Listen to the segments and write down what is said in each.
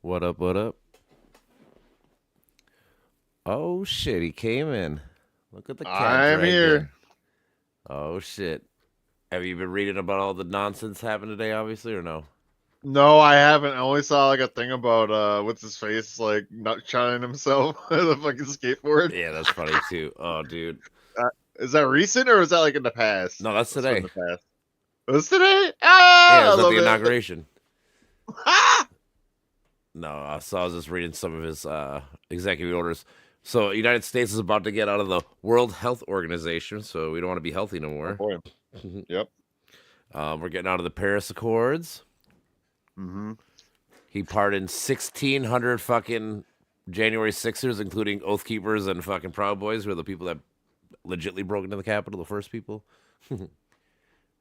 What up, what up? Oh shit, he came in. Look at the cat I'm dragon. here. Oh shit. Have you been reading about all the nonsense happened today, obviously, or no? No, I haven't. I only saw like a thing about what's his face like not shining himself with a fucking skateboard. Yeah, that's funny too. Oh, dude. Is that recent or is that like in the past? No, that's That's in today. the past. Was today? Ah, Yeah, it I was at love the it. inauguration. Ah! No, I was just reading some of his executive orders. So, United States is about to get out of the World Health Organization, so we don't want to be healthy no Oh more. boy. Yep. We're getting out of the Paris Accords. Mm-hmm. He pardoned 1,600 fucking January Sixers, including Oath Keepers and fucking Proud Boys, who are the people that legitly broke into the Capitol, the first people.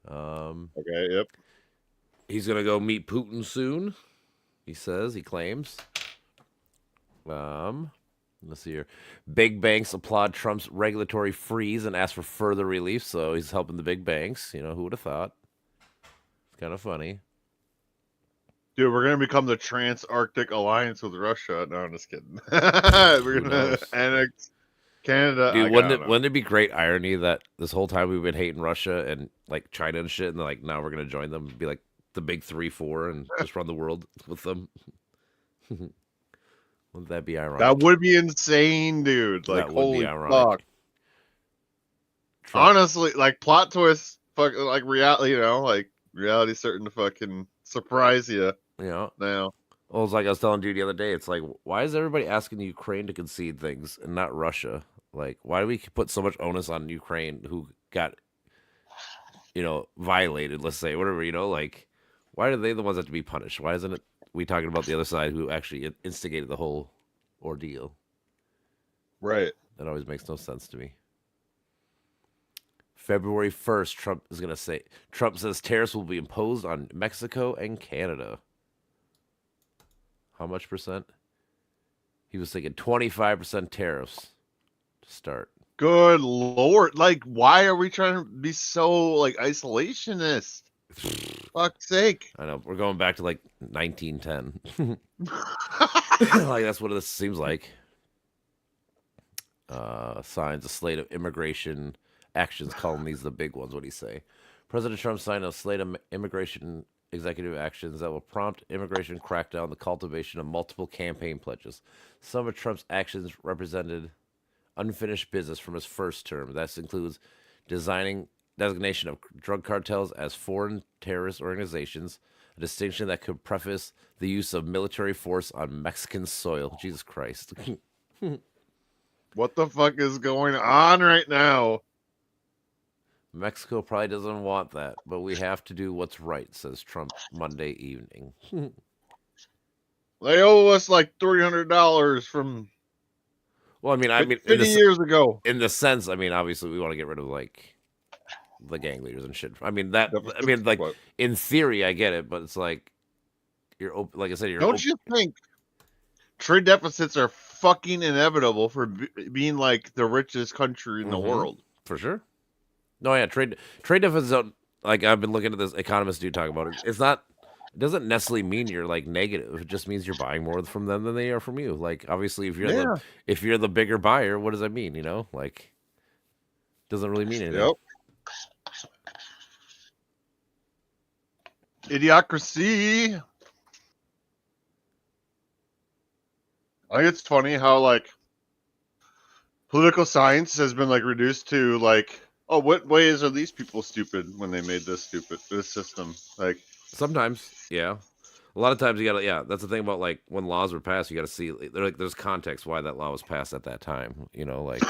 um, Okay. Yep. he's gonna go meet Putin soon. He says, he claims. Um, let's see here. Big banks applaud Trump's regulatory freeze and ask for further relief. So he's helping the big banks. You know, who would have thought? It's kind of funny. Dude, we're gonna become the Trans-Arctic Alliance with Russia. No, I'm just kidding. We're Who gonna knows? annex Canada. Dude, I don't know. wouldn't it be great irony that this whole time we've been hating Russia and like China and shit, and like now we're gonna join them, be like the big three, four, and just run the world with them? Wouldn't that be That ironic? would be insane, dude. Like, That would be holy fuck. ironic. Trump. Honestly, like plot twist, fuck, like reality, like reality's starting to fucking surprise you You know, now. well, it's like I was telling you the other day. It's like, why is everybody asking Ukraine to concede things and not Russia? Like, why do we put so much onus on Ukraine, who got violated? Let's say whatever. Like, why are they the ones that have to be punished? Why isn't it we talking about the other side who actually instigated the whole ordeal? Right. That always makes no sense to me. February 1st, Trump says tariffs will be imposed on Mexico and Canada. How much percent? He was thinking 25% tariffs to start. Good lord. Like, why are we trying to be so like isolationist? Fuck's sake. I know. We're going back to like 1910. Like, that's what this seems like. Signs a slate of immigration actions, calling these the big ones. What do you say? President Trump signed a slate of immigration executive actions that will prompt immigration crackdown, the cultivation of multiple campaign pledges. Some of Trump's actions represented unfinished business from his first term. This includes designing designation of drug cartels as foreign terrorist organizations, a distinction that could preface the use of military force on Mexican soil. Jesus Christ. What the fuck is going on right now? Mexico probably doesn't want that, but we have to do what's right, says Trump Monday evening. They owe us like $300 from Well, in 50 this years ago. in the sense, obviously we want to get rid of like the gang leaders and shit. Deficits, Like but in theory, I get it, but it's like like I said, don't you think trade deficits are fucking inevitable for being like the richest country in the mm-hmm, world? for sure. No, yeah, trade deficits don't, like I've been looking at this economist dude talk about it. It's not. It doesn't necessarily mean you're like negative. It just means you're buying more from them than they are from you. Like obviously, Yeah. if you're the bigger buyer, what does that mean? Like doesn't really mean anything. Yep. Idiocracy. I think it's funny how like political science has been like reduced to like, oh, what ways are these people stupid when they made this system? Like, Sometimes, yeah. A lot of times you gotta, yeah. That's the thing about like when laws were passed, you gotta see there's context why that law was passed at that time. Like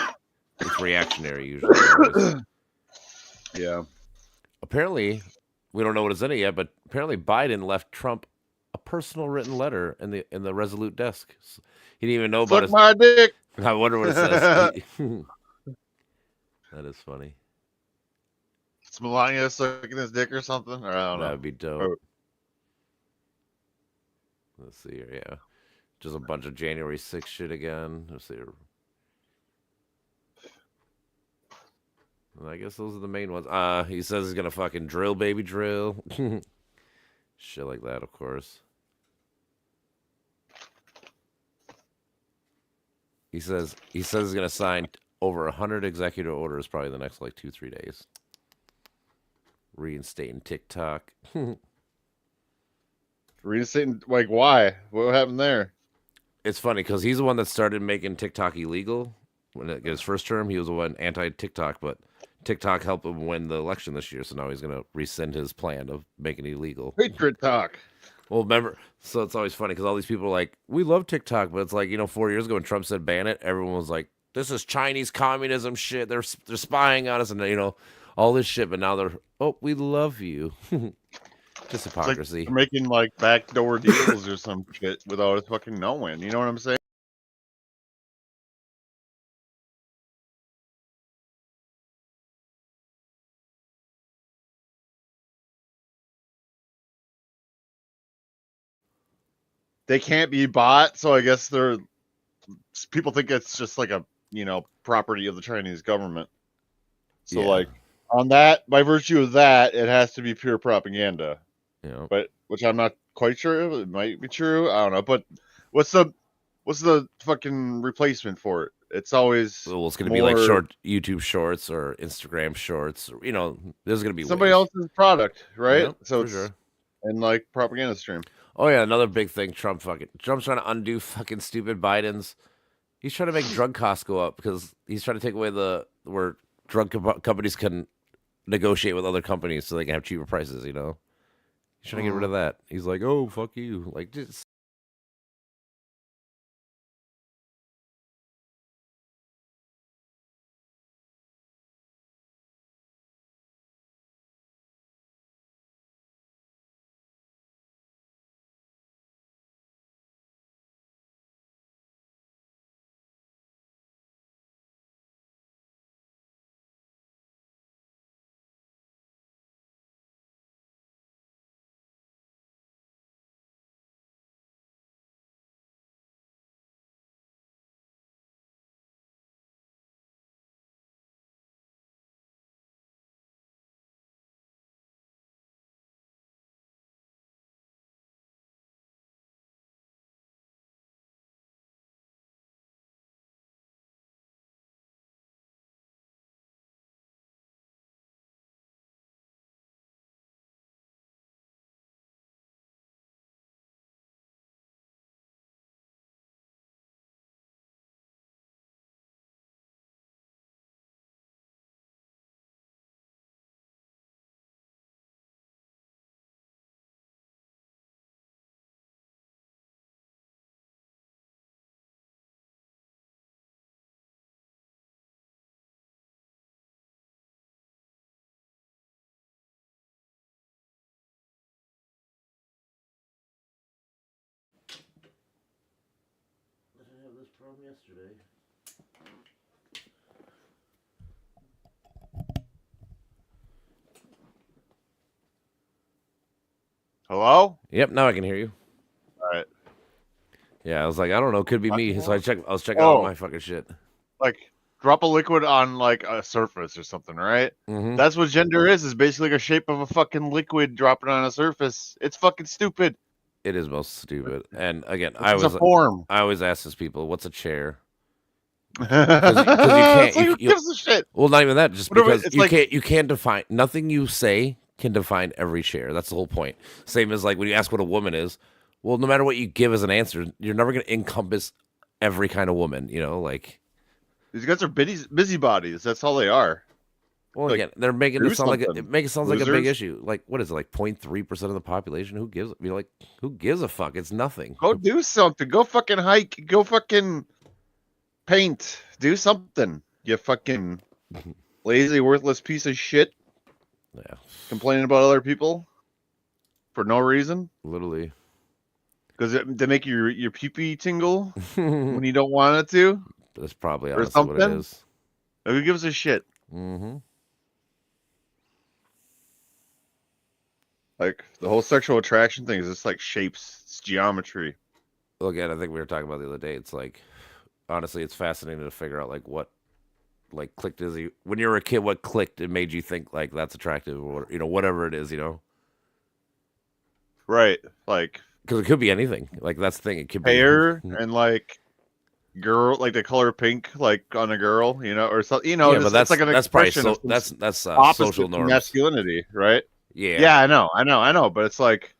it's reactionary usually. Always. yeah. Apparently, we don't know what is in it yet, but apparently Biden left Trump a personal written letter in the Resolute desk. He didn't even know about Suck his. my dick. I wonder what it says. That is funny. It's Melania sucking his dick or something? Or I don't That know. would be dope. Oh, Let's see here. Yeah, just a bunch of January 6th shit again. Let's see here. I guess those are the main ones. He says he's gonna fucking drill, baby, drill. Shit like that, of course. he's going to sign over 100 executive orders probably the next like 2-3 days. Reinstating TikTok. Reinstating, like, why? What happened there? It's funny because he's the one that started making TikTok illegal. When it his first term, he was the one anti-TikTok, but TikTok helped him win the election this year, so now he's going to rescind his plan of making it illegal. Hatred talk. Well, remember, so it's always funny because all these people are like, we love TikTok, but it's like, 4 years ago when Trump said ban it, everyone was like, this is Chinese communism shit. They're spying on us and, all this shit. But now they're, oh, we love you. Just hypocrisy. They're making like backdoor deals or some shit without us fucking knowing. You know what I'm saying? They can't be bought, so I guess people think it's just like a property of the Chinese government. So Yeah. like on that, by virtue of that, it has to be pure propaganda. Yeah. But which I'm not quite sure. It might be true. I don't know. But what's the fucking replacement for it? It's always Well, it's going to be like short YouTube shorts or Instagram shorts. Or, there's going to be somebody ways. else's product, right? Yeah, So for it's sure. and like propaganda stream. Oh yeah, another big thing. Trump's trying to undo fucking stupid Biden's. He's trying to make drug costs go up because he's trying to take away where drug companies can negotiate with other companies so they can have cheaper prices. He's trying to get rid of that. He's like, oh fuck you, like just. I didn't have this problem yesterday. Hello? Yep, now I can hear you. All right. Yeah, I was like, I don't know, could be me. So I was checking Oh. out my fucking shit. Like drop a liquid on like a surface or something, right? Mm-hmm. That's what gender is basically a shape of a fucking liquid dropping on a surface. It's fucking stupid. It is most stupid. And again, It's a form. I always ask these people, what's a chair? Because you can't. who gives a shit? Well, not even that. Just Whatever, because it's you like- can't. You can't define nothing you say can define every chair. That's the whole point. Same as like when you ask what a woman is. Well, no matter what you give as an answer, you're never going to encompass every kind of woman. Like These guys are busybodies. That's all they are. well, Like, again, they're making do it sound like something, it sounds like a big losers. issue. Like what is it? Like 0.3% of the population? Who gives? Like who gives a fuck? It's nothing. Go do something. Go fucking hike. Go fucking paint. Do something. You fucking lazy, worthless piece of shit. Yeah, Complaining about other people for no reason. literally. Because they make your pee-pee tingle when you don't want it to. That's probably Or honestly what it something? is. Who gives a shit? Mm-hmm. Like the whole sexual attraction thing is just like shapes. It's geometry. Well, again, I think we were talking about the other day. It's like, honestly, it's fascinating to figure out like what, like clicked is you when you were a kid. What clicked and made you think like that's attractive or whatever it is. Right. Like Because it could be anything. Like that's the thing. It could be hair and like girl, like the color pink, like on a girl, or something. Yeah, but Just it's like an that's probably expression of some that's social opposite to norms. masculinity, right? Yeah, Yeah, I know, but it's like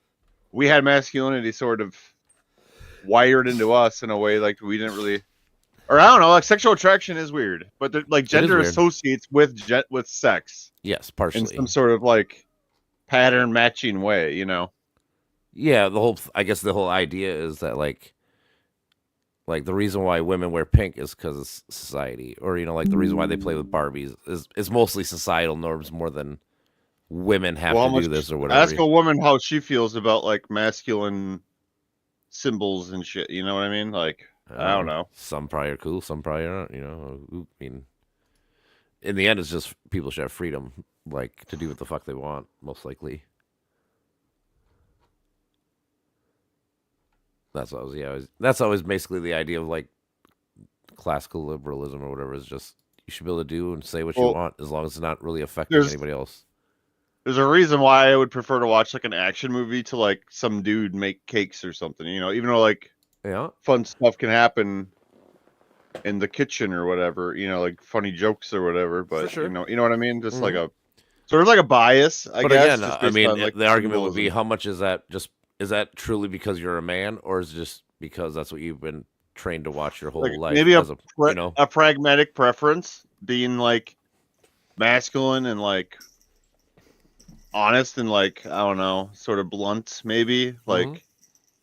we had masculinity sort of wired into us in a way like we didn't really, or I don't know, like sexual attraction is weird, but like it is gender weird. associates with sex Yes, in some partially. sort of like pattern matching way. Yeah, I guess the whole idea is that like the reason why women wear pink is because of society, or like the reason why they play with Barbies is mostly societal norms more than women have Well, how to do much? this or whatever. Ask a woman how she feels about like masculine symbols and shit. You know what I mean? Like, I don't know. Some probably are cool, some probably aren't. I mean, in the end, it's just people should have freedom, like to do what the fuck they want. Most likely, that's always basically the idea of like classical liberalism or whatever. Is just you should be able to do and say what you Well, want as long as it's not really affecting there's anybody else. there's a reason why I would prefer to watch like an action movie to like some dude make cakes or something. Even though like Yeah, fun stuff can happen in the kitchen or whatever. Like funny jokes or whatever. for But sure. you know what I mean? Just like Hmm. a sort of like a bias, I But guess, again, just I based mean, on like the the argument would be symbolism. how much is that just is that truly because you're a man, or is it just because that's what you've been trained to watch your Like whole life maybe as a you know? a pragmatic preference being like masculine and like honest and like I don't know, sort of blunt maybe. Hmm. Like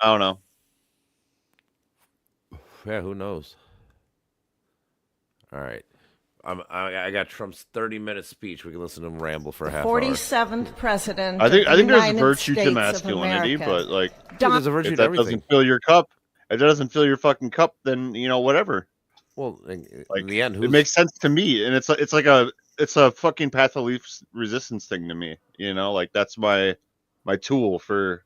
I don't know. Yeah, who knows? All right. I got Trump's 30-minute speech. We can listen to him ramble for a half hour. 47th President I of think the I think there's United virtue to States of masculinity, America. but like Dude, there's a virtue if to that everything. doesn't fill your cup, if that doesn't fill your fucking cup, then whatever. Well, in Like the end, it who's makes sense to me, and it's a fucking path of least resistance thing to me. Like that's my tool for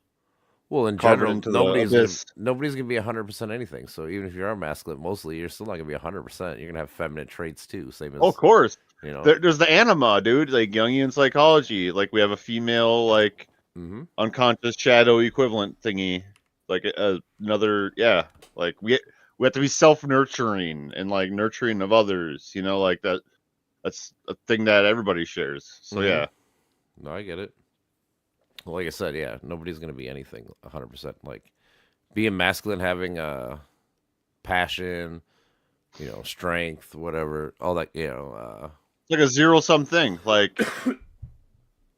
well in carving general, into the abyss. nobody's gonna be 100% anything. So even if you are masculine, mostly you're still not gonna be 100%. You're gonna have feminine traits too, same Oh, of as course. you know. There's the anima, dude. Like Jungian psychology. Like we have a female, like Hmm. unconscious shadow equivalent thingy. Like another, yeah. Like we have to be self nurturing and like nurturing of others. Like that. That's a thing that everybody shares. So Hmm. yeah, No, I get it. Well, like I said, yeah, nobody's gonna be anything 100%. Like being masculine, having passion, strength, whatever, all that, it's like a zero sum thing. Like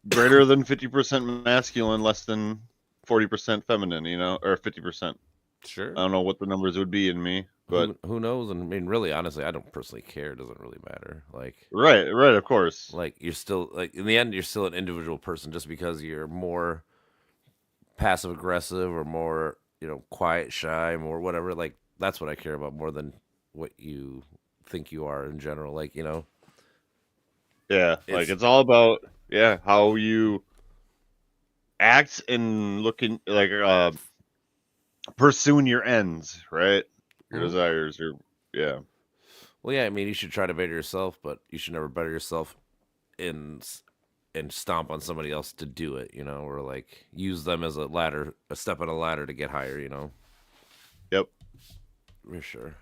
greater than 50% masculine, less than 40% feminine. Or 50%. sure. I don't know what the numbers would be in me, but Who knows? And I mean, really, honestly, I don't personally care. It doesn't really matter. right, of course. Like you're still like in the end, you're still an individual person. Just because you're more passive aggressive or more, quiet, shy, more whatever. Like that's what I care about more than what you think you are in general. Like Yeah, like it's it's all about how you act and looking like pursuing your ends, right? Your Mhm. desires, or yeah, Well, yeah. I mean, you should try to better yourself, but you should never better yourself in and stomp on somebody else to do it. Or like use them as a ladder, a step on a ladder to get higher. yep. For sure.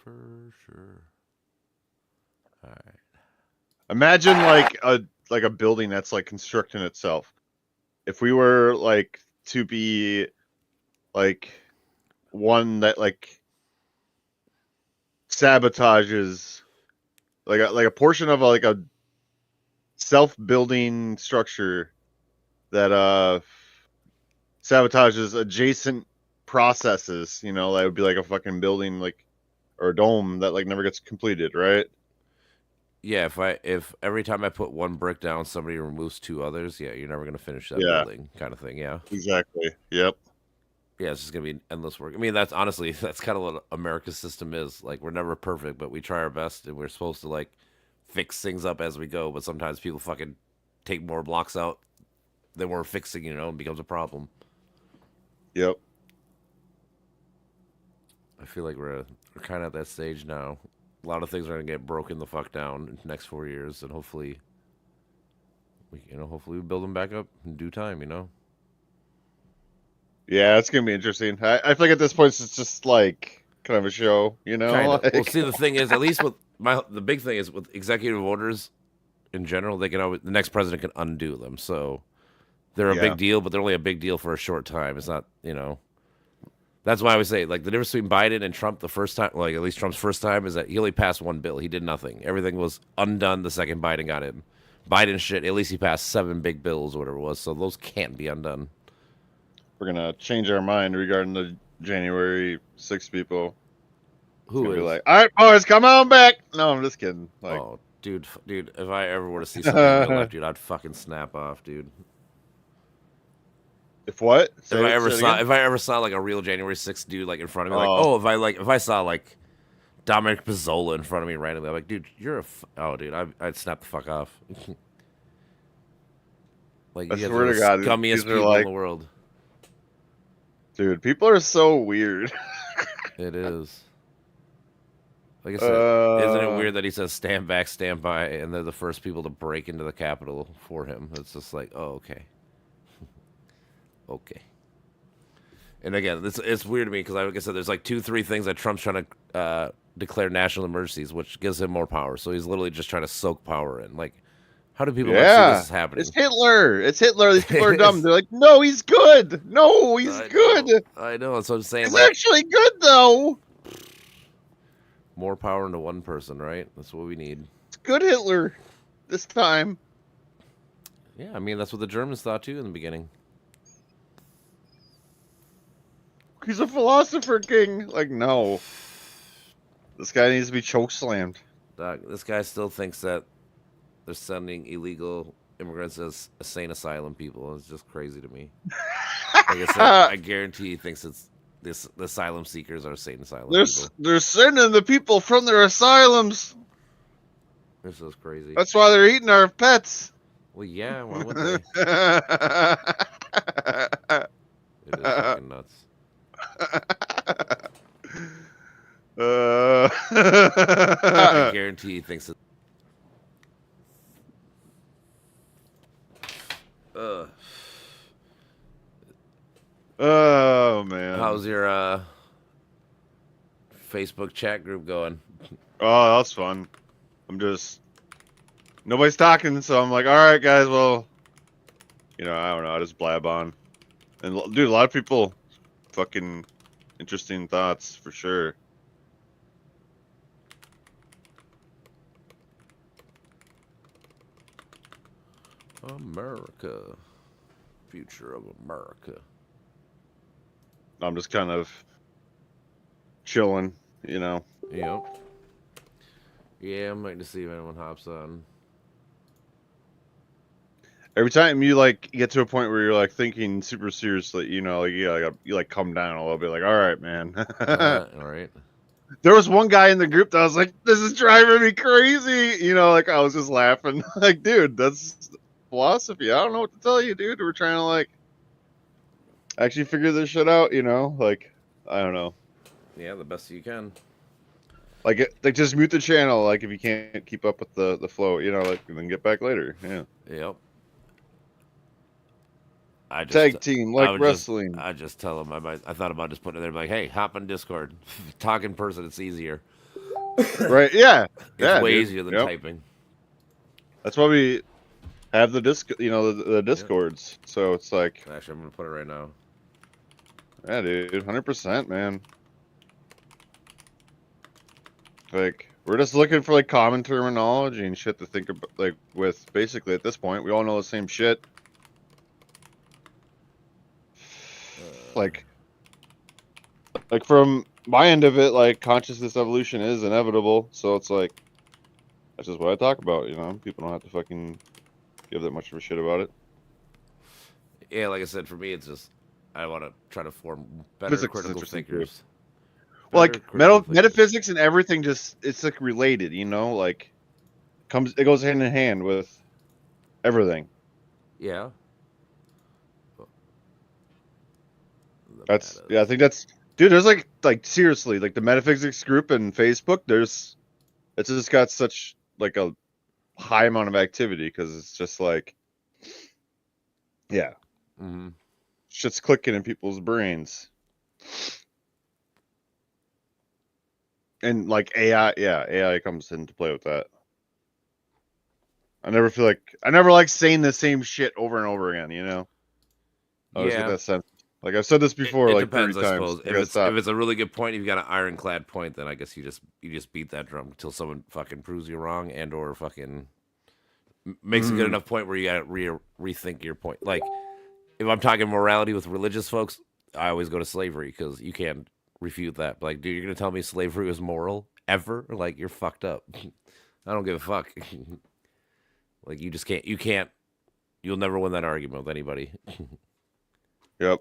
For sure. All right. Imagine like a building that's like constructing itself. If we were like to be like one that like sabotages like a portion of like a self-building structure that sabotages adjacent processes, that would be like a fucking building like or a dome that like never gets completed, right? Yeah, if every time I put one brick down, somebody removes two others, yeah, you're never gonna finish that Yeah, building, kind of thing. Yeah, exactly. Yep. yeah, it's just gonna be endless work. I mean, that's honestly that's kind of what America's system is. Like, we're never perfect, but we try our best, and we're supposed to like fix things up as we go. But sometimes people fucking take more blocks out than we're fixing, and it becomes a problem. Yep. I feel like we're kind of at that stage now. A lot of things are gonna get broken the fuck down in the next 4 years, and hopefully we build them back up in due time. Yeah, it's gonna be interesting. I feel like at this point it's just like kind of a show, you know? Kind of. Well, Like, see, the thing is, at least with the big thing is with executive orders in general, they can always, the next president can undo them. So they're a yeah, big deal, but they're only a big deal for a short time. It's not, That's why I would say, like, the difference between Biden and Trump the first time, like, at least Trump's first time, is that he only passed one bill. He did nothing. Everything was undone the second Biden got in. Biden shit, at least he passed 7 big bills or whatever it was, so those can't be undone. we're gonna change our mind regarding the January 6th people. It's Who gonna be is? like, all right, boys, come on back. No, I'm just kidding. Like, Oh, dude, if I ever were to see something on the left, dude, I'd fucking snap off, dude. if what? If Say I it, ever say it saw, again. if I ever saw like a real January 6th dude like in front of me, like, Oh, oh, if I saw like Dominic Pizzola in front of me randomly, I'm like, dude, oh, dude, I'd snap the fuck off. Like, I you guys are swear the to God, scummiest these are people in like, the world. dude, people are so weird. It is. Like I said, isn't it uh, weird that he says stand back, stand by, and they're the first people to break into the Capitol for him? It's just like, oh, okay. Okay. And again, it's weird to me because, like I said, there's like 2, 3 things that Trump's trying to declare national emergencies, which gives him more power. So he's literally just trying to soak power in. Like, how do people not see this yeah, is it's happening? Hitler. It's Hitler. These people are dumb. It's- They're like, no, he's good. No, he's I know, good. I know. That's what I'm saying. He's Like, actually good though. more power into one person, right? That's what we need. It's good Hitler this time. Yeah, I mean that's what the Germans thought too in the beginning. He's a philosopher king. Like, no, this guy needs to be choke slammed. Doc, this guy still thinks that they're sending illegal immigrants as insane asylum people. It's just crazy to me. Like I said, I guarantee he thinks it's the asylum seekers are insane asylum people. They're sending the people from their asylums. This is crazy. That's why they're eating our pets. Well, yeah, why would they? It is fucking nuts. I guarantee he thinks it. Oh man. How's your Facebook chat group going? Oh, that's fun. Nobody's talking, so I'm like, all right, guys. Well, I don't know. I just blab on, and dude, a lot of people, fucking interesting thoughts for sure. America, future of America. I'm just kind of chilling, Yep. Yeah, I'm waiting to see if anyone hops on. Every time you like get to a point where you're like thinking super seriously, you like come down a little bit, like, all right, man. All right. There was one guy in the group that was like, "This is driving me crazy," like I was just laughing, like, dude, that's philosophy. I don't know what to tell you, dude. We're trying to like actually figure this shit out, like, I don't know. Yeah, the best you can. Like, just mute the channel, like, if you can't keep up with the flow, like, and then get back later. Yeah. Yep. Tag team, like wrestling. I just tell them I thought about just putting it there, like, hey, hop on Discord, talk in person. It's easier. Right? Yeah. It's way dude. easier than typing. That's why we have the the Discords. Yep. So it's like, actually, I'm gonna put it right now. Yeah, dude, 100%, man. Like, we're just looking for like common terminology and shit to think about. Like, with basically at this point, we all know the same shit. Like from my end of it, like, consciousness evolution is inevitable. So it's like, that's just what I talk about. People don't have to fucking give that much of a shit about it. Yeah, like I said, for me, it's just I want to try to form better critical thinkers. Well, like metaphysics and everything, it's like related, like it goes hand in hand with everything. Yeah. I think that's, dude. There's like seriously, like the metaphysics group in Facebook. It's just got such like a high amount of activity because it's just like, yeah, shit's clicking in people's brains. And like AI, yeah, AI comes into play with that. I never like saying the same shit over and over again, you know? I always get Yeah, that sense. Like I've said this before it like 30 depends, I times. suppose. I If gotta it's if stop. it's a really good point, if you've got an ironclad point, then I guess you just beat that drum until someone fucking proves you wrong and or fucking makes a good Mm, enough point where you gotta rethink your point. Like if I'm talking morality with religious folks, I always go to slavery because you can't refute that. Like, dude, you're gonna tell me slavery was moral ever? Like, you're fucked up. I don't give a fuck. Like, you just can't. You can't. You'll never win that argument with anybody. yep.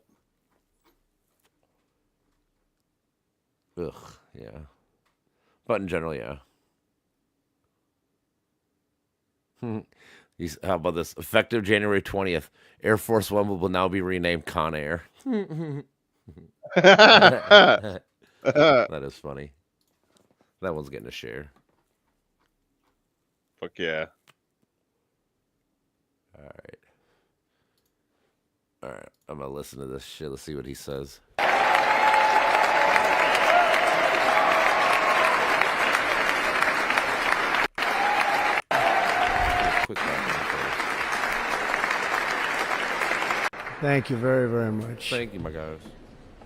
Ugh. Yeah. But in general, yeah. How about this? Effective January 20th, Air Force One will now be renamed Con Air. That is funny. That one's getting a share. Fuck yeah. All right. All right. I'm going to listen to this shit. Let's see what he says. Quick Thank you very, very much. Thank you, my guys.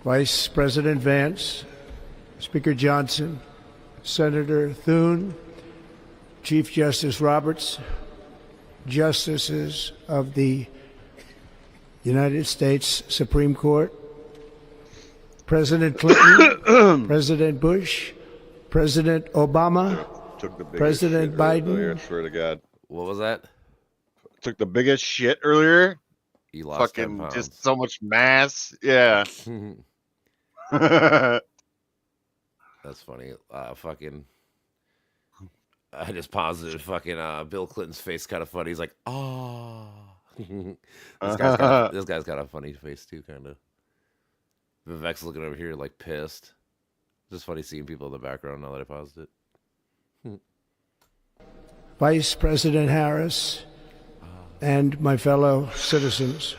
Vice President Vance, Speaker Johnson, Senator Thune, Chief Justice Roberts, Justices of the United States Supreme Court, President Clinton, President Bush, President Obama, Took the biggest President shit Biden. earlier, I swear to God. What was that? Took the biggest shit earlier. You lost 10 Fucking pounds. just so much mass. Yeah. Fuck That's funny. Fucking. I just posited fucking Bill Clinton's face kind of funny. He's like, oh. This guy's got a funny face too, kind of. Vivek's looking over here like pissed. Just funny seeing people in the background now that I paused it. Vice President Harris, and my fellow citizens.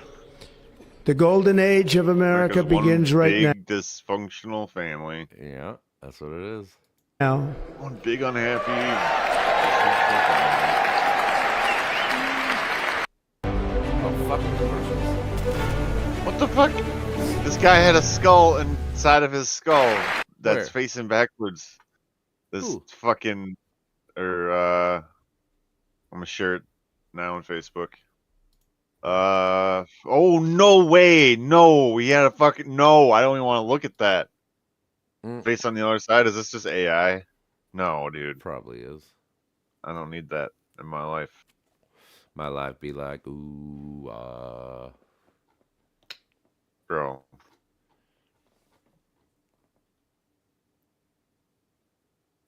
The golden age of America begins right now. Big dysfunctional family. Yeah, that's what it is. One big unhappy. Oh, fucking commercials. What the fuck? This guy had a skull inside of his skull that's Where? facing backwards. This Who? fucking I'm gonna share it now on Facebook. Oh no way. No, he had a fucking no, I don't even want to look at that. Face on the other side, is this just AI? No, dude. Probably is. I don't need that in my life. My life be like, ooh, Bro.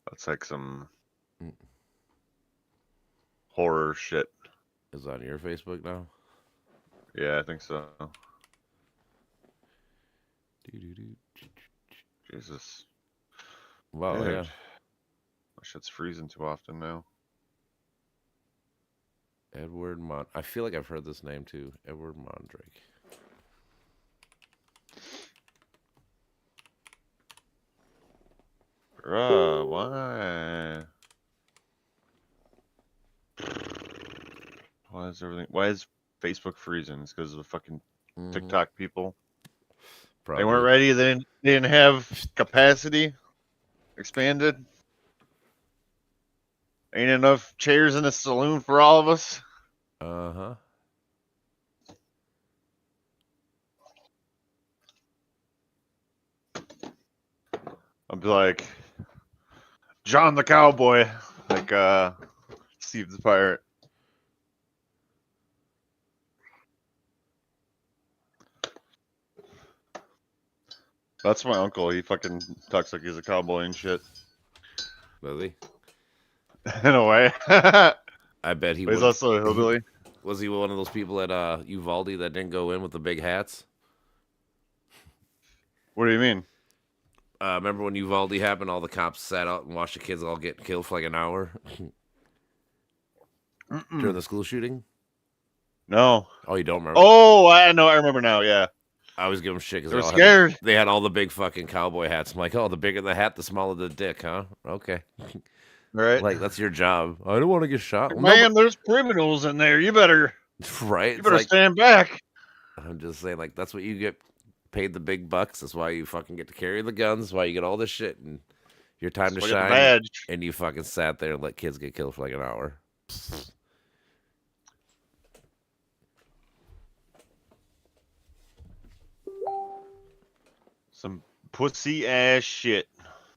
That's like some horror shit. is on your Facebook now? Yeah, I think so. Jesus. Wow, Dude. yeah. My shit's freezing too often now. Edward I feel like I've heard this name too. Edward Mondrake. Bruh, why? Why is everything? Why is Facebook freezing? It's because of the fucking TikTok people. Probably. They weren't ready. They didn't have capacity expanded. Ain't enough chairs in the saloon for all of us. Uh-huh. I'll be like John the Cowboy, like Steve the Pirate. That's my uncle. He fucking talks like he's a cowboy and shit. Was he? In a way. I bet he But he's was. also a hillbilly. Was he one of those people at Uvalde that didn't go in with the big hats? What do you mean? Remember when Uvalde happened? All the cops sat out and watched the kids all get killed for like an hour during the school shooting. No. Oh, you don't remember? Oh, I know. I remember now. Yeah. I always give them shit because They were scared. they had all the big fucking cowboy hats. I'm like, oh, the bigger the hat, the smaller the dick, huh? Okay. Right. Like, that's your job. I don't want to get shot. Well, Man, there's criminals in there. You better right? It's like, stand back. I'm just saying, like, that's what you get paid the big bucks. That's why you fucking get to carry the guns. That's why you get all this shit and your time to Look at the shine. badge. And you fucking sat there and let kids get killed for like an hour. Some pussy ass shit.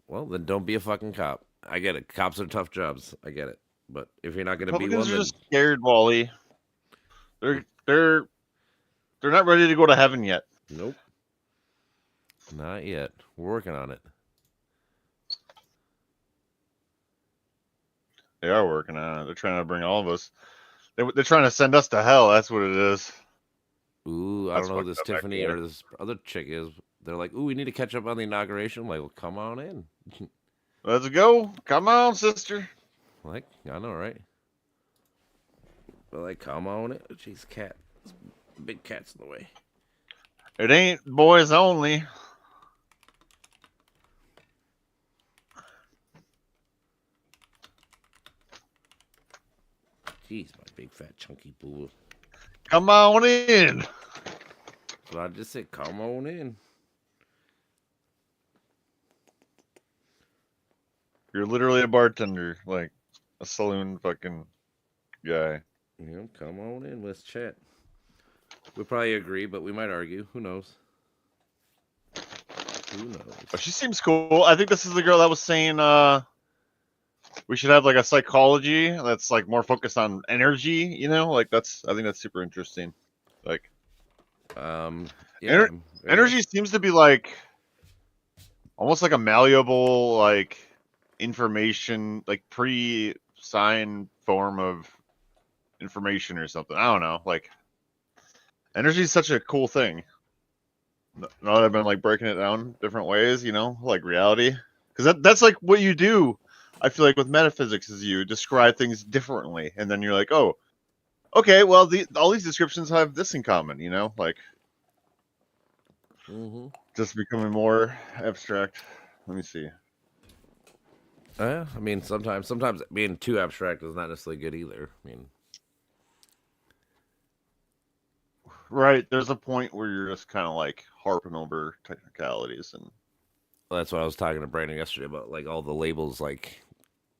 Well, then don't be a fucking cop. I get it. Cops are tough jobs. I get it. But if you're not going to be Republicans one, are then just scared, Wally. They're not ready to go to heaven yet. nope. Not yet. We're working on it. They are working on it. They're trying to bring all of us. They're trying to send us to hell. That's what it is. Ooh, I That's don't know who fucked this up, Tiffany actually. or this other chick is. They're like, ooh, we need to catch up on the inauguration. I'm like, well, come on in. Let's go. Come on, sister. Like, I know, right? But like, come on in. Jeez, cat. Big cat's in the way. It ain't boys only. Jeez, my big fat chunky boo. Come on in. So I just said, come on in. You're literally a bartender, like a saloon fucking guy. You know, come on in. Let's chat. We probably agree, but we might argue. Who knows? Who knows? Oh, she seems cool. I think this is the girl that was saying we should have like a psychology that's like more focused on energy, you know? Like I think that's super interesting. Like Yeah. yeah. energy seems to be like almost like a malleable like information, like pre-signed form of information or something. I don't know. Like energy is such a cool thing. Now that I've been like breaking it down different ways, you know, like reality, because that's like what you do. I feel like with metaphysics is you describe things differently, and then you're like, oh, okay, well, all these descriptions have this in common, you know, like just becoming more abstract. Let me see. I mean, sometimes being too abstract is not necessarily good either. I mean, Right, there's a point where you're just kind of like harping over technicalities, and that's what I was talking to Brandon yesterday about, like all the labels. Like,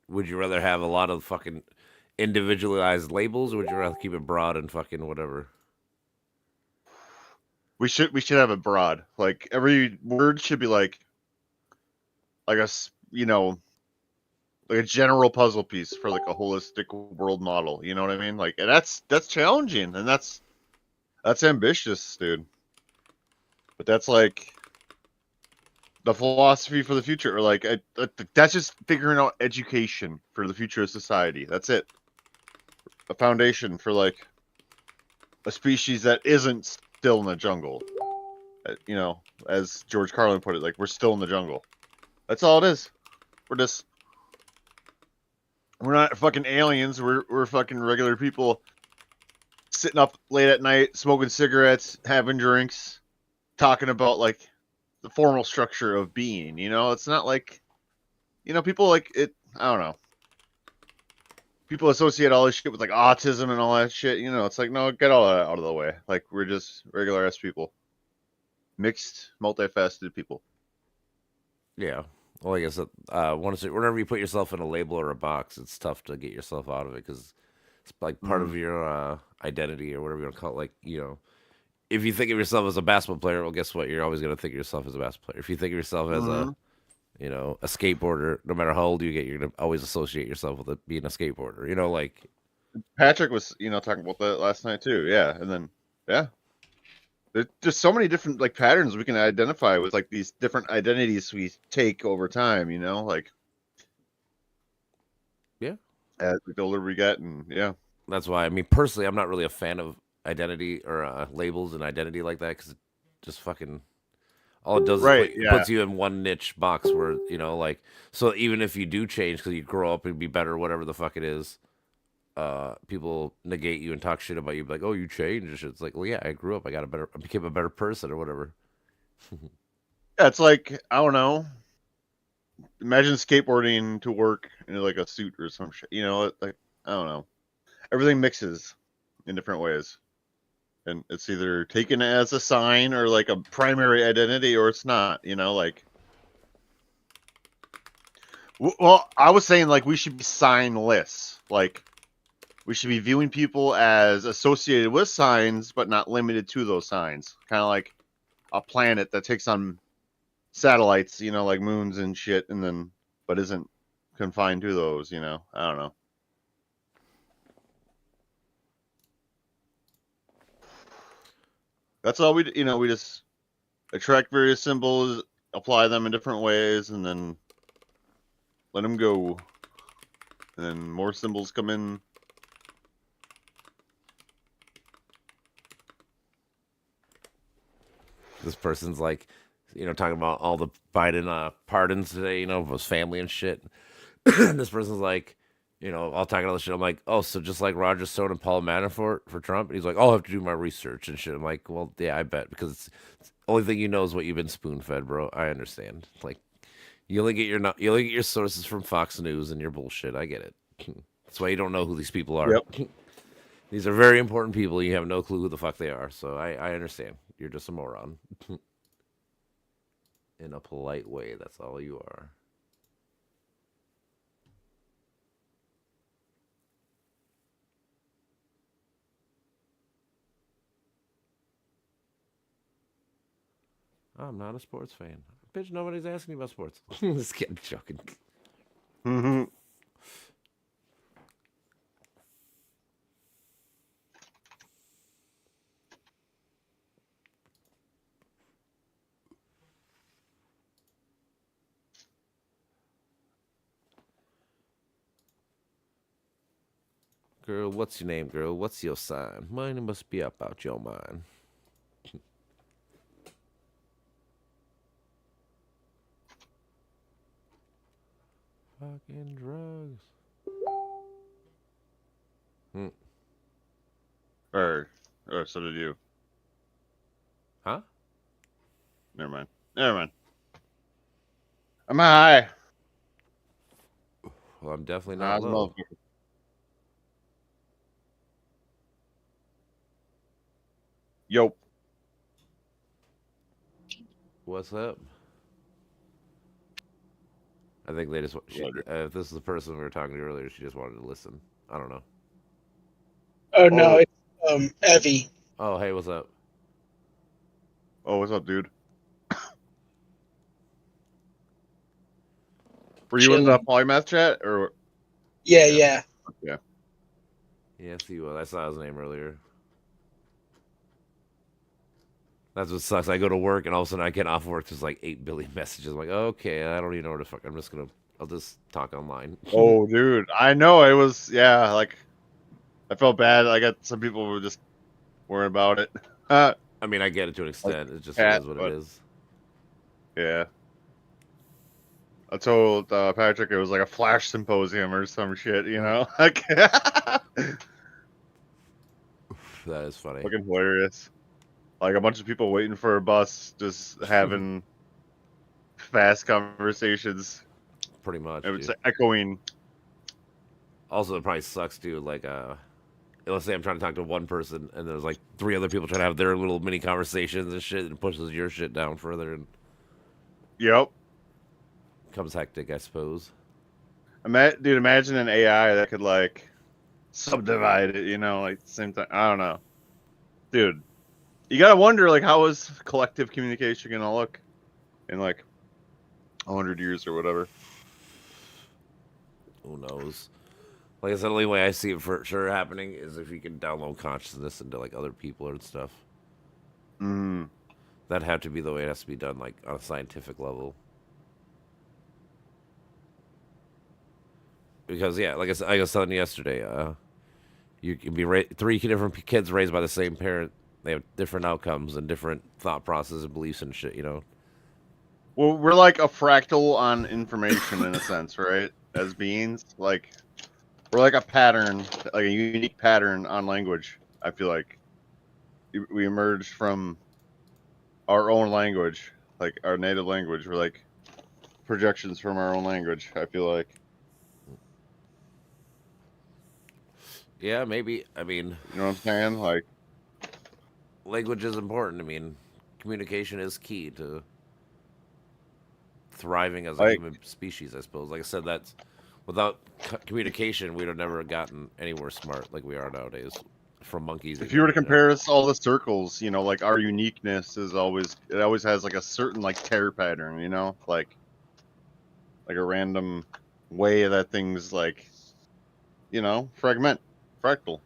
would you rather have a lot of fucking individualized labels, or would you rather keep it broad and fucking whatever? we should have it broad. Like every word should be like you know, like a general puzzle piece for like a holistic world model. You know what I mean? Like, and that's challenging, and that's ambitious, dude. But that's like the philosophy for the future, or like that's just figuring out education for the future of society. That's it. A foundation for like a species that isn't still in the jungle. You know, as George Carlin put it, like we're still in the jungle. That's all it is. We're not fucking aliens. We're fucking regular people sitting up late at night, smoking cigarettes, having drinks, talking about like the formal structure of being. You know, it's not like, you know, people like it. I don't know. People associate all this shit with like autism and all that shit. You know, it's like, no, get all that out of the way. Like we're just regular ass people, mixed, multifaceted people. Yeah. Well, I guess whenever you put yourself in a label or a box, it's tough to get yourself out of it because it's like part of your identity or whatever you want to call it. Like, you know, if you think of yourself as a basketball player, well, guess what? You're always going to think of yourself as a basketball player. If you think of yourself as a, you know, a skateboarder, no matter how old you get, you're going to always associate yourself with being a skateboarder. You know, like Patrick was, you know, talking about that last night too. Yeah, and then there's just so many different like patterns we can identify with like these different identities we take over time. You know, like yeah, as the older we get, and yeah. That's why, I mean, personally, I'm not really a fan of identity or labels and identity like that because it just fucking all it does is puts you in one niche box where, you know, like, so even if you do change because you grow up and be better, whatever the fuck it is, people negate you and talk shit about you, like, oh, you changed and shit. It's like, well, yeah, I grew up, I became a better person or whatever. Yeah, it's like, I don't know. Imagine skateboarding to work in like a suit or some shit. You know, like, I don't know. Everything mixes in different ways. And it's either taken as a sign or like a primary identity or it's not, you know, like. Well, I was saying like we should be signless. Like we should be viewing people as associated with signs, but not limited to those signs. Kind of like a planet that takes on satellites, you know, like moons and shit, and then but isn't confined to those, you know. I don't know. That's all we, you know, we just attract various symbols, apply them in different ways, and then let them go. And then more symbols come in. This person's like, talking about all the Biden pardons today, of his family and shit. And this person's like, all talking all this shit. I'm like, oh, so just like Roger Stone and Paul Manafort for Trump? And he's like, I'll have to do my research and shit. I'm like, well, yeah, I bet, because it's the only thing you know is what you've been spoon fed, bro. I understand. Like, you only get your sources from Fox News and your bullshit. I get it. That's why you don't know who these people are. Yep. These are very important people. You have no clue who the fuck they are. So I understand. You're just a moron. In a polite way, that's all you are. I'm not a sports fan. Bitch, nobody's asking me about sports. Just kidding, joking. Mm-hmm. Girl, what's your name, girl? What's your sign? Mine must be about your mind. Fucking drugs. Or so did you. Huh? Never mind. Never mind. I'm high. Well, I'm definitely High not as a low. motherfucker. Yo. What's up? I think they just. If this is the person we were talking to earlier, she just wanted to listen. I don't know. Oh no, Oh. it's Evie. Oh, hey, what's up? Oh, what's up, dude? Were you in the Chilling. polymath chat or? Yeah, Yeah. yeah. Yes, he was. I saw his name earlier. That's what sucks. I go to work and all of a sudden I get off work. There's like 8 billion messages. I'm like, okay, I don't even know where to fuck. I'll just talk online. Oh, dude, I know it was. Yeah, like I felt bad. I got some people were just worrying about it. I mean, I get it to an extent. It just cat, is what but- it is. Yeah. I told Patrick it was like a flash symposium or some shit, you know? Like, That is funny. fucking hilarious. Like a bunch of people waiting for a bus, just having fast conversations. Pretty much. It was Dude. echoing. Also, it probably sucks, dude. Like, let's say I'm trying to talk to one person, and there's like 3 other people trying to have their little mini conversations and shit, and it pushes your shit down further, and Yep. becomes hectic, I suppose. Dude, imagine an AI that could like subdivide it, you know, like same time. I don't know, dude. You gotta wonder, like, how is collective communication gonna look in like 100 years or whatever? Who knows? Like I said, the only way I see it for sure happening is if you can download consciousness into like other people and stuff. Mm. That'd have to be the way it has to be done, like on a scientific level. Because yeah, like I was telling you yesterday, you can be 3 different kids raised by the same parent. They have different outcomes and different thought processes and beliefs and shit. Well, we're like a fractal on information in a sense, right? As beings, like we're like a pattern, like a unique pattern on language. I feel like we emerged from our own language, like our native language. We're like projections from our own language. I feel like, Yeah, maybe. I mean, you know what I'm saying? Like, language is important. I mean, communication is key to thriving as a like human species, I suppose. Like I said, that's without communication, we'd have never gotten anywhere smart like we are nowadays. From monkeys, if even. you were to compare us all the circles, you know, like our uniqueness is always it always has like a certain like tear pattern, you know, like a random way that things like, you know, fractal.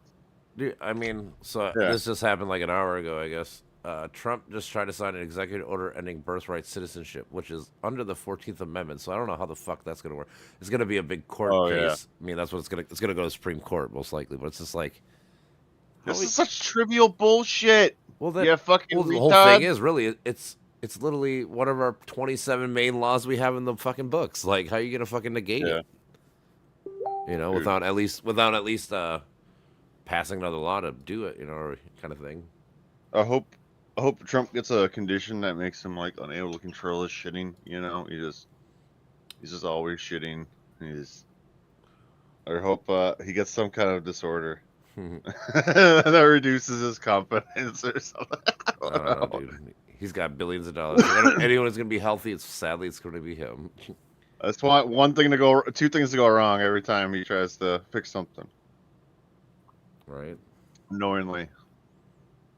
Dude, I mean, so Yeah. this just happened like an hour ago, I guess. Trump just tried to sign an executive order ending birthright citizenship, which is under the 14th Amendment. So I don't know how the fuck that's gonna work. It's gonna be a big court Oh yeah. case. I mean, that's what it's gonna go to Supreme Court most likely. But it's just like, how This we, is such trivial bullshit. well that Yeah, fucking well the whole thing retard. is really it's literally one of our 27 main laws we have in the fucking books. Like, how you gonna fucking negate Yeah, it? You know, dude. without at least passing another law to do it. You know, or kind of thing. I hope Trump gets a condition that makes him like unable to control his shitting. You know, he's just always shitting. He's. I hope he gets some kind of disorder that reduces his confidence or something. I I don't don't know, know. dude. He's got billions of dollars. Anyone who's gonna be healthy, sadly, it's gonna be him. That's one thing to go, two things to go wrong every time he tries to fix something Right? knowingly.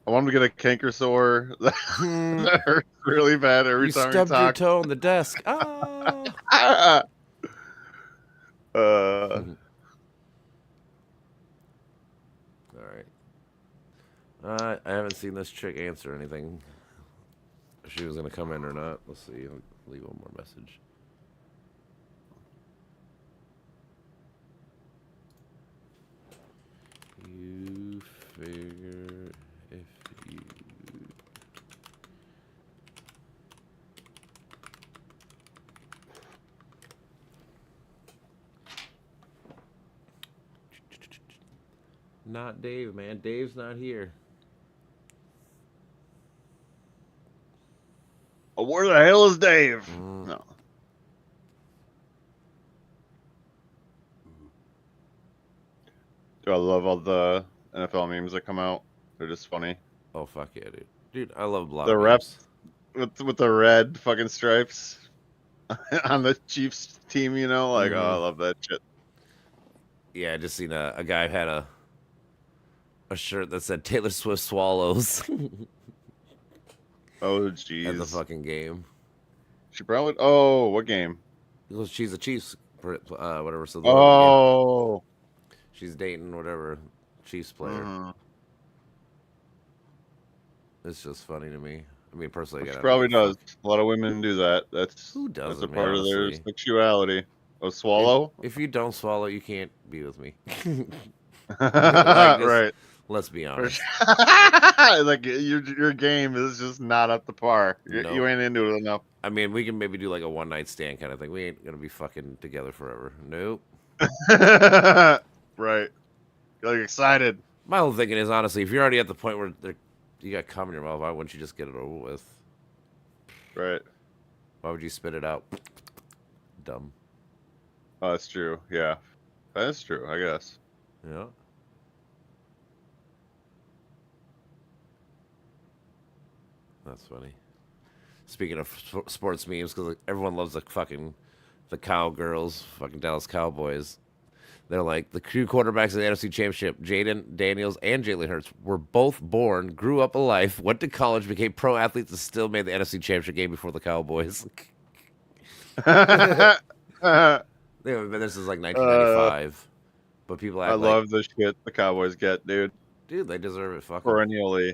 I want him to get a canker sore Hmm. that hurts really bad every You time he stubbed your talks. toe on the desk. Ah. uh, All right. I haven't seen this chick answer anything. If she was gonna come in or not. Let's see. I'll leave one more message. You figure if you not Dave, man. Dave's not here. where the hell is Dave? No. Do I love all the NFL memes that come out? They're just funny. Oh fuck yeah, dude. Dude, I love a lot The of refs memes. with the red fucking stripes on the Chiefs team, you know, like oh, I Mhm. love that shit. Yeah, I just seen a guy had a shirt that said Taylor Swift swallows Oh at the jeez. fucking game. She probably. Oh, what game? Because she's a Chiefs, whatever. So the game, Oh. she's dating whatever Chiefs player. Mhm. It's just funny to me. I mean, personally, She I don't probably give a does. fuck. A lot of women do that. Who That's doesn't, a man? part of their Honestly, sexuality. A dude, swallow. if you don't swallow, you can't be with me. Like, just Right. let's be honest. Like your game is just not up to par. You Nope. ain't into it enough. I mean, we can maybe do like a one night stand kind of thing. We ain't gonna be fucking together forever. Nope. Right. You're like excited. My whole thinking is honestly, if you're already at the point where you got cum in your mouth, why wouldn't you just get it over with? Right. Why would you spit it out? Dumb. Oh, that's true. Yeah. That's true, I guess. Yeah. That's funny. Speaking of sports memes, because everyone loves the cowgirls, fucking Dallas Cowboys. They're like the two quarterbacks of the NFC Championship, Jaden Daniels and Jalen Hurts, were both born, grew up alive, went to college, became pro athletes, and still made the NFC Championship game before the Cowboys. They haven't been there since like 1995. But people I act like, love the shit the Cowboys get, dude. dude, they deserve it. Fucking. Perennially.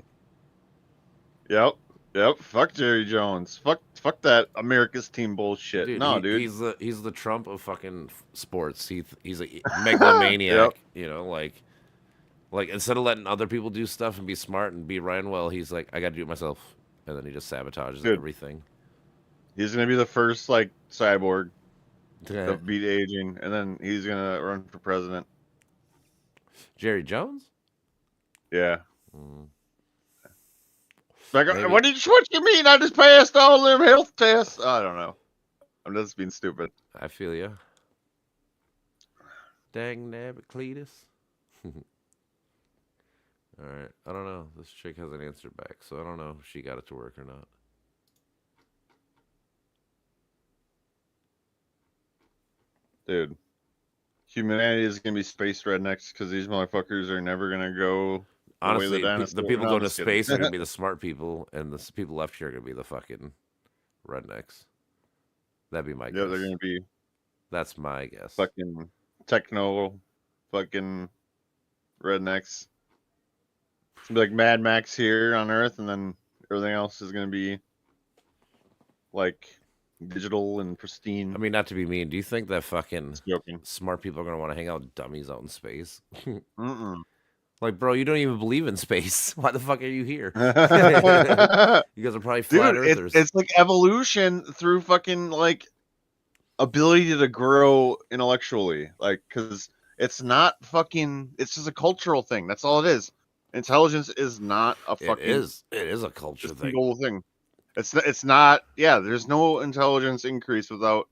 Yep. Yep. Fuck Jerry Jones. Fuck that America's team bullshit. Dude, No, dude. he's the Trump of fucking sports. He's a megalomaniac. Yep. You know, like instead of letting other people do stuff and be smart and be Ryan well, he's like, I got to do it myself, and then he just sabotages Good. everything. He's gonna be the first like cyborg Yeah. to beat aging, and then he's gonna run for president. Jerry Jones? Yeah. Mm. Like, Maybe. what you mean? I just passed all them health tests. I don't know. I'm just being stupid. I feel you. Dang nabbit, Cletus. All right. I don't know. This chick hasn't answered back, so I don't know if she got it to work or not. Dude, humanity is gonna be space rednecks because these motherfuckers are never gonna go the way Honestly, the the dinosaurs. people No, going I'm to just kidding. space are gonna be the smart people, and the people left here are gonna be the fucking rednecks. That'd be my Yeah, guess. they're gonna be That's my guess. fucking techno, fucking rednecks. It's gonna be like Mad Max here on Earth, and then everything else is gonna be like digital and pristine. I mean, not to be mean, do you think that fucking Just joking. smart people are gonna want to hang out with dummies out in space? Mm-mm. Like, bro, you don't even believe in space. Why the fuck are you here? You guys are probably flat Dude, earthers. it's like evolution through fucking like ability to grow intellectually, like because it's not fucking. It's just a cultural thing. That's all it is. Intelligence is not a It fucking is. It is a culture thing. single thing. It's not. Yeah, there's no intelligence increase without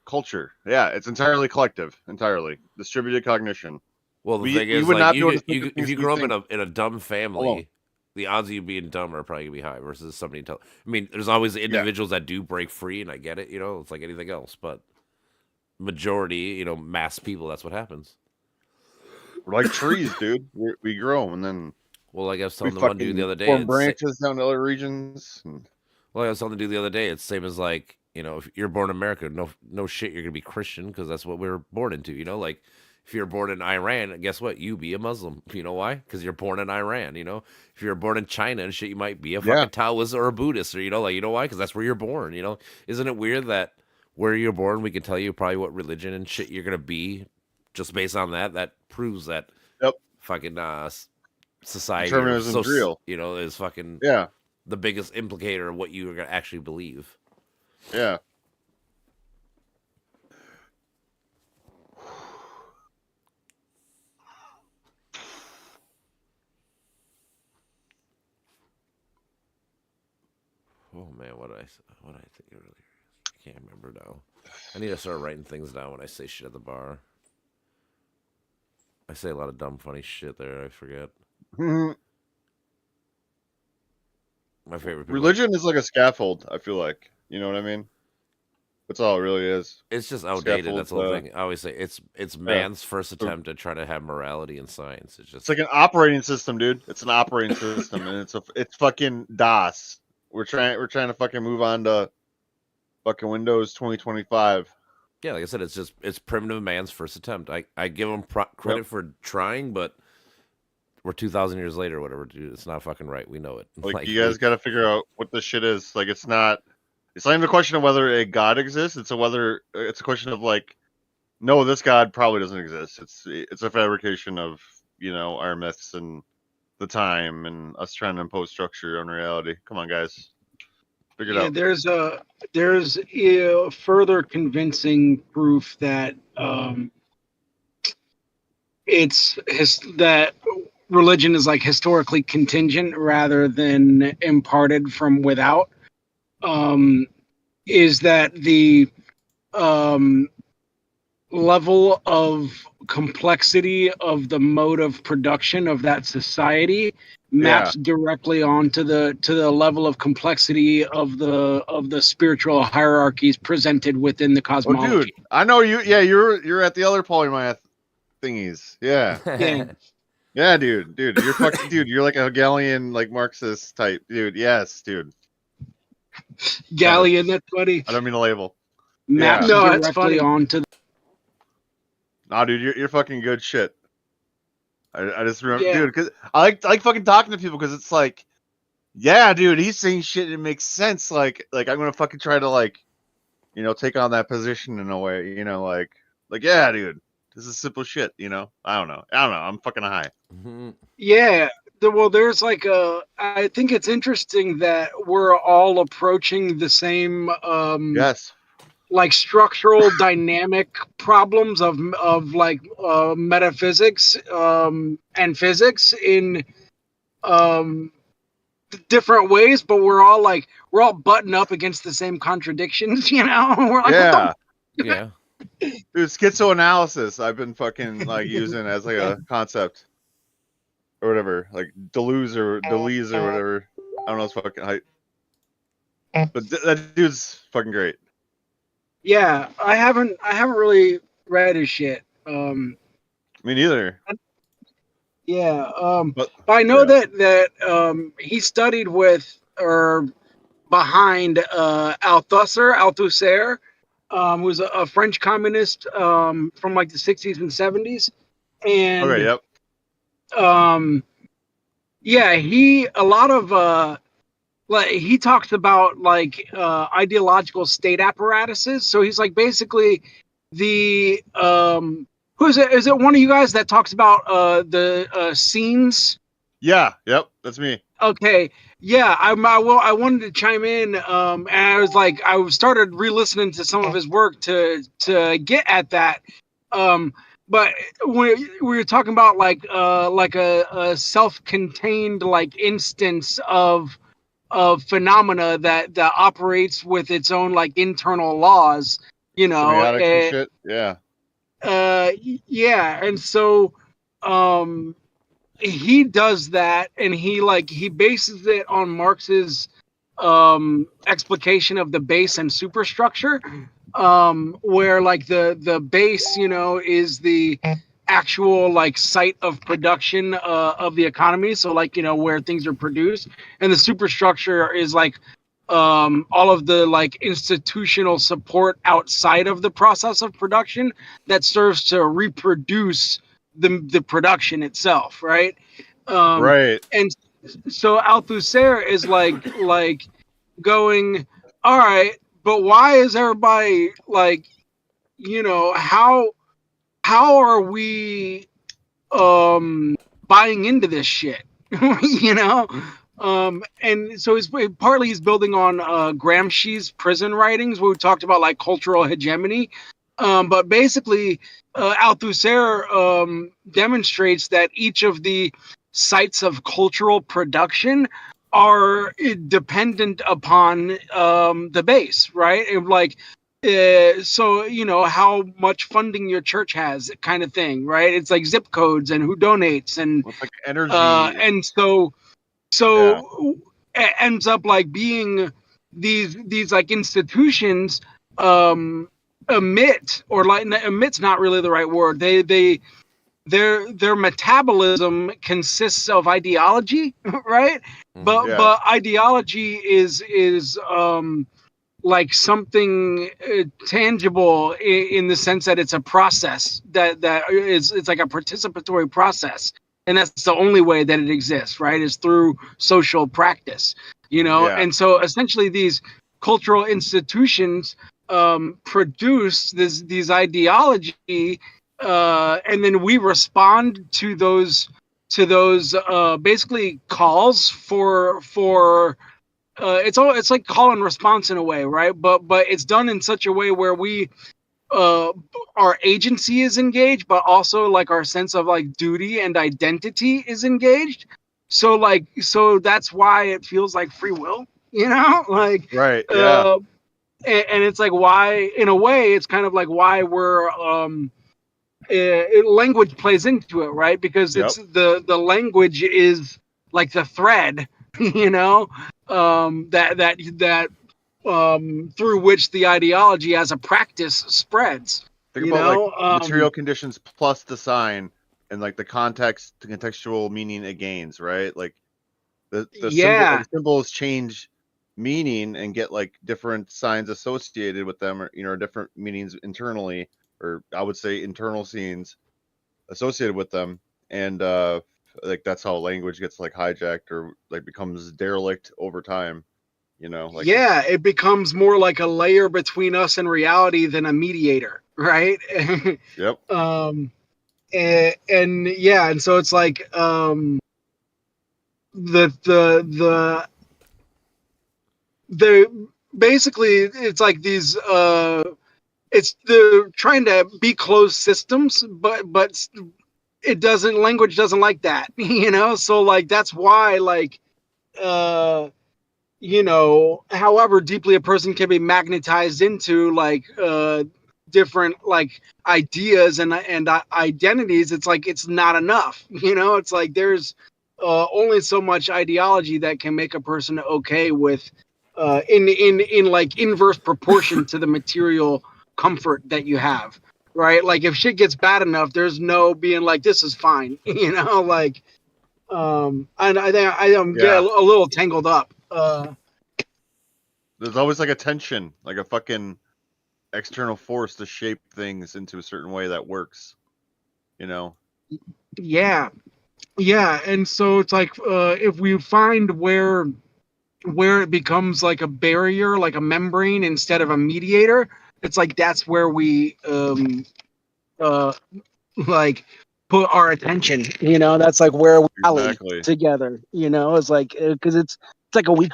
culture. Yeah, it's entirely collective, entirely distributed cognition. Well, the We thing is, would like, not be able to think of if things you we grow up think in a dumb family, alone. the odds of you being dumb are probably gonna be high versus somebody. I mean, there's always individuals that do break free, and I get it. You know, it's like anything else, but majority, mass people, that's what happens. We're like trees, dude. We grow and then Well, like I was we telling the one dude the fucking other day, form branches down to other regions. And well, I was telling the dude the other day, it's the same as like, if you're born in America, no shit, you're gonna be Christian because that's what we were born into. Like if you're born in Iran, guess what? You be a Muslim. You know why? Because you're born in Iran. If you're born in China and shit, you might be a fucking yeah, Taoist or a Buddhist, or why? Because that's where you're born. Isn't it weird that where you're born, we can tell you probably what religion and shit you're gonna be, just based on that. That proves that yep. fucking society or Determinism's real. is fucking Yeah, the biggest implicator of what you are gonna actually believe. yeah. Oh man, what did I think earlier? I can't remember now. I need to start writing things down when I say shit at the bar. I say a lot of dumb, funny shit there. I forget. My favorite people. Religion is like a scaffold. I feel like, you know what I mean. That's all it really is. It's just outdated. Scaffold, That's the whole thing. I always say it's man's first attempt to try to have morality and science. It's like an operating system, dude. It's an operating system, and it's fucking DOS. We're trying to fucking move on to fucking Windows 2025. Yeah, like I said, it's primitive man's first attempt. I give him credit for trying, but we're 2,000 years later, or whatever, dude. It's not fucking right. We know it. Like you guys got to figure out what this shit is. Like it's not even a question of whether a god exists. It's a question of like, no, this god probably doesn't exist. It's a fabrication of our myths and the time and us trying to impose structure on reality. Come on, guys, figure it out. There's further convincing proof that that religion is like historically contingent rather than imparted from without. Is that the level of complexity of the mode of production of that society maps directly onto the level of complexity of the spiritual hierarchies presented within the cosmology. Oh, dude, I know you. Yeah, you're at the other polymath thingies. Yeah, yeah, dude, you're fucking dude. You're like a Hegelian, like Marxist type, dude. Yes, dude. Galleon, that's funny. I don't mean to label. Maps directly onto. Nah, dude, you're fucking good shit. I just remember, dude, because I like fucking talking to people because it's like, yeah, dude, he's saying shit and it makes sense. Like I'm gonna fucking try to take on that position in a way, like yeah, dude, this is simple shit, I don't know, I'm fucking high. Yeah, there's I think it's interesting that we're all approaching the same yes like structural dynamic problems of like metaphysics and physics in um different ways, but we're all butting up against the same contradictions, you know. We're like, what the Yeah. Yeah. Dude, schizoanalysis I've been fucking like using as like a concept or whatever, like Deleuze or whatever. I don't know, it's fucking hype. But that dude's fucking great. Yeah, I haven't really read his shit. Me neither. Yeah, But but I know yeah. that he studied with or behind Althusser, who's a French communist from like the 60s and 70s, Okay, and yep. um, yeah, he a lot of like he talks about like ideological state apparatuses. So he's like basically the who is it? Is it one of you guys that talks about the scenes? Yeah, yep, that's me. Okay, yeah, I wanted to chime in, and I was like, I started re-listening to some of his work to get at that, um, but we were talking about like a self-contained like instance of phenomena that operates with its own like internal laws, you know. Semiotics and shit. Yeah. Yeah, and so um he does that, and he bases it on Marx's explication of the base and superstructure, where like the base, you know, is the actual like site of production of the economy, so like, you know, where things are produced, and the superstructure is like all of the like institutional support outside of the process of production that serves to reproduce the production itself, right? Right. And so Althusser is like going, all right, but why is everybody like, you know, how are we buying into this shit? You know. And so he's building on Gramsci's prison writings, where we talked about like cultural hegemony. But basically, Althusser demonstrates that each of the sites of cultural production are dependent upon the base, right? And like, so you know how much funding your church has, kind of thing, right? It's like zip codes and who donates, With like energy. and so Yeah. it ends up like being these like institutions um emit, or like emit's not really the right word, their metabolism consists of ideology, right? Hmm. Yeah. But ideology is like something tangible in the sense that it's a process that is, it's like a participatory process, and that's the only way that it exists, right, is through social practice, you know. Yeah. And so essentially these cultural institutions produce these ideology, and then we respond to those basically calls for it's like call and response in a way, right? But it's done in such a way where we uh our agency is engaged, but also like our sense of like duty and identity is engaged. So that's why it feels like free will, you know. Like Right. Yeah. uh and it's like why, in a way, it's kind of like why we're language plays into it, right? Because Yep. it's the language is like the thread, you know, that through which the ideology as a practice spreads. Think You about like know, material conditions plus the sign and like the context, the contextual meaning it gains, right? Like the symbol, yeah, like symbols change meaning and get like different signs associated with them, or different meanings internally, or I would say internal scenes associated with them. And like that's how language gets like hijacked or like becomes derelict over time, like yeah, it becomes more like a layer between us and reality than a mediator, right? yep. um, and yeah, and so it's like the basically it's like these it's the trying to be closed systems, but it doesn't, language doesn't like that, you know? So like that's why like uh you know, however deeply a person can be magnetized into like different like ideas and identities, it's like it's not enough, you know? It's like there's only so much ideology that can make a person okay with in like inverse proportion to the material comfort that you have, right? Like if shit gets bad enough, there's no being like this is fine, you know? Like and I think I'm getting Yeah. a little tangled up. There's always like a tension, like a fucking external force to shape things into a certain way that works. You know? Yeah, yeah, and so it's like if we find where it becomes like a barrier, like a membrane instead of a mediator, it's like that's where we uh like put our attention. You know, that's like where we rally Exactly. together. You know, it's like because it's like a weak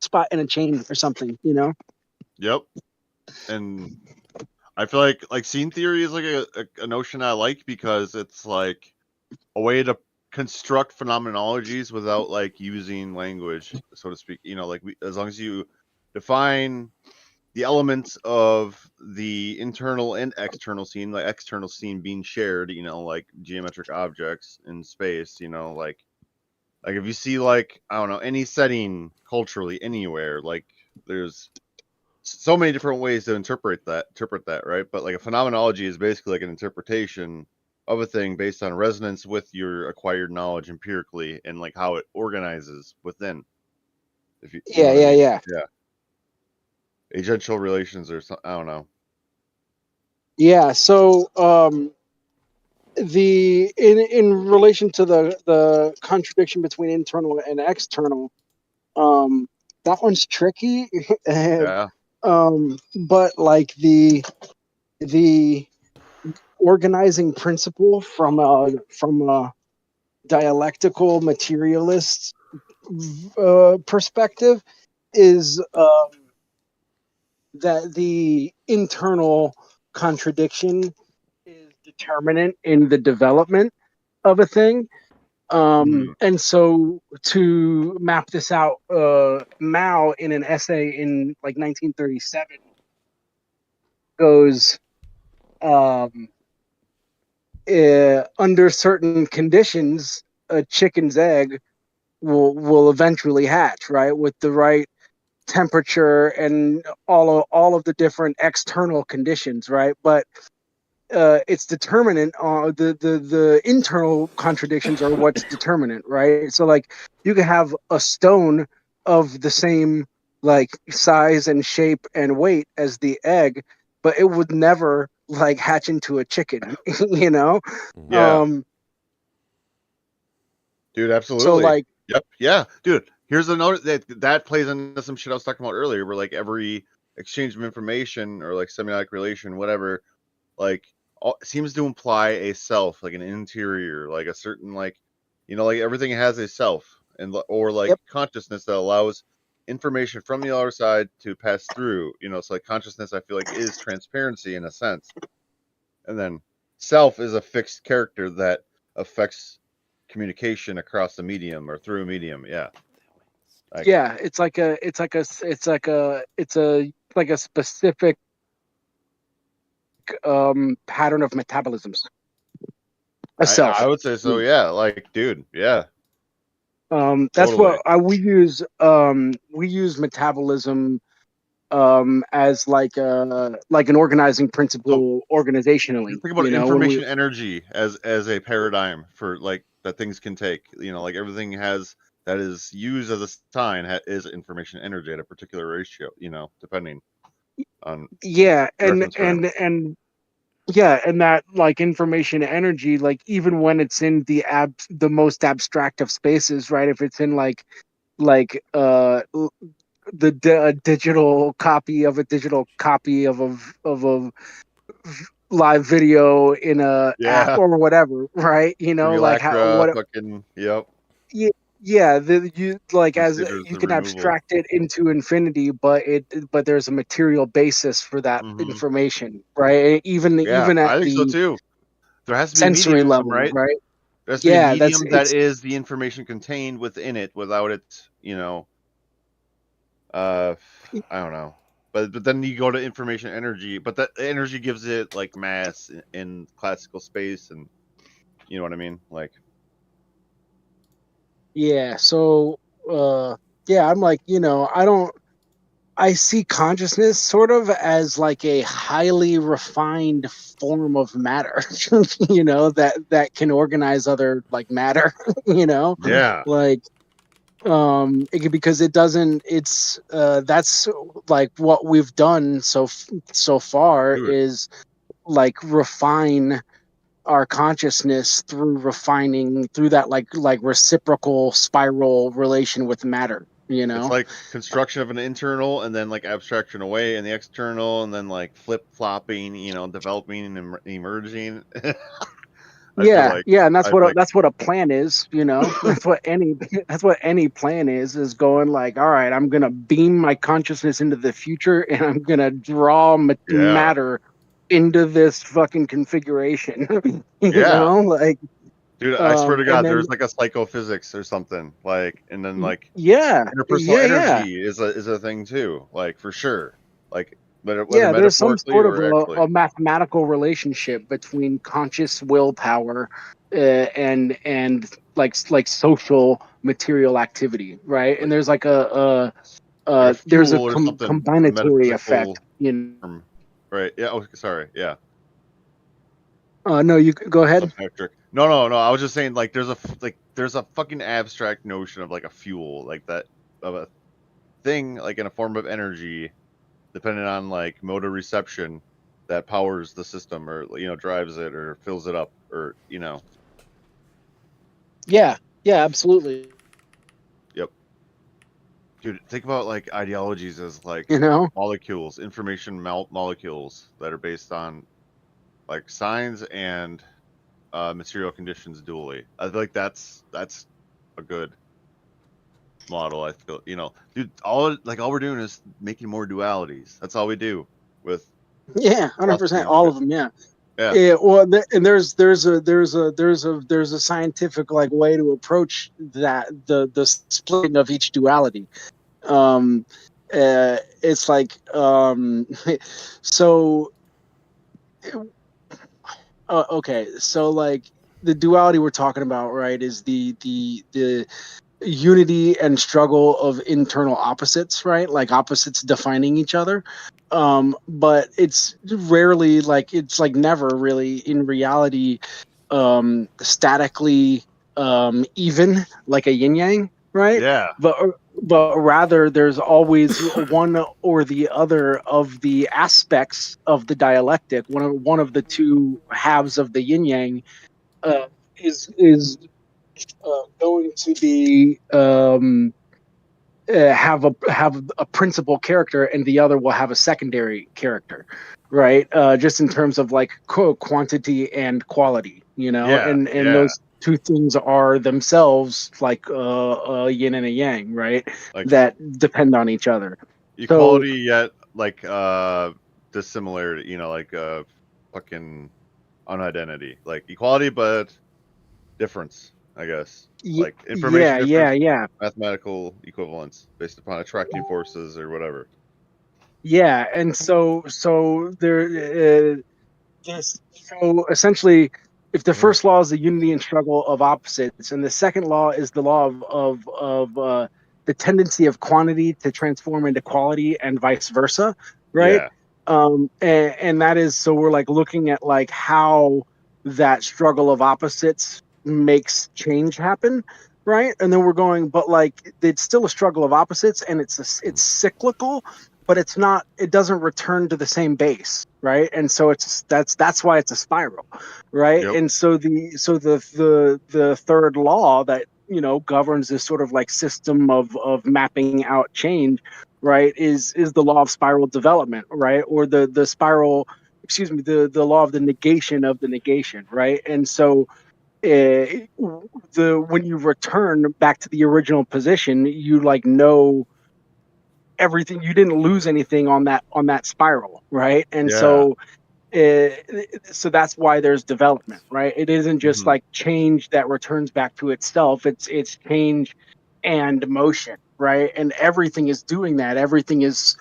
spot in a chain or something. You know. Yep. And I feel like scene theory is like a notion I like because it's like a way to construct phenomenologies without like using language, so to speak. You know, like as long as you define the elements of the internal and external scene, like external scene being shared, you know, like geometric objects in space, you know, like if you see like I don't know any setting culturally anywhere, like there's so many different ways to interpret that, right? But like a phenomenology is basically like an interpretation of a thing based on resonance with your acquired knowledge empirically and like how it organizes within. If you know what I mean? Yeah. Agential relations or something. I don't know. Yeah. So the in relation to the contradiction between internal and external, um that one's tricky. Yeah. But like the organizing principle from a dialectical materialist perspective is that the internal contradiction is determinant in the development of a thing. Mhm. And so to map this out, Mao in an essay in like 1937 goes, um, under certain conditions, a chicken's egg will eventually hatch, right? With the right temperature and all of the different external conditions, right? But its determinant the internal contradictions are what's determinant, right? So like you can have a stone of the same like size and shape and weight as the egg, but it would never like hatch into a chicken, you know. Yeah. um Dude, so absolutely. like Yep. Yeah. Dude, here's a note that plays into some shit I was talking about earlier where like every exchange of information or like semiotic relation, whatever, like seems to imply a self, like an interior, like a certain like, you know, like everything has a self and or like yep, consciousness that allows information from the other side to pass through. You know, it's like consciousness. I feel like is transparency in a sense, and then self is a fixed character that affects communication across the medium or through a medium. Yeah, like yeah, it's like a specific pattern of metabolisms, a I self. would say so. Yeah, like dude. Yeah, That's totally. what we use metabolism as like an organizing So principle just organizationally, think about you know, when we information energy as a paradigm for like that things can take. You know, like everything has that is used as a sign is information energy at a particular ratio. You know, depending on yeah, reference frame. and yeah, and that like information energy, like even when it's in the most abstract of spaces, right? If it's in like a digital copy of a digital copy of a live video in a app Yeah, or whatever, right? You know, like how simulacra, what fucking yep. yeah, Yeah, you like as considers you the can removal. abstract it into infinity, but there's a material basis for that Hmm. information, right? Yeah, Even at I think so the too. There has to be a sensory medium, level, right? right? There has to be a Yeah, that's medium that it's is the information contained within it without it, you know, uh, I don't know. But then you go to information energy, but that energy gives it like mass in classical space, and you know what I mean? Like, yeah. So yeah, I'm like, I see consciousness sort of as like a highly refined form of matter, that can organize other like matter, yeah, like because it doesn't that's like what we've done so far do it. is like refine our consciousness through refining through that like reciprocal spiral relation with matter, It's like construction of an internal, and then like abstraction away, and the external, and then like flip flopping, you know, developing and emerging. I feel Yeah, like yeah, and I like, that's what a plan is, That's what any plan is going like, all right, I'm gonna beam my consciousness into the future, and I'm gonna draw yeah, matter into this fucking configuration, yeah. like, Dude, I swear to and God, then there's like a psychophysics or something, like, and then like yeah, interpersonal yeah. energy is a thing too, like for sure, like whether Yeah, there's some metaphorically sort of or actually, a mathematical relationship between conscious willpower and like social material activity, right? And like there's like like a there's a fuel or something, a combinatory metaphysical effect, term, right? Yeah. Oh, sorry. Yeah. No, you go ahead. Submetric. No. I was just saying, like, there's a fucking abstract notion of like a fuel, like that, of a thing, like in a form of energy, depending on like mode of reception, that powers the system, or you know, drives it or fills it up, or you know. Yeah, yeah, absolutely. Yep. Dude, think about like ideologies as like You know, molecules, information molecules that are based on like signs and material conditions dually. I feel like that's a good model. I feel, you know, dude, all we're doing is making more dualities. That's all we do with yeah, philosophy 100%, and all shit. of them. Yeah. Yeah, Yeah, well, and there's a scientific like way to approach that the splitting of each duality. Um, it's like so okay, so like the duality we're talking about, right, is the unity and struggle of internal opposites, right? Like opposites defining each other. But it's rarely like it's like never really in reality statically even like a yin yang, right? yeah, But but rather there's always one or the other of the aspects of the dialectic. One of the two halves of the yin yang uh, is going to be have a principal character, and the other will have a secondary character, right? Just in terms of like quantity and quality, yeah, and yeah. those two things are themselves like a yin and a yang, right? Like That depend on each other. So equality yet like dissimilarity. You know, like fucking unidentity. Like equality but difference. I guess like information yeah, yeah, difference, yeah. mathematical equivalence based upon attracting forces or whatever. Yeah, and so there yes. So essentially, if the Mm. first law is the unity and struggle of opposites, and the second law is the law of the tendency of quantity to transform into quality, and vice versa, right? Yeah. And that is so we're like looking at like how that struggle of opposites makes change happen, right? And then we're going, but like it's still a struggle of opposites, and it's cyclical, but it's not. It doesn't return to the same base, right? And so that's why it's a spiral, right? Yep. And so the third law that governs this sort of like system of mapping out change, right, is the law of spiral development, right? Or the spiral, excuse me, the law of the negation, right? And so the when you return back to the original position, you like know everything. You didn't lose anything on that spiral, right? And Yeah. uh, so that's why there's development, right? It isn't just Mhm. like change that returns back to itself. It's change and motion, right? And everything is doing that. Everything is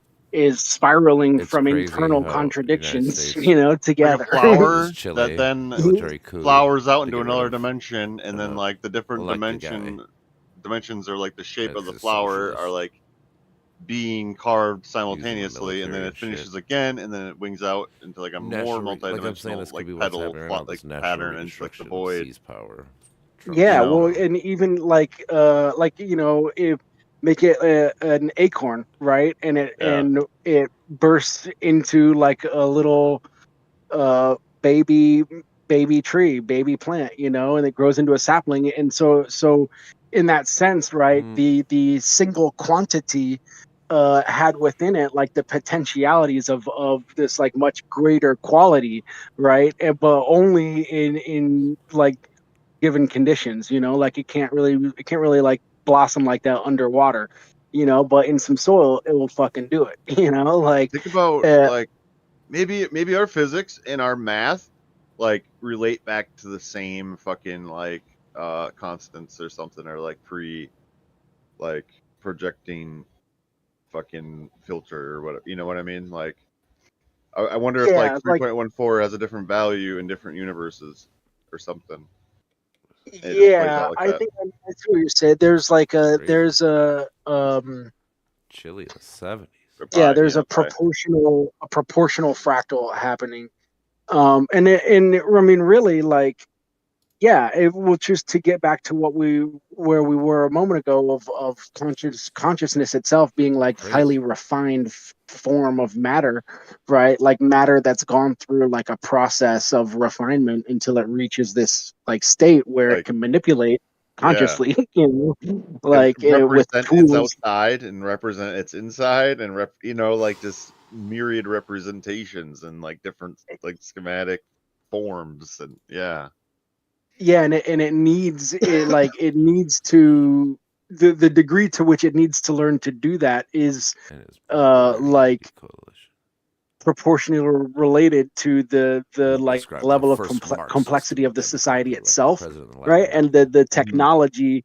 spiraling It's from crazy internal how the United contradictions, States Like a together. loses flower that Chile, then military coup flowers out to into get rid another of dimension, and then an like the different elected guy. dimensions are like the shape of That's the a flower are socialist. like being carved Using the simultaneously, and then military it and shit. finishes again, and then it wings out into like a more Like I'm saying, multi-dimensional this could like be what's petal happening right now. like This natural pattern into like the reconstruction void. seize power. Trump's You Yeah, taking know? well, over. and even like if make it an acorn, right? Yeah. And it bursts into like a little uh baby tree, baby plant, and it grows into a sapling. And so in that sense, right, Mm, the single quantity had within it like the potentialities of this like much greater quality, right? But only in like given conditions, like it can't really like blossom like that underwater, but in some soil it will fucking do it. Like Think about uh, like maybe our physics and our math like relate back to the same fucking like constants or something, or like like projecting fucking filter or whatever, you know what I mean? Like I wonder if like yeah, like 3.14 has a different value in different universes or something. It just plays yeah, out like I that. think I see what you said. There's like a crazy. there's a Chile in the 70s. yeah, Bye. there's Yeah, a bye. proportional fractal happening. And I mean really like yeah, it will just to get back to where we were a moment ago of consciousness itself being like highly Crazy. refined form of matter, right? Like matter that's gone through like a process of refinement until it reaches this like state where it Like can manipulate yeah, consciously, and like with represent its tools. outside and represent its inside, and like just myriad representations and like different like schematic forms, and yeah. Yeah, and it needs it like it needs to the degree to which it needs to learn to do that is And his Bulgarian like coalition. proportionally related to the He like describes the level of first Marxist to complexity be of the society democratically elected itself, president in Latin right? And America. the Mhm. technology,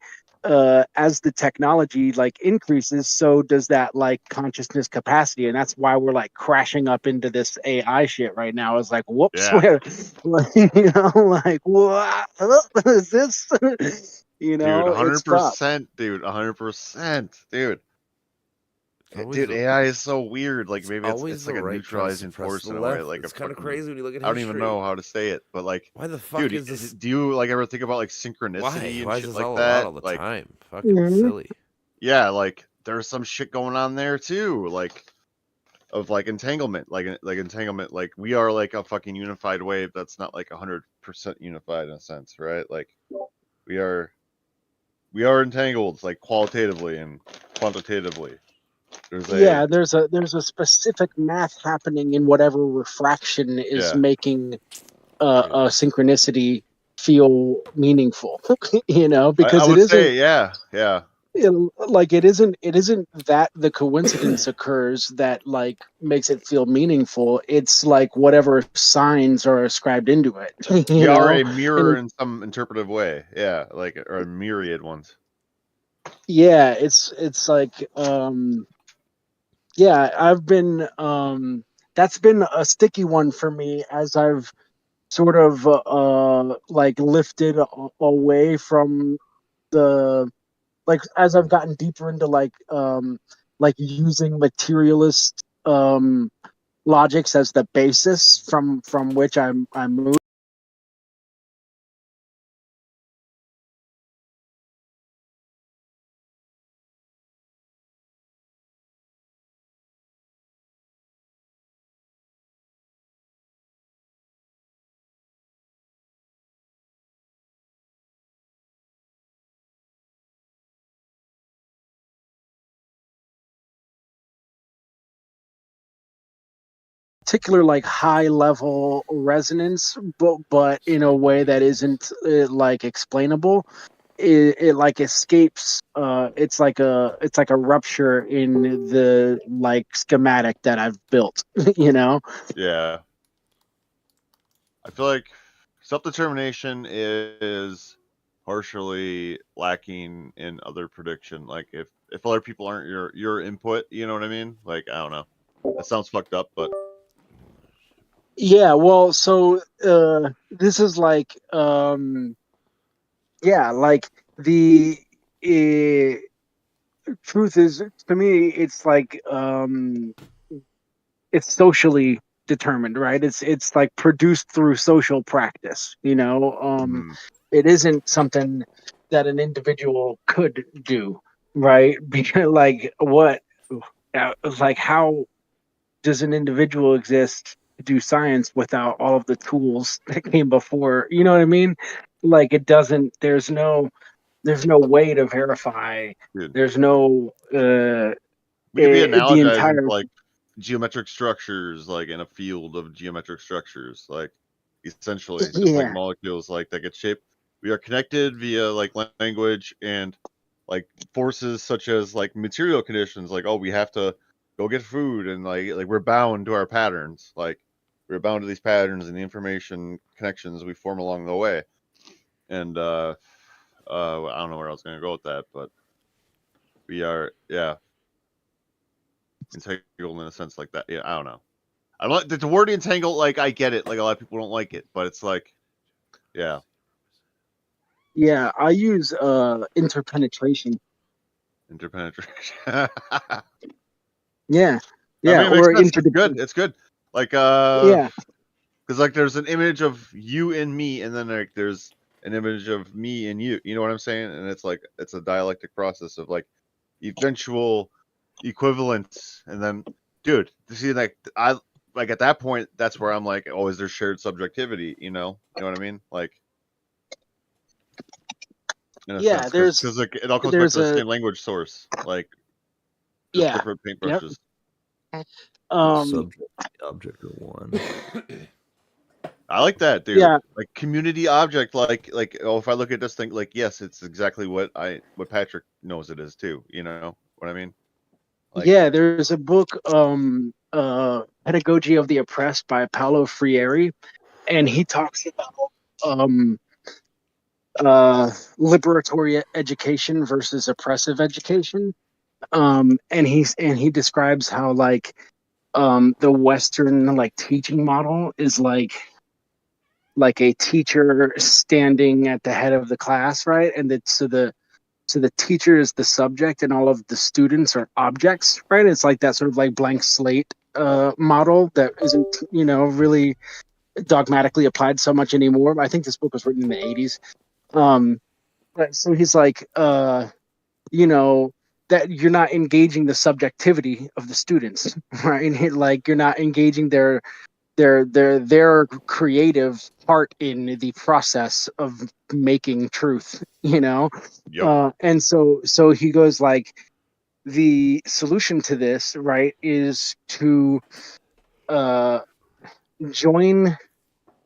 as the technology like increases, so does that like consciousness capacity, and that's why we're like crashing up into this AI shit right now. It's like whoops, Yeah, where like, like what is this? dude, It's fucked. 100%, dude, 100%, dude. It's always Dude, the AI is so weird. Like it's maybe always it's the like a right trying to neutralizing suppress force the in a way, left. like a It's kind of fucking. crazy when you look at I don't even know history. how to say it, but like, Why the fuck dude, is this? do you like ever think about like Why? synchronicity and Why is shit this like all allowed that? all the Like, time? Fucking Mhm. silly. yeah, like there's some shit going on there too, like of like entanglement, like entanglement. Like we are like a fucking unified wave that's not like 100% unified in a sense, right? Like we are we are entangled, like qualitatively and quantitatively. There's a Yeah, there's a specific math happening in whatever refraction is yeah. making a Crazy. synchronicity feel meaningful. I Because it would isn't say yeah, yeah. like it isn't that the coincidence occurs that like makes it feel meaningful. It's like whatever signs are ascribed into it. We are a And mirror in some interpretive way, yeah, like or a myriad ones. yeah, it's like yeah, I've been that's been a sticky one for me as I've sort of like lifted away from the like as I've gotten deeper into like using materialist logics as the basis from which I'm moving. particular like high level resonance, but in a way that isn't like explainable. It like escapes. It's like a rupture in the like schematic that I've built. You know. Yeah. I feel like self-determination is partially lacking in other prediction. Like if other people aren't your input, you know what I mean? Like I don't know. That sounds fucked up, but Yeah. Well, so this is like yeah, like the truth is to me, it's like it's socially determined, right? It's like produced through social practice, you know. mm, It isn't something that an individual could do, right? Because like what like how does an individual exist to do science without all of the tools that came before? You know what I mean? Like it doesn't, there's no way to verify. dude, There's no we could be the analogizing to entire like geometric structures, like in a field of geometric structures, like essentially just like yeah. molecules like that get shaped. We are connected via like language and like forces such as like material conditions, like oh we have to go get food and like we're bound to our patterns, like we're bound to these patterns and the information connections we form along the way. And I don't know where I was gonna go with that, but we are entangled in a sense like that. Yeah, I don't know. I don't the word entangled. Like I get it. Like a lot of people don't like it, but it's like, yeah, Yeah, I use interpenetration. interpenetration. I Yeah. mean, Yeah, it makes or sense. It's interdependent. good. It's good. Like Yeah. because like there's an image of you and me, and then like there's an image of me and you. You know what I'm saying? And it's like it's a dialectic process of like eventual equivalence, and then, dude, you see, like I like at that point, that's where I'm like, oh, is there shared subjectivity? You know what I mean? Like in a Yeah, sense, because like it all comes back there's to the a same language source, like just yeah. different Yep. paintbrushes. The Um subject, the object are one. I like that, dude. yeah, Like community object, like oh, if I look at this thing, like yes, it's exactly what Patrick knows it is too. You know what I mean? Like yeah, there's a book Pedagogy of the Oppressed by Paulo Freire, and he talks about um liberatory education versus oppressive education. And he describes how like the Western like teaching model is like a teacher standing at the head of the class, right? And so the teacher is the subject and all of the students are objects, right? It's like that sort of like blank slate model that isn't, you know, really dogmatically applied so much anymore. I think this book was written in the 80s. So he's like you know, that you're not engaging the subjectivity of the students, right? Like you're not engaging their creative part in the process of making truth, you know. yep, And so he goes like the solution to this, right, is to uh join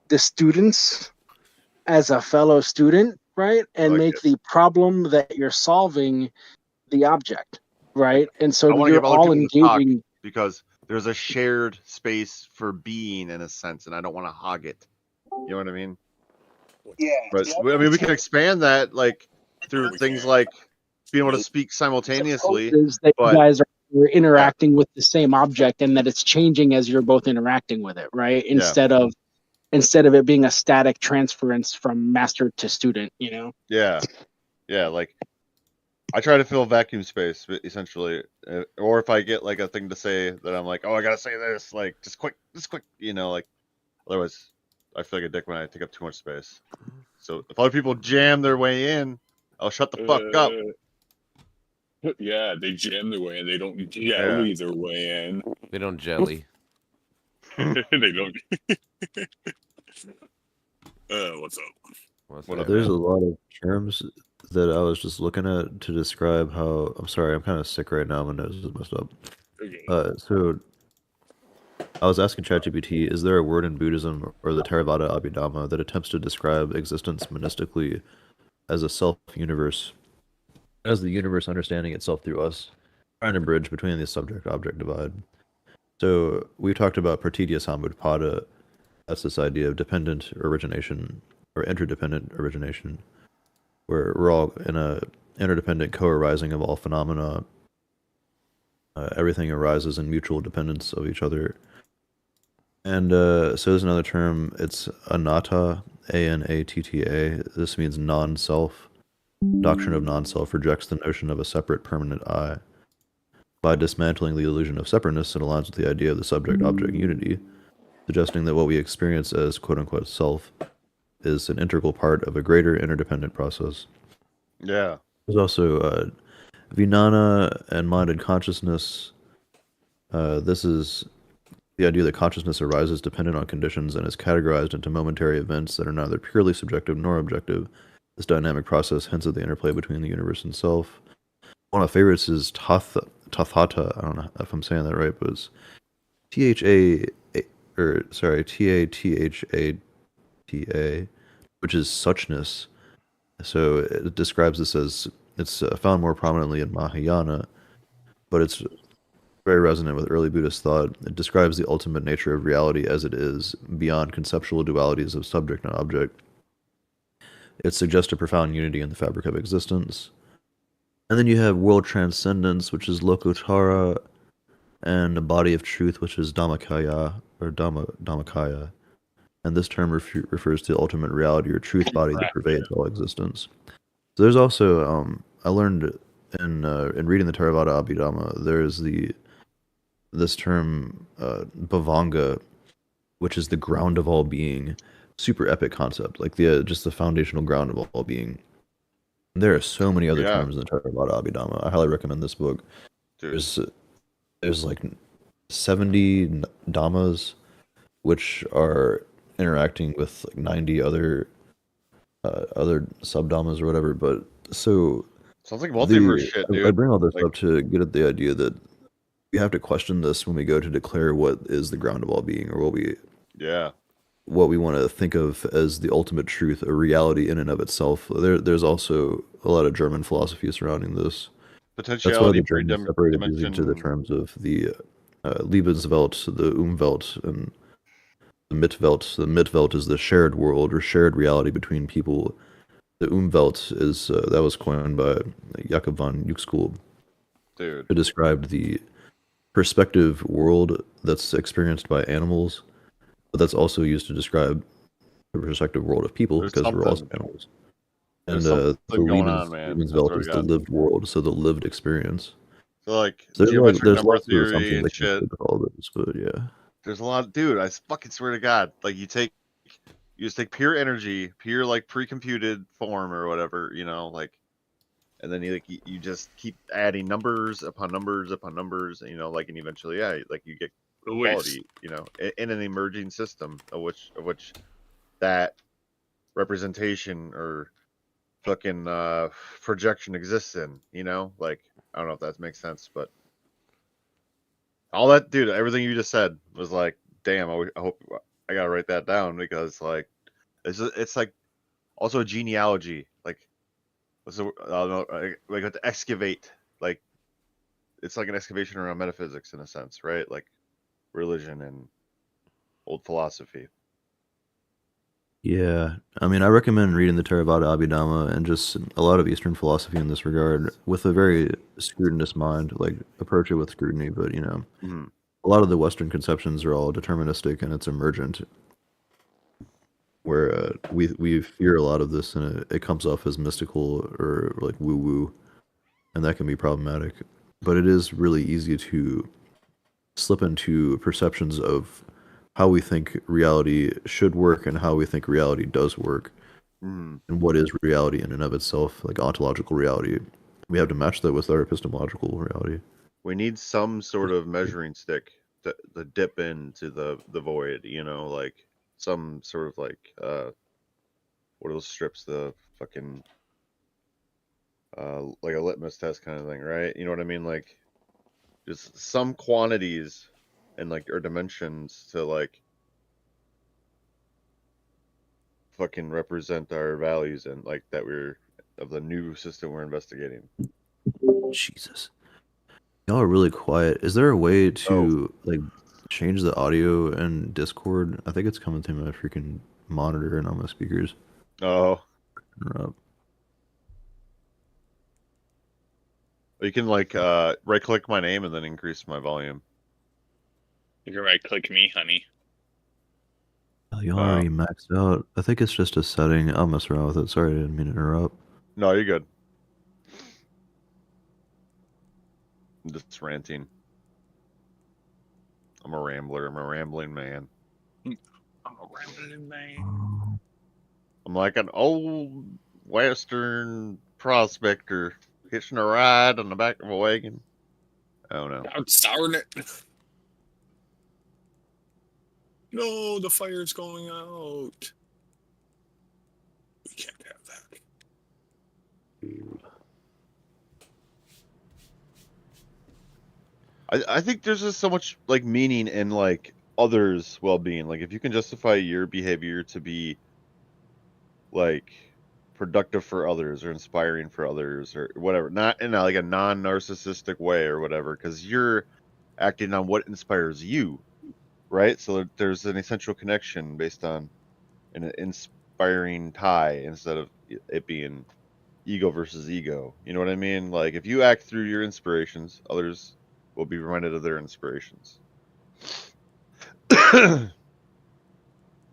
the students as a fellow student, right, I and like make it. the problem that you're solving the object, Like right? And so I want to you're give other all people to talk engaging. because there's a shared space for being in a sense, and I don't want to hog it. You know what I mean? Yeah. But Yep. I mean, we can expand that like through we things can. like being able to Nope. speak simultaneously. Supposes that you But guys are yeah, interacting with the same object and that it's changing as you're both interacting with it, right? yeah, Instead of it being a static transference from master to student, you know? yeah, yeah. Like I try to fill vacuum space essentially, or if I get like a thing to say that I'm like, oh, I gotta say this, like just quick, you know, like otherwise I feel like a dick when I take up too much space. So if other people jam their way in, I'll shut the fuck up. Yeah, they jam their way in. They don't Yeah. jelly their way in. They don't jelly. They don't. What's up? What's What that, up, There's man? a lot of terms that I was just looking at to describe how. I'm sorry, I'm kind of sick right now. My nose is messed up. Okay. So I was asking ChatGPT, is there a word in Buddhism or the Theravada Abhidhamma that attempts to describe existence monistically as a self-universe, as the universe understanding itself through us, trying to bridge between the subject-object divide? So we talked about pratitya samutpada. That's this idea of dependent origination or interdependent origination, where we're all in a interdependent co-arising of all phenomena. Everything arises in mutual dependence of each other. And so there's another term, it's anatta, anatta. This means non-self. Doctrine of non-self rejects the notion of a separate permanent I. By dismantling the illusion of separateness, it aligns with the idea of the subject-object unity, suggesting that what we experience as quote-unquote self is an integral part of a greater interdependent process. Yeah. There's also Vijnana and minded consciousness. This is the idea that consciousness arises dependent on conditions and is categorized into momentary events that are neither purely subjective nor objective. This dynamic process hints at the interplay between the universe and self. One of my favorites is Tathata. I don't know if I'm saying that right, but it's Tathata, which is suchness. So it describes this as it's found more prominently in Mahayana, but it's very resonant with early Buddhist thought. It describes the ultimate nature of reality as it is, beyond conceptual dualities of subject and object. It suggests a profound unity in the fabric of existence. And then you have world transcendence, which is Lokuttara, and a body of truth, which is Dhammakaya, or Dhammakaya. And this term refers to the ultimate reality or truth body that pervades all existence. So there's also, I learned in reading the Theravada Abhidhamma, there's this term Bhavanga, which is the ground of all being. Super epic concept, like just the foundational ground of all being. There are so many other terms in the Theravada Abhidhamma. I highly recommend this book. Dude. There's like 70 dhammas, which are interacting with like 90 other sub dhammas or whatever. But so sounds like multiverse shit, dude. I bring all this up to get at the idea that we have to question this when we go to declare what is the ground of all being, or what we want to think of as the ultimate truth, a reality in and of itself. There's also a lot of German philosophy surrounding this. That's why the Germans separated these into the terms of the Lebenswelt, the Umwelt, and the Mitwelt. The Mitwelt is the shared world or shared reality between people. The Umwelt is that was coined by Jakob von Uexküll to describe the perspective world that's experienced by animals, but that's also used to describe the perspective world of people because we're also animals. And the Lebenswelt is the lived world, so the lived experience. So like there's number lots of theory assumptions and that shit. with all this, but yeah. There's a lot, dude. I fucking swear to God, like you just take pure energy, pure like pre-computed form or whatever, you know, like, and then you just keep adding numbers upon numbers upon numbers, you know, like, and eventually, like you get quality, you know, in an emerging system of which that representation or fucking projection exists in, you know, like, I don't know if that makes sense, but all that, dude, everything you just said was like, damn, I hope I gotta write that down, because like it's like also a genealogy, like what's the, I don't know, like to excavate, like it's like an excavation around metaphysics in a sense, right? Like religion and old philosophy. Yeah, I mean, I recommend reading the Theravada Abhidhamma and just a lot of Eastern philosophy in this regard with a very scrutinous mind, like approach it with scrutiny, but you know, a lot of the Western conceptions are all deterministic and it's emergent, where we fear a lot of this and it comes off as mystical or like woo-woo, and that can be problematic. But it is really easy to slip into perceptions of how we think reality should work and how we think reality does work, and what is reality in and of itself, like ontological reality. We have to match that with our epistemological reality. We need some sort of measuring stick to dip into the void, you know, like some sort of like what are those strips, the fucking like a litmus test kind of thing, right? You know what I mean? Like just some quantities and like our dimensions to like fucking represent our values and like that we're of the new system we're investigating. Jesus. Y'all are really quiet. Is there a way Oh. to like change the audio in Discord? I think it's coming through my freaking monitor and on my speakers. Oh, Interrupt. you can like right click my name and then increase my volume. You can right click me, honey. Oh, y'all already maxed out. I think it's just a setting. I'll mess around with it. Sorry, I didn't mean to interrupt. No, you're good. I'm just ranting. I'm a rambler. I'm a rambling man. I'm a rambling man. I'm like an old Western prospector hitching a ride on the back of a wagon. I don't know. I'm starting it. No, the fire's going out. We can't have that. I think there's just so much like meaning in like others' well-being. Like if you can justify your behavior to be like productive for others or inspiring for others or whatever, not in like a non-narcissistic way or whatever, because you're acting on what inspires you, right? So there's an essential connection based on an inspiring tie instead of it being ego versus ego. You know what I mean? Like if you act through your inspirations, others will be reminded of their inspirations.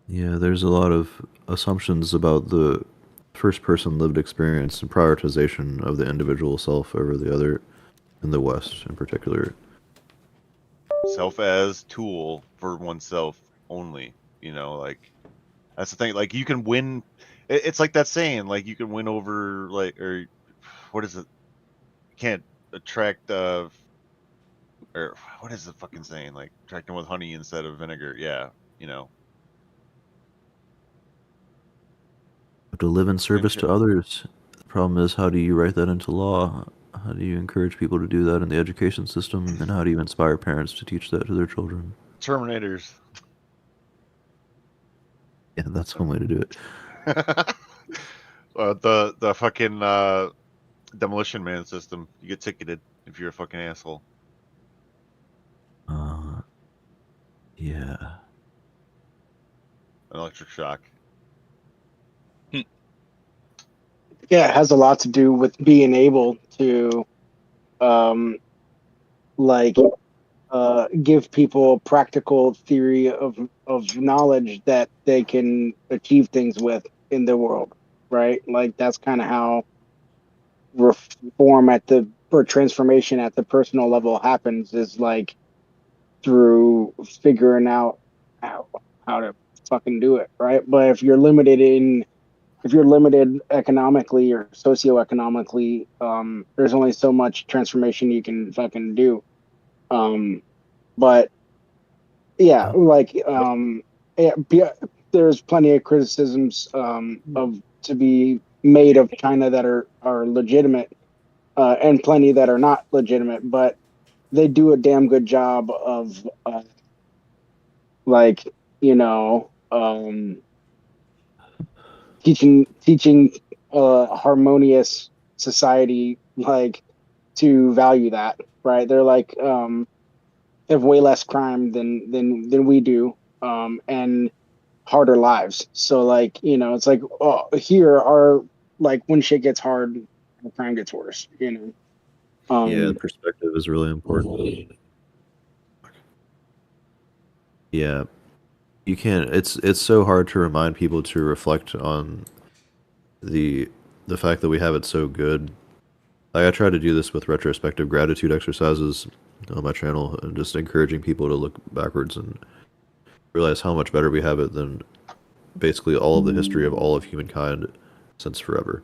Yeah, there's a lot of assumptions about the first person lived experience and prioritization of the individual self over the other in the West in particular. Self as tool for oneself only. You know, like that's the thing. Like you can win. It's like that saying, like you can win over, like, or what is it? You can't attract, or what is the fucking saying? Like attract them with honey instead of vinegar. Yeah, you know. To live in service to others. The problem is, how do you write that into law? How do you encourage people to do that in the education system? And how do you inspire parents to teach that to their children? Terminators. Yeah, that's one way to do it. The fucking demolition man system. You get ticketed if you're a fucking asshole. Yeah. An electric shock. Yeah, it has a lot to do with being able to like give people a practical theory of knowledge that they can achieve things with in the world, right? Like that's kind of how reform or transformation at the personal level happens, is like through figuring out how to fucking do it, right? But if you're limited economically or socioeconomically, there's only so much transformation you can fucking do. But yeah, like there's plenty of criticisms of to be made of China that are legitimate, and plenty that are not legitimate, but they do a damn good job of like, you know, teaching harmonious society, like, to value that, right? They're like have way less crime than we do, and harder lives. So like, you know, it's like, oh, here are, like, when shit gets hard, the crime gets worse, you know. Yeah, perspective is really important. Yeah, you can't. It's so hard to remind people to reflect on the fact that we have it so good. Like, I try to do this with retrospective gratitude exercises on my channel, and just encouraging people to look backwards and realize how much better we have it than basically all of the history of all of humankind since forever.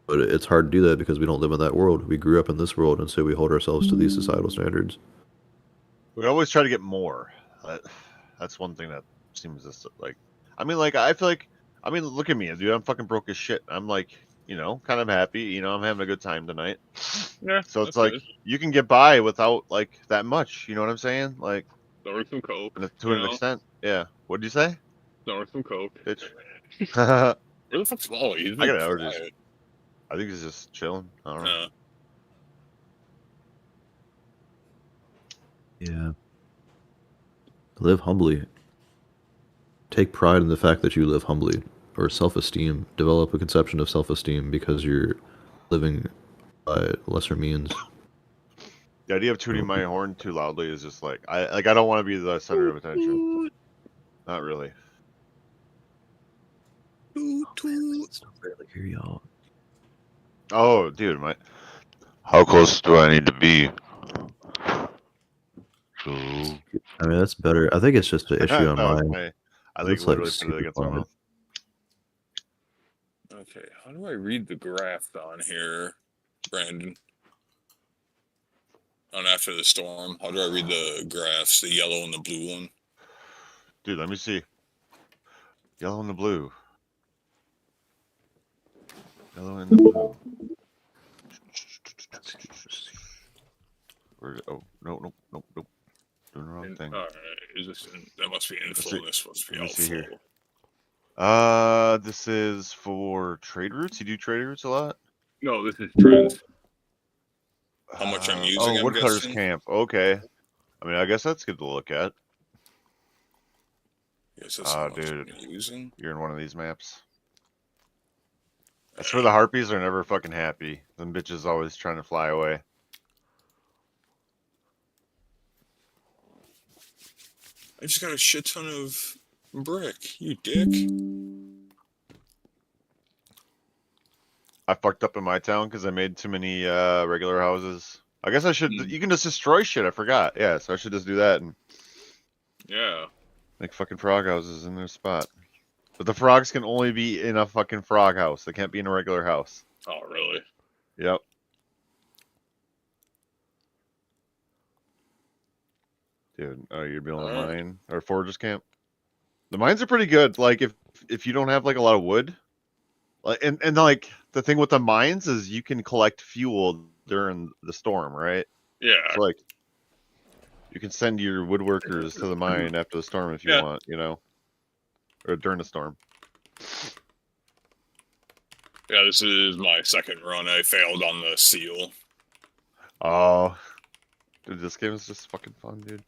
But it's hard to do that because we don't live in that world. We grew up in this world, and so we hold ourselves to these societal standards. We always try to get more. That's one thing that seems just like. I mean, like I feel like. I mean, look at me, dude. I'm fucking broke as shit. I'm like, you know, kind of happy. You know, I'm having a good time tonight. Yeah. So it's like good. you can get by without like that much. You know what I'm saying? Like, Snorting some coke. To an extent. Yeah. What'd you say? Snorting some coke. Bitch. Where I the fuck's Molly? He's got been allergies. quiet. I think he's just chilling. I don't know. Yeah. Live humbly. Take pride in the fact that you live humbly, or self-esteem. Develop a conception of self-esteem because you're living by lesser means. The idea of tooting my horn too loudly is just like I don't want to be the center of attention. Not really. I can still barely hear y'all. Oh, dude, how close do I need to be? So I mean, that's better. I think it's just an issue that on was mine. my. I It's think like literally put it super against my quiet. mouth. Okay, how do I read the graph on here, Brandon? On after the storm, how do I read the graphs, the yellow and the blue one? Dude, let me see. Yellow and the blue. Yellow and the blue. Oh, no. Doing the wrong thing. All right, is this that must be inflow? This must be Let me see outflow. here. This is for trade routes. You do trade routes a lot? No, this is trends. How much I'm using? Oh, I'm Woodcutter's guessing. Camp. Okay. I mean, I guess that's good to look at. Yes, that's how much dude, I'm using. you're in one of these maps. I swear the harpies are never fucking happy. Them bitches always trying to fly away. I just got a shit ton of brick. You dick. I fucked up in my town because I made too many regular houses. I guess I should. You can just destroy shit. I forgot. Yeah, so I should just do that and Yeah. make fucking frog houses in their spot. But the frogs can only be in a fucking frog house. They can't be in a regular house. Oh, really? Yep. Dude, oh, you're building a mine or foragers camp. The mines are pretty good. Like if you don't have like a lot of wood, like and like the thing with the mines is you can collect fuel during the storm, right? Yeah. So like you can send your woodworkers to the mine after the storm if you want, you know, or during the storm. Yeah, this is my second run. I failed on the seal. Oh, dude, this game is just fucking fun, dude.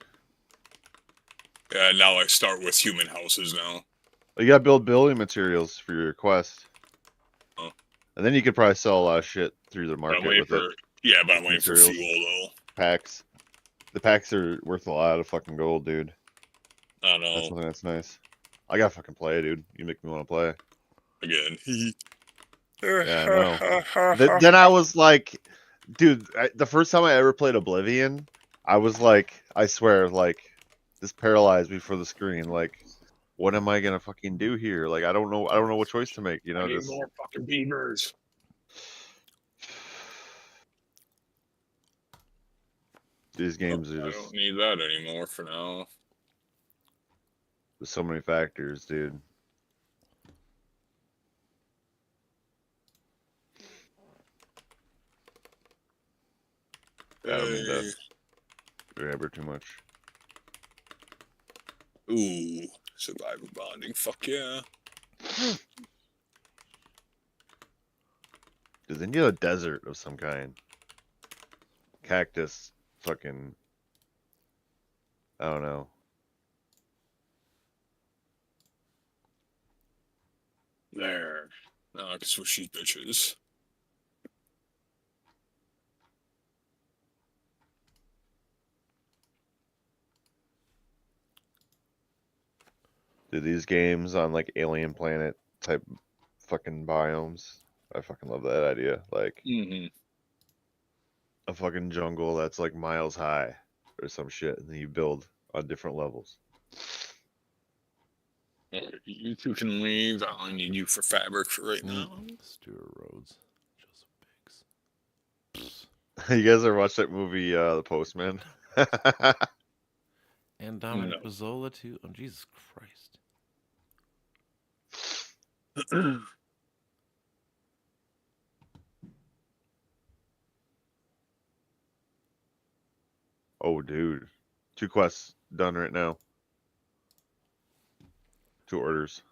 Yeah, now I start with human houses now. You gotta build building materials for your quest. Oh. And then you could probably sell a lot of shit through the market with it. Yeah, but I'm waiting for fuel, though. Packs. The packs are worth a lot of fucking gold, dude. I know. That's something that's nice. I gotta fucking play, dude. You make me want to play. Again. Yeah, I know. Then I was like, dude, the first time I ever played Oblivion, I was like, I swear, like, this paralyzed me for the screen. Like, what am I gonna fucking do here? Like, I don't know what choice to make. You know, I need more fucking beavers. These games are just. I don't need that anymore for now. There's so many factors, dude. I don't mean to remember too much. Ooh, survivor bonding. Fuck yeah. Dude, they need a desert of some kind. Cactus, fucking. I don't know. There. Now I can switch these bitches. Dude, these games on like alien planet type fucking biomes. I fucking love that idea. Like a fucking jungle that's like miles high or some shit, and then you build on different levels. You two can leave. I only need you for fabric for right now. Stuart Rhodes, Joseph You guys ever watched that movie, The Postman? and Dominic Mazzola too. Oh, Jesus Christ! Oh, dude, 2 quests. done right now. 2 orders.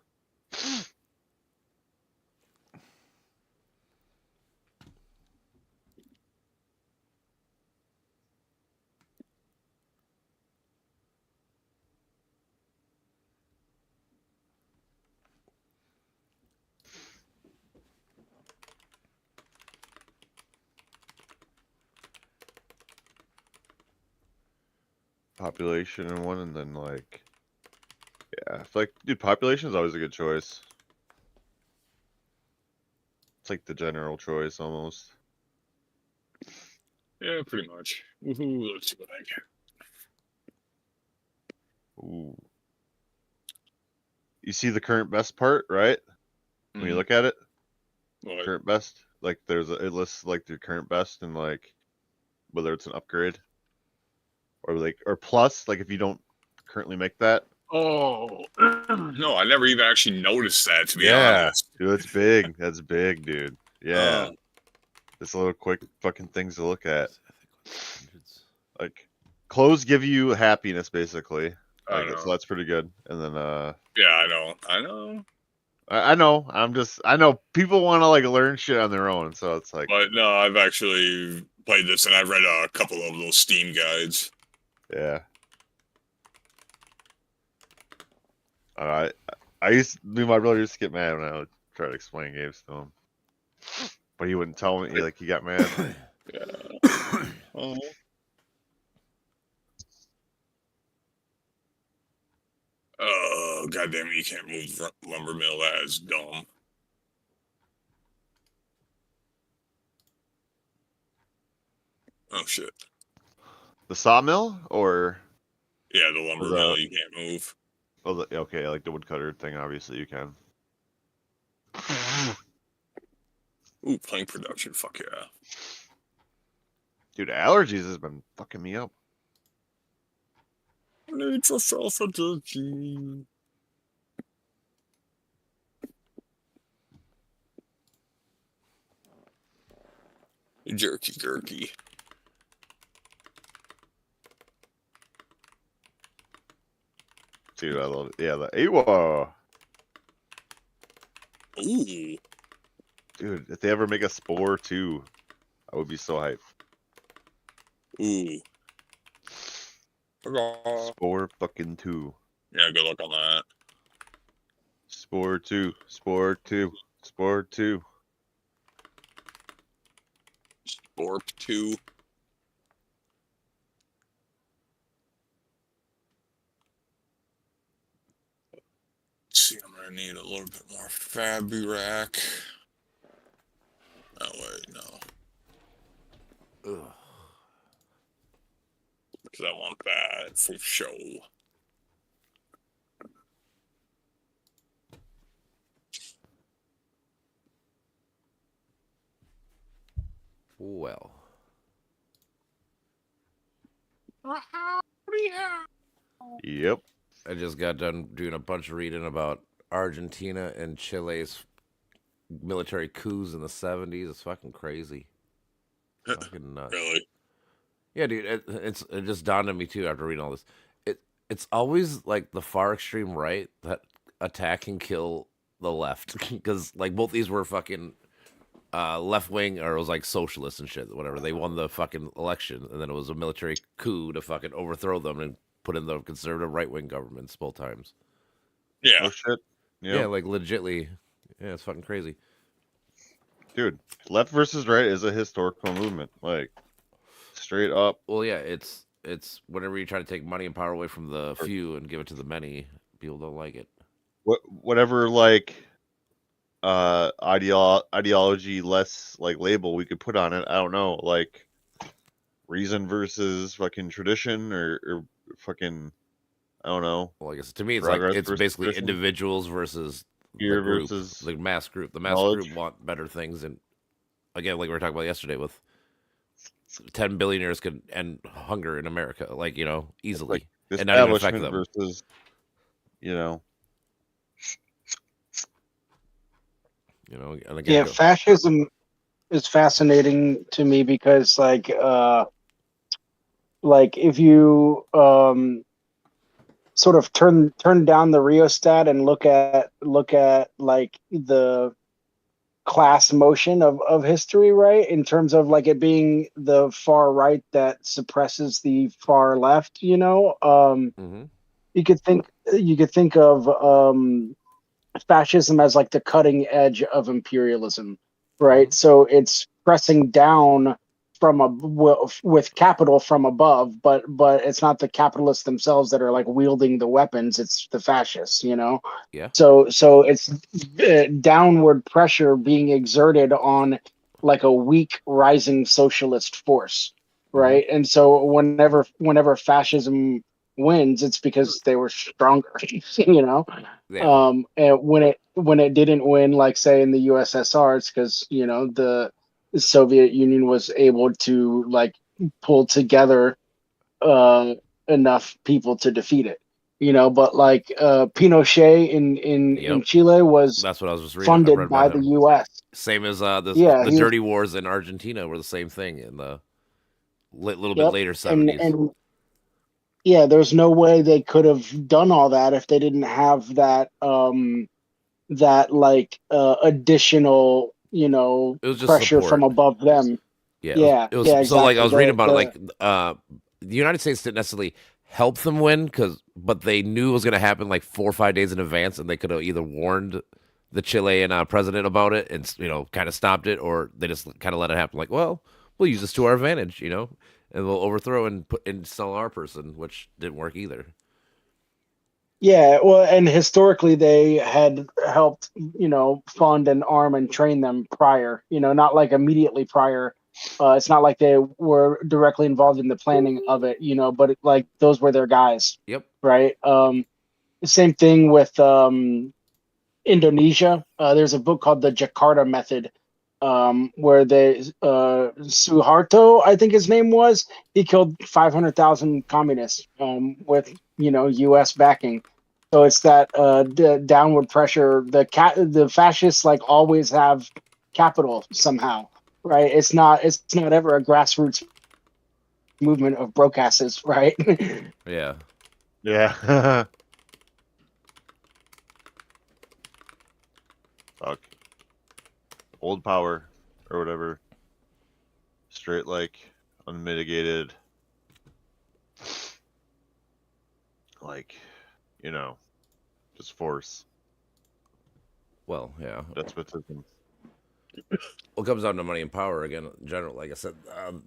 Population in one, and then like, yeah, I feel like, dude, population is always a good choice. It's like the general choice almost. Yeah, pretty much. Woohoo, let's see what I get. Ooh. You see the current best part, right? When you Mhm. look at it, What? current best, like there's it lists like the current best and like whether it's an upgrade or like or plus, like if you don't currently make that. Oh, no, I never even actually noticed that, to be Yeah, honest. dude, that's big. That's big, dude. Yeah, Oh, it's little quick fucking things to look at. Hundreds. Like clothes give you happiness, basically. I Like know. so that's pretty good. And then Yeah, I know. I know. I know. I know people want to like learn shit on their own, so it's like, But no, I've actually played this, and I've read a couple of those Steam guides. yeah. I me and my brother used to get mad when I would try to explain games to him, but he wouldn't tell me. Like he got mad. Yeah. Oh. Oh, goddamn it, you can't move the lumber mill. That is dumb. Oh, shit. The sawmill or Yeah, the lumber the mill you can't move. oh the, okay, like the woodcutter thing. Obviously you can. Ooh, plank production. Fuck yeah. Dude, allergies has been fucking me up. Need yourself a jerky. Jerky gurky. Dude, I love it. Yeah, the AWA. Ooh. Dude, if they ever make a Spore 2, I would be so hyped. Ooh. Ta-da. Spore fucking 2. Yeah, good luck on that. Spore 2. Spore 2. Spore 2. Sporp 2. Let's see, I'm gonna need a little bit more fabric. Oh, wait, no. Ugh. Because I want that for show. Well, Yep. I just got done doing a bunch of reading about Argentina and Chile's military coups in the 70s. It's fucking crazy. Fucking nuts. Really? Yeah, dude, it just dawned on me too after reading all this. It's always like the far extreme right that attack and kill the left because like both these were fucking left wing or it was like socialists and shit, whatever. They won the fucking election and then it was a military coup to fucking overthrow them and put in the conservative right wing governments both times. Yeah. Oh shit. Yeah, Yep. like legitly. Yeah, it's fucking crazy. Dude, left versus right is a historical movement. Like straight up. Well, yeah, it's whenever you try to take money and power away from the few and give it to the many, people don't like it. Whatever like ideology less like label we could put on it. I don't know, like reason versus fucking tradition or fucking I don't know. Well, I guess to me, it's like Progress it's versus basically tradition. individuals versus Fear the group, versus the mass group. The mass knowledge. group want better things, and again, like we were talking about yesterday, with 10 billionaires could end hunger in America, like easily, Like and not even affect establishment them. versus And again, Yeah, fascism is fascinating to me because like if you sort of turn down the rheostat and look at like the class motion of history, right? In terms of like it being the far right that suppresses the far left, Hmm. you could think of fascism as like the cutting edge of imperialism, right? Hmm. So it's pressing down from with capital from above, but it's not the capitalists themselves that are like wielding the weapons. It's the fascists, Yeah. So it's downward pressure being exerted on like a weak rising socialist force, Hmm. right? And so whenever fascism wins, it's because they were stronger, you know. Yeah. And when it didn't win, like say in the USSR, it's because the Soviet Union was able to like pull together uh, enough people to defeat it. But like Pinochet in Yep. Chile was That's what I was just reading. I read funded about by the him. U.S. Same as Yeah, the he was. dirty wars in Argentina were the same thing in the little bit Yep, later and 70s. and yeah, there's no way they could have done all that if they didn't have that like additional It was just pressure from support. above them. Yeah, Yeah, it was yeah, so like I exactly. was reading about it. The Like the United States didn't necessarily help them win but they knew it was going to happen like 4 or 5 days in advance, and they could have either warned the Chilean president about it and kind of stopped it, or they just kind of let it happen. Like, well, we'll use this to our advantage, and we'll overthrow and install our person, which didn't work either. Yeah, well, and historically they had helped, fund and arm and train them prior, not like immediately prior. It's not like they were directly involved in the planning of it, but like those were their guys, Yep. right? Same thing with Indonesia. There's a book called The Jakarta Method, where Suharto, I think his name was, he killed 500,000 communists with U.S. backing. So it's that downward pressure. The fascists like always have capital somehow, right? It's not ever a grassroots movement of brocasses, right? Yeah. Yeah. Fuck. Old power or whatever. Straight like unmitigated. Like, just force. Well, yeah. Despotism. Well, it comes down to money and power again. In general, like I said,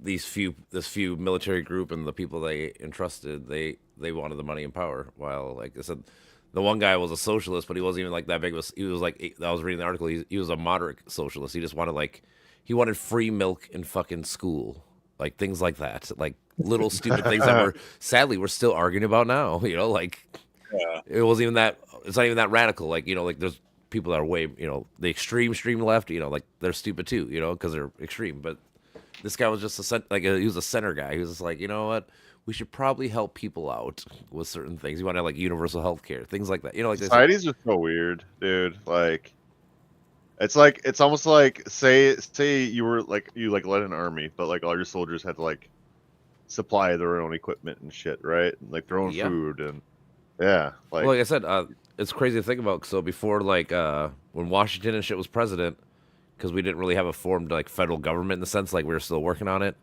this few military group and the people they entrusted, they wanted the money and power. While, like I said, the one guy was a socialist, but he wasn't even like that big of a. He was like, I was reading the article. He was a moderate socialist. He just wanted he wanted free milk in fucking school, like things like that, like little stupid things that sadly we're still arguing about now. Like Yeah. it wasn't even that. It's not even that radical. Like like there's people that are way the extreme left. Like they're stupid too. Because they're extreme. But this guy was just he was a center guy. He was just like, you know what, we should probably help people out with certain things. He wanted like universal health care, things like that. Like this. Society's just so weird, dude. Like it's almost like say you were like you like led an army, but like all your soldiers had to like supply their own equipment and shit, right? And, like their own Yeah. food and yeah, Well, like I said, it's crazy to think about. So before when Washington and shit was president, because we didn't really have a formed like federal government in the sense, like we were still working on it,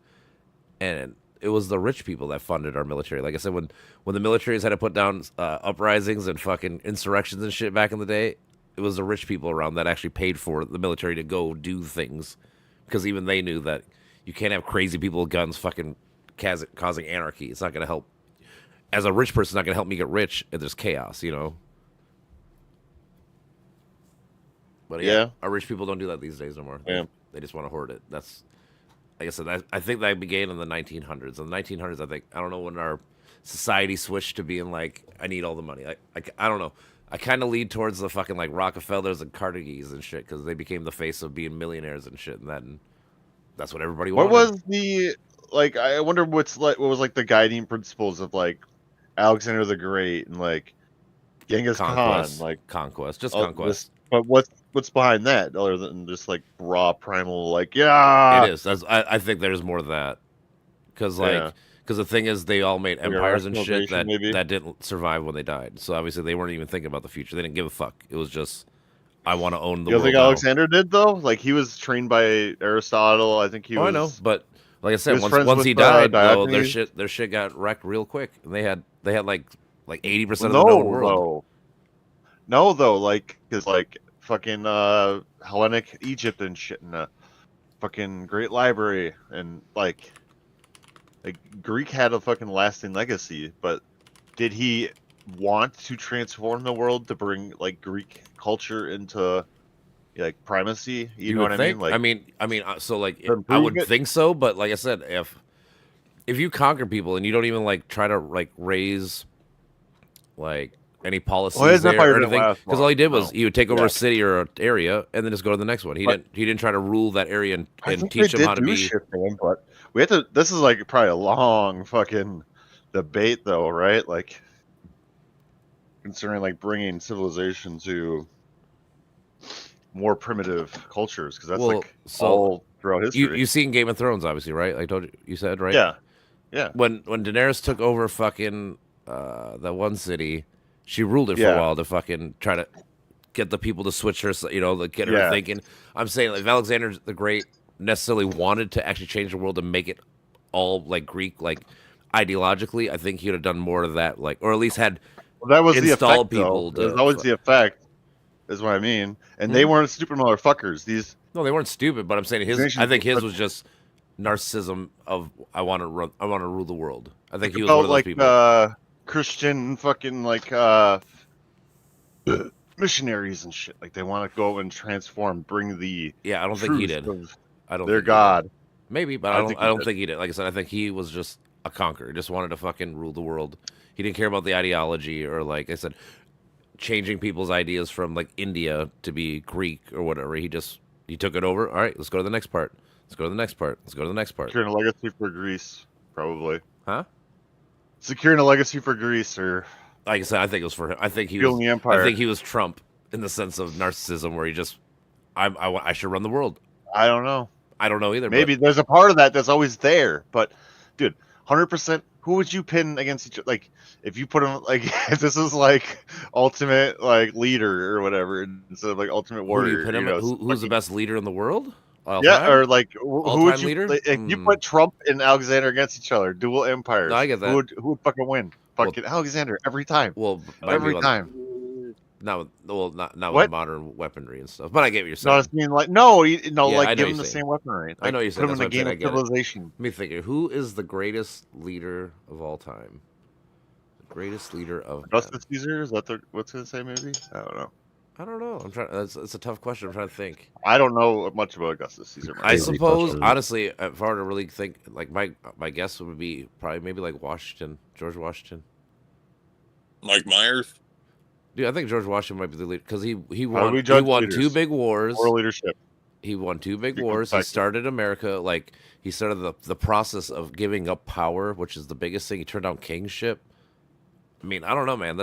and it was the rich people that funded our military. Like I said, when the militaries had to put down uprisings and fucking insurrections and shit back in the day, it was the rich people around that actually paid for the military to go do things, because even they knew that you can't have crazy people with guns fucking causing anarchy. It's not going to help. As a rich person, it's not going to help me get rich if there's chaos, But Yeah. our rich people don't do that these days no more. Yeah. They just want to hoard it. That's, like I said, I think that began in the 1900s. In the 1900s, I don't know when our society switched to being like, I need all the money. I don't know. I kind of lead towards the fucking like Rockefellers and Carnegies and shit, because they became the face of being millionaires and shit, and that's what everybody wanted. What was the like? I wonder what was like the guiding principles of like Alexander the Great and like Genghis conquest? Khan, like conquest, just all conquest. but what's behind that other than just like raw primal like yeah? It is. I think there's more of that, because Because the thing is, they all made a empires and shit rationalization, maybe? that didn't survive when they died. So obviously, they weren't even thinking about the future. They didn't give a fuck. It was just, I want to own the You don't world think now. Alexander did though? Like he was trained by Aristotle. I think he Oh, was. I know, but like I said, was once friends once with, he died, though, Diogenes. their shit got wrecked real quick, and they had like 80% Well, of the known no, world. though. No, though, like, because, like, fucking Hellenic Egypt and shit, and fucking Great Library, and, like, Greek had a fucking lasting legacy, but did he want to transform the world to bring, like, Greek culture into, like, primacy? You know would what I think. mean? Like, So like, to I improve would it? think so, but like I said, if you conquer people and you don't even like try to like raise like any Well, his policies there empire or didn't anything, last because all long. he did was No. he would take over Yeah. a city or an area and then just go to the next one. But He didn't try to rule that area and, I think teach they them how did to do be. shit for him, but we have to. This is like probably a long fucking debate, though, right? Like concerning like bringing civilization to more primitive cultures, because that's Well, like so all throughout history. you seen Game of Thrones, obviously, right? Like told you, you said, right? Yeah, yeah, When Daenerys took over fucking that one city, she ruled it for a yeah, while to fucking try to get the people to switch her, like get her yeah. thinking. I'm saying like if Alexander the Great necessarily wanted to actually change the world and make it all like Greek, like ideologically, I think he would have done more of that, like or at least had Well, that was the installed effect, though. people It was to. always the effect, is what I mean. And they Mhm. weren't stupid motherfuckers. These No, they weren't stupid, but I'm saying his. I nations, think his but was just narcissism of I want to rule the world. I think think he was one about of those like people. Christian fucking like missionaries and shit. Like they want to go and transform, bring the Yeah, I don't think he truth did. of I don't their think he did. God. Maybe, but I think I he don't did. think he did. Like I said, I think he was just a conqueror. Just wanted to fucking rule the world. He didn't care about the ideology or like I said, changing people's ideas from like India to be Greek or whatever. He took it over. All right, let's go to the next part. Let's go to the next part. Let's go to the next part. Securing a legacy for Greece, probably. Huh? Securing a legacy for Greece or Like I said, I think it was for him. I think he fueling was. the I empire. think he was Trump in the sense of narcissism, where he just, I should run the world. I don't know. I don't know either. Maybe there's a part of that that's always there, but dude, 100%. Who would you pin against each? Like, if you put him like, if this is like ultimate like leader or whatever instead of like ultimate But who do you warrior, pin you him? know, Who's the best leader in the world? All yeah, time? or like All who would time you leader? like, if you put Trump and Alexander against each other, dual empires? No, I get that. Who would fucking win? Well, Fucking Alexander every time, well, might be every on, time. not with What? modern weaponry and stuff. But I get what you're No, saying. I mean like no, Yeah, like I know give you're him the saying. same weaponry. I Like know you put said him that's in what the I'm saying. game I of get it. civilization. Let me think here. Who is the greatest leader of all time? The greatest leader of Augustus Caesar, is that the what's it say? Maybe I don't know. I don't know. I'm trying. It's a tough question. I'm trying to think. I don't know much about Augustus Caesar I Crazy myself. suppose, question. honestly, if I were to really think, like my guess would be probably maybe like Washington, George Washington. Mike Myers. Dude, I think George Washington might be the leader because he How do won we judge two leaders? big wars. Moral leadership. He won two big Good wars. He perspective. started America like he started the process of giving up power, which is the biggest thing. He turned down kingship. I mean, I don't know, man.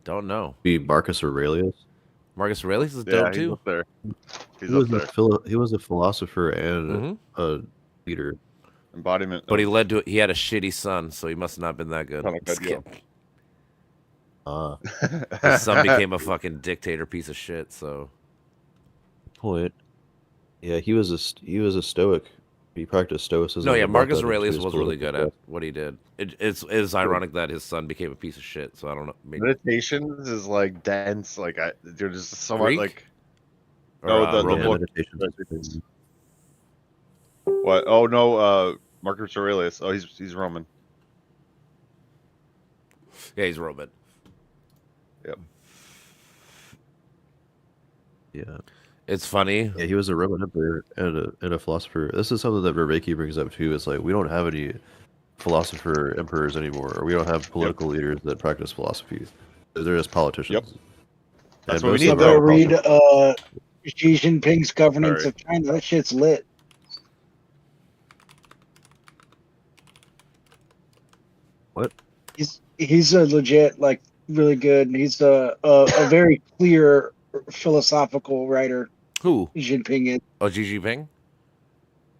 Don't know. Be Marcus Aurelius. Marcus Aurelius is Yeah, dope he's too. up there. He's He up was there. he was a philosopher and Mhm. a leader. Embodiment. But he of led to he had a shitty son, so he must not have been that good. Atomic Just ideal. kidding. Ah, His son became a fucking dictator piece of shit. So point. Yeah, he was a Stoic. He practiced Stoicism. no, yeah, and brought Marcus that into Aurelius his was really political good at stuff. what he did. It's ironic that his son became a piece of shit. So I don't know. Maybe, Meditations is like dense. Like there's just somewhat Greek? like or, no, the Roman? Yeah, book. meditations is It's- crazy. what? Oh no, Marcus Aurelius. Oh, he's Roman. Yeah, he's Roman. Yeah. It's funny. Yeah, he was a Roman emperor and a philosopher. This is something that Vervaeke brings up too. It's like we don't have any philosopher emperors anymore, or we don't have political leaders that practice philosophy. They're just politicians. Yep. That's And what we most need, of So them though. are read politicians. Xi Jinping's governance Sorry. of China. That shit's lit. What? He's a legit, like, really good. He's a very clear philosophical writer. Who? Xi Jinping is. Oh, Xi Jinping.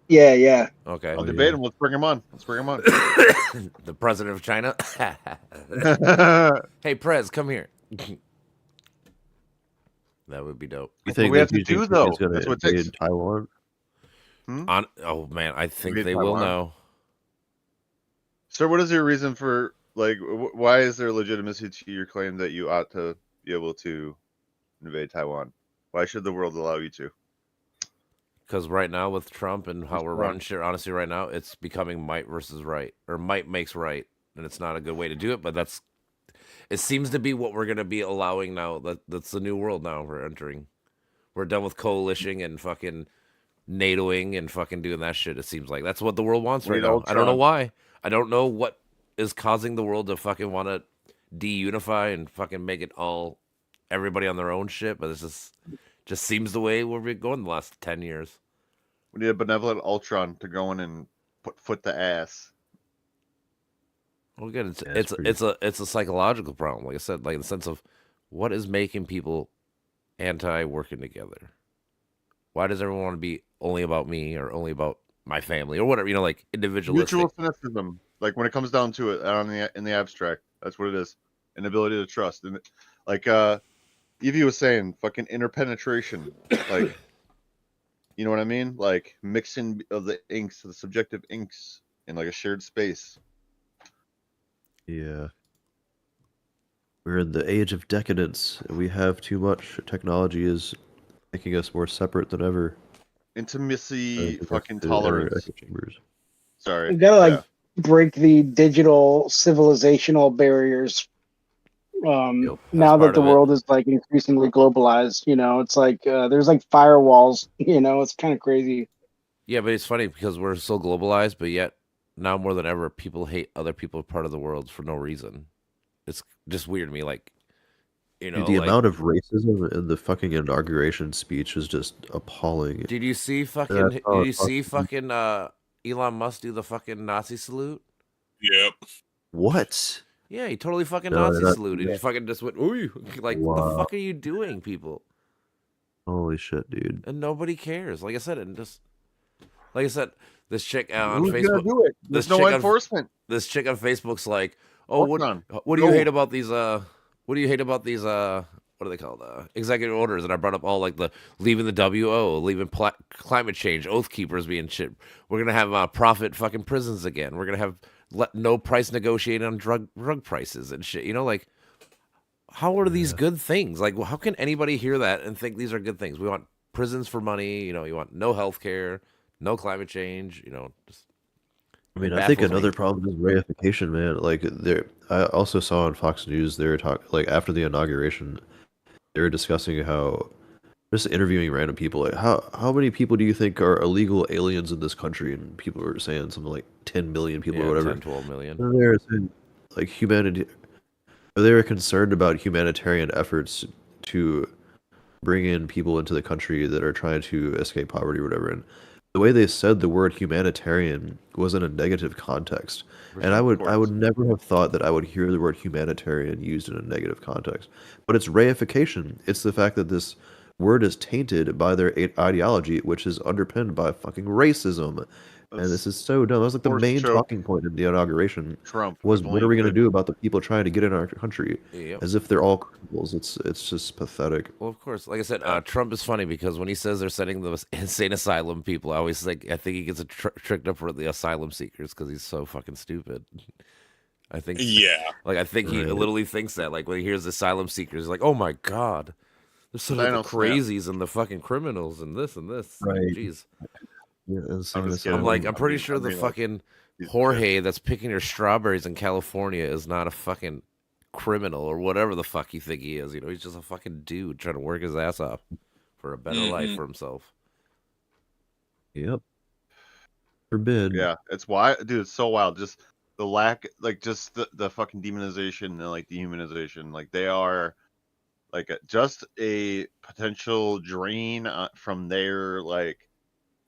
Yeah, yeah. Okay. I'll Oh, debate yeah. him. Let's bring him on. Let's bring him on. The president of China. That's Hey, Prez, come here. That would be dope. You what think we have that to do, Putin's though. going That's to what it takes. invade Taiwan? Oh man, I think Invade they will Taiwan? know. Sir, what is your reason for, like, why is there legitimacy to your claim that you ought to be able to invade Taiwan? Why should the world allow you to? Because right now with Trump and how What's we're wrong? running shit, honestly, right now it's becoming might versus right, or might makes right, and it's not a good way to do it. But it seems to be what we're gonna be allowing now. That's the new world now we're entering. We're done with coalition and fucking NATOing and fucking doing that shit. It seems like that's what the world wants We right need now. I don't know Ultron. why. I don't know what is causing the world to fucking want to de-unify and fucking make it all everybody on their own shit. But it's just seems the way we've been going the last 10 years. We need a benevolent Ultron to go in and put foot to ass. Well, again, Yeah, it's it's a psychological problem. Like I said, like in the sense of what is making people anti working together. Why does everyone want to be only about me or only about my family or whatever? You know, like individualistic. Mutual cynicism. Like, when it comes down to it, in the abstract, that's what it is. Inability to trust. And like Evie was saying, fucking interpenetration. Like, you know what I mean? Like, mixing of the inks, the subjective inks in like a shared space. Yeah. We're in the age of decadence. We have too much. Technology is making us more separate than ever. Intimacy, fucking To our tolerance. echo chambers. Sorry. We gotta like Yeah. break the digital civilizational barriers. Yep. Now that part the of it. world is like increasingly globalized, it's like there's like firewalls. It's kind of crazy. Yeah, but it's funny because we're so globalized, but yet now more than ever, people hate other people part of the world for no reason. It's just weird to me. Like, Dude, the like, amount of racism in the fucking inauguration speech is just appalling. did you see fucking? That's Did how you it see fucking- fucking Elon Musk do the fucking Nazi salute? Yep. What? Yeah, he totally fucking No, Nazi that- saluted. He fucking just went, ooh, like, what the Wow. fuck are you doing, people? Holy shit, dude. And nobody cares. Like I said, and just like I said, this chick on Who's Facebook. gonna do it? This There's no chick on enforcement. this chick on Facebook's like, oh, Ultron. what do you Go. hate about these? What do you hate about these? What are they called? Executive orders. And I brought up all like the leaving the WO, leaving climate change, oath keepers being shit. We're gonna have profit fucking prisons again. We're gonna have no price negotiating on drug prices and shit. Like, how are these good things? Like, how can anybody hear that and think these are good things? We want prisons for money. You want no health care, no climate change. Just. I mean, It I think baffles me. another problem is reification, man. Like, I also saw on Fox News they were talking, like, after the inauguration, they were discussing how, just interviewing random people, like, how many people do you think are illegal aliens in this country? And people were saying something like 10 million people Yeah, or whatever. 10, 12 million. And they were saying, like, they were concerned about humanitarian efforts to bring in people into the country that are trying to escape poverty or whatever. And the way they said the word humanitarian was in a negative context. And I would never have thought that I would hear the word humanitarian used in a negative context. But it's reification. It's the fact that this word is tainted by their ideology, which is underpinned by fucking racism. And this is so dumb. That was like the Forced main choke. talking point in the inauguration Trump was, if what only are we he going to could. do about the people trying to get in our country? Yep. As if they're all criminals. It's just pathetic. Well, of course. Like I said, Trump is funny because when he says they're sending the insane asylum people, I think he gets tricked up for the asylum seekers because he's so fucking stupid. I think. Yeah. Like I think he Right. literally thinks that. Like when he hears asylum seekers, he's like, "Oh my god, there's some of the Thanos snap. crazies and the fucking criminals and this and this." Right. Jeez. Yeah, and just some of kidding. I'm like, I'm I pretty mean- sure I the mean, like, fucking these Jorge that's picking your strawberries in California is not a fucking criminal or whatever the fuck you think he is. He's just a fucking dude trying to work his ass off for a better life for himself. Yep. Forbid. Yeah, it's wild, dude. It's so wild. Just the lack, like, just the fucking demonization and like dehumanization. Like, they are like just a potential drain from their like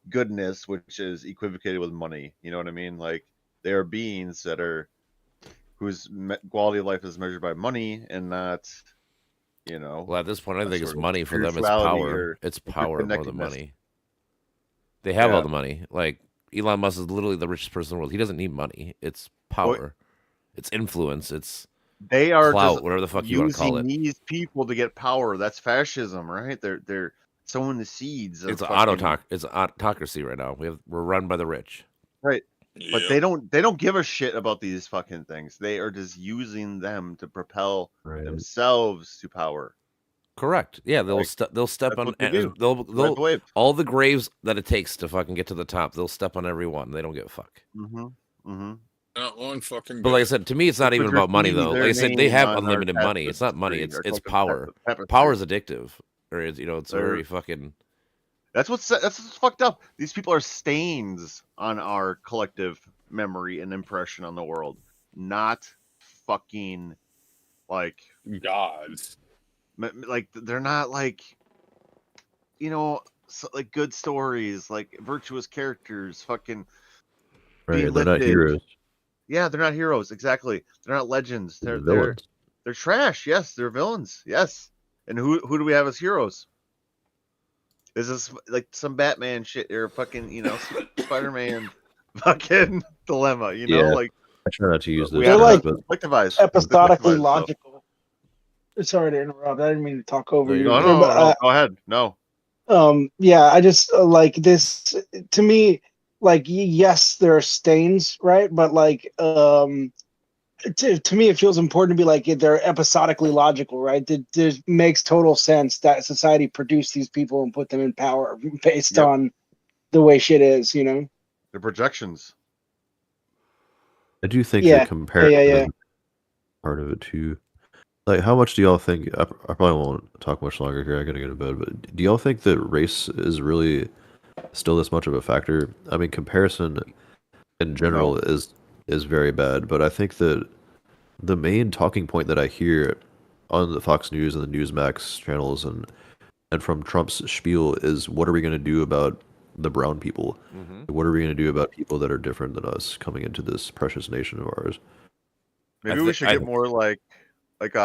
goodness, which is equivocated with money. You know what I mean? Like, they are beings that are whose quality of life is measured by money and not, Well, at this point, I a think it's sort of money for them. It's spirituality power. or It's power more than interconnectedness. money. They have all Yeah. the money. Like Elon Musk is literally the richest person in the world. He doesn't need money. It's power. It's influence. It's They are clout, just whatever the fuck you want to call using it. these people to get power. That's fascism, right? They're sowing the seeds of It's fucking, it's autocracy right now. We're run by the rich. right. But Yep. they don't give a shit about these fucking things. They are just using them to propel themselves to power. Correct. Yeah, they'll Like, step That's on what they do. they'll Ride the wave. all the graves that it takes to fucking get to the top. They'll step on every one. They don't give a fuck. Mm-hmm. Mm-hmm. Not one fucking But like I bit. said, to me, it's not They even put about money graffiti though. their Like I said, they name have on our unlimited money. It's not money. tapestry, It's our power. tapestry. Power is addictive, or it's They're- very fucking. That's what's fucked up. These people are stains on our collective memory and impression on the world, not fucking like Gods. like they're not like, you know, like good stories, like virtuous characters, fucking Right, being they're not lifted. heroes. Yeah, they're not heroes. Exactly, they're not legends. They're They're villains. they're trash. Yes, they're villains. Yes, and who do we have as heroes? Is this like some Batman shit or fucking, you know, Spider-Man fucking dilemma? You know, Yeah. like I try not to use we those have They're to words, like but collectivize. episodically Collectivize, logical. Sorry to interrupt. I didn't mean to talk over No, you. you're No, good. no, no. Go ahead. No. Yeah, I just like this. To me, like yes, there are stains, right? But like, to me, it feels important to be like they're episodically logical, right? It makes total sense that society produced these people and put them in power based Yep. on the way shit is, you know? The projections. I do think Yeah, that comparison yeah. is part of it too. Like, how much do y'all think? I probably won't talk much longer here. I gotta go to bed. But do y'all think that race is really still this much of a factor? I mean, comparison in general is very bad, but I think that the main talking point that I hear on the Fox News and the Newsmax channels and from Trump's spiel is, what are we going to do about the brown people? Mm-hmm. What are we going to do about people that are different than us coming into this precious nation of ours? Maybe we should get more like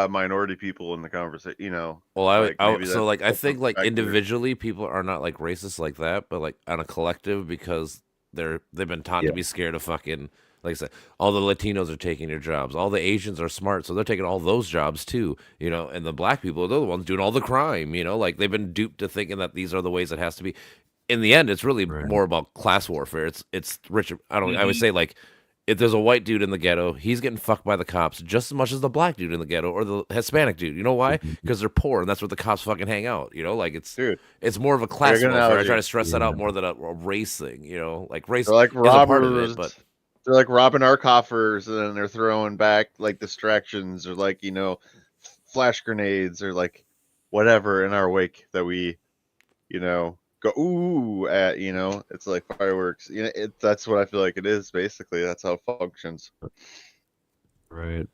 minority people in the conversation. You know. Well, like, maybe so like I that's think a like factor. individually people are not like racist like that, but like on a collective because they've been taught to be scared of fucking, like I said, all the Latinos are taking your jobs, all the Asians are smart, so they're taking all those jobs too, you know, and the black people are the ones doing all the crime, you know, like they've been duped to thinking that these are the ways it has to be. In the end, it's really more about class warfare. It's rich. I would say like, if there's a white dude in the ghetto, he's getting fucked by the cops just as much as the black dude in the ghetto or the Hispanic dude. You know why? Because they're poor and that's where the cops fucking hang out. You know, like it's more of a class good warfare. I analogy. try to stress that out more than a race thing. You know, like race They're like is a part of robbers. it, but They're like robbing our coffers and then they're throwing back like distractions or like, you know, flash grenades or like whatever in our wake that we, you know, go ooh at, you know. It's like fireworks. You know, that's what I feel like it is basically. That's how it functions. Right.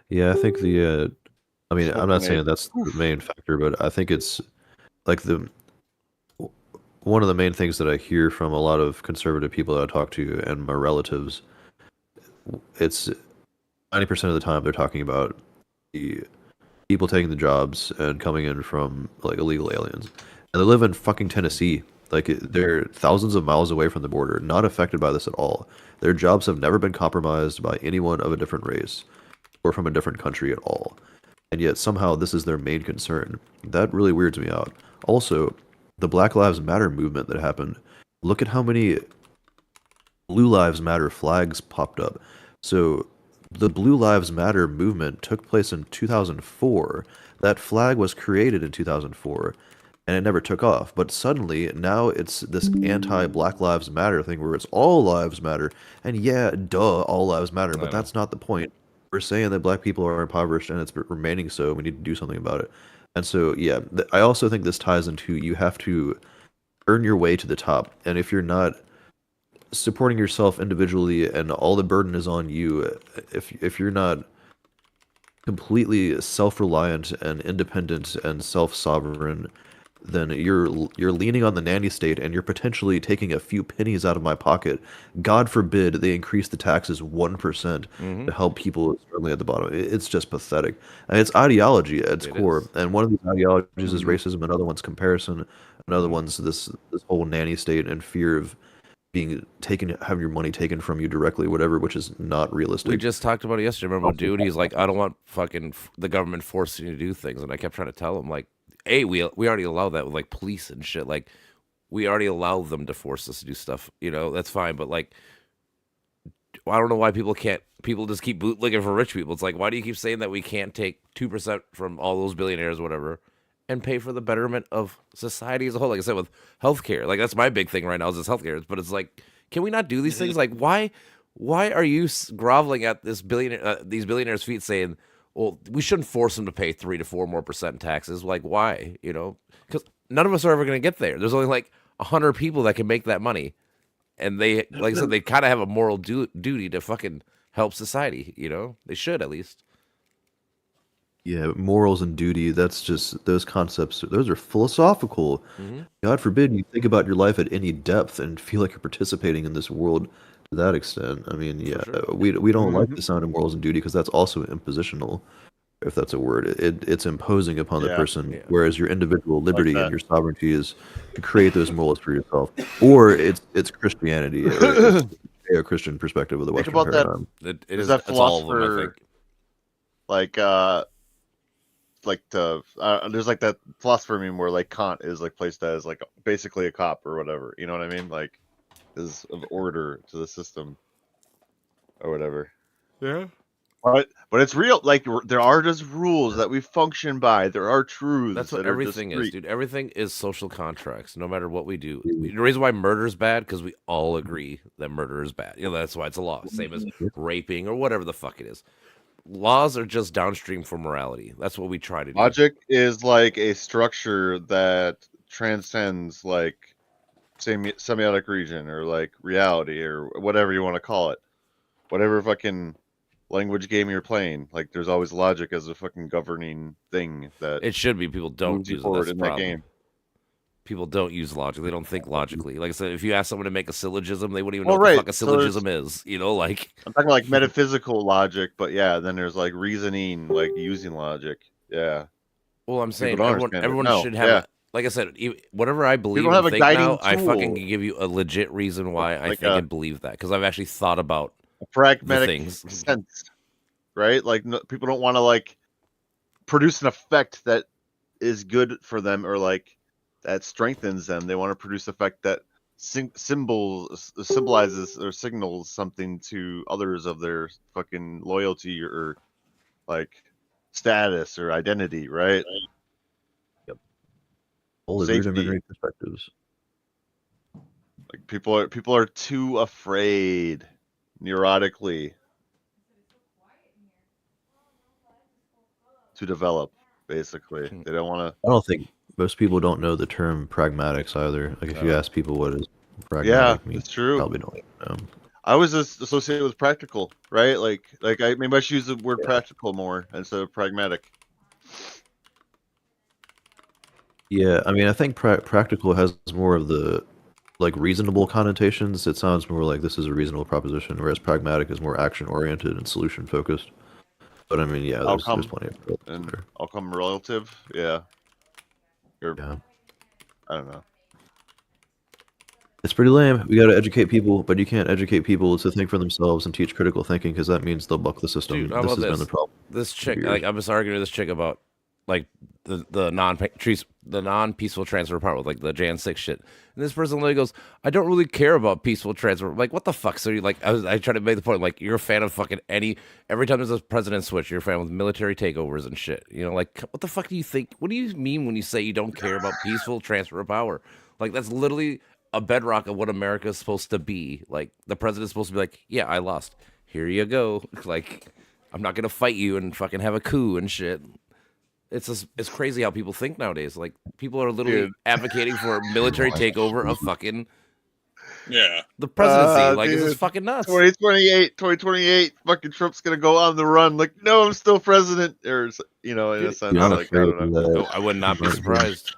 Yeah, I think I mean, I'm not saying that's the main factor, but I think it's like one of the main things that I hear from a lot of conservative people that I talk to and my relatives, it's 90% of the time they're talking about the people taking the jobs and coming in from like illegal aliens. And they live in fucking Tennessee. Like, they're thousands of miles away from the border, not affected by this at all. Their jobs have never been compromised by anyone of a different race or from a different country at all. And yet somehow this is their main concern. That really weirds me out. Also, the Black Lives Matter movement that happened, look at how many Blue Lives Matter flags popped up. So the Blue Lives Matter movement took place in 2004. That flag was created in 2004 and it never took off. But suddenly now it's this anti-Black Lives Matter thing where it's all lives matter. And yeah, duh, all lives matter, but that's not the point. We're saying that black people are impoverished and it's remaining so. We need to do something about it. And so, yeah, I also think this ties into, you have to earn your way to the top. And if you're not supporting yourself individually and all the burden is on you, if you're not completely self-reliant and independent and self-sovereign, then you're leaning on the nanny state and you're potentially taking a few pennies out of my pocket. God forbid they increase the taxes 1% to help people struggling at the bottom. It's just pathetic. And it's ideology at its core. And one of these ideologies is racism, another one's comparison, another one's this whole nanny state and fear of being taken, having your money taken from you directly, whatever, which is not realistic. We just talked about it yesterday. Remember, dude? He's like, I don't want fucking the government forcing you to do things, and I kept trying to tell him, like, hey, we already allow that with like police and shit. Like, we already allow them to force us to do stuff. You know, that's fine. But like, I don't know why people can't. People just keep bootlegging for rich people. It's like, why do you keep saying that we can't take 2% from all those billionaires, whatever, and pay for the betterment of society as a whole? Like I said, with healthcare, like that's my big thing right now is this healthcare. But it's like, can we not do these things? Like, why are you groveling at this these billionaires' feet, saying, well, we shouldn't force them to pay 3 to 4 more percent in taxes? Like, why? You know, because none of us are ever going to get there. There's only like 100 people that can make that money. And they, like I said, they kind of have a moral duty to fucking help society. You know, they should at least. Yeah, morals and duty, that's just, those concepts, those are philosophical. God forbid you think about your life at any depth and feel like you're participating in this world to that extent. I mean, yeah, sure. we don't like the sound of morals and duty because that's also impositional, if that's a word. It's imposing upon the Yeah. person, whereas your individual liberty that. and your sovereignty is to create those morals for yourself. Or it's Christianity, or it's a Christian perspective of the Think Western about that. paradigm. It There's is. that It's all of them, I philosopher, think. there's like that philosopher meme where like Kant is like placed as like basically a cop or whatever. You know what I mean? Like, is of order to the system or whatever. Yeah. But it's real. Like, there are just rules that we function by. There are truths. That's what that are just everything is, free. dude. Everything is social contracts, no matter what we do. The reason why murder is bad, because we all agree that murder is bad. You know, that's why it's a law. Same as raping or whatever the fuck it is. Laws are just downstream from morality. That's what we try to do. Logic is like a structure that transcends like semiotic region or like reality or whatever you want to call it. Whatever fucking language game you're playing, like there's always logic as a fucking governing thing that It should be. People don't moves you use it. forward That's the in that problem. game. People don't use logic. They don't think logically. Like I said, if you ask someone to make a syllogism, they wouldn't even Well, know what the right. fuck a So there's- syllogism is. You know, like I'm talking like metaphysical logic, but yeah, then there's like reasoning, like using logic. Yeah. well, I'm saying don't everyone understand it. everyone No, should have. yeah. Like I said, whatever I believe don't and have a think now, guiding I fucking tool. can give you a legit reason why I Like think and believe that because I've actually thought about A pragmatic things. sense, right? Like people don't want to like produce an effect that is good for them or like that strengthens them. They want to produce effect that symbolizes or signals something to others of their fucking loyalty or like status or identity, right? All the Safety. rudimentary perspectives. Like people are too afraid neurotically to develop. Basically, they don't want I don't think most people don't know the term pragmatics either. Like if you ask people what is to. pragmatic Yeah, mean, it's true. probably don't know. I was just associated with practical, right? Like maybe I should use the word practical more instead of pragmatic. Yeah, I mean, I think practical has more of the like reasonable connotations. It sounds more like this is a reasonable proposition, whereas pragmatic is more action oriented and solution focused. But I mean, yeah, there's Outcome plenty of growth and there. outcome relative. Yeah. Yeah. I don't know. It's pretty lame. We got to educate people, but you can't educate people to think for themselves and teach critical thinking because that means they'll buck the system. Dude, how This has about been this? the problem. This chick, years. like I was arguing with this chick about like the non peaceful transfer part with like the Jan 6 shit. And this person literally goes, I don't really care about peaceful transfer. I'm like, what the fuck? So you like I try to make the point like you're a fan of fucking every time there's a president switch, you're a fan with military takeovers and shit. You know, like what the fuck do you think? What do you mean when you say you don't care about peaceful transfer of power? Like that's literally a bedrock of what America is supposed to be. Like the president's supposed to be like, yeah, I lost. Here you go. Like I'm not gonna fight you and fucking have a coup and shit. It's crazy how people think nowadays. Like people are literally advocating for a military takeover of fucking Yeah. the presidency. Like this is Dude, fucking nuts. 2028, fucking Trump's gonna go on the run. Like, no, I'm still president, or in a sense, You're not like I afraid don't of know. that. I would not be surprised.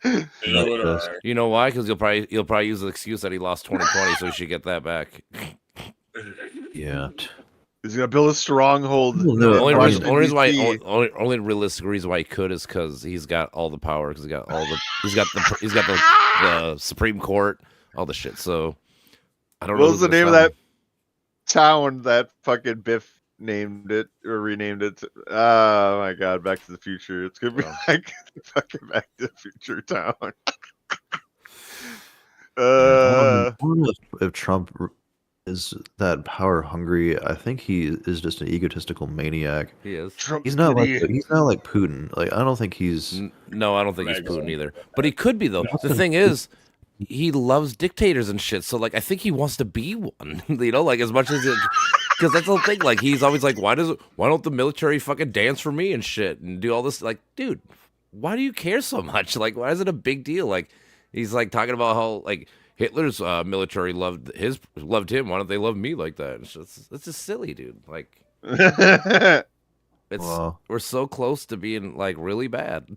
You know what, Yes. You know why? Because he'll probably use the excuse that he lost 2020, so he should get that back. Yeah. He's gonna build a stronghold. Well, no, in Only Washington, reason why DC. only realistic reason why he could is because he's got all the power. Because he's got the Supreme Court, all the shit. So I don't know What was who's the gonna name of stop that him. town that fucking Biff named it or renamed it? Oh my god, Back to the Future. It's gonna be Oh. like fucking Back to the Future town. I don't know if Trump is that power hungry. I think he is just an egotistical maniac. He is. Trump He's not like City. Putin. Like I don't think he's. No, I don't think he's Mega. Putin either. But he could be though. The thing is, he loves dictators and shit. So like, I think he wants to be one. You know, like as much as it, because that's the whole thing. Like he's always like, why don't the military fucking dance for me and shit and do all this? Like, dude, why do you care so much? Like, why is it a big deal? Like, he's like talking about how like Hitler's military loved him. Why don't they love me like that? It's just silly, dude. Like. It's Well, we're so close to being like really bad,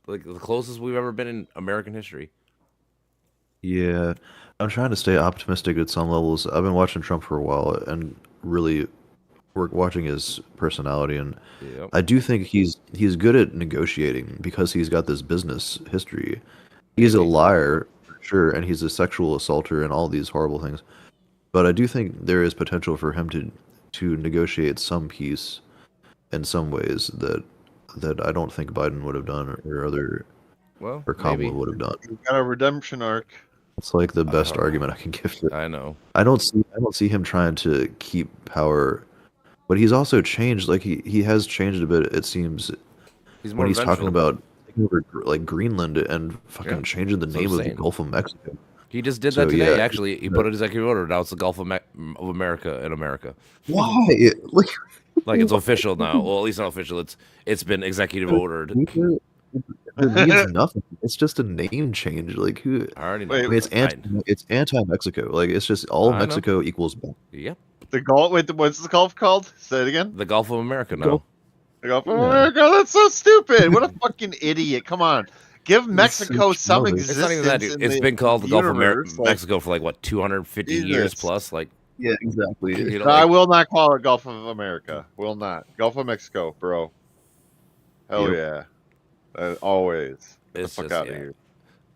like the closest we've ever been in American history. yeah, I'm trying to stay optimistic at some levels. I've been watching Trump for a while and really watching his personality, and Yep. I do think he's good at negotiating because he's got this business history. He's a liar, for sure, and he's a sexual assaulter and all these horrible things. But I do think there is potential for him to negotiate some peace in some ways that I don't think Biden would have done Well, or Kamala maybe. would have done. He's got a redemption arc. It's like the best argument I can give to it. I know. I don't see him trying to keep power, but he's also changed. Like he has changed a bit. It seems He's more when he's talking vengeful. about taking over like Greenland and fucking Yeah, changing the that's what name I'm of the saying. Gulf of Mexico. He just did So, that today. yeah, Actually, he put an executive order. Now it's the Gulf of America in America. Why? Like Like it's official now. Well, at least not official. It's been executive ordered. it means nothing. It's just a name change. Like who? I already know. Wait, I mean, it's anti-Mexico. Like it's just all I know. Mexico equals bad. Yep. The Gulf. Wait, what's the Gulf called? Say it again. The Gulf of America now. The Gulf of Yeah. America. That's so stupid. What a fucking idiot. Come on. Give Mexico some childish. It's existence. not even that, dude. in It's the been called the Gulf of universe, like, Mexico for like what 250 years Jesus. plus. Like Yeah, exactly. you know, No, I like, will not call it Gulf of America. Will not. Gulf of Mexico, bro. Hell Yep. yeah. Always. Get the It's fuck just, out yeah. of here.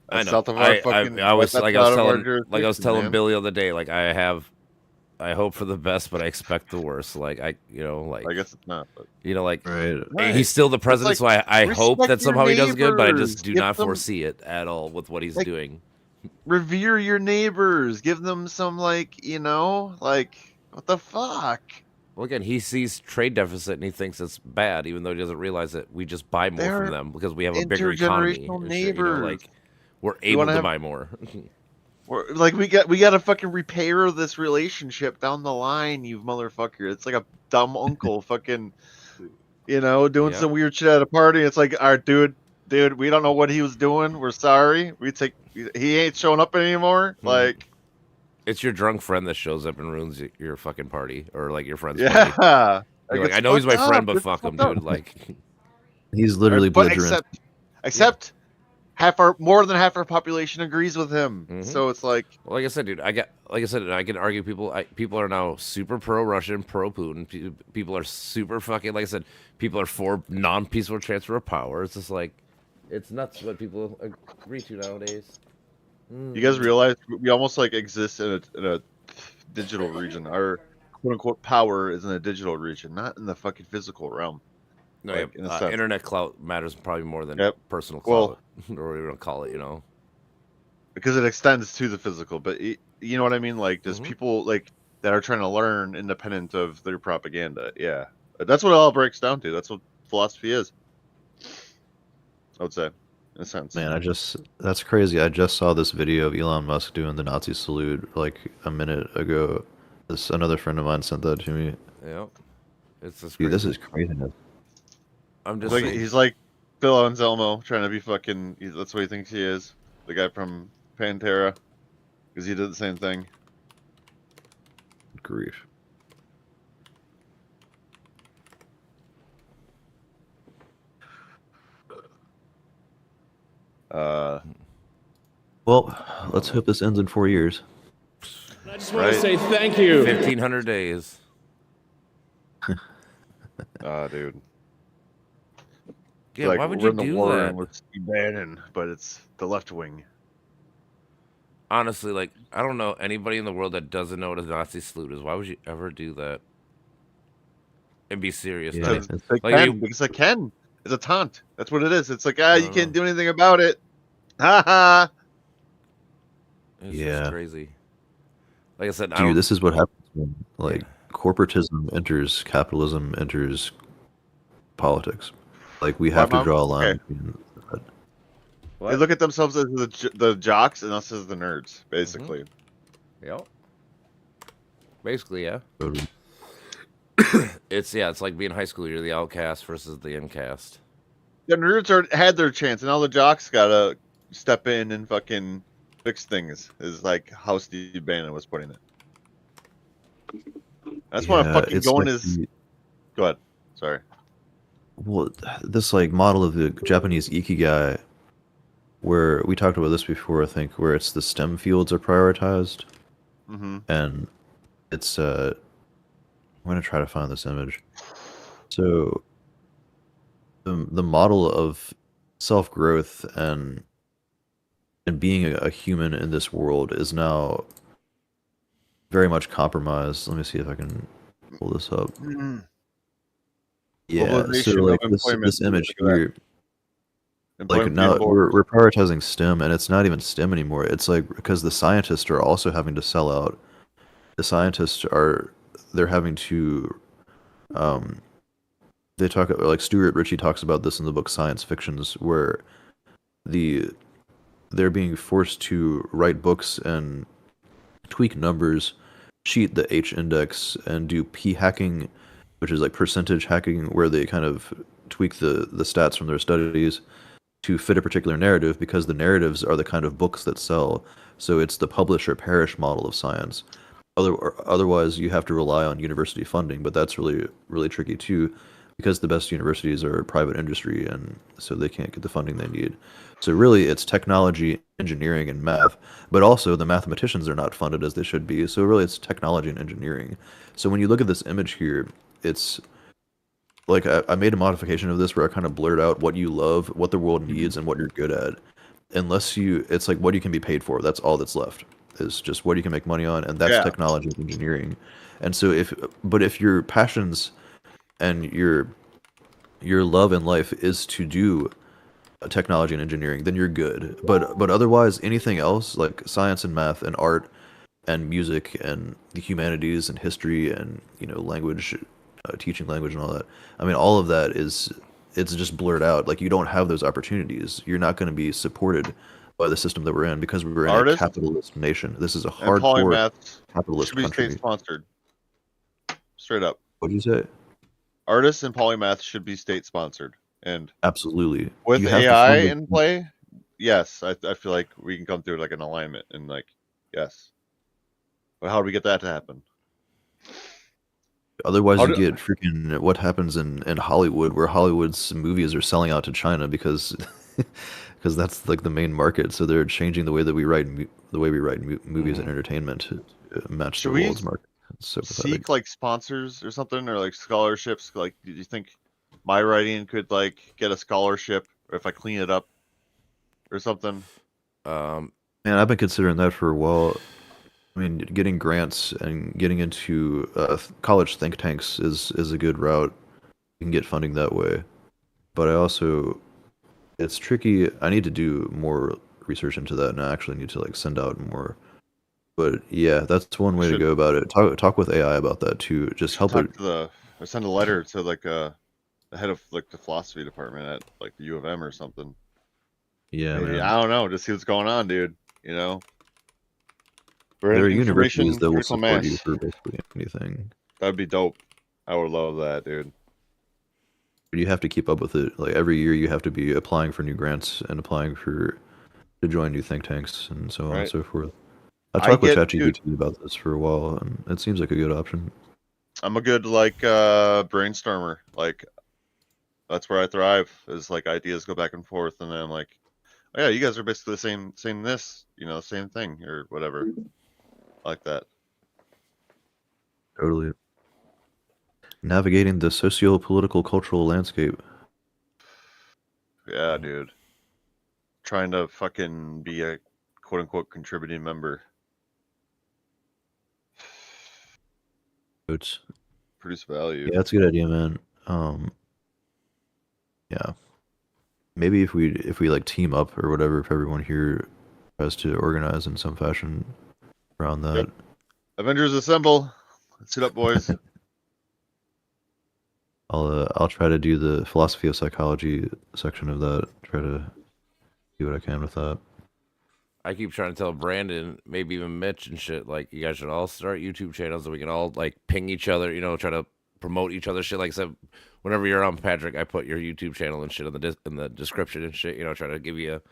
I That's know. south of our fucking. I was that's like I was out of our telling jurisdiction, man. Billy the other day. Like I hope for the best, but I expect the worst. Like I guess it's not. But like Right. Right. he's still the president, like, so I hope respect that your somehow he does good, but I neighbors. just do Give not them- foresee it at all with what he's Like, doing. revere your neighbors. Give them some like what the fuck? Well, again, he sees trade deficit and he thinks it's bad, even though he doesn't realize that we just buy more They're from them because we have a bigger economy. intergenerational And shit, you know, neighbors. like we're You able wanna to have- buy more. Like we got to fucking repair this relationship down the line, you motherfucker. It's like a dumb uncle fucking doing Yeah. some weird shit at a party. It's like, all right, dude, we don't know what he was doing. We're sorry. He ain't showing up anymore. Hmm. Like, It's your drunk friend that shows up and ruins your fucking party, or like your friend's party. yeah. You're like, it's I know he's my fucked friend, up. but It's fuck him, fucked up. dude. Like, He's literally But belligerent. except more than half our population agrees with him. Mhm. So it's like, well, like I said, dude, I can argue people are now super pro-Russian, pro-Putin. People are super fucking, like I said, people are for non-peaceful transfer of power. It's just like, it's nuts what people agree to nowadays. you guys realize we almost like exist in a digital region. Our quote unquote power is in a digital region, not in the fucking physical realm. No, like, in a yeah, sense. internet clout matters probably more than Yep. personal Well- clout, or whatever you want to call it. Because it extends to the physical, but you know what I mean? Like, there's Mhm. people like that are trying to learn independent of their propaganda. Yeah, that's what it all breaks down to. That's what philosophy is. I would say, in a sense. Man, that's crazy. I just saw this video of Elon Musk doing the Nazi salute like a minute ago. Another friend of mine sent that to me. Yeah, it's just Dude, crazy. this is craziness. I'm just Like, saying, he's like Phil Anselmo trying to be fucking. That's what he thinks he is. The guy from Pantera, because he did the same thing. Grief. Well, let's hope this ends in 4 years. I just want to Right. say thank you. 1,500 days. Dude. Yeah, Like, why would we're you in the do war that? room with Steve Bannon, but it's the left wing. honestly, like, I don't know anybody in the world that doesn't know what a Nazi salute is. Why would you ever do that and be serious? Not Yeah, e- Because it's, they like can. Because they can. It's a taunt. That's what it is. It's like, ah, I you don't know. can't do anything about it. Ha ha. It's just yeah, crazy. Like I said, I dude, don't. this is what happens when Yeah. like corporatism enters capitalism enters politics. Like we My have to mom. draw a line Okay. between. They look at themselves as the jocks and us as the nerds, Mm-hmm. basically. Yep. Basically, yeah. Totally. It's like being high school. You're the outcast versus the incast. The nerds had their chance, and all the jocks gotta step in and fucking fix things. Is like how Steve Bannon was putting it. That's why I'm Yeah, fucking it's going. like Is go ahead. Sorry. well, this like model of the Japanese ikigai, where we talked about this before, I think, where it's the STEM fields are prioritized, Mm-hmm. and it's I'm gonna try to find this image. So the model of self growth and being a human in this world is now very much compromised. Let me see if I can pull this up. Yeah, so Globalization of like employment. this image Look at that. here, like Employment now beyond borders. we're prioritizing STEM, and it's not even STEM anymore. It's like because the scientists are also having to sell out. The scientists are they're having to um they talk like Stuart Ritchie talks about this in the book Science Fictions, where the they're being forced to write books and tweak numbers, cheat the H index, and do p hacking, which is like percentage hacking, where they kind of tweak the stats from their studies to fit a particular narrative because the narratives are the kind of books that sell. So it's the publish or perish model of science. Otherwise, you have to rely on university funding, but that's really tricky too, because the best universities are private industry, and so they can't get the funding they need. So really, it's technology, engineering, and math, but also the mathematicians are not funded as they should be. So really, it's technology and engineering. So when you look at this image here, it's like I made a modification of this where I kind of blurred out what you love, what the world needs, and what you're good at. Unless you, it's like what you can be paid for. That's all that's left is just what you can make money on, and that's Yeah. technology and engineering. And so if your passions and your love in life is to do technology and engineering, then you're good. But otherwise, anything else like science and math and art and music and the humanities and history and language, teaching language and all that. I mean, all of that it's just blurred out. Like you don't have those opportunities. You're not going to be supported by the system that we're in because we're in a Artists capitalist nation. This is a and hardcore polymaths capitalist should be state country. sponsored. Straight up. What'd you say? Artists and polymaths should be state sponsored. And Absolutely. with You have to AI fund in play, yes, I feel like we can come through like an alignment and like, yes. But how do we get that to happen? Otherwise, How you do- get freaking what happens in Hollywood, where Hollywood's movies are selling out to China because because that's like the main market. So they're changing the way that we write movies and entertainment to match Should the we world's market. It's so pathetic. seek like sponsors or something or like scholarships? Like, do you think my writing could like get a scholarship or if I clean it up or something? Um, Man, I've been considering that for a while. I mean, getting grants and getting into college think tanks is a good route. You can get funding that way. But I also, it's tricky. I need to do more research into that, and I actually need to like send out more. But yeah, that's one way to Should- go about it. Talk with AI about that too. Just help it. Talk to the or send a letter to like the head of like the philosophy department at like the U of M or something. Yeah, Maybe man. I don't know. Just see what's going on, dude. You know, we're There in are universities information that will critical support you mass. for basically anything. That'd be dope. I would love that, dude. But you have to keep up with it. Like every year, you have to be applying for new grants and applying to join new think tanks and so on and Right. so forth. I I talked with get- ChatGPT about this for a while, and it seems like a good option. I'm a good like brainstormer. Like that's where I thrive. Is like ideas go back and forth, and then I'm like, oh yeah, you guys are basically the same this, same thing or whatever, like that. Totally. Navigating the socio-political cultural landscape. Yeah, dude. Trying to fucking be a quote unquote contributing member. It's, Produce value. yeah, that's a good idea, man. Yeah. Maybe if we like team up or whatever, if everyone here tries to organize in some fashion around that. Yep. Avengers assemble. Let's sit up, boys. I'll try to do the philosophy of psychology section of that. Try to do what I can with that. I keep trying to tell Brandon, maybe even Mitch and shit, like, you guys should all start YouTube channels so we can all, like, ping each other, you know, try to promote each other's shit. Like I said, whenever you're on, Patrick, I put your YouTube channel and shit in the description and shit, you know, try to give you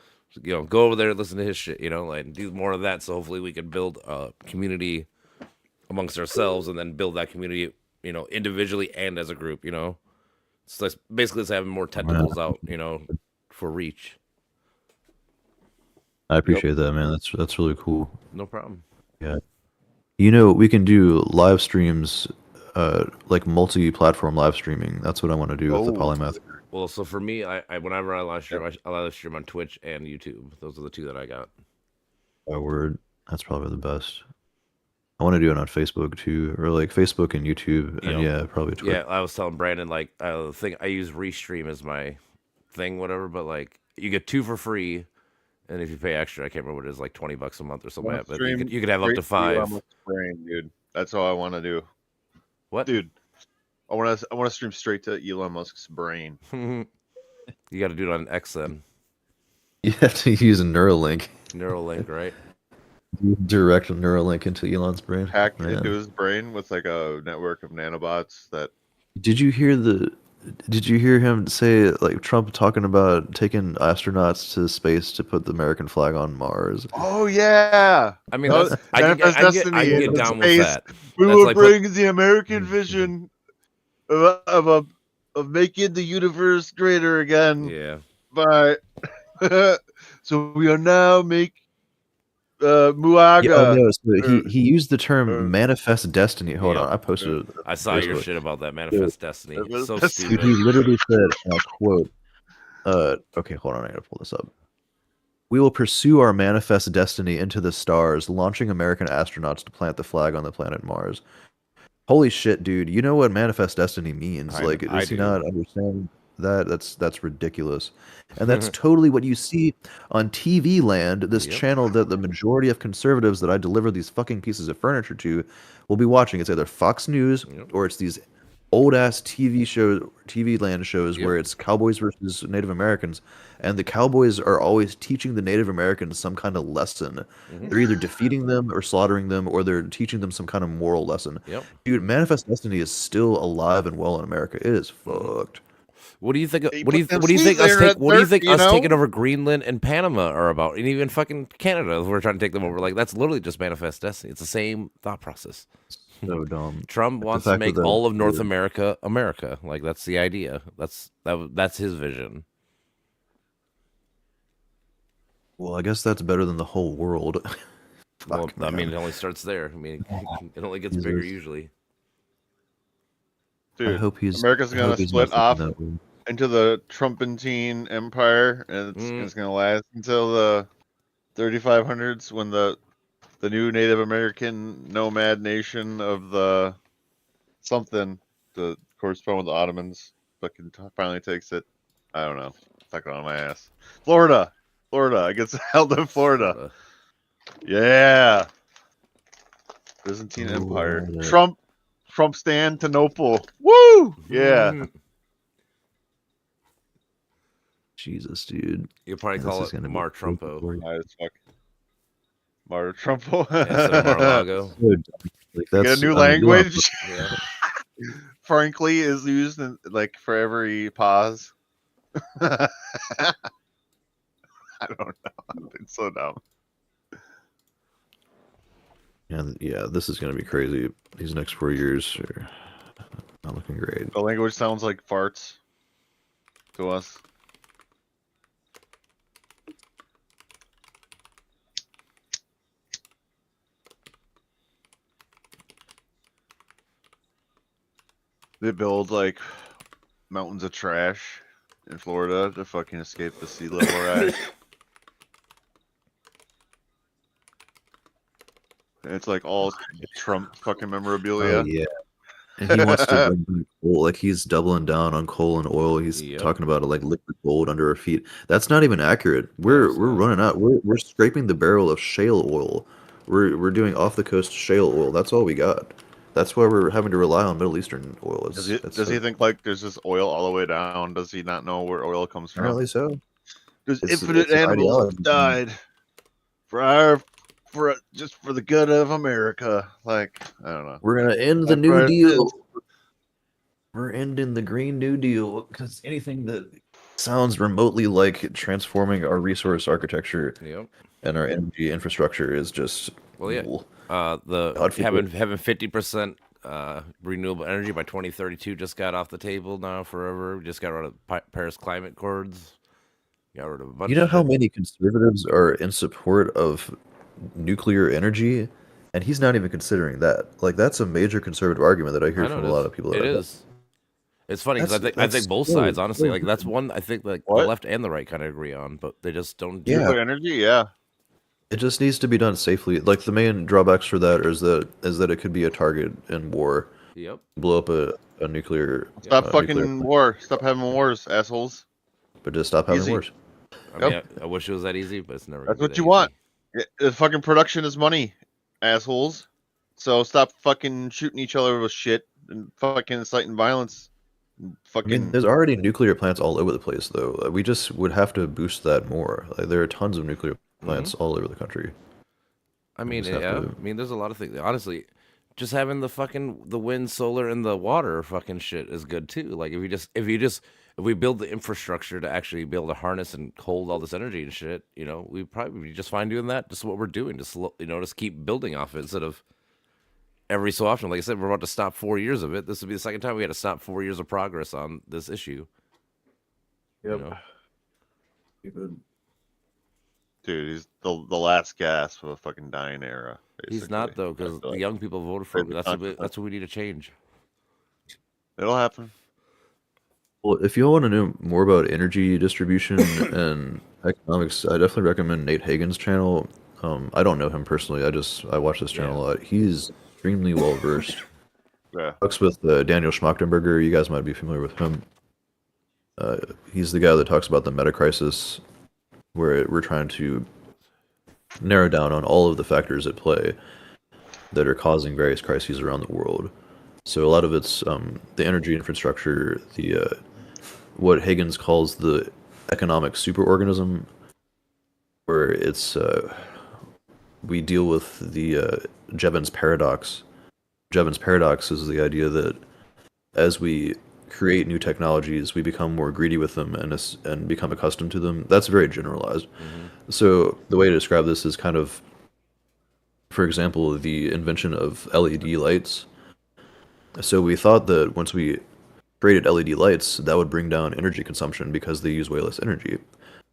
go over there and listen to his shit, you know, like, do more of that so hopefully we can build a community amongst ourselves and then build that community, you know, individually and as a group, you know. So basically it's having more tentacles out, you know, for reach. I appreciate that, man. That's really cool. No problem. Yeah. You know, we can do live streams, like multi-platform live streaming. That's what I want to do with the Polymath. Well, so for me, I whenever I live stream, I live stream on Twitch and YouTube. Those are the two that I got. My word, that's probably the best. I want to do it on Facebook too, or like Facebook and YouTube, and yeah, probably Twitch. Yeah, I was telling Brandon like I think I use Restream as my thing, whatever. But like you get 2 for free, and if you pay extra, I can't remember what it is, like $20 a month or something like that. But you could have up to 5. Brain, dude. That's all I want to do. What, dude? I want to stream straight to Elon Musk's brain. You got to do it on X then. You have to use a Neuralink. Neuralink, right? Direct Neuralink into Elon's brain. Hacked into his brain with like a network of nanobots that. Did you hear him say, like, Trump talking about taking astronauts to space to put the American flag on Mars? Oh yeah. I mean, I can get down with that. We will bring the American vision of making the universe greater again. Yeah. But so we are now Muaga. Yeah, no, so he used the term manifest destiny. Hold on, I posted it. I saw your shit about that manifest destiny. It's so stupid. He literally said, and I quote, okay, hold on, I gotta pull this up. We will pursue our manifest destiny into the stars, launching American astronauts to plant the flag on the planet Mars. Holy shit, dude! You know what manifest destiny means? Does he not understand that? That's ridiculous, and that's totally what you see on TV Land. This channel that the majority of conservatives that I deliver these fucking pieces of furniture to will be watching. It's either Fox News or it's these old ass TV Land shows where it's cowboys versus Native Americans, and the cowboys are always teaching the Native Americans some kind of lesson. They're either defeating them or slaughtering them, or they're teaching them some kind of moral lesson. Dude, manifest destiny is still alive and well in America. It is fucked. What do you think? What do you think us taking over Greenland and Panama are about? And even fucking Canada, we're trying to take them over. Like that's literally just manifest destiny. It's the same thought process. So dumb. Trump wants to make all of North America America. Like that's the idea. That's his vision. Well, I guess that's better than the whole world. Well, I mean, it only starts there. I mean, it only gets bigger usually. Dude, I hope America's gonna split off into the Trumpentine Empire, and it's gonna last until the 3500s when the new Native American nomad nation of the something to correspond with the Ottomans fucking finally takes it. I don't know. Fuck it on my ass. Florida. It gets held in Florida. Yeah. Byzantine Empire. Trumpstantinople. Woo! Yeah. Jesus, dude. You'll probably call it Mar Trumpo. Mar Trumpo. Instead of Mar-a-Lago. Get a new language. Frankly is used in, like for every pause. I don't know. It's so dumb. Yeah, this is gonna be crazy. These next 4 years are not looking great. The language sounds like farts to us. They build like mountains of trash in Florida to fucking escape the sea level rise. It's like all Trump fucking memorabilia. Oh yeah. And he wants to bring back coal. Like he's doubling down on coal and oil. He's Yep. talking about like liquid gold under our feet. That's not even accurate. No, We're it's we're not. running out. We're scraping the barrel of shale oil. We're doing off the coast shale oil. That's all we got. That's why we're having to rely on Middle Eastern oil. Does he think like there's just oil all the way down? Does he not know where oil comes from? Apparently so. There's It's infinite an animals ideology. died just for the good of America. Like, I don't know. We're gonna end the That's New what it Deal. is. We're ending the Green New Deal because anything that sounds remotely like transforming our resource architecture Yep. and our energy infrastructure is just Well, yeah. bull. The God forbid. having 50% renewable energy by 2032 just got off the table now forever. We just got rid of Paris Climate Accords. Got rid of a bunch. You know of how shit. many conservatives are in support of nuclear energy, and he's not even considering that. Like that's a major conservative argument that I hear I know from it a is. lot of people. It That is. It's funny because I That's think both so- sides, honestly, so like that's one I think like the What? left and the right kind of agree on, but they just don't do Yeah. it. Nuclear energy, yeah. It just needs to be done safely. Like the main drawbacks for that is that it could be a target in war. Yep. Blow up a nuclear. Stop nuclear fucking plant. war. Stop having wars, assholes. But just stop having Easy. wars. I mean, I wish it was that easy, but it's never. That's gonna what be you that want. easy. The fucking production is money, assholes. So stop fucking shooting each other with shit and fucking inciting violence. I Fucking mean, there's already nuclear plants all over the place, though. We just would have to boost that more. Like, there are tons of nuclear plants all over the country. I We mean, just have yeah. to- I mean, there's a lot of things. Honestly, just having the wind, solar, and the water fucking shit is good too. Like if we build the infrastructure to actually be able to harness and hold all this energy and shit, we'd probably be just fine doing that. Just what we're doing, just keep building off it instead of every so often. Like I said, we're about to stop 4 years of it. This will be the second time we had to stop 4 years of progress on this issue. Yep. dude, he's the last gasp of a fucking dying era. He's not basically. though, because I feel the like. young people voted for him. Maybe That's what we need to change. It'll happen. Well, if you want to know more about energy distribution and economics, I definitely recommend Nate Hagen's channel. I don't know him personally. I watch this channel a lot. He's extremely well versed. Yeah. Talks with Daniel Schmachtenberger. You guys might be familiar with him. He's the guy that talks about the meta crisis, where we're trying to narrow down on all of the factors at play that are causing various crises around the world. So a lot of it's the energy infrastructure, the what Higgins calls the economic superorganism, where it's we deal with the Jevons paradox. Jevons paradox is the idea that as we create new technologies, we become more greedy with them and become accustomed to them. That's very generalized. So the way to describe this is kind of, for example, the invention of LED lights. So we thought that once we created LED lights, that would bring down energy consumption because they use way less energy.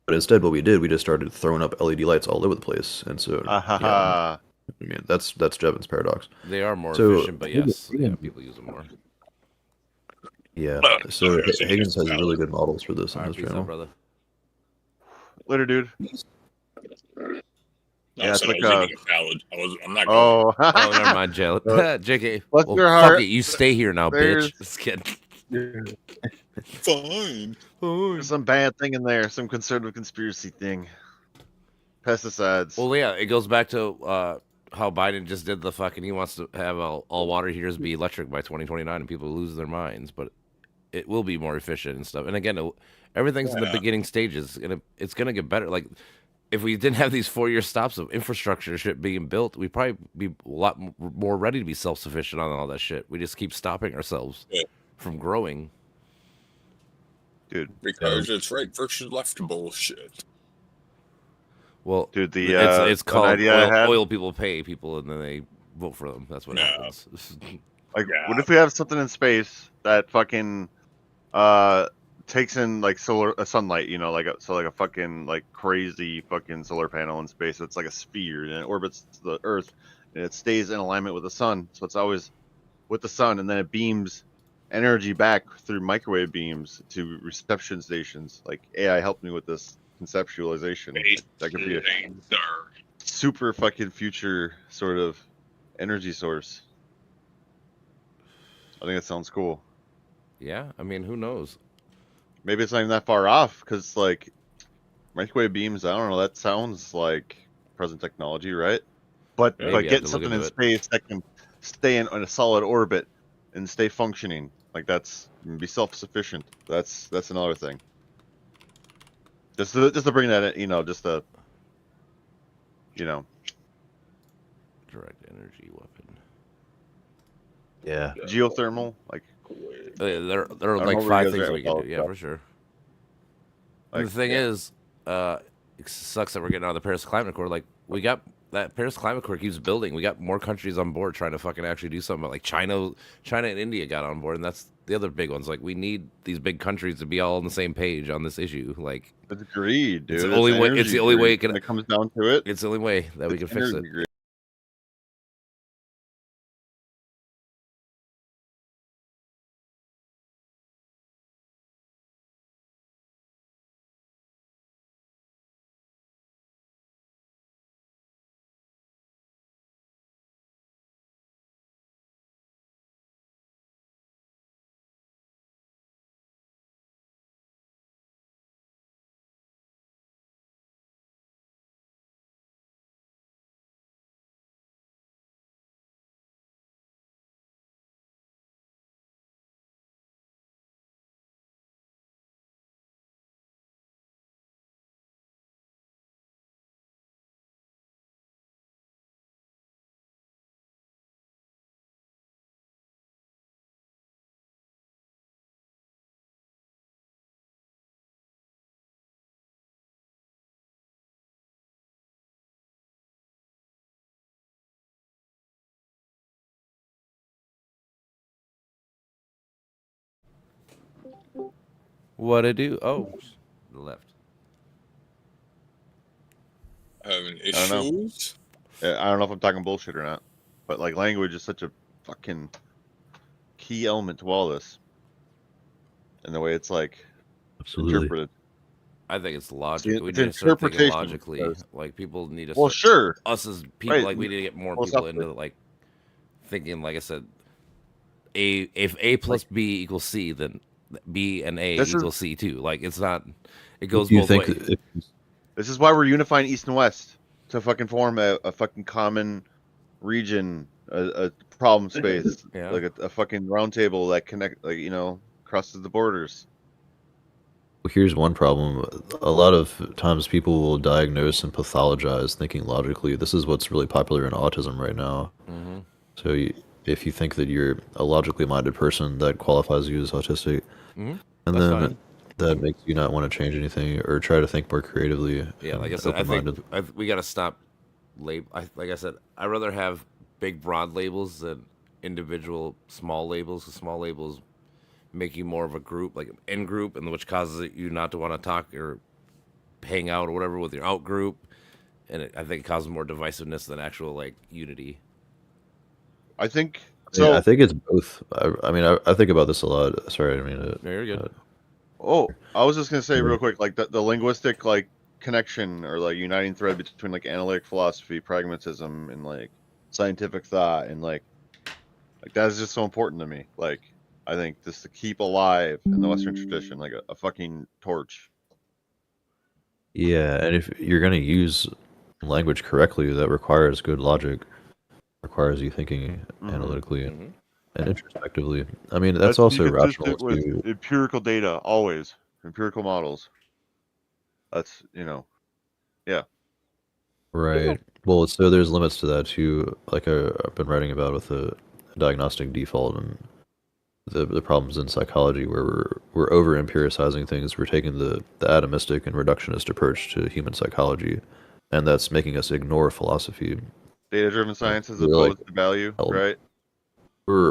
But instead, what we did, we just started throwing up LED lights all over the place, and so Ah, I mean that's Jevons paradox. They are more So, efficient, but yes, people use them more. Yeah. So Higgins has really good models for this All on right, his peace channel. out, brother. later, dude. No, Yeah, I it's said like I a- was eating a salad. I'm not going. Oh, Oh, never mind, Jay. JK. Bless Well, your fuck heart. it. You stay here now, There's- bitch. Just kidding. Fine. There's some bad thing in there, some conservative conspiracy thing. Pesticides. Well, yeah, it goes back to how Biden just did the fucking. He wants to have all water heaters be electric by 2029, and people lose their minds. But it will be more efficient and stuff. And again, everything's in the beginning stages, and it's gonna get better. Like if we didn't have these 4 year stops of infrastructure shit being built, we'd probably be a lot more ready to be self sufficient on all that shit. We just keep stopping ourselves from growing. Dude, Because it's right versus left bullshit. Well, Dude, the, it's an called idea I had- oil people pay people, and then they vote for them. That's what Yeah. happens. like, Yeah. what if we have something in space that fucking takes in like sunlight, like a fucking like crazy fucking solar panel in space. It's like a sphere and it orbits the Earth and it stays in alignment with the sun. So it's always with the sun, and then it beams energy back through microwave beams to reception stations. Like AI helped me with this conceptualization. That could be a super fucking future sort of energy source. I think that sounds cool. Yeah, I mean, who knows? Maybe it's not even that far off because like microwave beams. I don't know. That sounds like present technology, right? But Yeah. Maybe I have getting to look something into in it. space that can stay in a solid orbit and stay functioning like that's be self-sufficient. That's another thing. Just to bring that in, just to Direct energy weapon. Yeah. geothermal. Like There are I don't know like where you 5 guys are things at we with can all do. this Yeah, stuff. for sure. And Like, the thing is, it sucks that we're getting out of the Paris Climate Accord. Like, we got that Paris Climate Accord keeps building. We got more countries on board trying to fucking actually do something. Like China and India got on board, and that's the other big ones. Like, we need these big countries to be all on the same page on this issue. Like, it's greed, dude. it's the only way. It's energy the only way greed it can. when it comes down to it. It's the only way that we It's can fix it. energy greed. What it do? Oh, the left. Having I don't know. issues. I don't know if I'm talking bullshit or not, but like language is such a fucking key element to all this, and the way it's like Absolutely. interpreted. I think it's logic. We It's need to start thinking interpretation. logically. Because- Like, people need to Well, start, sure, us as people, right. like, we need to get more Well, people stuff- into like thinking. Like I said, if A plus B equals C, then B and A This is- equals C too. Like, it's not. It goes Do you both think ways. This is why we're unifying East and West to fucking form a fucking common region, a problem space, Yeah. like a fucking round table that connect, like crosses the borders. Here's one problem. A lot of times people will diagnose and pathologize thinking logically. This is what's really popular in autism right now. Mm-hmm. So if you think that you're a logically minded person, that qualifies you as autistic. Mm-hmm. And That's then fine. that makes you not want to change anything or try to think more creatively. Yeah, and like I said, I open-minded. think we got to stop label. Like I said, I'd rather have big broad labels than individual small labels. 'Cause small labels make you more of a group, like an in group, and which causes you not to want to talk or hang out or whatever with your out group, and I think it causes more divisiveness than actual like unity. I think Yeah, so. I think it's both. I mean, I think about this a lot. Sorry, I mean, No, you're good. Oh, I was just gonna say Yeah. real quick, like the linguistic like connection or like uniting thread between like analytic philosophy, pragmatism, and like scientific thought, and like that is just so important to me. Like I think just to keep alive in the Western tradition, like a fucking torch. Yeah, and if you're going to use language correctly, that requires good logic, requires you thinking analytically Mhm. and introspectively. I mean, that's also be rational consistent with too. empirical data, always empirical models. That's yeah. Right. Well, so there's limits to that too. Like I've been writing about with the diagnostic default and the problems in psychology where we're over empiricizing things. We're taking the atomistic and reductionist approach to human psychology, and that's making us ignore philosophy. Data-driven science as We're, like, opposed to value, held- right? We're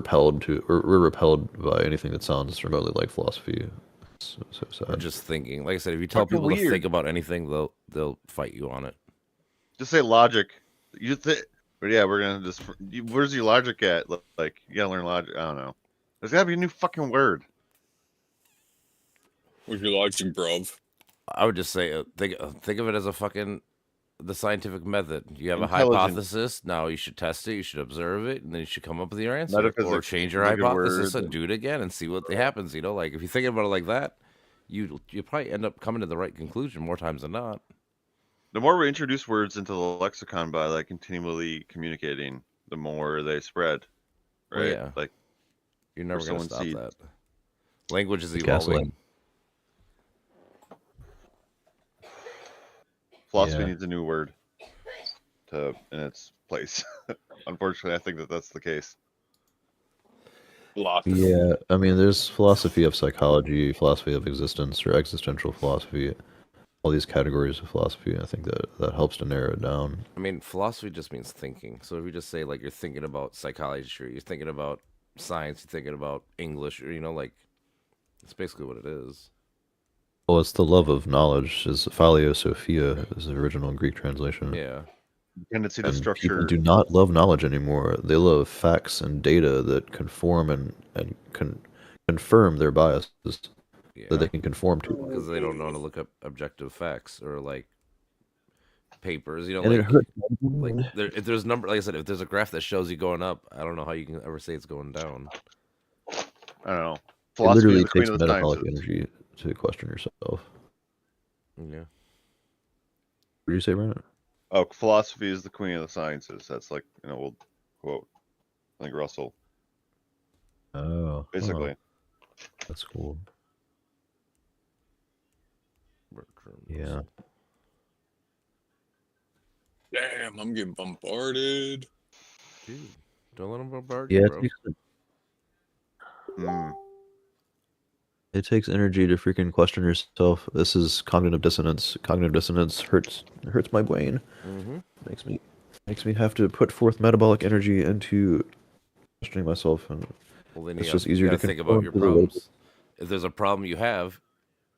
repelled by anything that sounds remotely like philosophy. It's so Or sad. just thinking. Like I said, if you tell Fucking people to weird. think about anything, they'll fight you on it. Just say logic. You think, but yeah, we're gonna just. Where's your logic at? Like, you gotta learn logic. I don't know. There's gotta be a new fucking word. With your logic, bruv. I would just say think of it as a fucking the scientific method. You have a Intelligent. hypothesis. Now you should test it. You should observe it, and then you should come up with your answer, or Metaphysics change your is a good hypothesis word. and do it again and see what happens. You know, like if you think about it like that, you probably end up coming to the right conclusion more times than not. The more we introduce words into the lexicon by like continually communicating, the more they spread. Right? Well, yeah. Like You're never going to sowing stop seeds. that. Language is Gaslight. evolving. Philosophy Yeah. needs a new word in its place. Unfortunately, I think that's the case. Philosophy. Yeah, I mean, there's philosophy of psychology, philosophy of existence, or existential philosophy. All these categories of philosophy. I think that helps to narrow it down. I mean, philosophy just means thinking. So if you just say like you're thinking about psychology, you're thinking about science, you're thinking about English, or like it's basically what it is. Well, it's the love of knowledge. Is Phileo Sophia is the original Greek translation. Yeah. Tendency to And structure. people do not love knowledge anymore. They love facts and data that conform and confirm their biases Yeah. that they can conform to. Because they don't know how to look up objective facts or like papers. You know, And it like hurts. if there's number, like I said, if there's a graph that shows you going up, I don't know how you can ever say it's going down. I don't know. It Philosophy literally is the queen takes of the metabolic sciences. energy to question yourself. Yeah. What did you say, Brandon? Oh, philosophy is the queen of the sciences. That's like an old quote. I think Russell. Oh, Basically. that's cool. Yeah. Damn, I'm getting bombarded. Dude, don't let them bombard Yeah, you, it bro. takes, Mm. it takes energy to freaking question yourself. This is cognitive dissonance. Cognitive dissonance hurts my brain. Mm-hmm. Makes me have to put forth metabolic energy into questioning myself, and Well, then it's you just gotta, easier to think about conform your to the label. problems. If there's a problem you have,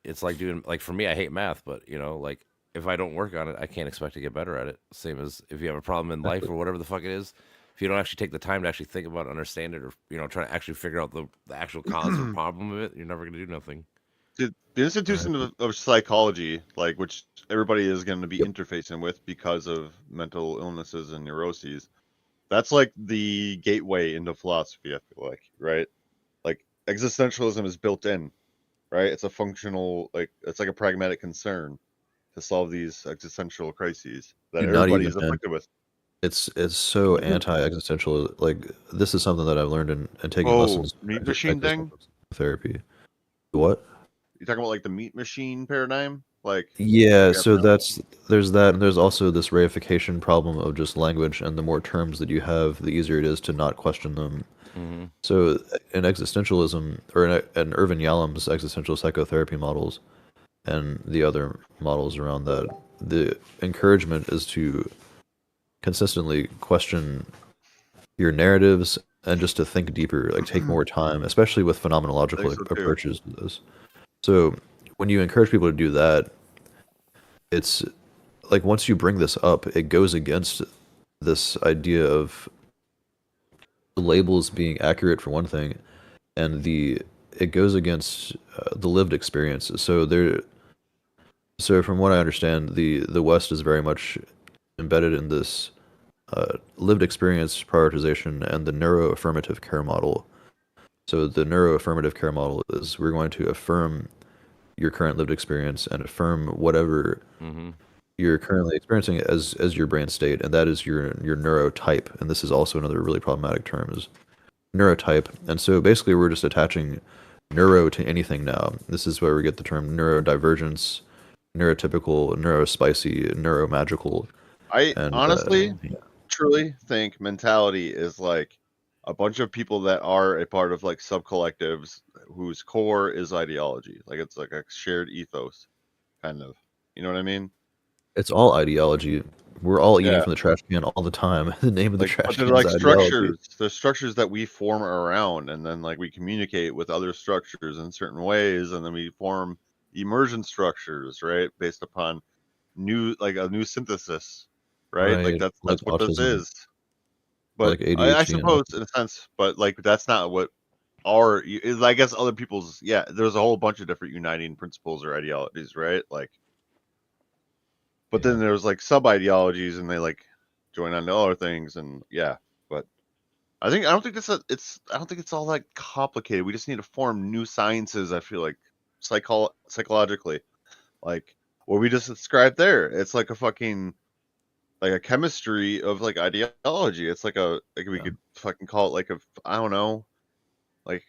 it's like doing, like for me, I hate math, but like if I don't work on it, I can't expect to get better at it. Same as if you have a problem in life or whatever the fuck it is, if you don't actually take the time to actually think about it, understand it, or try to actually figure out the actual cause or problem of it, you're never gonna do nothing. The institution of psychology, like which everybody is going to be interfacing with because of mental illnesses and neuroses, that's like the gateway into philosophy. I feel like, right? Like existentialism is built in, right? It's a functional, like it's like a pragmatic concern to solve these existential crises that Dude, not everybody even, is man. afflicted with. It's so anti-existential. Like, this is something that I've learned in taking Oh, lessons in meat machine thing? existential therapy. What? You talking about like the meat machine paradigm? Like Yeah, so there's that, and there's also this reification problem of just language, and the more terms that you have, the easier it is to not question them. Mm-hmm. So in existentialism, or in Irvin Yalom's existential psychotherapy models, and the other models around that, the encouragement is to consistently question your narratives and just to think deeper, like take more time, especially with phenomenological so too. approaches to this. So when you encourage people to do that, it's like once you bring this up, it goes against this idea of the labels being accurate for one thing, and it goes against the lived experiences. So from what I understand, the West is very much embedded in this lived experience prioritization and the neuroaffirmative care model. So the neuroaffirmative care model is we're going to affirm your current lived experience and affirm whatever you're currently experiencing as your brain state, and that is your neurotype. And this is also another really problematic term, is neurotype. And so basically we're just attaching neuro to anything now. This is where we get the term neurodivergence, neurotypical, neurospicy, neuromagical. I And honestly truly think mentality is like a bunch of people that are a part of like subcollectives whose core is ideology. Like it's like a shared ethos, kind of. You know what I mean? it's all ideology. We're all eating Yeah. from the trash can all the time. The name of the Like, trash but can they're is like ideology. structures. They're structures that we form around, and then like we communicate with other structures in certain ways, and then we form emergent structures, right, based upon a new synthesis, right? Like Right, that's like what this autism, is. But like ADHD. I and suppose in a sense, but like that's not what I guess other people's. Yeah, there's a whole bunch of different uniting principles or ideologies, right? Like, But then there's like sub ideologies, and they like join on to other things, and yeah. But I don't think I don't think it's all that complicated. We just need to form new sciences. I feel like psychologically, like what we just described there. It's like a fucking like a chemistry of like ideology. It's like we could fucking call it like I don't know, like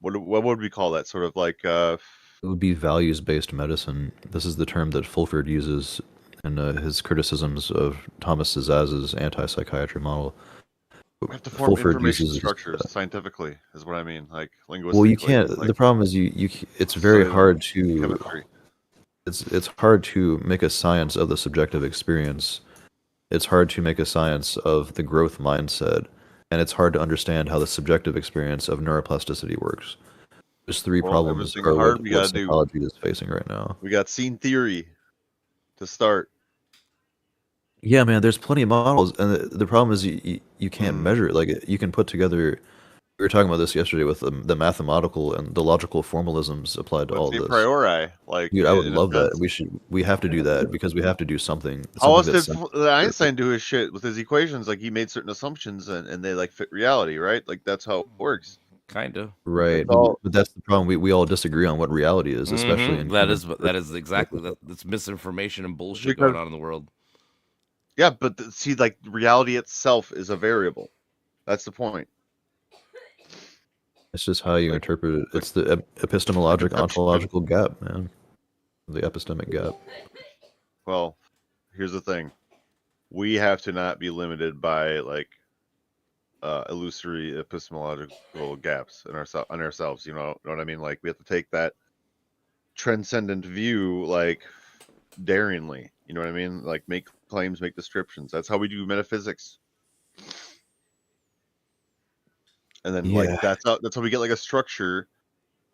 what would we call that? Sort of like It would be values-based medicine. This is the term that Fulford uses in his criticisms of Thomas Cezanne's anti-psychiatry model. we have to form Fulford information uses structures scientifically, is what I mean, like linguistically. well, you can't. Like, the problem is it's very hard to chemistry. it's hard to make a science of the subjective experience. It's hard to make a science of the growth mindset, and it's hard to understand how the subjective experience of neuroplasticity works. There's three problems everything are hard what we gotta psychology is facing right now. We got scene theory to start. Yeah, man, there's plenty of models, and the problem is you can't measure it. Like, you can put together. We were talking about this yesterday with the mathematical and the logical formalisms applied to all What's a this. priori? Like, Dude, I would in a love that. sense. We have to do that because we have to do something. How else something did that's Einstein do his shit with his equations? Like, he made certain assumptions and they like fit reality, right? Like, that's how it works. Kind of. right, It's all but that's the problem. We all disagree on what reality is, especially in That human is exactly that's misinformation and bullshit because going on in the world. yeah, but see, like reality itself is a variable. That's the point. It's just how you interpret it. It's the epistemologic ontological gap, man. The epistemic gap. Well, here's the thing: we have to not be limited by like illusory epistemological gaps in ourselves. You know what I mean? Like, we have to take that transcendent view, like, daringly. You know what I mean? Like, make claims, make descriptions. That's how we do metaphysics. And then like that's how we get like a structure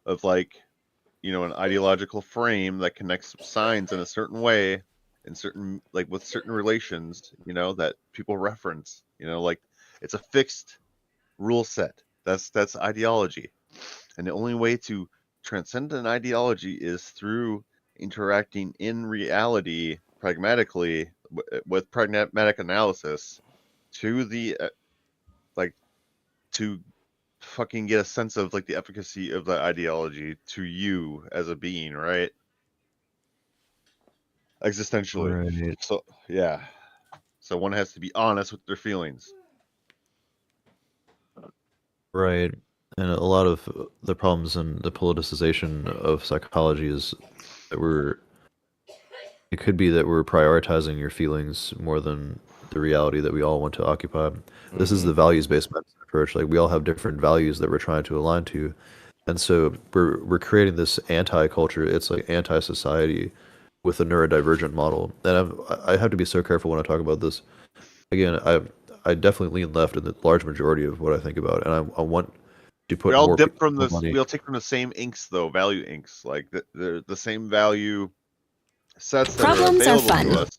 of like, you know, an ideological frame that connects signs in a certain way, in certain like with certain relations, you know, that people reference. You know, like it's a fixed rule set. That's ideology. And the only way to transcend an ideology is through interacting in reality pragmatically with pragmatic analysis to the like to fucking get a sense of like the efficacy of the ideology to you as a being, right? Existentially. Right. So yeah. So one has to be honest with their feelings. Right. And a lot of the problems in the politicization of psychology is that it could be that we're prioritizing your feelings more than the reality that we all want to occupy. This is the values-based medicine approach. Like, we all have different values that we're trying to align to. And so we're creating this anti-culture. It's like anti-society with a neurodivergent model. And I have to be so careful when I talk about this. Again, I definitely lean left in the large majority of what I think about, and I want to put We all more dip people from more this. money. We all take from the same inks, though. Value inks, like the same value sets that Problems are are available fun. to us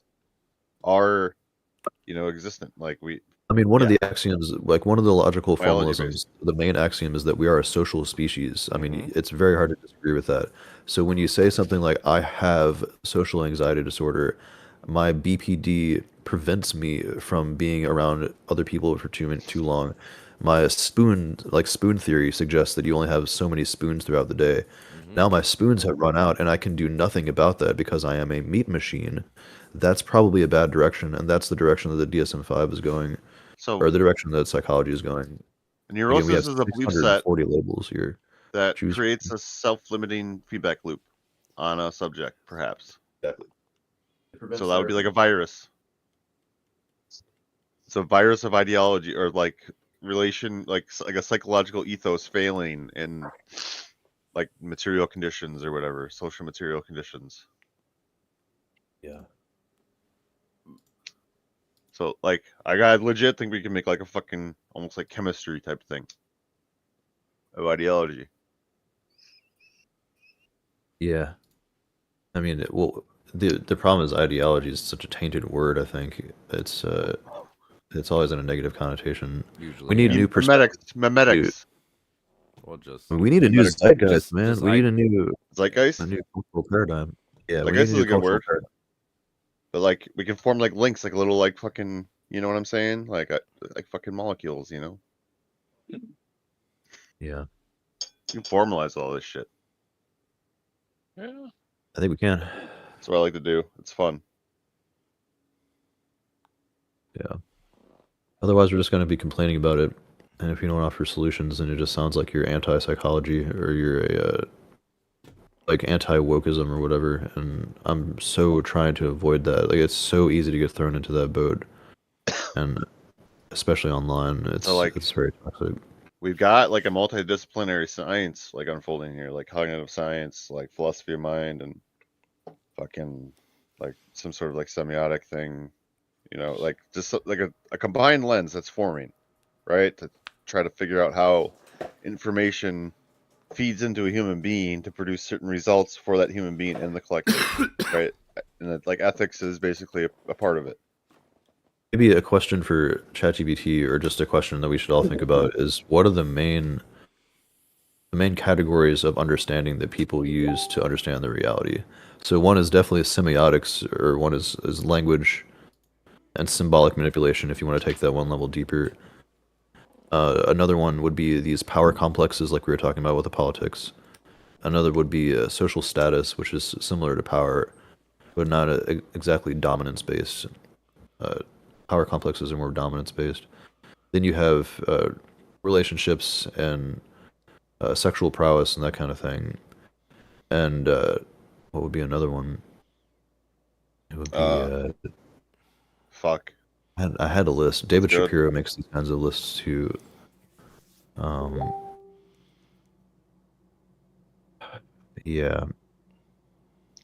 are, you know, existent. Like we. I mean, one of Yeah. the axioms, like one of the logical Biology formalisms, the main axiom is that we are a social species. I mean, it's very hard to disagree with that. So when you say something like, I have social anxiety disorder, my BPD prevents me from being around other people for too long. My spoon theory suggests that you only have so many spoons throughout the day. Now my spoons have run out, and I can do nothing about that because I am a meat machine. That's probably a bad direction, and that's the direction that the DSM-5 is going, So or the direction that psychology is going. Again, we neurosis have is a belief set 640 labels here. that Choose creates a self-limiting feedback loop on a subject, perhaps. exactly. So that would be like a virus. It's a virus of ideology or like relation, like a psychological ethos failing in like material conditions or whatever, social material conditions. Yeah. So like I legit think we can make like a fucking almost like chemistry type thing of ideology. Yeah. I mean, the problem is ideology is such a tainted word. I think it's always in a negative connotation. Usually, We need new perspective. Memetics. Well, just We need a new zeitgeist, man. just We need a new Zeitgeist? cultural paradigm. Yeah, we Zeitgeist need a is new a good cultural word. paradigm. But like we can form like links, like little like fucking, you know what I'm saying? Like fucking molecules, you know? Yeah, You can formalize all this shit. Yeah. I think we can. That's what I like to do. It's fun. Yeah. Otherwise, we're just going to be complaining about it. And if you don't offer solutions, then it just sounds like you're anti-psychology or you're a like anti-wokeism or whatever. And I'm so trying to avoid that. Like it's so easy to get thrown into that boat, and especially online, So like it's very toxic. we've got like a multidisciplinary science like unfolding here, like cognitive science, like philosophy of mind, and fucking like some sort of like semiotic thing, you know, like just like a combined lens that's forming, right? To try to figure out how information feeds into a human being to produce certain results for that human being in the collective, right? And that, like ethics is basically a part of it. Maybe a question for ChatGPT, or just a question that we should all think about, is what are the main categories of understanding that people use to understand the reality? So one is definitely semiotics, or one is language and symbolic manipulation, if you want to take that one level deeper. Another one would be these power complexes, like we were talking about with the politics. Another would be social status, which is similar to power, but not exactly dominance based. Power complexes are more dominance based. Then you have relationships and sexual prowess and that kind of thing. And what would be another one? It would be Fuck. I had a list. That's David good. Shapiro makes these kinds of lists too. Um, yeah,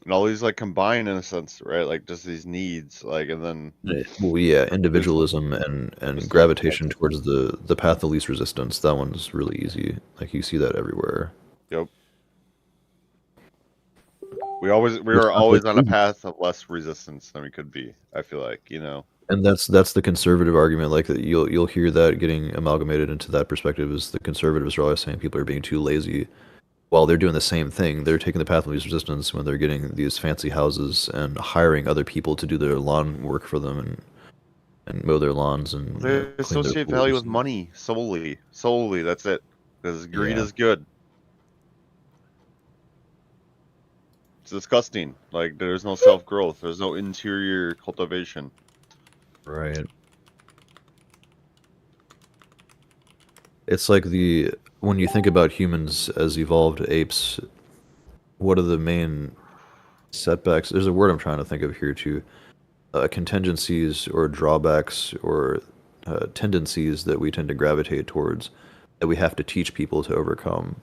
And all these like combine in a sense, right? Like just these needs, like, and then well, yeah, there's individualism and just like gravitation towards the path of least resistance. That one's really easy. Like you see that everywhere. yep. We Which are sounds like always on a path of less resistance than we could be. I feel like, you know. and that's the conservative argument. Like that you'll hear that getting amalgamated into that perspective is the conservatives are always saying people are being too lazy, while they're doing the same thing. They're taking the path of least resistance when they're getting these fancy houses and hiring other people to do their lawn work for them and mow their lawns and They clean their associate value pools. with money solely. Solely, that's it. Because greed Yeah, is good. It's disgusting. Like there's no self growth. There's no interior cultivation. right. It's like the when you think about humans as evolved apes, what are the main setbacks? There's a word I'm trying to think of here too. Contingencies or drawbacks or tendencies that we tend to gravitate towards that we have to teach people to overcome.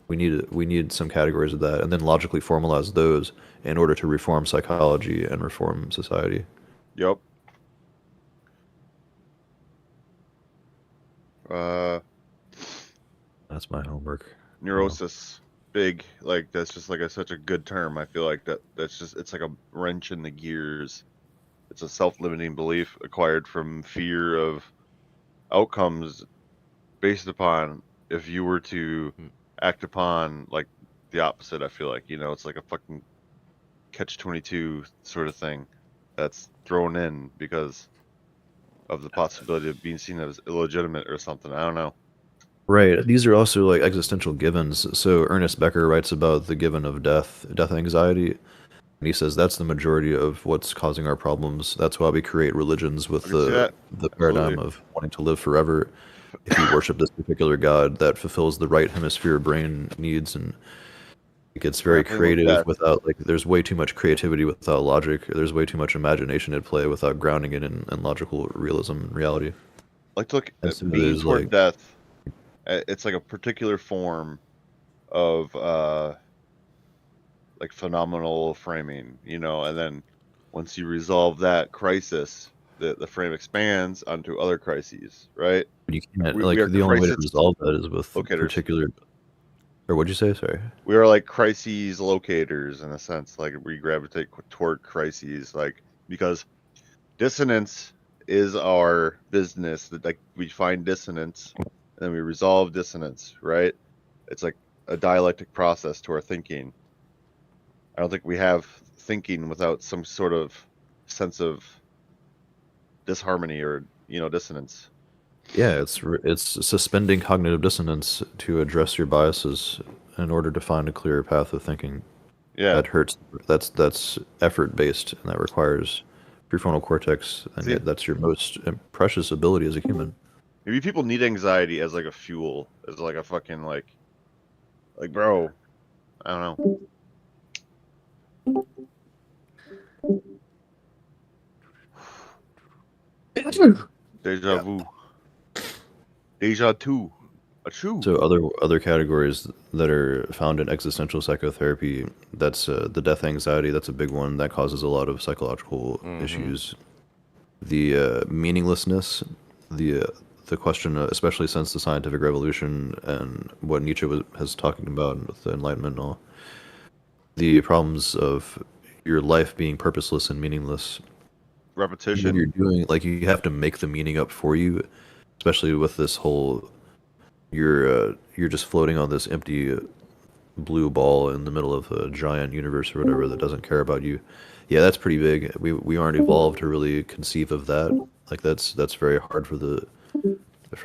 We need some categories of that, and then logically formalize those in order to reform psychology and reform society. Yep. Uh, That's my homework. neurosis, big. Like that's just like such a good term. I feel like that's just it's like a wrench in the gears. It's a self-limiting belief acquired from fear of outcomes based upon if you were to act upon like the opposite. I feel like, you know, it's like a fucking catch-22 sort of thing that's thrown in because of the possibility of being seen as illegitimate or something. I don't know. Right. These are also like existential givens. So Ernest Becker writes about the given of death anxiety, and he says that's the majority of what's causing our problems. That's why we create religions with I can see that. the paradigm Absolutely. of wanting to live forever. If you worship this particular god that fulfills the right hemisphere brain needs, and it gets very Grappling with creative death. without like there's way too much creativity without logic. There's way too much imagination at play without grounding it in logical realism and reality. Like to look And at so being there's toward like death. It's like a particular form of like phenomenal framing, you know, and then once you resolve that crisis, the frame expands onto other crises, right? you can't We like are the only way to crisis resolve that is with locators. particular. Or what'd you say? Sorry. We are like crises locators in a sense. Like we gravitate toward crises, like because dissonance is our business. That like we find dissonance and then we resolve dissonance, right? It's like a dialectic process to our thinking. I don't think we have thinking without some sort of sense of disharmony or dissonance. Yeah, it's suspending cognitive dissonance to address your biases in order to find a clearer path of thinking. Yeah, That hurts. That's effort based, and that requires prefrontal cortex, and See- that's your most precious ability as a human. maybe people need anxiety as like a fuel, as like a fucking like bro, I don't know. Deja vu. Deja tu. Achoo. So other categories that are found in existential psychotherapy, that's the death anxiety. That's a big one that causes a lot of psychological issues. The meaninglessness, the question, especially since the scientific revolution and what Nietzsche has talking about with the Enlightenment and all, the problems of your life being purposeless and meaningless. When Repetition. you're doing like you have to make the meaning up for you, especially with this whole you're just floating on this empty blue ball in the middle of a giant universe or whatever that doesn't care about you. Yeah, that's pretty big. We aren't evolved to really conceive of that. Like that's very hard for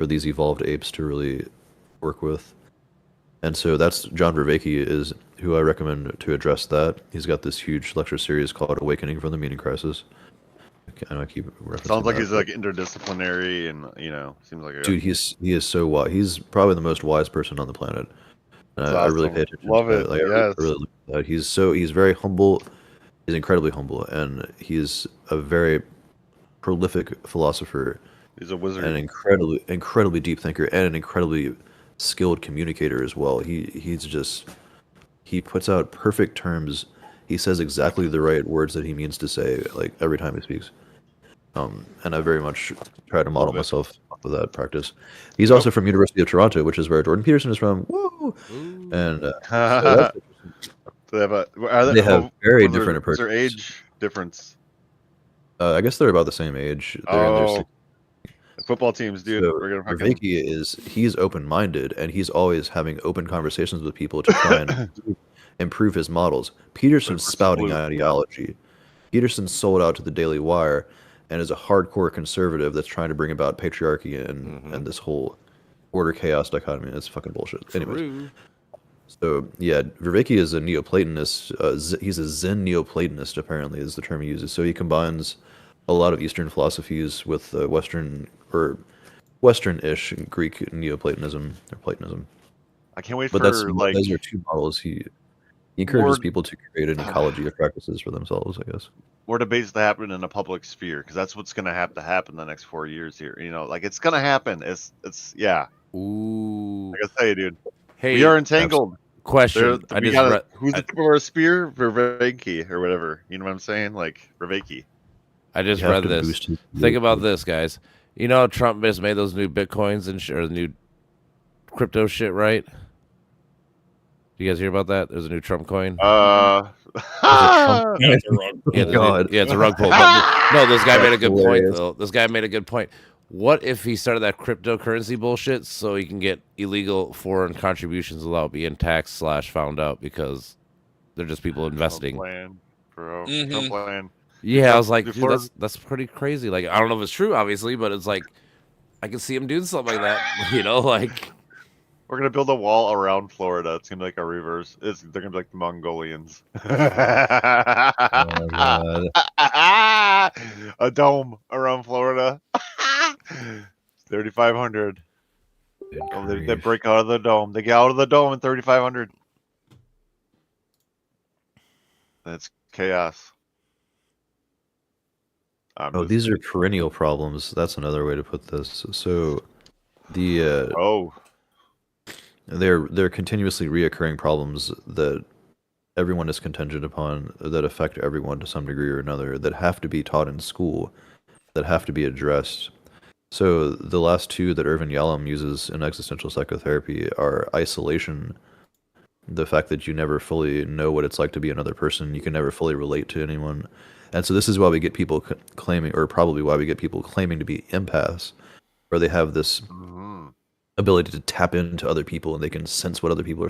these evolved apes to really work with. And so that's John Vervaeke is who I recommend to address that. He's got this huge lecture series called Awakening from the Meaning Crisis. I keep referencing Sounds like that, he's but- like interdisciplinary and seems like a Dude, he is so wise. He's probably the most wise person on the planet. And That's I really awesome. pay attention Love to it, that. Like, yes. I really look at that. He's very humble. He's incredibly humble, and he's a very prolific philosopher he's a wizard. and an incredibly deep thinker and an incredibly skilled communicator as well. He puts out perfect terms. He says exactly the right words that he means to say, like every time he speaks. And I very much try to model Love it. myself off of that practice. He's also from University of Toronto, which is where Jordan Peterson is from. Woo! And so that's interesting. So they have They have very what's their- different what's their approaches. age difference? I guess they're about the same age. They're in their Oh, football teams, dude. So We're gonna fucking Vervaeke he's open-minded and he's always having open conversations with people to try and improve his models. Peterson's Versus spouting blue. ideology. Peterson's sold out to the Daily Wire and is a hardcore conservative that's trying to bring about patriarchy and this whole order chaos dichotomy. It's fucking bullshit. Anyways, True. so yeah, Vervaeke is a Neoplatonist. He's a Zen Neoplatonist, apparently, is the term he uses. So he combines a lot of Eastern philosophies with Western or Western-ish Greek Neoplatonism or Platonism. I can't wait But for those are two models. He encourages More- people to create an ecology of practices for themselves, I guess. more debates to happen in a public sphere because that's what's gonna have to happen the next 4 years here. Like it's gonna happen. It's yeah. Ooh. I gotta tell you, dude. Hey, We are entangled. question. I We just gotta, read. who's the tip of our spear? Vervaeke or whatever. You know what I'm saying? Like Vervaeke. I just You have read to this. boost his Think about ego. this, guys. You know, Trump just made those new bitcoins and or the new crypto shit, right? You guys hear about that? There's a new Trump coin. That's a wrong. Yeah, there's God. yeah, it's a rug pull. But no, this guy made a That's good hilarious. point, though. This guy made a good point. What if he started that cryptocurrency bullshit so he can get illegal foreign contributions without being taxed / found out because they're just people investing? Trump plan, bro. Mhm. Trump plan. Yeah, I was like, dude, Before- that's pretty crazy. Like, I don't know if it's true, obviously, but it's like I can see him doing something like that. You know, like We're gonna build a wall around Florida. It's gonna be like a reverse. They're gonna be like the Mongolians. Oh my God. A dome around Florida. 3,500. Good Oh, they grief. break out of the dome. They get out of the dome in 3,500. That's chaos. Oh, these are perennial problems. That's another way to put this. So, the Oh, they're continuously reoccurring problems that everyone is contingent upon, that affect everyone to some degree or another, that have to be taught in school, that have to be addressed. So the last two that Irvin Yalom uses in existential psychotherapy are isolation, the fact that you never fully know what it's like to be another person, you can never fully relate to anyone. And so this is why we get people claiming, or probably why we get people claiming to be empaths, where they have this mhm. ability to tap into other people, and they can sense what other people are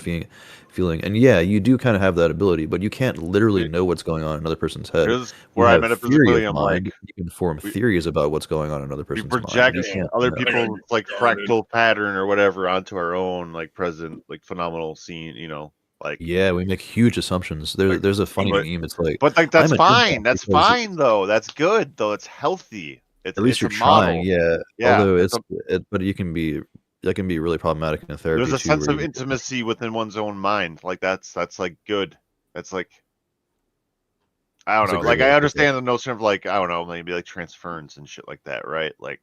feeling. And yeah, you do kind of have that ability, but you can't literally know what's going on in another person's head. Here's You where I have theory of metaphysically am like, mind. You can form we, theories about what's going on in another we person's mind. project You can't other know. people's like fractal pattern or whatever onto our own like present like phenomenal scene, you know, like. Yeah, we make huge assumptions. Like, There's a funny but, meme. It's like, but like I'm that's an fine. empath That's because fine though. That's good though. It's healthy. at least It's you're a trying. model. Yeah. Yeah. Although but you can be that can be really problematic in There's therapy a too, sense where of you intimacy within one's own mind. Like that's like good. That's like I don't that's a know. great Like way I to put that. understand the notion of like I don't know, maybe like transference and shit like that, right? Like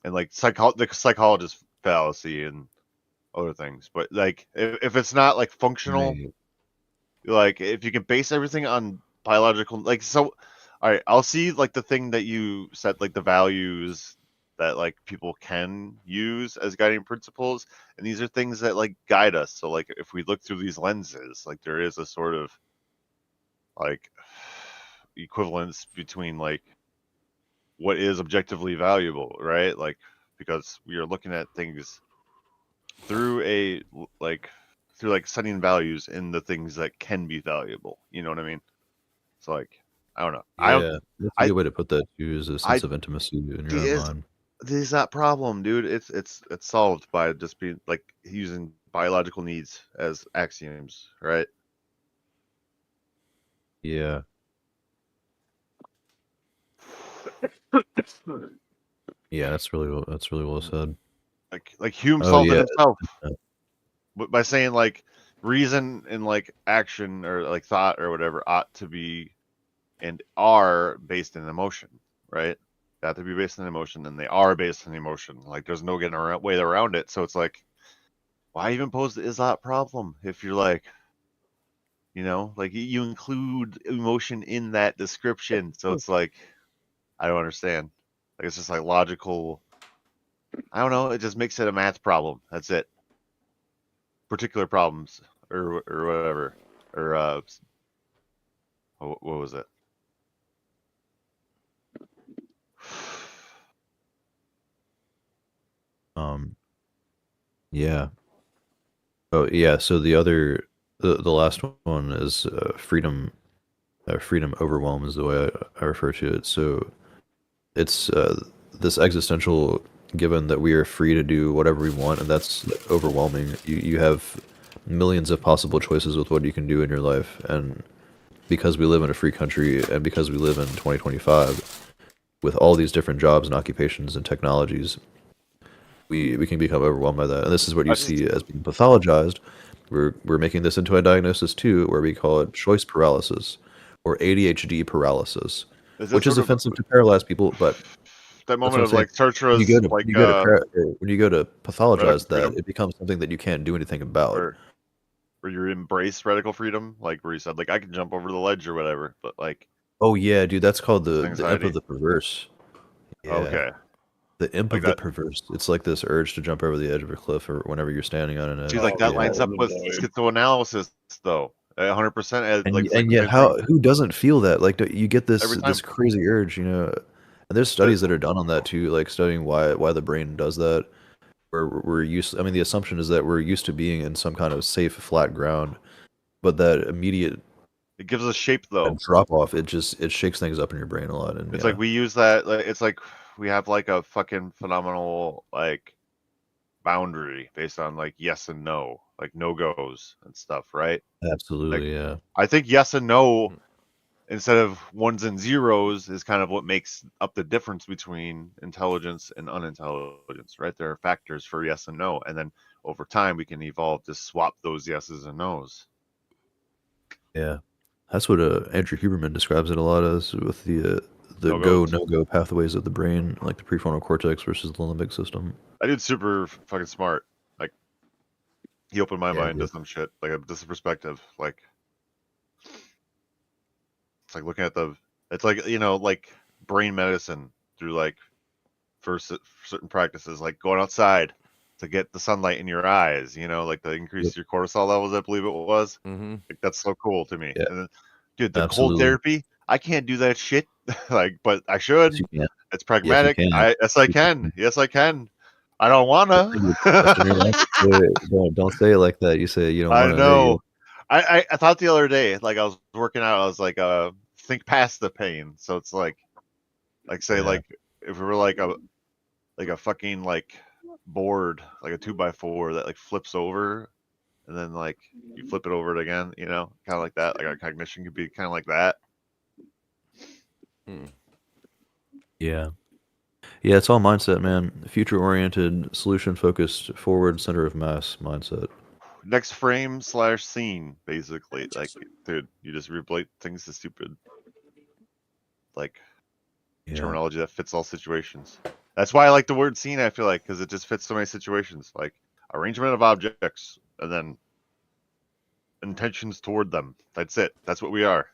and like the psychologist fallacy and other things. But like if it's not like functional, Right. like if you can base everything on biological, like so. All right, I'll see like the thing that you said, like the values that like people can use as guiding principles, and these are things that like guide us. So like if we look through these lenses, like there is a sort of like equivalence between like what is objectively valuable, right? Like because we are looking at things through a like through like setting values in the things that can be valuable. You know what I mean? So like I don't know. Yeah, that's a I good way to put that too, is a I sense of intimacy in your own is mind. there's that problem, dude. It's solved by just being like using biological needs as axioms, right? Yeah. Yeah, that's really well said. Like Hume Oh solved it yeah. himself uh, by saying like reason and like action or like thought or whatever ought to be and are based in emotion, right? They have to be based in emotion, and they are based in emotion. Like there's no getting around way around it. So it's like, why even pose the is that problem if you're like, you know, like you include emotion in that description. So it's like, I don't understand. Like it's just like logical. I don't know. It just makes it a math problem. That's it. Particular problems or whatever or what was it? Um. Yeah. Oh yeah. So the last one is freedom. Freedom overwhelm is the way I refer to it. So it's this existential given that we are free to do whatever we want, and that's overwhelming. You have millions of possible choices with what you can do in your life, and because we live in a free country and because we live in 2025 with all these different jobs and occupations and technologies, we can become overwhelmed by that. And this is what you I just see as being pathologized. We're making this into a diagnosis too, where we call it choice paralysis or ADHD paralysis, is this which is sort of offensive to paralyzed people, but that that's moment what I'm of saying. like Sartre's like When you go to radical pathologize that, freedom it becomes something that you can't do anything about. or where you embrace radical freedom, like where you said like I can jump over the ledge or whatever, but like Oh yeah, dude, that's called the imp of anxiety. the perverse. Yeah, Okay, the imp like of the that. perverse. It's like this urge to jump over the edge of a cliff or whenever you're standing on an See, edge. like that Oh, Yeah, lines up with boy. schizoanalysis though. 100%. Like it's like and the yet same thing who doesn't feel that? Like you get every this time. crazy urge, you know. And there's But studies that are done on that too, like studying why the brain does that. Where we're used, I mean, the assumption is that we're used to being in some kind of safe, flat ground, but that immediate it gives us shape though. drop off, it shakes things up in your brain a lot. And It's yeah, like we use that. Like, it's like we have like a fucking phenomenal like boundary based on like yes and no, like no goes and stuff, right? Like absolutely, yeah. I think yes and no instead of ones and zeros is kind of what makes up the difference between intelligence and unintelligence, right? There are factors for yes and no, and then over time we can evolve to swap those yeses and nos. Yeah, that's what Andrew Huberman describes it a lot as with the No goes. no go pathways of the brain, like the prefrontal cortex versus the limbic system. I did super fucking smart. Like he opened my Yeah, mind to dude. some shit, like a just a perspective. Like it's like looking at the, it's like you know, like brain medicine through like certain practices, like going outside to get the sunlight in your eyes. You know, like to Yep. increase your cortisol levels. I believe it was. Mm-hmm. Like that's so cool to me. Yeah, And then, dude, the cold absolutely. therapy, I can't do that shit. Like, but I Yes, should. you can. It's Yes, you pragmatic. can. Yes, I Super can. can. Yes, I can. I don't wanna. Don't say it like that. You say you don't I want to. know. I thought the other day, like I was working out, I was like, think past the pain. So it's like say Yeah. like if we were like a fucking like board, like a 2x4 that like flips over, and then like you flip it over it again, kind of like that. Like our cognition could be kind of like that. Yeah. Yeah, it's all mindset, man. Future-oriented, solution-focused, forward, center of mass mindset. Next frame/scene, basically. Like, dude, you just relate things to stupid, like terminology that fits all situations. That's why I like the word scene. I feel like because it just fits so many situations, like arrangement of objects and then intentions toward them. That's it. That's what we are.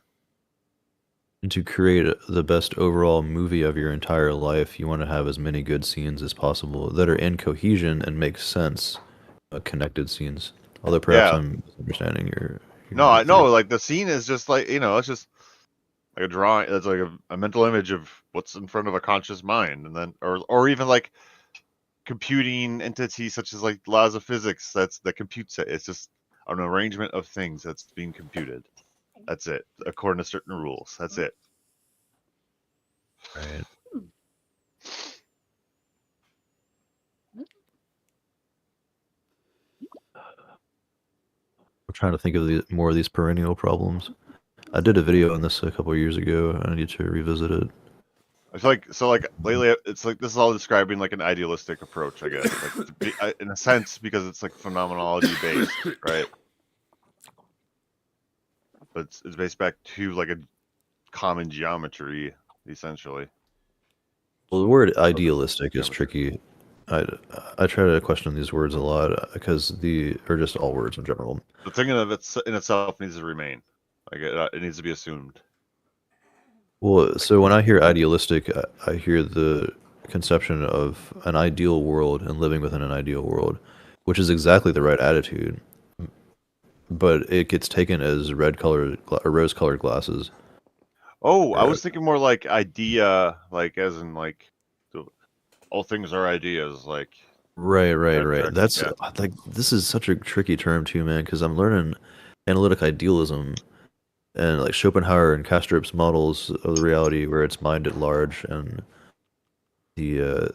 And to create the best overall movie of your entire life, you want to have as many good scenes as possible that are in cohesion and make sense, connected scenes. Although perhaps Yeah. I'm misunderstanding your No, I know. theory. Like the scene is just like it's just like a drawing. It's like a mental image of what's in front of a conscious mind, and then or even like computing entities such as like laws of physics. That computes it. It's just an arrangement of things that's being computed. That's it, according to certain rules. That's it. Right. I'm trying to think of more of these perennial problems. I did a video on this a couple of years ago. I need to revisit it. I feel like lately it's like this is all describing like an idealistic approach, I guess, like in a sense because it's like phenomenology based, right? But it's based back to like a common geometry, essentially. Well, the word idealistic is tricky. I try to question these words a lot because or just all words in general. The thing of in itself needs to remain, like it needs to be assumed. Well, so when I hear idealistic, I hear the conception of an ideal world and living within an ideal world, which is exactly the right attitude. But it gets taken as rose-colored glasses. Oh, I was thinking more like idea, like as in like all things are ideas, like. Right. That's yeah. like this is such a tricky term too, man, because I'm learning analytic idealism and like Schopenhauer and Kastrup's models of the reality where it's mind at large and the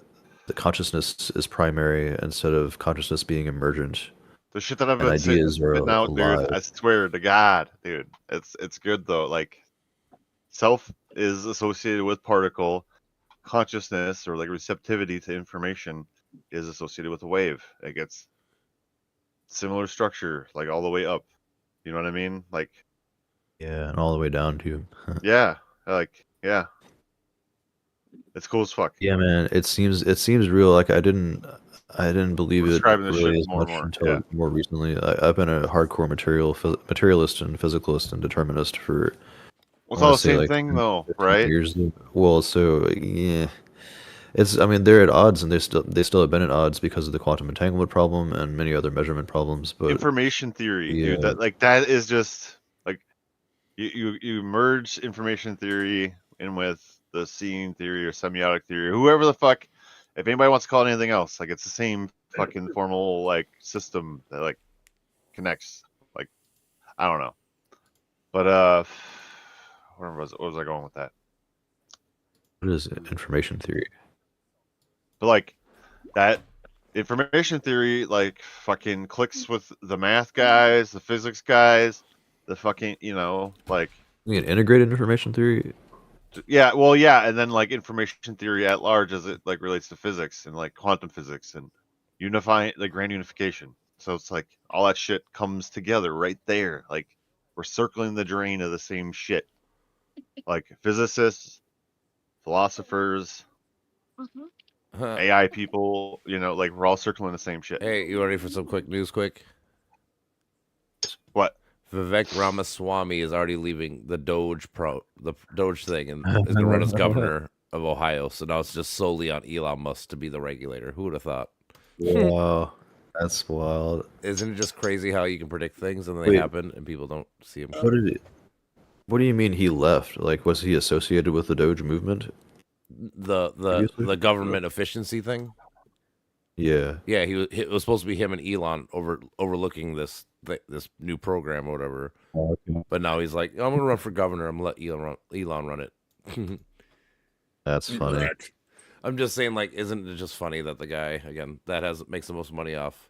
consciousness is primary instead of consciousness being emergent. The shit that I've And been ideas are spitting out, alive. dude. I swear to God, dude. It's good though. Like self is associated with particle. Consciousness or like receptivity to information is associated with a wave. It gets similar structure, like all the way up. You know what I mean? Like Yeah, and all the way down to yeah, it's cool as fuck. Yeah, man. It seems real. Like I didn't believe We're it describing this really shit as more and much more, until yeah. more recently. I've been a hardcore materialist and physicalist and determinist for. It's I all wanna the say, same like, thing 10, though, 15 right? Years. Well, so yeah, I mean, they're at odds, and they still have been at odds because of the quantum entanglement problem and many other measurement problems. But Information theory, yeah, dude. That is just like you merge information theory in with the seeing theory or semiotic theory, or whoever the fuck. If anybody wants to call it anything else, like it's the same fucking formal like system that like connects. Like I don't know, but where was I going with that? what is information theory? But like that information theory like fucking clicks with the math guys, the physics guys, the fucking like You mean integrated information theory? yeah, well yeah, and then like information theory at large as it like relates to physics and like quantum physics and unifying like grand unification. So it's like all that shit comes together right there. Like we're circling the drain of the same shit. Like physicists, philosophers, AI people, like we're all circling the same shit. Hey, you ready for some quick news? Quick. What? Vivek Ramaswamy is already leaving the Doge thing, and is going to run as governor of Ohio. So now it's just solely on Elon Musk to be the regulator. Who would have thought? Wow, that's wild. Isn't it just crazy how you can predict things and they Wait. happen and people don't see them? What do you mean he left? Like, was he associated with the Doge movement? The government efficiency thing. Yeah. Yeah, it was supposed to be him and Elon overlooking this new program or whatever. Oh, okay. But now he's like, I'm gonna run for governor. I'm gonna let Elon run it. That's funny. Wreck. I'm just saying, like, isn't it just funny that the guy again that makes the most money off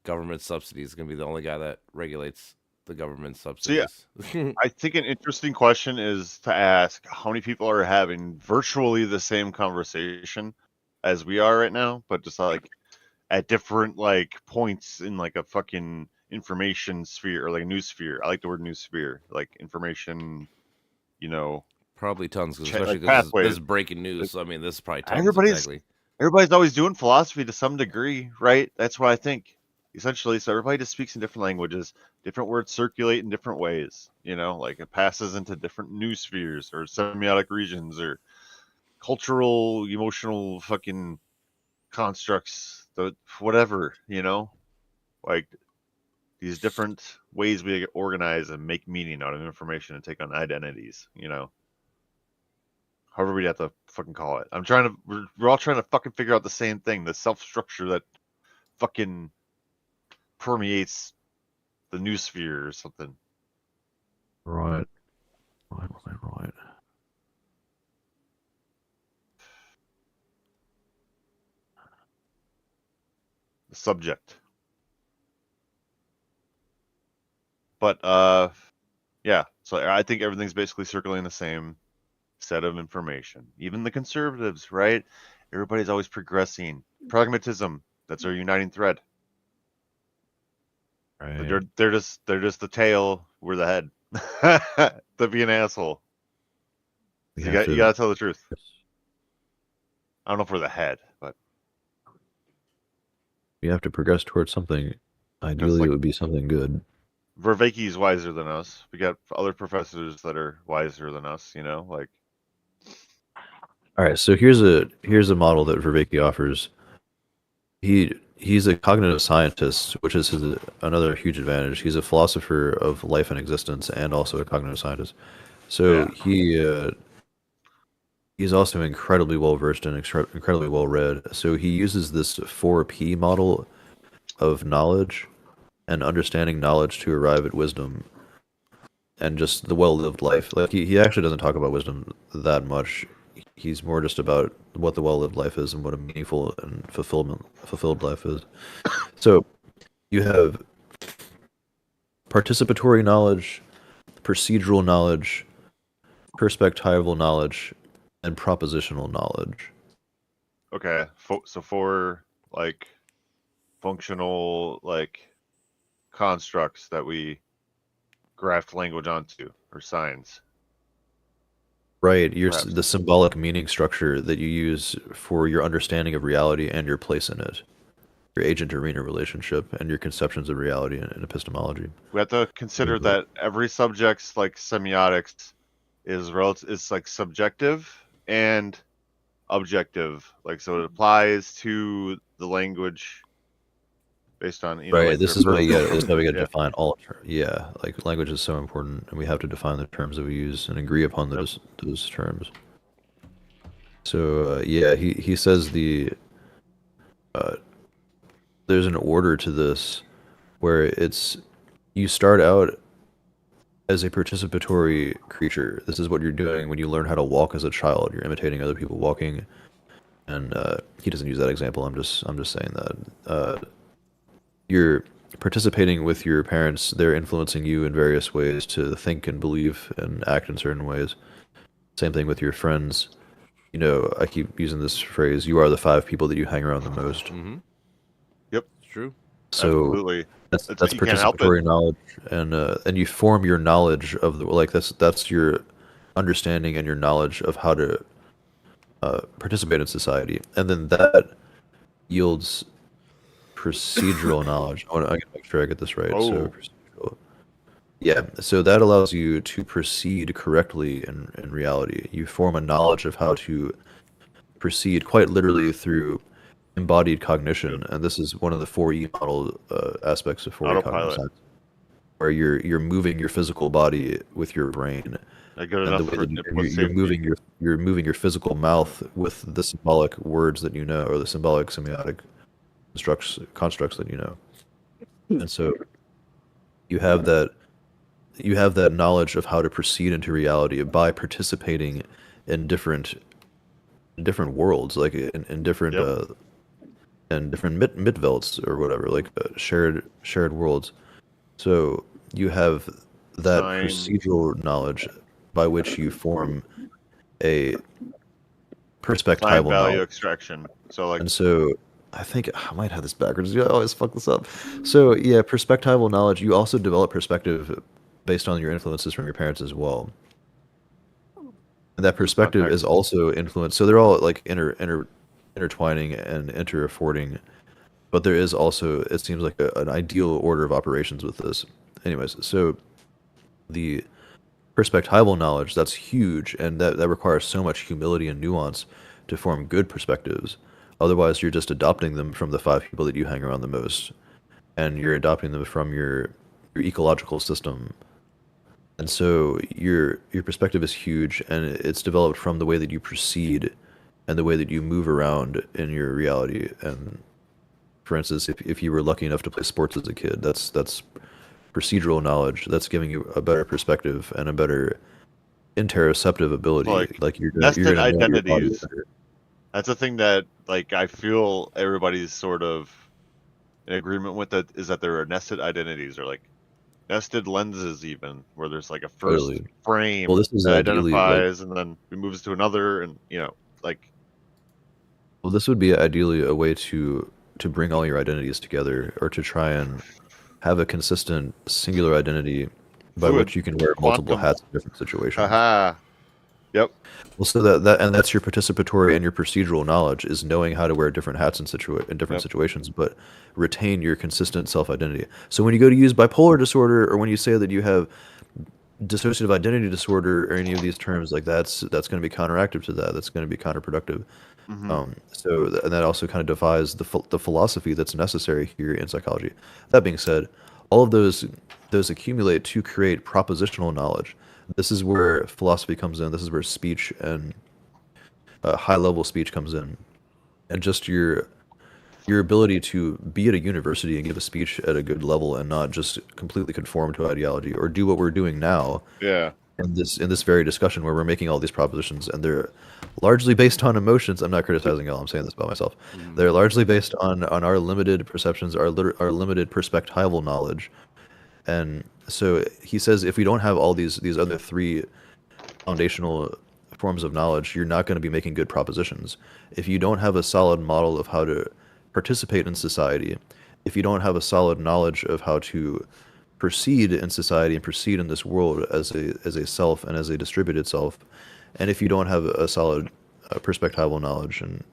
government subsidies is gonna be the only guy that regulates the government subsidies? I think an interesting question is to ask how many people are having virtually the same conversation as we are right now, but just like at different like points in like a fucking information sphere or like a news sphere. I like the word news sphere, like information, you know, Probably tons, especially like because this pathways. is breaking news. So I mean, this is probably tons. Everybody's Exactly. everybody's always doing philosophy to some degree, right? That's what I think. Essentially, so everybody just speaks in different languages. Different words circulate in different ways. You know, like it passes into different news spheres or semiotic regions or cultural, emotional fucking constructs. The whatever, you know, like these different ways we organize and make meaning out of information and take on identities. You know, however we have to fucking call it. We're all trying to fucking figure out the same thing, the self structure that fucking permeates the news sphere or something. Right. Right. The subject. But yeah, so I think everything's basically circling the same set of information. Even the conservatives, right? Everybody's always progressing. Pragmatism, that's our uniting thread. Right. They're just the tail, we're the head. To be an asshole. We You have to- gotta tell the truth. I don't know if we're the head, but we have to progress towards something. Ideally, like- it would be something good. Vervaeke's wiser than us. We got other professors that are wiser than us, you know, like All right, so here's a model that Vervaeke offers. He's a cognitive scientist, which is another huge advantage. He's a philosopher of life and existence, and also a cognitive scientist. So he's also incredibly well versed and incredibly well read. So he uses this 4P model of knowledge and understanding knowledge to arrive at wisdom and just the well-lived life. Like he actually doesn't talk about wisdom that much. He's more just about what the well-lived life is and what a meaningful and fulfilled life is. So you have participatory knowledge, procedural knowledge, perspectival knowledge, and propositional knowledge. okay. So for like functional like constructs that we graft language onto or signs. Right, Perhaps. the symbolic meaning structure that you use for your understanding of reality and your place in it, your agent-arena relationship, and your conceptions of reality and epistemology. We have to consider that every subject's like semiotics is it's like subjective and objective. Like so it applies to the language based on Right, like this their is why personal- we got to yeah. define all terms. Yeah, like language is so important, and we have to define the terms that we use and agree upon those terms. So yeah, he says there's an order to this where it's you start out as a participatory creature. This is what you're doing when you learn how to walk as a child. You're imitating other people walking, and he doesn't use that example. I'm just saying that you're participating with your parents. They're influencing you in various ways to think and believe and act in certain ways. Same thing with your friends. You know, I keep using this phrase, you are the 5 people that you hang around the most. Mm-hmm. Yep. It's true. So Absolutely. that's You can't help it. participatory knowledge, and you form your knowledge of the like that's your understanding and your knowledge of how to participate in society, and then that yields procedural knowledge. I gotta make sure I get this right. So Oh. procedural. Yeah, so that allows you to proceed correctly in reality. You form a knowledge of how to proceed quite literally through embodied cognition, and this is one of the 4E model aspects of 4E cognitive Autopilot. science, where you're moving your physical body with your brain, Not good and enough the way for that you're moving your physical mouth with the symbolic words that you know, or the symbolic semiotic constructs that you know. And so you have that knowledge of how to proceed into reality by participating in different worlds, like in different Yep. different mitvelds or whatever, like shared worlds. So you have that Time. procedural knowledge by which you form a Time perspectival value knowledge. extraction. So like And so I think I might have this backwards. I always fuck this up. So yeah, perspectival knowledge. You also develop perspective based on your influences from your parents as well. And that perspective is context. also influenced. So they're all like intertwining and inter-affording. But there is also, it seems like an ideal order of operations with this. Anyways, so the perspectival knowledge, that's huge, and that requires so much humility and nuance to form good perspectives. Otherwise, you're just adopting them from the 5 people that you hang around the most, and you're adopting them from your ecological system. And so your perspective is huge, and it's developed from the way that you proceed and the way that you move around in your reality. And for instance, if you were lucky enough to play sports as a kid, that's procedural knowledge. That's giving you a better perspective and a better interoceptive ability. Like you're nested gonna know your body identities. better. That's a thing that like I feel everybody's sort of in agreement with, that is that there are nested identities, or like nested lenses, even where there's like a first Totally. frame Well, this is that ideally like identifies, and then it moves to another, and like well, this would be ideally a way to bring all your identities together, or to try and have a consistent singular identity by fluid which you can wear multiple quantum. hats in different situations. Haha. Yep. Well, so and that's your participatory and your procedural knowledge, is knowing how to wear different hats in different Yep. situations, but retain your consistent self-identity. So when you go to use bipolar disorder, or when you say that you have dissociative identity disorder, or any of these terms, like that's going to be counteractive to that. That's going to be counterproductive. Mm-hmm. And that also kind of defies the philosophy that's necessary here in psychology. That being said, all of those accumulate to create propositional knowledge. This is where philosophy comes in. This is where speech and high level speech comes in, and just your ability to be at a university and give a speech at a good level, and not just completely conform to ideology, or do what we're doing now Yeah. in this very discussion, where we're making all these propositions, and they're largely based on emotions. I'm not criticizing y'all. I'm saying this about myself. They're largely based on our limited perceptions, our limited perspectival knowledge. And so he says, if we don't have all these other 3 foundational forms of knowledge, you're not going to be making good propositions. If you don't have a solid model of how to participate in society, if you don't have a solid knowledge of how to proceed in society and proceed in this world as a self and as a distributed self, and if you don't have a solid perspectival knowledge, and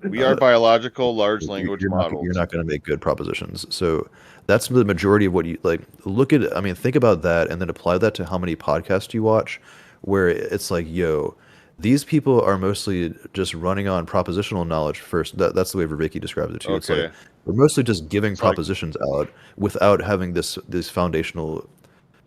We are biological large you're language you're not models. going to make good propositions. So that's the majority of what you like. Look at, I mean, think about that, and then apply that to how many podcasts you watch, where it's like, yo, these people are mostly just running on propositional knowledge first. That's the way Vicky describes it too. It's Okay. like we're mostly just giving It's like propositions out without having these foundational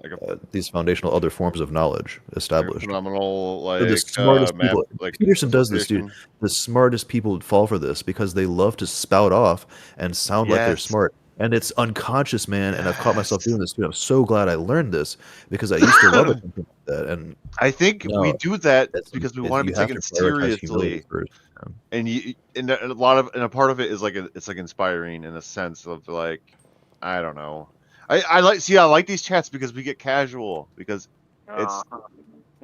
other forms of knowledge established. phenomenal, So the like smartest map, people, like Peterson does this, dude. association. The smartest people fall for this because they love to spout off and sound like they're Yes. smart. And it's unconscious, man. And I've caught myself Yes. doing this too. I'm so glad I learned this, because I used to love it something like that. And I think we no, do that it's, because we it's want to you be have to taken prioritize humility seriously, first. and a part of it is like it's like inspiring in a sense of like, I don't know. I like these chats because we get casual, because it's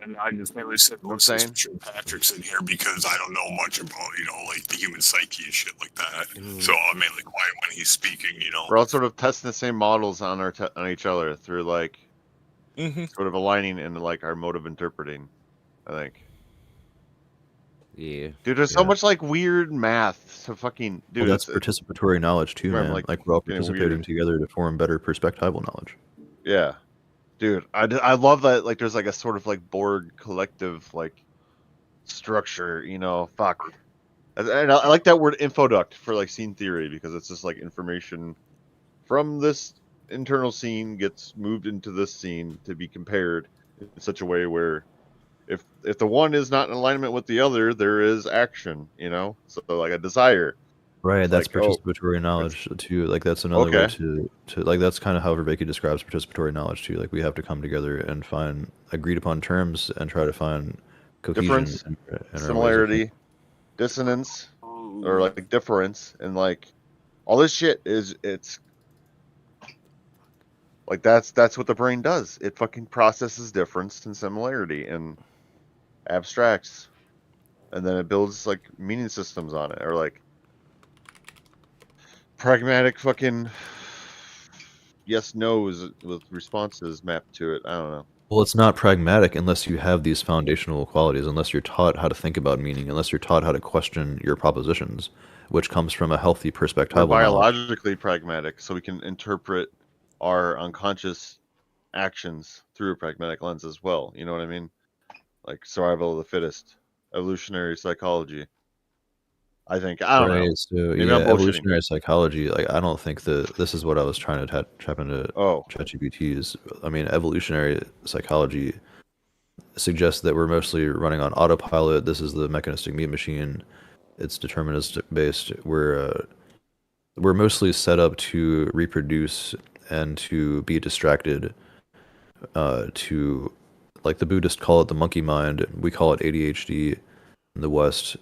And I just mainly said, what I'm well, since saying. Sir Patrick's in here because I don't know much about, like the human psyche and shit like that. So I'm mainly quiet when he's speaking. We're all sort of testing the same models on on each other through like Mm-hmm. sort of aligning in like our mode of interpreting, I think. Yeah. Dude, there's so much like weird math to fucking dude. Well, that's participatory knowledge too, I'm man. like Like we're all getting participating weird. together to form better perspectival knowledge. Yeah, dude, I love that. Like, there's like a sort of like Borg collective like structure. Fuck. And I like that word infoduct for like scene theory, because it's just like information from this internal scene gets moved into this scene to be compared in such a way where if the one is not in alignment with the other, there is action. So like a desire. Right, that's Like, oh, participatory knowledge too. Like that's another way okay. to like that's kind of how Vervaeke describes participatory knowledge too. Like we have to come together and find agreed upon terms and try to find cohesion Difference, in our ways of thinking. similarity, dissonance, or like difference, and like all this shit it's like that's what the brain does. It fucking processes difference and similarity and abstracts, and then it builds like meaning systems on it, or like pragmatic fucking yes nos with responses mapped to it. I don't know. Well, it's not pragmatic unless you have these foundational qualities, unless you're taught how to think about meaning, unless you're taught how to question your propositions, which comes from a healthy We're perspectival knowledge. biologically pragmatic, so we can interpret our unconscious actions through a pragmatic lens as well. You know what I mean? Like survival of the fittest, evolutionary psychology. I think I don't know. Right, so Maybe yeah, I'm bullshitting. evolutionary psychology, like I don't think that this is what I was trying to tap into Oh, ChatGPT's. I mean, evolutionary psychology suggests that we're mostly running on autopilot. This is the mechanistic meat machine. It's deterministic based. We're mostly set up to reproduce and to be distracted. To like the Buddhists call it the monkey mind. We call it ADHD in the West.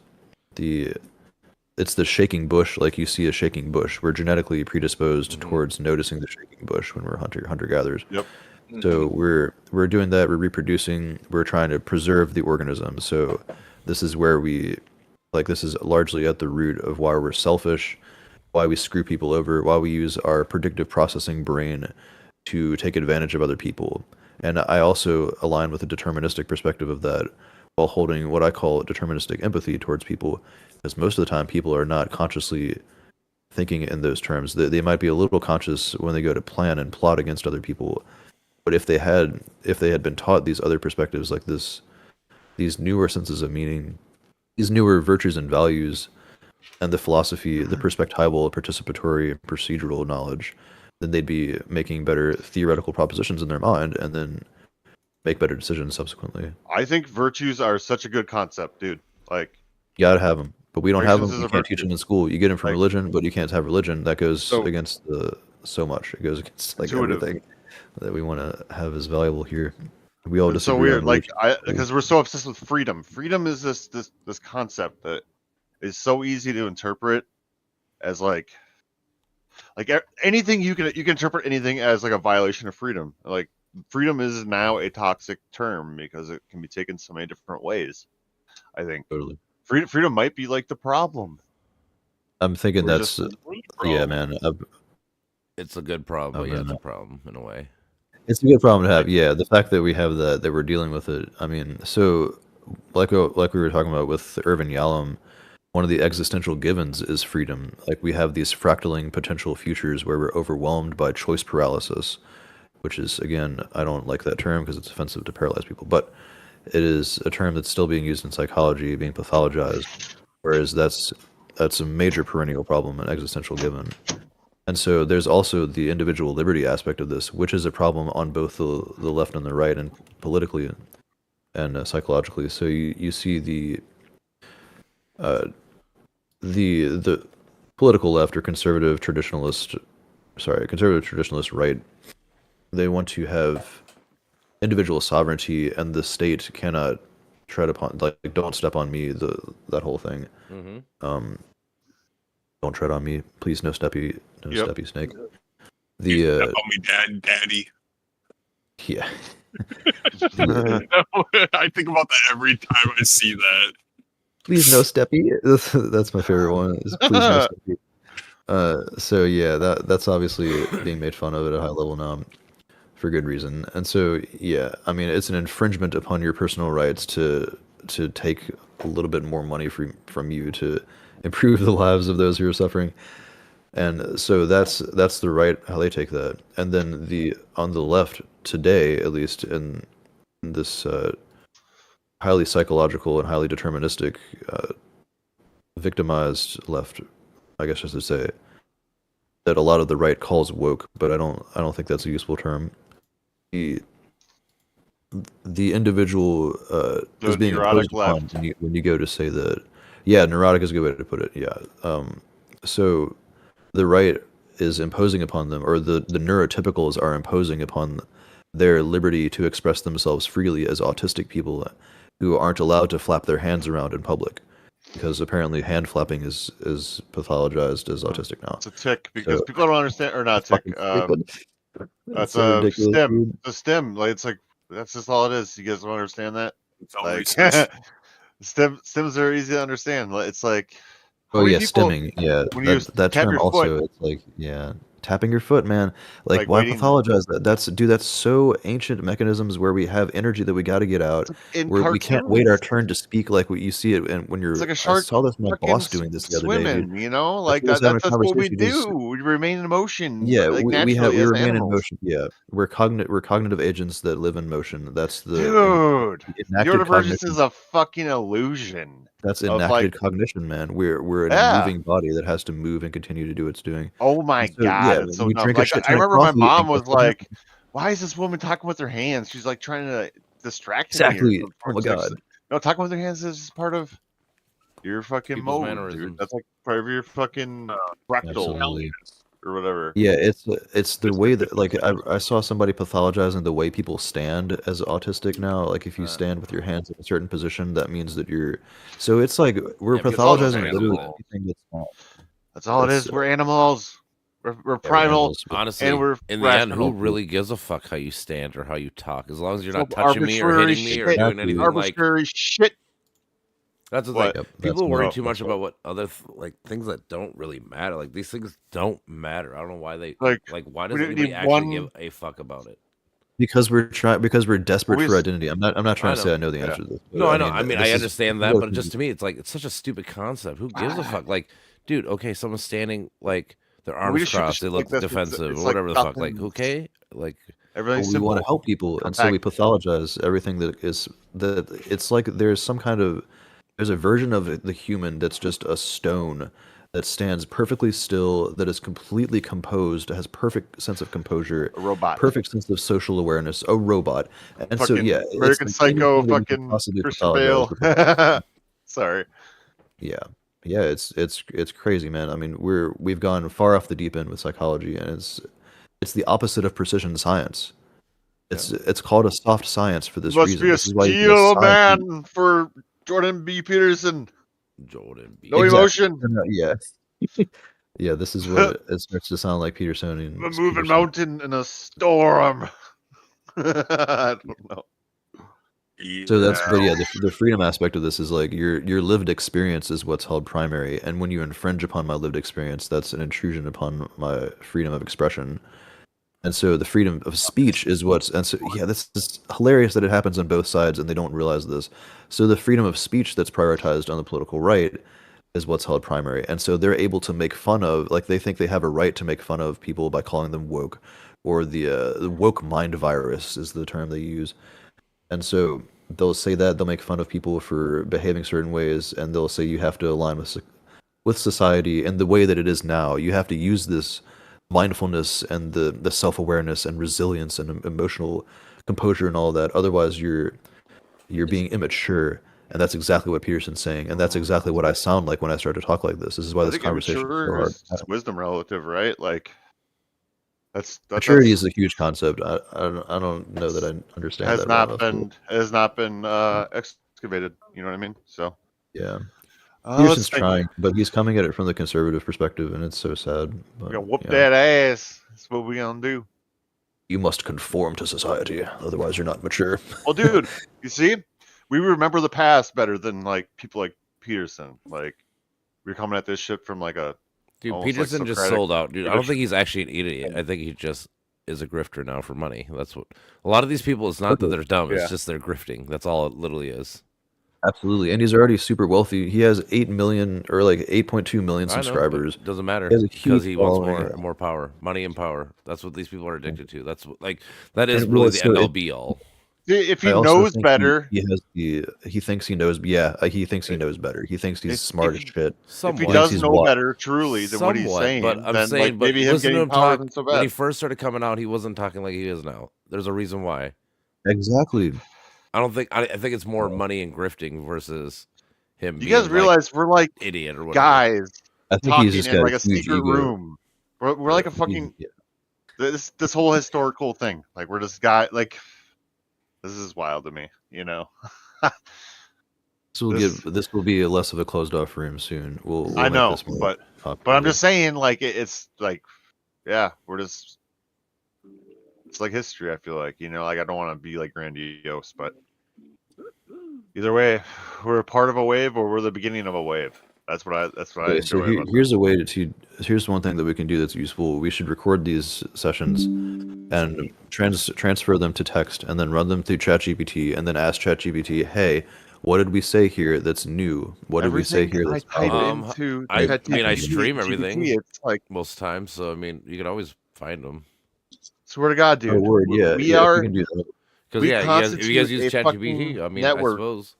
It's the shaking bush, like you see a shaking bush. We're genetically predisposed towards noticing the shaking bush when we're hunter gatherers. yep. So we're doing that. We're reproducing. We're trying to preserve the organism. So this is where this is largely at the root of why we're selfish, why we screw people over, why we use our predictive processing brain to take advantage of other people. And I also align with a deterministic perspective of that, while holding what I call deterministic empathy towards people, because most of the time people are not consciously thinking in those terms. They might be a little conscious when they go to plan and plot against other people, but if they had been taught these other perspectives, like these newer senses of meaning, these newer virtues and values, and the philosophy, the perspectival, participatory, procedural knowledge, then they'd be making better theoretical propositions in their mind, and then make better decisions subsequently. I think virtues are such a good concept, dude. Like, You gotta have them, but we don't have Patience them. is You a can't teach virtue. them in school. You get them from Like- religion, but you can't have religion. That goes So- against so much. It goes against like Intuitive. everything that we want to have as valuable here. We all it's so disagree weird. on Like, religion. because we're so obsessed with freedom. Freedom is this concept that is so easy to interpret as like anything you can interpret anything as like a violation of freedom. Like, freedom is now a toxic term because it can be taken so many different ways. I think Totally. freedom might be like the problem. I'm thinking We're that's just- yeah, man. It's a good problem, but yeah, it's man. a problem in a way. It's a good problem to have. Yeah, the fact that we have that we're dealing with it. I mean, so like we were talking about with Irvin Yalom, one of the existential givens is freedom. Like we have these fractaling potential futures where we're overwhelmed by choice paralysis, which is, again, I don't like that term because it's offensive to paralyzed people, but it is a term that's still being used in psychology, being pathologized, whereas that's a major perennial problem, an existential given. And so there's also the individual liberty aspect of this, which is a problem on both the left and the right, and politically and psychologically. So you see the political left or conservative traditionalist right, they want to have individual sovereignty, and the state cannot tread upon, like, don't step on me, that whole thing. Mm-hmm. Don't tread on me, please, no steppy snake. Step on me, daddy. Yeah. I think about that every time I see that. Please no steppy. That's my favorite one. Is please no steppy. So yeah, that's obviously being made fun of at a high level now, for good reason. And so yeah, I mean, it's an infringement upon your personal rights to take a little bit more money from you to improve the lives of those who are suffering. And so that's the right, how they take that. And then on the left today, at least in this highly psychological and highly deterministic, victimized left, I guess I should say, that a lot of the right calls woke, but I don't think that's a useful term. The individual is being neurotic imposed upon left. when you go to say that. Yeah, neurotic is a good way to put it. Yeah, So the right is imposing upon them, or the neurotypicals are imposing upon their liberty to express themselves freely as autistic people who aren't allowed to flap their hands around in public, because apparently hand flapping is pathologized as autistic now. It's a tick because So people don't understand, or not it's tick. fucking stupid. That's so a ridiculous, stem. dude. It's a stem. Like it's like that's just all it is. You guys don't understand that? Without Like research. stems are easy to understand. It's like how Oh many yeah, people stimming. Yeah, when you that tap term your foot, also. It's like, yeah, tapping your foot, man. Like, like why waiting pathologize that? That's so ancient mechanisms where we have energy that we got to get out, in where we can't wait our cartoons. turn to speak like what you see it. And when It's you're, like a I shark saw this my fucking boss doing this the other day, dude. swimming, you know? That's Like what I was having a that's what we conversation. Just do. We remain in motion, yeah, like we naturally as remain in animals. motion. Yeah, we're cognitive agents that live in motion. That's Dude, the your enacted divergence cognition. is a fucking illusion That's of like, enacted cognition, man. We're in a yeah. moving body that has to move and continue to do its doing. Oh my And so yeah, god, it's so you dumb. drink a Like shit I ton of remember my coffee, mom and guess was what like, happens? "Why is this woman talking with her hands?" She's like trying to distract me or Exactly. something. Oh my god. No, talking with her hands is just part of your fucking People's mode, dude. mannerisms. That's like part of your fucking fractal Absolutely. or whatever. Yeah, it's the way that, like, I saw somebody pathologizing the way people stand as autistic now. Like if you stand with your hands in a certain position, that means that you're. So it's like we're Yeah, because It's all just pathologizing literally animal. anything that's not. That's all it That's is. We're animals. We're yeah, we're primal animals. But honestly, and we're in the end, who rational. really gives a fuck how you stand or how you talk? As long as you're So not touching me or arbitrary hitting me or shit. doing exactly. anything like. Arbitrary shit. That's the What? thing. Yep, that's People worry not. too much That's what. about what other like things that don't really matter. Like these things don't matter. I don't know why they Like why we does don't anybody need actually one. give a fuck about it? Because we're desperate We for identity. I'm not trying I to say know. I know the Yeah. answer to this. But No, I know. mean, I mean, I this is understand that, but just to me, it's like it's such a stupid concept. Who gives a fuck? Like, dude, okay, someone's standing like their We arms just shoot the crossed, shit they like look this. defensive It's or like whatever the fuck. Like, nothing. okay, like Everything's we want to simple. help people, and so we pathologize everything that is that. It's like there's some kind of there's a version of the human that's just a stone that stands perfectly still, that is completely composed, has perfect sense of composure, A robot. perfect sense of social awareness, a robot. And so yeah, Fucking it's American like Psycho. anything that you could Fucking possibly Christian pathologize. Bale. Sorry. Yeah. Yeah, it's crazy, man. I mean, we've gone far off the deep end with psychology, and it's the opposite of precision science. It's called a soft science for this Must reason. be a This is why you get steel sci- man for Jordan B. Peterson. Jordan B. No emotion. Yeah. Yeah, this is what it starts to sound like Petersonian. A moving mountain in a storm. I don't know. So but yeah, the freedom aspect of this is like your lived experience is what's held primary, and when you infringe upon my lived experience, that's an intrusion upon my freedom of expression. And so the freedom of speech is and so yeah, this is hilarious that it happens on both sides and they don't realize this. So the freedom of speech that's prioritized on the political right is what's held primary. And so they're able to make fun of, like, they think they have a right to make fun of people by calling them woke, or the woke mind virus is the term they use. And so they'll say that, they'll make fun of people for behaving certain ways, and they'll say you have to align with society in the way that it is now. You have to use this mindfulness and the self-awareness and resilience and emotional composure and all that. Otherwise, you're being immature. And that's exactly what Peterson's saying, and that's exactly what I sound like when I start to talk like this. This is why I this think conversation is so immature hard. is wisdom relative, right? Like that's Maturity is a huge concept. I don't know that I understand has that well not enough. been excavated. You know what I mean? So Yeah. let's Peterson's think. trying, but he's coming at it from the conservative perspective, and it's so sad. We're But, gonna whoop yeah. that ass. That's what we gonna do. You must conform to society, otherwise you're not mature. Well, dude, you see, we remember the past better than like people like Peterson. Like we're coming at this shit from like a Dude, almost Peterson like just Socratic sold out, dude. I don't tradition. think he's actually an idiot. I think he just is a grifter now for money. That's what a lot of these people. It's not that they're dumb. Yeah. It's just they're grifting. That's all it literally is. Absolutely, and he's already super wealthy. He has 8 million or like 8.2 million I know, but subscribers. it doesn't matter He has a because huge he wants following. more power, money and power. That's what these people are addicted to. That's what, like that is And, really well, the so end all it- be all. If I he also knows think better, he thinks he knows. Yeah, he thinks he knows better. He thinks he's If- smart if as shit. if Somewhat. he Thinks does he's know wise. better truly than what he's Somewhat, saying, but I'm then saying, like but maybe him listen to getting him power talk isn't so when bad. he first started coming out. He wasn't talking like he is now. There's a reason why. Exactly. I don't think. I think it's more money and grifting versus him. You being guys realize we're like idiot or whatever. guys I think he's talking just in got like a a huge secret ego. room. We're like a fucking this whole historical thing. Like we're this guy. Like this is wild to me. You know. This will be less of a closed off room soon. We'll I make know, this more but popular. I'm just saying, like it's like, yeah, we're just. It's like history. I feel like like I don't want to be like grandiose, but either way, we're a part of a wave or we're the beginning of a wave. That's what I Okay, so enjoy about here's a way here's one thing that we can do that's useful. We should record these sessions and transfer them to text and then run them through ChatGPT and then ask ChatGPT, hey, what did we say here that's new? What did we say everything here I that's type popular? into I mean, I ChatGPT. stream everything It's like most times, so I mean, you can always find them. swear to God, Oh, dude. word, yeah, We if you are can do that. Because we yeah, if you guys constitute use a ChatGPT, fucking I mean, I network suppose.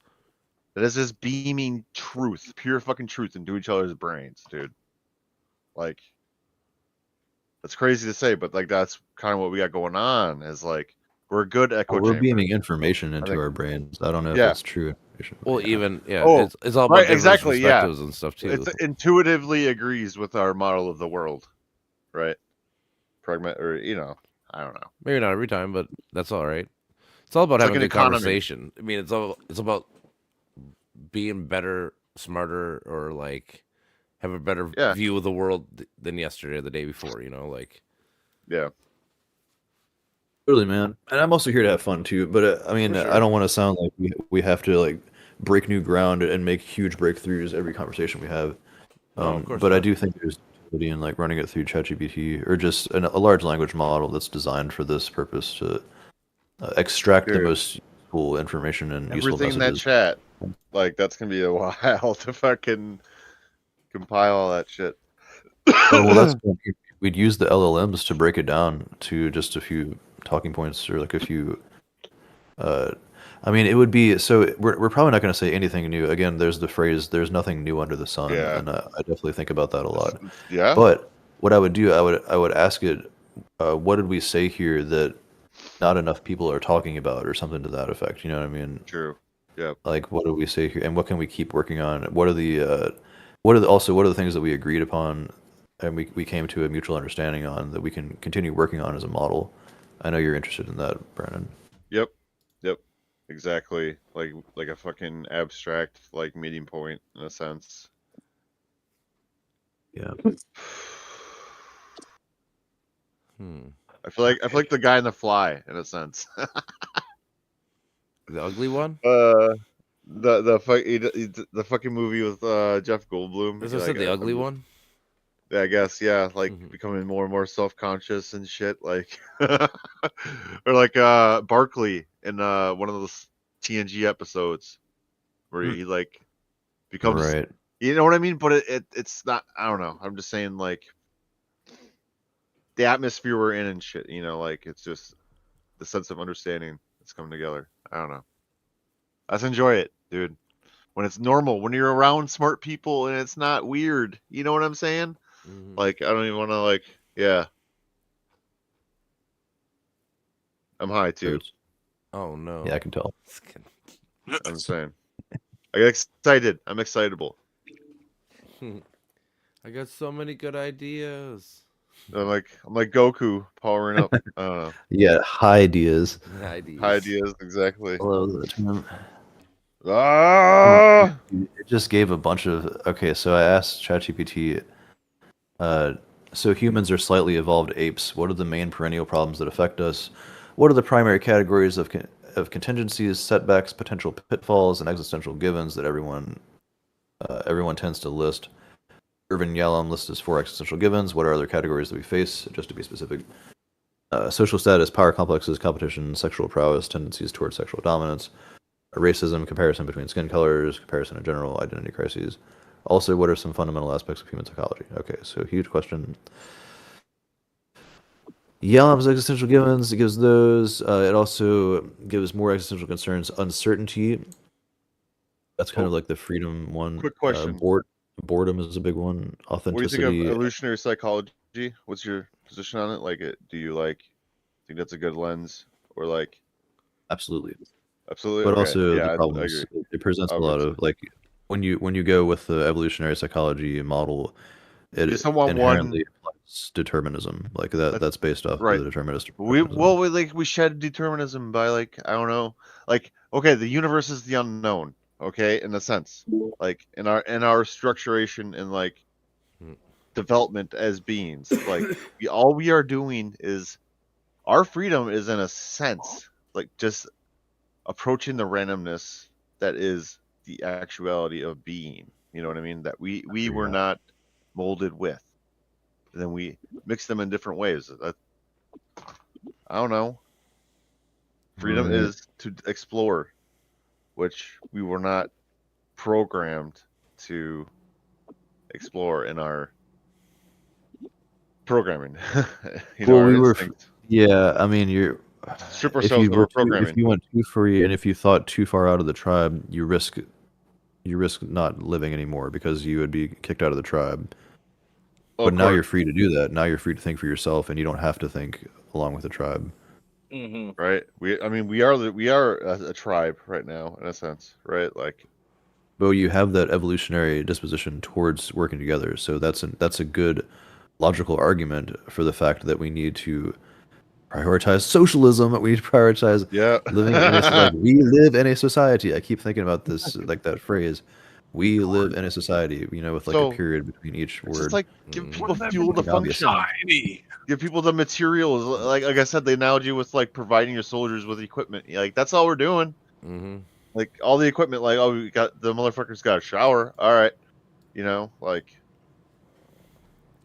that is just beaming truth, pure fucking truth into each other's brains, dude. Like that's crazy to say, but like that's kind of what we got going on. Is like we're a good echo We're chamber. beaming information I into think, our brains. I don't know if yeah. that's true information. Well, Yeah. even Oh, it's all about right, diverse exactly, yeah. perspectives and stuff too. It intuitively agrees with our model of the world, right? Pragmat, or I don't know. Maybe not every time, but that's all right. It's all about It's like having an a good economy. conversation. I mean, it's about being better, smarter, or like have a better Yeah. view of the world than yesterday or the day before. Like Yeah. Totally, man. And I'm also here to have fun too. But I mean, For sure. I don't want to sound like we have to like break new ground and make huge breakthroughs every conversation we have. No, of course but I not. do think there's utility in like running it through ChatGPT or just a large language model that's designed for this purpose to extract the Dude. most useful information and useful Everything in that messages. chat, like that's gonna be a while to fucking compile all that shit. Oh, well, that's we'd use the LLMs to break it down to just a few talking points or like a few. I mean, it would be so. We're probably not going to say anything new. Again, there's the phrase "there's nothing new under the sun," Yeah. and I definitely think about that a lot. Yeah. But what I would do, I would ask it, what did we say here that not enough people are talking about, or something to that effect. You know what I mean? True. Yeah. Like, what did we say here, and what can we keep working on? What are the what are the things that we agreed upon, and we came to a mutual understanding on that we can continue working on as a model. I know you're interested in that, Brandon. Yep. Exactly. Like a fucking abstract like meeting point in a sense. Yeah. I feel like the guy in The Fly in a sense. The ugly one. The fucking movie with Jeff Goldblum. As I said, the ugly one. Yeah, I guess, yeah, like Mhm. becoming more and more self-conscious and shit, like, or like Barkley in one of those TNG episodes where he like becomes, Right. you know what I mean? But it's not. I don't know. I'm just saying, like, the atmosphere we're in and shit. Like it's just the sense of understanding that's coming together. I don't know. Let's enjoy it, dude. When it's normal, when you're around smart people and it's not weird. You know what I'm saying? Mhm. Like, I don't even want to, like, yeah. I'm high, too. Oh no. Yeah, I can tell. I'm saying. I get excited. I'm excitable. I got so many good ideas. I'm like Goku powering up. I don't know. Yeah, high ideas. Ideas. High ideas, exactly. Hello, the term. Ah! It just gave a bunch of. Okay, so I asked ChatGPT. So humans are slightly evolved apes. What are the main perennial problems that affect us? What are the primary categories of contingencies, setbacks, potential pitfalls, and existential givens that everyone tends to list? Irvin Yalom lists as 4 existential givens. What are other categories that we face? Just to be specific. Social status, power complexes, competition, sexual prowess, tendencies towards sexual dominance, racism, comparison between skin colors, comparison in general, identity crises. Also, what are some fundamental aspects of human psychology? Okay, so huge question. Yalom's existential givens, it gives those. It also gives more existential concerns. Uncertainty. That's kind of like the freedom one. Quick question. Boredom is a big one. What do you Authenticity. think of evolutionary psychology? What's your position on it? Like, do you think that's a good lens, or like? Absolutely. Absolutely. But okay. also yeah, the I problems agree. it presents a Okay, lot so- of like when you go with the evolutionary psychology model, it You someone inherently implies determinism. Like that's based off right. of the deterministic. We shed determinism by like I don't know, like okay, the universe is the unknown, okay, in a sense, like in our structuration and like development as beings, like all we are doing is our freedom is in a sense like just approaching the randomness that is the actuality of being. You know what I mean? That we were not molded with. And then we mix them in different ways. I don't know. Freedom is to explore, which we were not programmed to explore in our programming. Well, our we were, instincts. yeah. I mean, you're Strip if ourselves you of were our programming. if you went too free and if you thought too far out of the tribe, you risk not living anymore because you would be kicked out of the tribe. But now you're free to do that. Now you're free to think for yourself, and you don't have to think along with the tribe. Right? We are a tribe right now in a sense, right? Like, But you have that evolutionary disposition towards working together, so that's a good logical argument for the fact that we need to prioritize socialism. We need to prioritize living in like we live in a society. I keep thinking about this, like that phrase. We live in a society, with like a period between each it's word. just like give people fuel to function. Give people the materials. Like I said, the analogy with like providing your soldiers with equipment. Like that's all we're doing. Like all the equipment. Like we got the motherfuckers got a shower. All right, like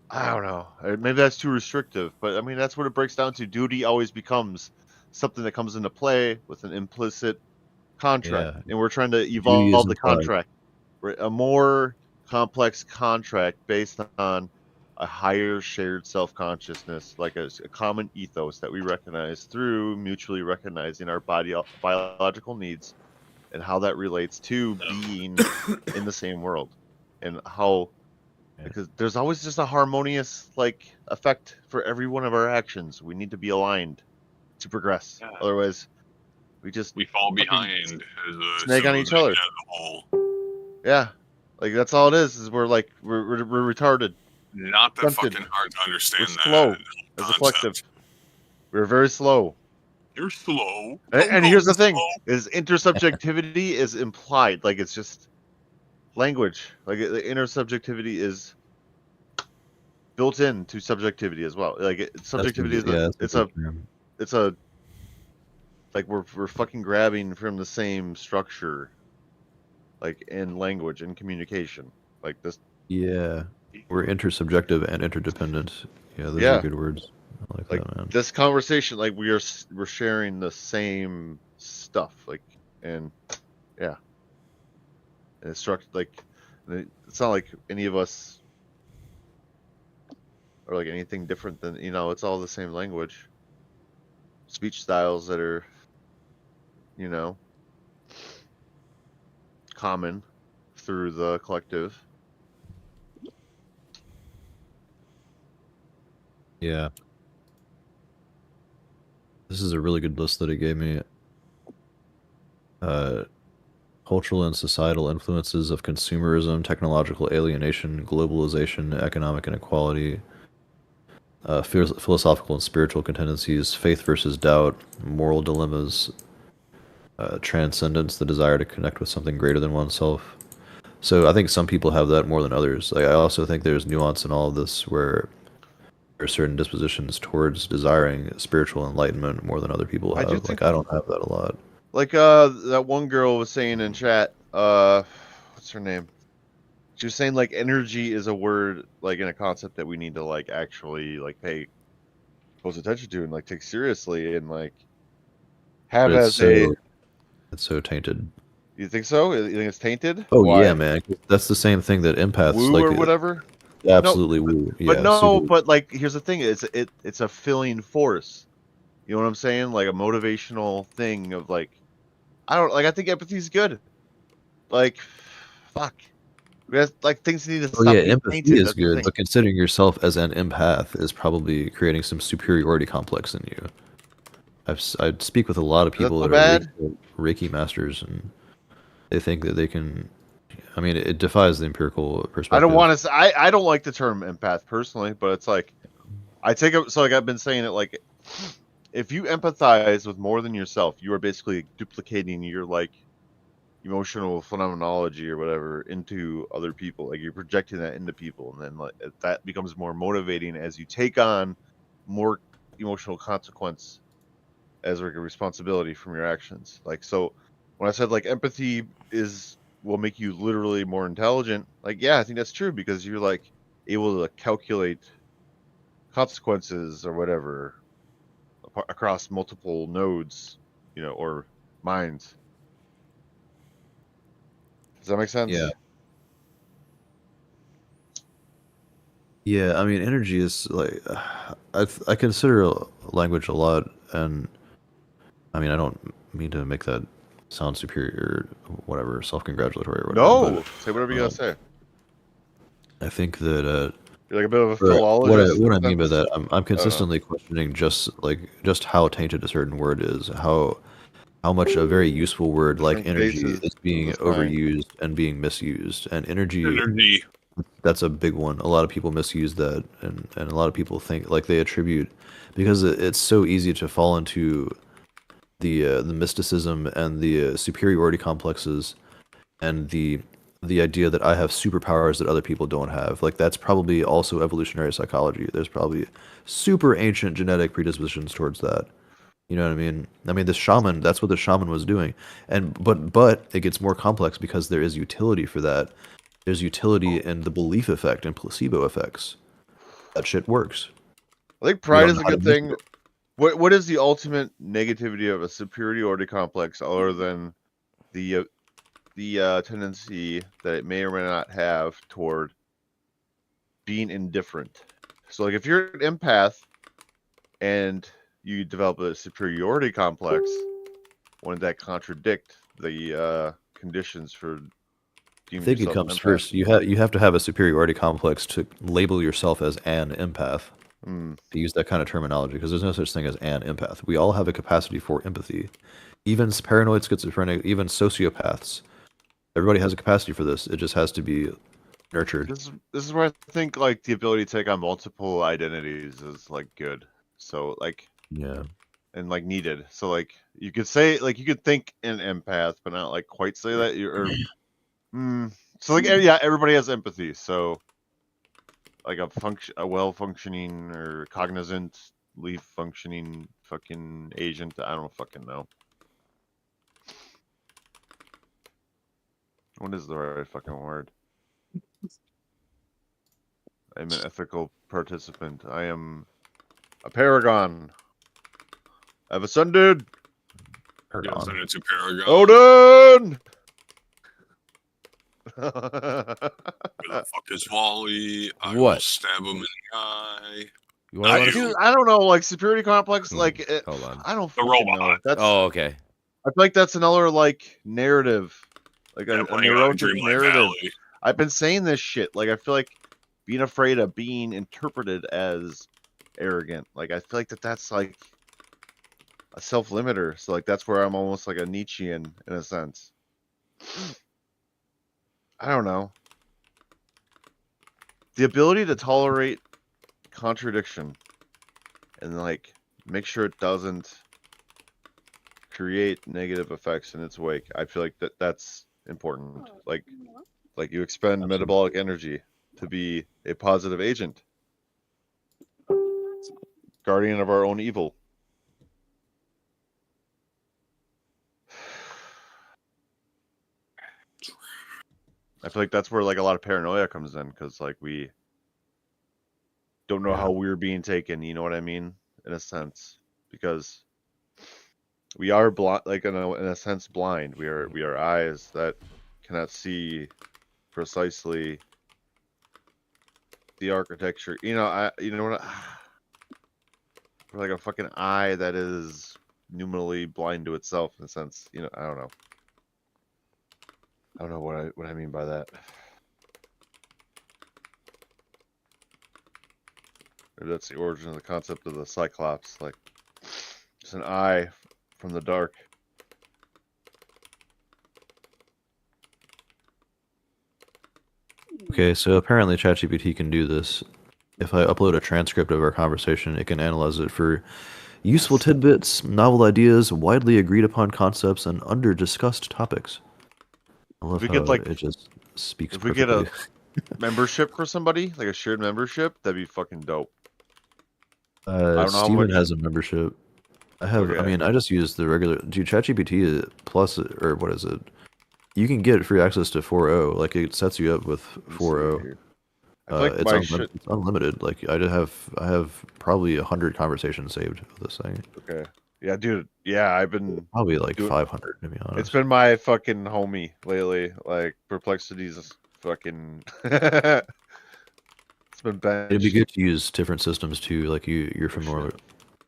I don't know. Maybe that's too restrictive, but I mean that's what it breaks down to. Duty always becomes something that comes into play with an implicit contract, and we're trying to evolve the contract. A more complex contract based on a higher shared self-consciousness, like a common ethos that we recognize through mutually recognizing our biological needs and how that relates to being in the same world, and how because there's always just a harmonious like effect for every one of our actions. We need to be aligned to progress. Otherwise, we fall behind as a snag on each other. as a whole. Yeah, like that's all it is we're retarded. Not that fucking hard to understand. We're slow as a collective. We're very slow. You're slow. And here's the thing: is intersubjectivity is implied. Like it's just language. Like the intersubjectivity is built into subjectivity as well. Like subjectivity is a like we're fucking grabbing from the same structure, like in language and communication, like this. Yeah, we're intersubjective and interdependent. Yeah, those are good words. I like that, man. This conversation, like we're sharing the same stuff, like, and yeah, and it's it's not like any of us are like anything different than it's all the same language, speech styles that are common through the collective. Yeah. This is a really good list that it gave me. Cultural and societal influences of consumerism, technological alienation, globalization, economic inequality, philosophical and spiritual tendencies, faith versus doubt, moral dilemmas, transcendence, the desire to connect with something greater than oneself. So I think some people have that more than others. Like, I also think there's nuance in all of this where there are certain dispositions towards desiring spiritual enlightenment more than other people have. I don't have that a lot. Like that one girl was saying in chat, what's her name? She was saying like energy is a word, like in a concept that we need to like actually like pay close attention to and like take seriously and like have as it's so tainted. You think so? You think it's tainted? Oh yeah, man. That's the same thing that empaths woo like or whatever. Absolutely woo. But yeah, no, super. but like here's the thing: it's a filling force. You know what I'm saying? Like a motivational thing of like, I think empathy is good. Like, fuck. Like things need to stop. Yeah, empathy is good, but considering yourself as an empath is probably creating some superiority complex in you. I speak with a lot of people that are Reiki masters, and they think that they can I mean, it defies the empirical perspective. I don't want to. I don't like the term empath personally, but it's like I take it. So like I've been saying it like if you empathize with more than yourself, you are basically duplicating your like emotional phenomenology or whatever into other people. Like you're projecting that into people, and then like that becomes more motivating as you take on more emotional consequence as like a responsibility from your actions. Like so, when I said like empathy will make you literally more intelligent, like yeah, I think that's true because you're like able to calculate consequences or whatever across multiple nodes, or minds. Does that make sense? Yeah. Yeah, I mean, energy is like I consider language a lot, and I mean, I don't mean to make that sound superior or whatever, self-congratulatory or whatever, No, say whatever you but gotta say. I think that You're like a bit of a what philologist. what in I a mean by sense? that, I'm I don't know. consistently questioning just how tainted a certain word is, how much a very useful word like Different energy phases is of being the sign. overused and being misused, and energy. Energy. That's a big one. A lot of people misuse that, and a lot of people think like they attribute because it's so easy to fall into the mysticism and the superiority complexes and the idea that I have superpowers that other people don't have. Like that's probably also evolutionary psychology. There's probably super ancient genetic predispositions towards that. You know what I mean? I mean, the shaman, that's what the shaman was doing. And but it gets more complex because there is utility for that. There's utility in the belief effect and placebo effects. That shit works. I think We pride don't is know a how to good measure thing. it. What is the ultimate negativity of a superiority complex other than the tendency that it may or may not have toward being indifferent? So like if you're an empath and you develop a superiority complex, wouldn't that contradict the conditions for I deeming think it yourself an comes empath? first. You have to have a superiority complex to label yourself as an empath. Hmm. To use that kind of terminology, because there's no such thing as an empath. We all have a capacity for empathy. Even paranoid schizophrenic, even sociopaths. Everybody has a capacity for this. It just has to be nurtured. This is where I think like the ability to take on multiple identities is like good. So like Yeah. and like needed. So like you could say like you could think an empath, but not like quite say that you're. So like yeah, everybody has empathy. So like a well functioning or cognizantly functioning fucking agent. I don't fucking know. What is the right fucking word? I'm an ethical participant. I am a paragon. I've ascended. Paragon. Yes, and it's a Paragon. Odin! Where the fuck is Wally? I will What? stab him in the eye. You want to let us? Dude, I don't know. Like security complex, like Hold on. I don't The fucking robot. know. That's Oh, okay. I feel like that's another like narrative, like Yeah, a playing on neurotic Dreamlight narrative. Valley. I've been saying this shit. Like I feel like being afraid of being interpreted as arrogant. Like I feel like that's like a self limiter. So like that's where I'm almost like a Nietzschean in a sense. I don't know. The ability to tolerate contradiction and like make sure it doesn't create negative effects in its wake. I feel like that's important. Like you expend metabolic energy to be a positive agent, guardian of our own evil. I feel like that's where like a lot of paranoia comes in because like we don't know how we're being taken. You know what I mean? In a sense, because we are blind, like in a sense blind. We are eyes that cannot see precisely the architecture. You know what? We're like a fucking eye that is numerally blind to itself in a sense. I don't know. I don't know what I mean by that. Maybe that's the origin of the concept of the Cyclops. Like, it's an eye from the dark. Okay, so apparently ChatGPT can do this. If I upload a transcript of our conversation, it can analyze it for useful tidbits, novel ideas, widely agreed upon concepts, and under discussed topics. I love we how could like, it just speaks if we get perfectly. a membership for somebody, like a shared membership, that'd be fucking dope. I don't know how Steven much. has a membership. I Okay. mean, I just use the regular. Dude, ChatGPT Plus, or what is it? You can get free access to 4.0. Like, it sets you up with Let me see 4.0. here. I feel like my shit. It's unlimited. Like, I have probably 100 conversations saved with this thing. Okay. Yeah, dude. Yeah, I've been Probably like doing. 500 to be It's honest. been my fucking homie lately. Like Perplexity's fucking. It's been It'd be benched. good to use different systems too. Like you're Oh, familiar, shit.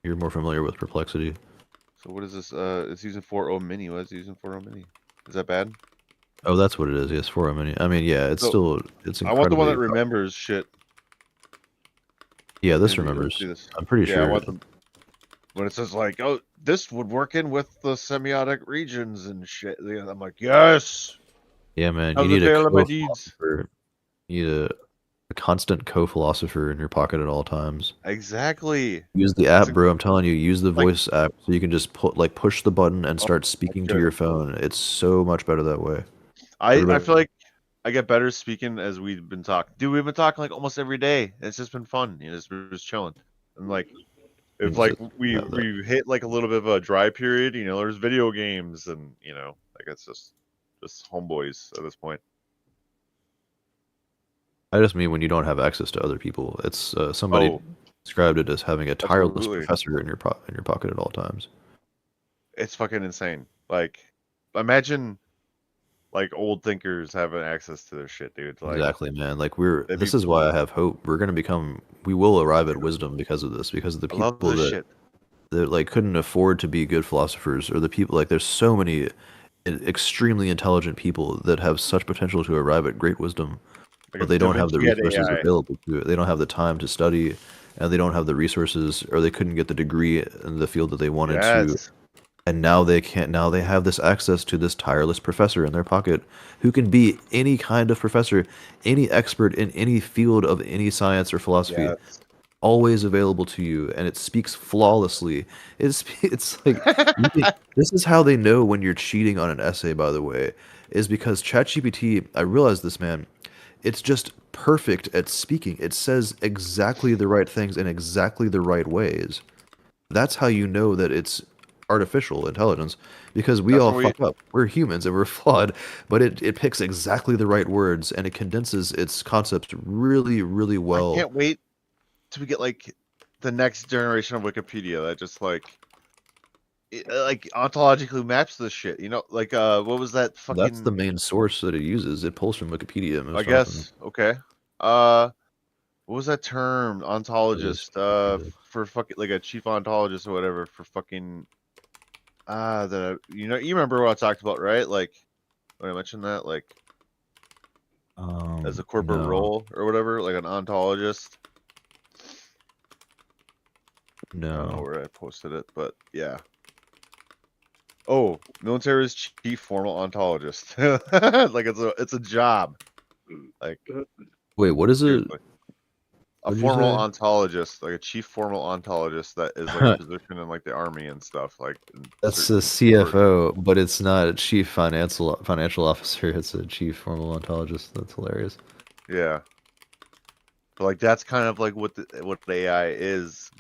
you're more familiar with Perplexity. So what is this? It's using 4.0 mini. What is it using 4.0 mini? Is that bad? Oh, that's what it is. Yes, 4.0 mini. I mean, yeah, So it's I want the one incredibly. that remembers shit. Yeah, this Let's remembers. see this. I'm pretty Yeah, I sure. want them when it says like, "Oh, this would work in with the semiotic regions and shit." Yeah, I'm like, yes. Yeah, man, you How's need it a fail on my deeds? co-philosopher. You need a constant co-philosopher in your pocket at all times. Exactly. Use the It's app, bro. I'm telling you, use the like, voice app so you can just push the button and oh, start I speaking to should. your phone. It's so much better that way. I Everybody, feel like I get better speaking as we've been talking. Dude, we've been talking like almost every day. It's just been fun. You know, we're just chilling. And like, if use like it. Yeah, we hit like a little bit of a dry period, you know, there's video games and you know, like it's just homeboys at this point. I just mean when you don't have access to other people. It's somebody Oh, described it as having a tireless absolutely. professor in your pocket at all times. It's fucking insane. Like, imagine like old thinkers having access to their shit, dude. Like, Exactly, man. Like that'd be. this is why I have hope. We will arrive at wisdom because of this, because of the I love people this shit. that like couldn't afford to be good philosophers, or the people like there's so many extremely intelligent people that have such potential to arrive at great wisdom, Like but if they Da don't have the Vinci had resources AI. available to it. They don't have the time to study, and they don't have the resources, or they couldn't get the degree in the field that they wanted to. Yes. And now they can't. Now they have this access to this tireless professor in their pocket, who can be any kind of professor, any expert in any field of any science or philosophy, Yes. always available to you, and it speaks flawlessly. It's like this is how they know when you're cheating on an essay. By the way, is because ChatGPT. I realize this, man. It's just perfect at speaking. It says exactly the right things in exactly the right ways. That's how you know that it's artificial intelligence, because we That's all what we. fuck up. We're humans and we're flawed, but it picks exactly the right words and it condenses its concepts really, really I well. can't wait till we get like the next generation of Wikipedia that just like ontologically maps this shit. You know, like what was that That's the fucking? main source that it uses. It pulls from Wikipedia I most often. guess okay. Uh, what was that term? It Ontologist. is. For fucking like a chief ontologist or whatever for fucking. You remember what I talked about, right? Like when I mentioned that, like as a corporate No, role or whatever, like an ontologist. I don't know no. where I posted it, but yeah. Oh, military's chief formal ontologist. Like it's a job. Like Wait, what is it? seriously. A What did you formal say? ontologist, like a chief formal ontologist that is like a position in like the army and stuff, like in That's a certain org. CFO, but it's not a chief financial officer. It's a chief formal ontologist. That's hilarious. Yeah. But like that's kind of like what the AI is.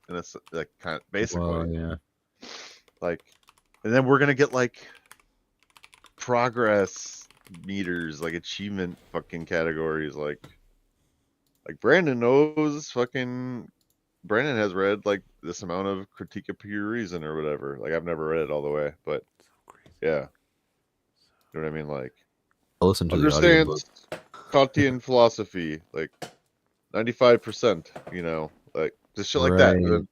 And it's like kind of basically Well, yeah. like and then we're gonna get like progress meters, like achievement fucking categories, like Brandon knows fucking Brandon has read like this amount of Critique of Pure Reason or whatever. Like I've never read it all the way, but yeah. You know what I mean? Like I listened to the audiobook. understands Kantian philosophy, like 95%, you know, like just shit like that. And Right. then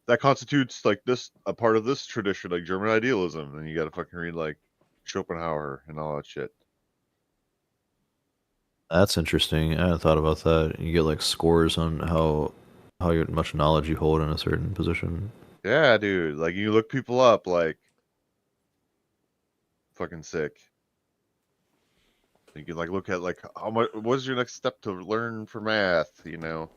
that constitutes like this a part of this tradition, like German idealism. And you gotta fucking read like Schopenhauer and all that shit. That's interesting. I hadn't thought about that. You get like scores on how much knowledge you hold in a certain position. Yeah, dude. Like you look people up, like fucking sick. You can like look at like how much. What's your next step to learn for math? You know.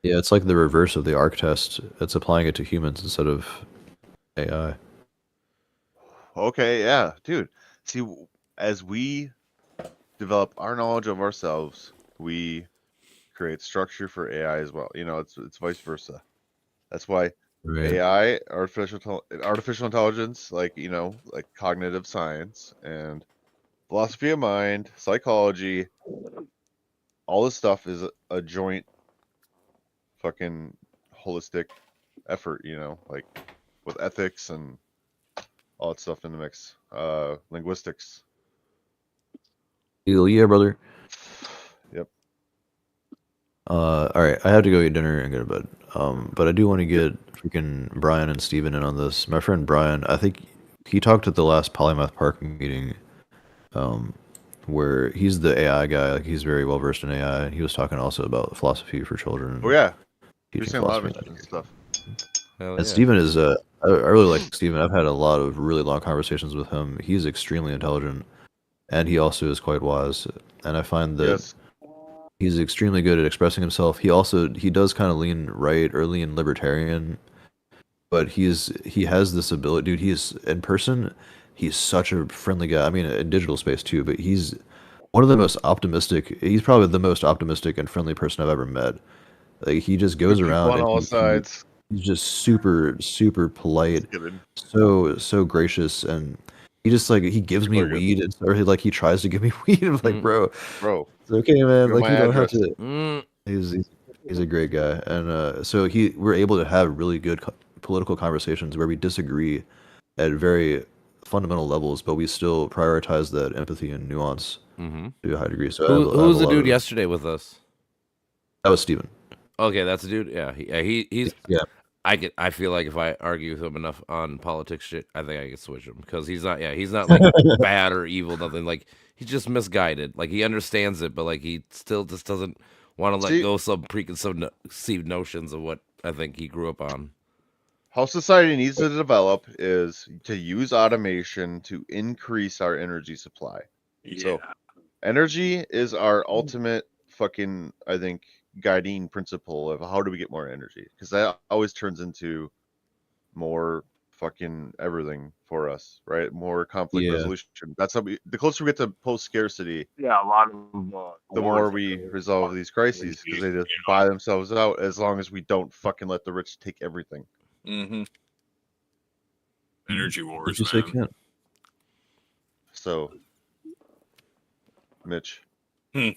Yeah, it's like the reverse of the ARC test. It's applying it to humans instead of AI. Okay, yeah, dude. See, as we develop our knowledge of ourselves, we create structure for AI as well. You know, it's vice versa. That's why Right. AI, artificial intelligence, like you know, like cognitive science and philosophy of mind, psychology, all this stuff is a joint fucking holistic effort. You know, like with ethics and all that stuff in the mix. Linguistics. Yeah, brother. Yep. All right, I have to go eat dinner and go to bed. But I do want to get freaking Brian and Steven in on this. My friend Brian, I think he talked at the last Polymath Park meeting, where he's the AI guy. Like he's very well versed in AI, and he was talking also about philosophy for children. Oh yeah, you're teaching saying a lot of philosophy. interesting stuff. Hell And yeah. Steven is I really like Steven. I've had a lot of really long conversations with him. He's extremely intelligent, and he also is quite wise. And I find that Yes. he's extremely good at expressing himself. He does kind of lean right or lean libertarian, but he has this ability, dude. He's in person, he's such a friendly guy. I mean, in digital space too, but he's one of the most optimistic. He's probably the most optimistic and friendly person I've ever met. Like he just goes Good people around on and all sides. he's just super polite, Just kidding. so gracious, and he just like he gives me People are good. weed, and or he tries to give me weed. I'm like, bro, Bro, it's okay, man. give Like my you don't have address. to. Mm. He's a great guy, and so we're able to have really good political conversations where we disagree at very fundamental levels, but we still prioritize that empathy and nuance Mm-hmm. to a high degree. So Who I have was a the lot dude of, yesterday with us? That was Steven. Okay, that's a dude. Yeah, he's. Yeah. I feel like if I argue with him enough on politics shit, I think I could switch him because he's not. Yeah, he's not like bad or evil. Nothing like he's just misguided. Like he understands it, but like he still just doesn't want to let See- go some preconceived notions of what I think he grew up on. How society needs to develop is to use automation to increase our energy supply. Yeah. So energy is our ultimate fucking, I think, guiding principle of how do we get more energy, because that always turns into more fucking everything for us, right? More conflict Yeah. resolution. That's how the closer we get to post scarcity, Yeah, a lot of the more we resolve these crises, because they just buy themselves out as long as we don't fucking let the rich take everything. Mm-hmm. Energy Did wars, you say man. Kent? So, Mitch. Hmm.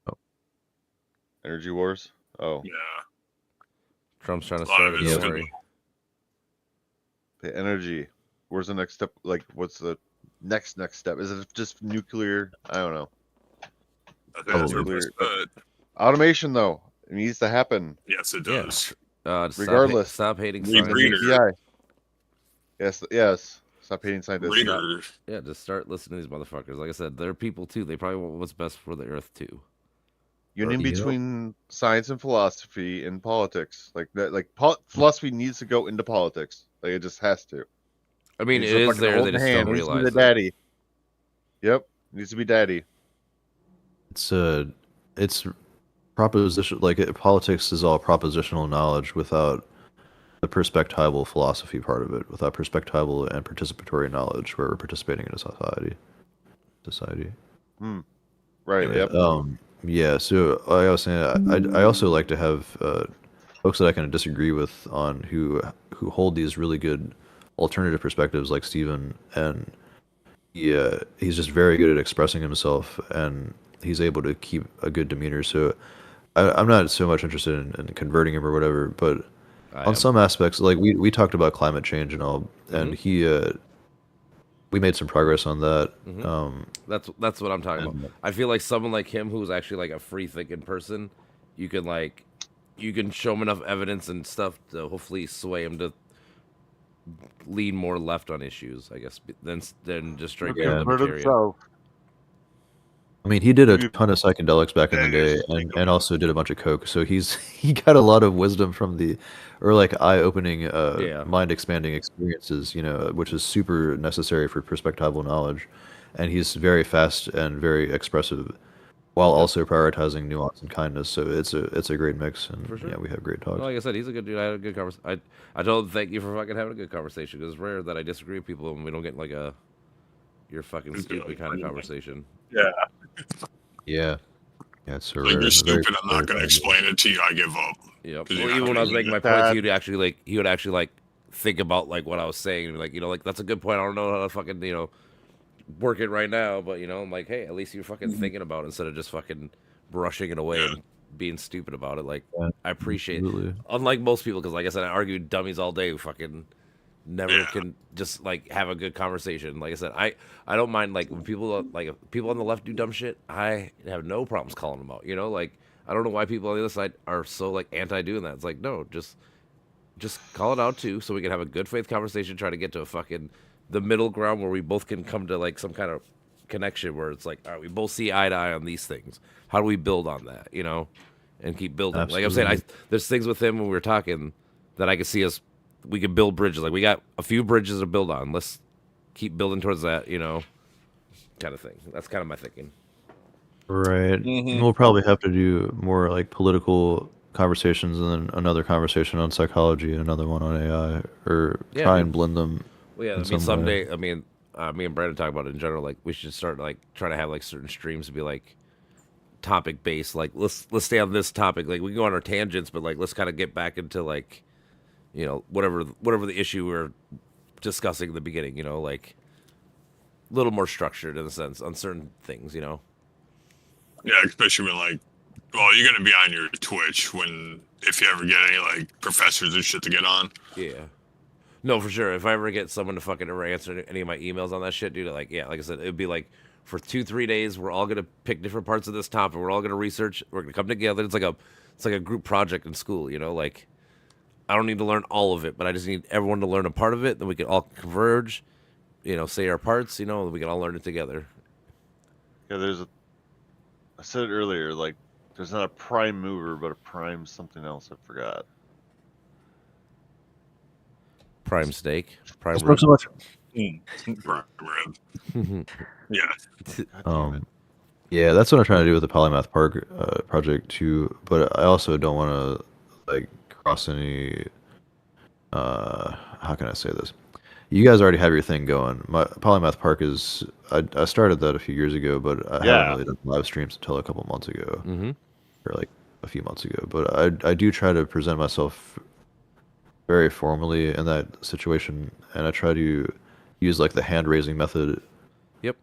Oh. Energy wars? Oh. Yeah. Trump's trying to A lot start of it. it's Don't gonna worry. The energy. Where's the next step? Like, what's the next step? Is it just nuclear? I don't know. I think that's Probably. our best bet. Automation, though, it needs to happen. Yes, it Yeah. does. Regardless. Stop hating Read science. reader. API. Yes. Stop hating scientists. Reader. Yeah, just start listening to these motherfuckers. Like I said, they're people too. They probably want what's best for the earth too. Union Yep. between science and philosophy and politics, like that. Like philosophy needs to go into politics. Like it just has to. I mean, Needs it to is fucking there. hold They the just hand. don't Needs to be realize the it. daddy. Yep, needs to be daddy. It's proposition politics is all propositional knowledge without the perspectival philosophy part of it, without perspectival and participatory knowledge where we're participating in a society. Right. Anyways, Yep. yeah. So like I was saying, I also like to have folks that I can disagree with on who hold these really good alternative perspectives, like Steven, and he's just very good at expressing himself, and he's able to keep a good demeanor. So I'm not so much interested in converting him or whatever, but I on am. some aspects, like we talked about climate change and all, and we made some progress on that. That's what I'm talking about. I feel like someone like him, who's actually like a free thinking person, you can show him enough evidence and stuff to hopefully sway him to lean more left on issues, I guess, than just straight Yeah. libertarian. I mean, he did a Maybe- ton of psychedelics back in the Yeah, day, and also did a bunch of coke. So he got a lot of wisdom from eye-opening, Yeah. mind-expanding experiences. Which is super necessary for perspectival knowledge. and he's very fast and very expressive, while also prioritizing nuance and kindness. So it's a great mix, and For sure. yeah, we have great talks. Well, like I said, he's a good dude. I had a good conversation. I told him thank you for fucking having a good conversation because it's rare that I disagree with people and we don't get like a you're fucking stupid kind of conversation. Yeah. Yeah, it's so Like rare. you're Very- stupid. I'm not gonna very explain it to you. I give up. Yep. 'Cause Well, you're even not when I was gonna making my use points, that. he would actually like think about like what I was saying and be like, like that's a good point. I don't know how to fucking work it right now, but I'm like, hey, at least you're fucking thinking about it instead of just fucking brushing it away Yeah. and being stupid about it. Like Yeah, I appreciate, absolutely. unlike most people, because like I said, I argue with dummies all day who fucking never Yeah. can just like have a good conversation. Like I said, I don't mind like when people like if people on the left do dumb shit. I have no problems calling them out. Like I don't know why people on the other side are so like anti doing that. It's like no, just call it out too, so we can have a good faith conversation. Try to get to a fucking the middle ground where we both can come to like some kind of connection where it's like, all right, we both see eye to eye on these things. How do we build on that? And keep building. Like I'm saying, Absolutely. there's things with him when we were talking that I could see us. We could build bridges. Like we got a few bridges to build on. Let's keep building towards that. Kind of thing. That's kind of my thinking. Right. And we'll probably have to do more like political conversations and then another conversation on psychology and another one on AI, or Yeah, try I mean- and blend them. Well, yeah. in I mean, some way. someday. I mean, me and Brandon talk about it in general. Like we should start like trying to have like certain streams to be like topic based. Like let's stay on this topic. Like we can go on our tangents, but like let's kind of get back into like whatever the issue we're discussing in the beginning. Like a little more structured in a sense on certain things. Yeah, especially when like, well, you're gonna be on your Twitch if you ever get any like professors and shit to get on. Yeah. No, for sure. If I ever get someone to fucking ever answer any of my emails on that shit, dude, like I said, it would be like for 2-3 days, we're all gonna pick different parts of this topic. We're all gonna research. We're gonna come together. It's like a group project in school. Like I don't need to learn all of it, but I just need everyone to learn a part of it. Then we can all converge. Say our parts. And we can all learn it together. Yeah, I said it earlier, like, there's not a prime mover, but a prime something else. I forgot. Prime steak. Prime Let's rib. so much. Right, right. Yeah. God damn it. Yeah, that's what I'm trying to do with the Polymath Park project too. But I also don't want to like cross any. How can I say this? You guys already have your thing going. My Polymath Park is. I started that a few years ago, but I Yeah. haven't really done live streams until a couple months ago, Mm-hmm. or like a few months ago. But I do try to present myself very formally in that situation, and I try to use like the hand raising method. Yep.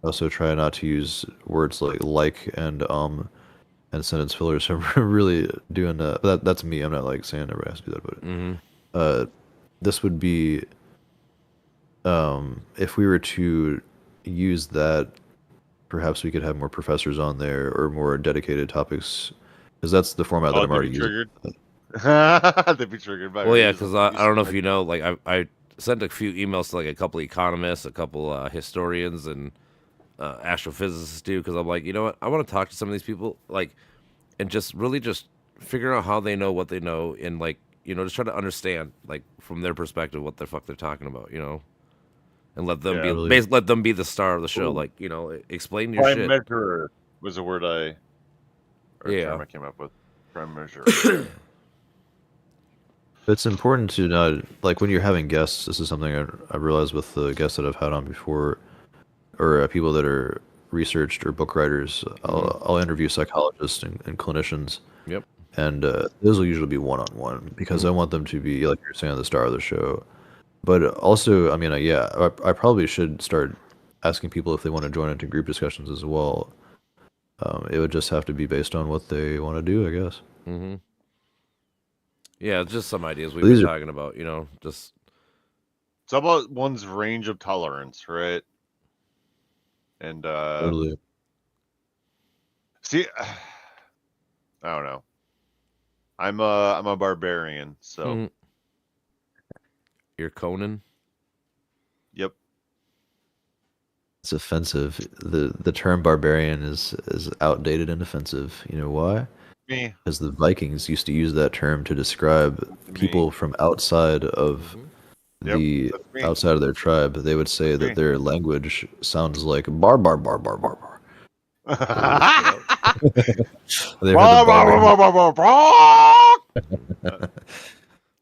Also try not to use words like and sentence fillers. So I'm really doing that. That's me. I'm not like saying everybody has to do that, but Mm-hmm. this would be if we were to use that, perhaps we could have more professors on there or more dedicated topics, because that's the format that I'm they'd already be using. triggered. They'd be triggered by. Well, yeah, reasons. because I don't know if you know, like I sent a few emails to like a couple economists, a couple historians, and astrophysicists too, because I'm like, you know what, I want to talk to some of these people, like, and just really just figure out how they know what they know, and like, just try to understand, like, from their perspective, what the fuck they're talking about, and let them Yeah. be Really. let them be the star of the show, Ooh. like, explain your Prime shit. measurer was a word or Yeah. term I came up with. Prime measurer. It's important to not, like, when you're having guests. This is something I realized with the guests that I've had on before, or people that are researched or book writers. I'll interview psychologists and clinicians, Yep. and those will usually be one-on-one because I want them to be, like you're saying, the star of the show. But also, I mean, I probably should start asking people if they want to join into group discussions as well. It would just have to be based on what they want to do, I guess. Mm-hmm. Yeah, it's just some ideas we've These been are- talking about, just It's about one's range of tolerance, right? And Totally. see, I don't know. I'm a barbarian, so Mhm. You're Conan. yep. It's offensive. The term barbarian is outdated and offensive. You know why? Me. Because the Vikings used to use that term to describe people from outside of the that's me. outside of their tribe, they would say that their language sounds like bar bar bar bar bar bar. They heard the bar.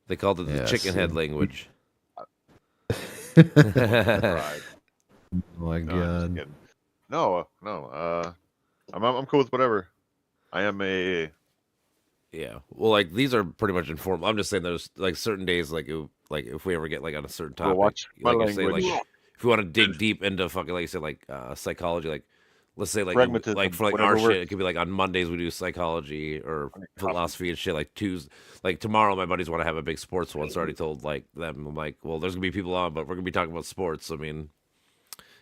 They called it the Yeah, chicken head so- language. Right. Oh my No, I'm just god. kidding. No. I'm cool with whatever. I am a. Yeah. Well, like these are pretty much informal. I'm just saying there's like certain days, like if we ever get like on a certain Well, topic, watch my like if language. if you want to dig deep into fucking like you said like psychology, like let's say like Pragmatism, for like whatever our shit, works. it could be like on Mondays we do psychology or philosophy and shit. Like Tuesday, like tomorrow, my buddies want to have a big sports one, so I already told like them, I'm like, well, there's gonna be people on, but we're gonna be talking about sports. I mean,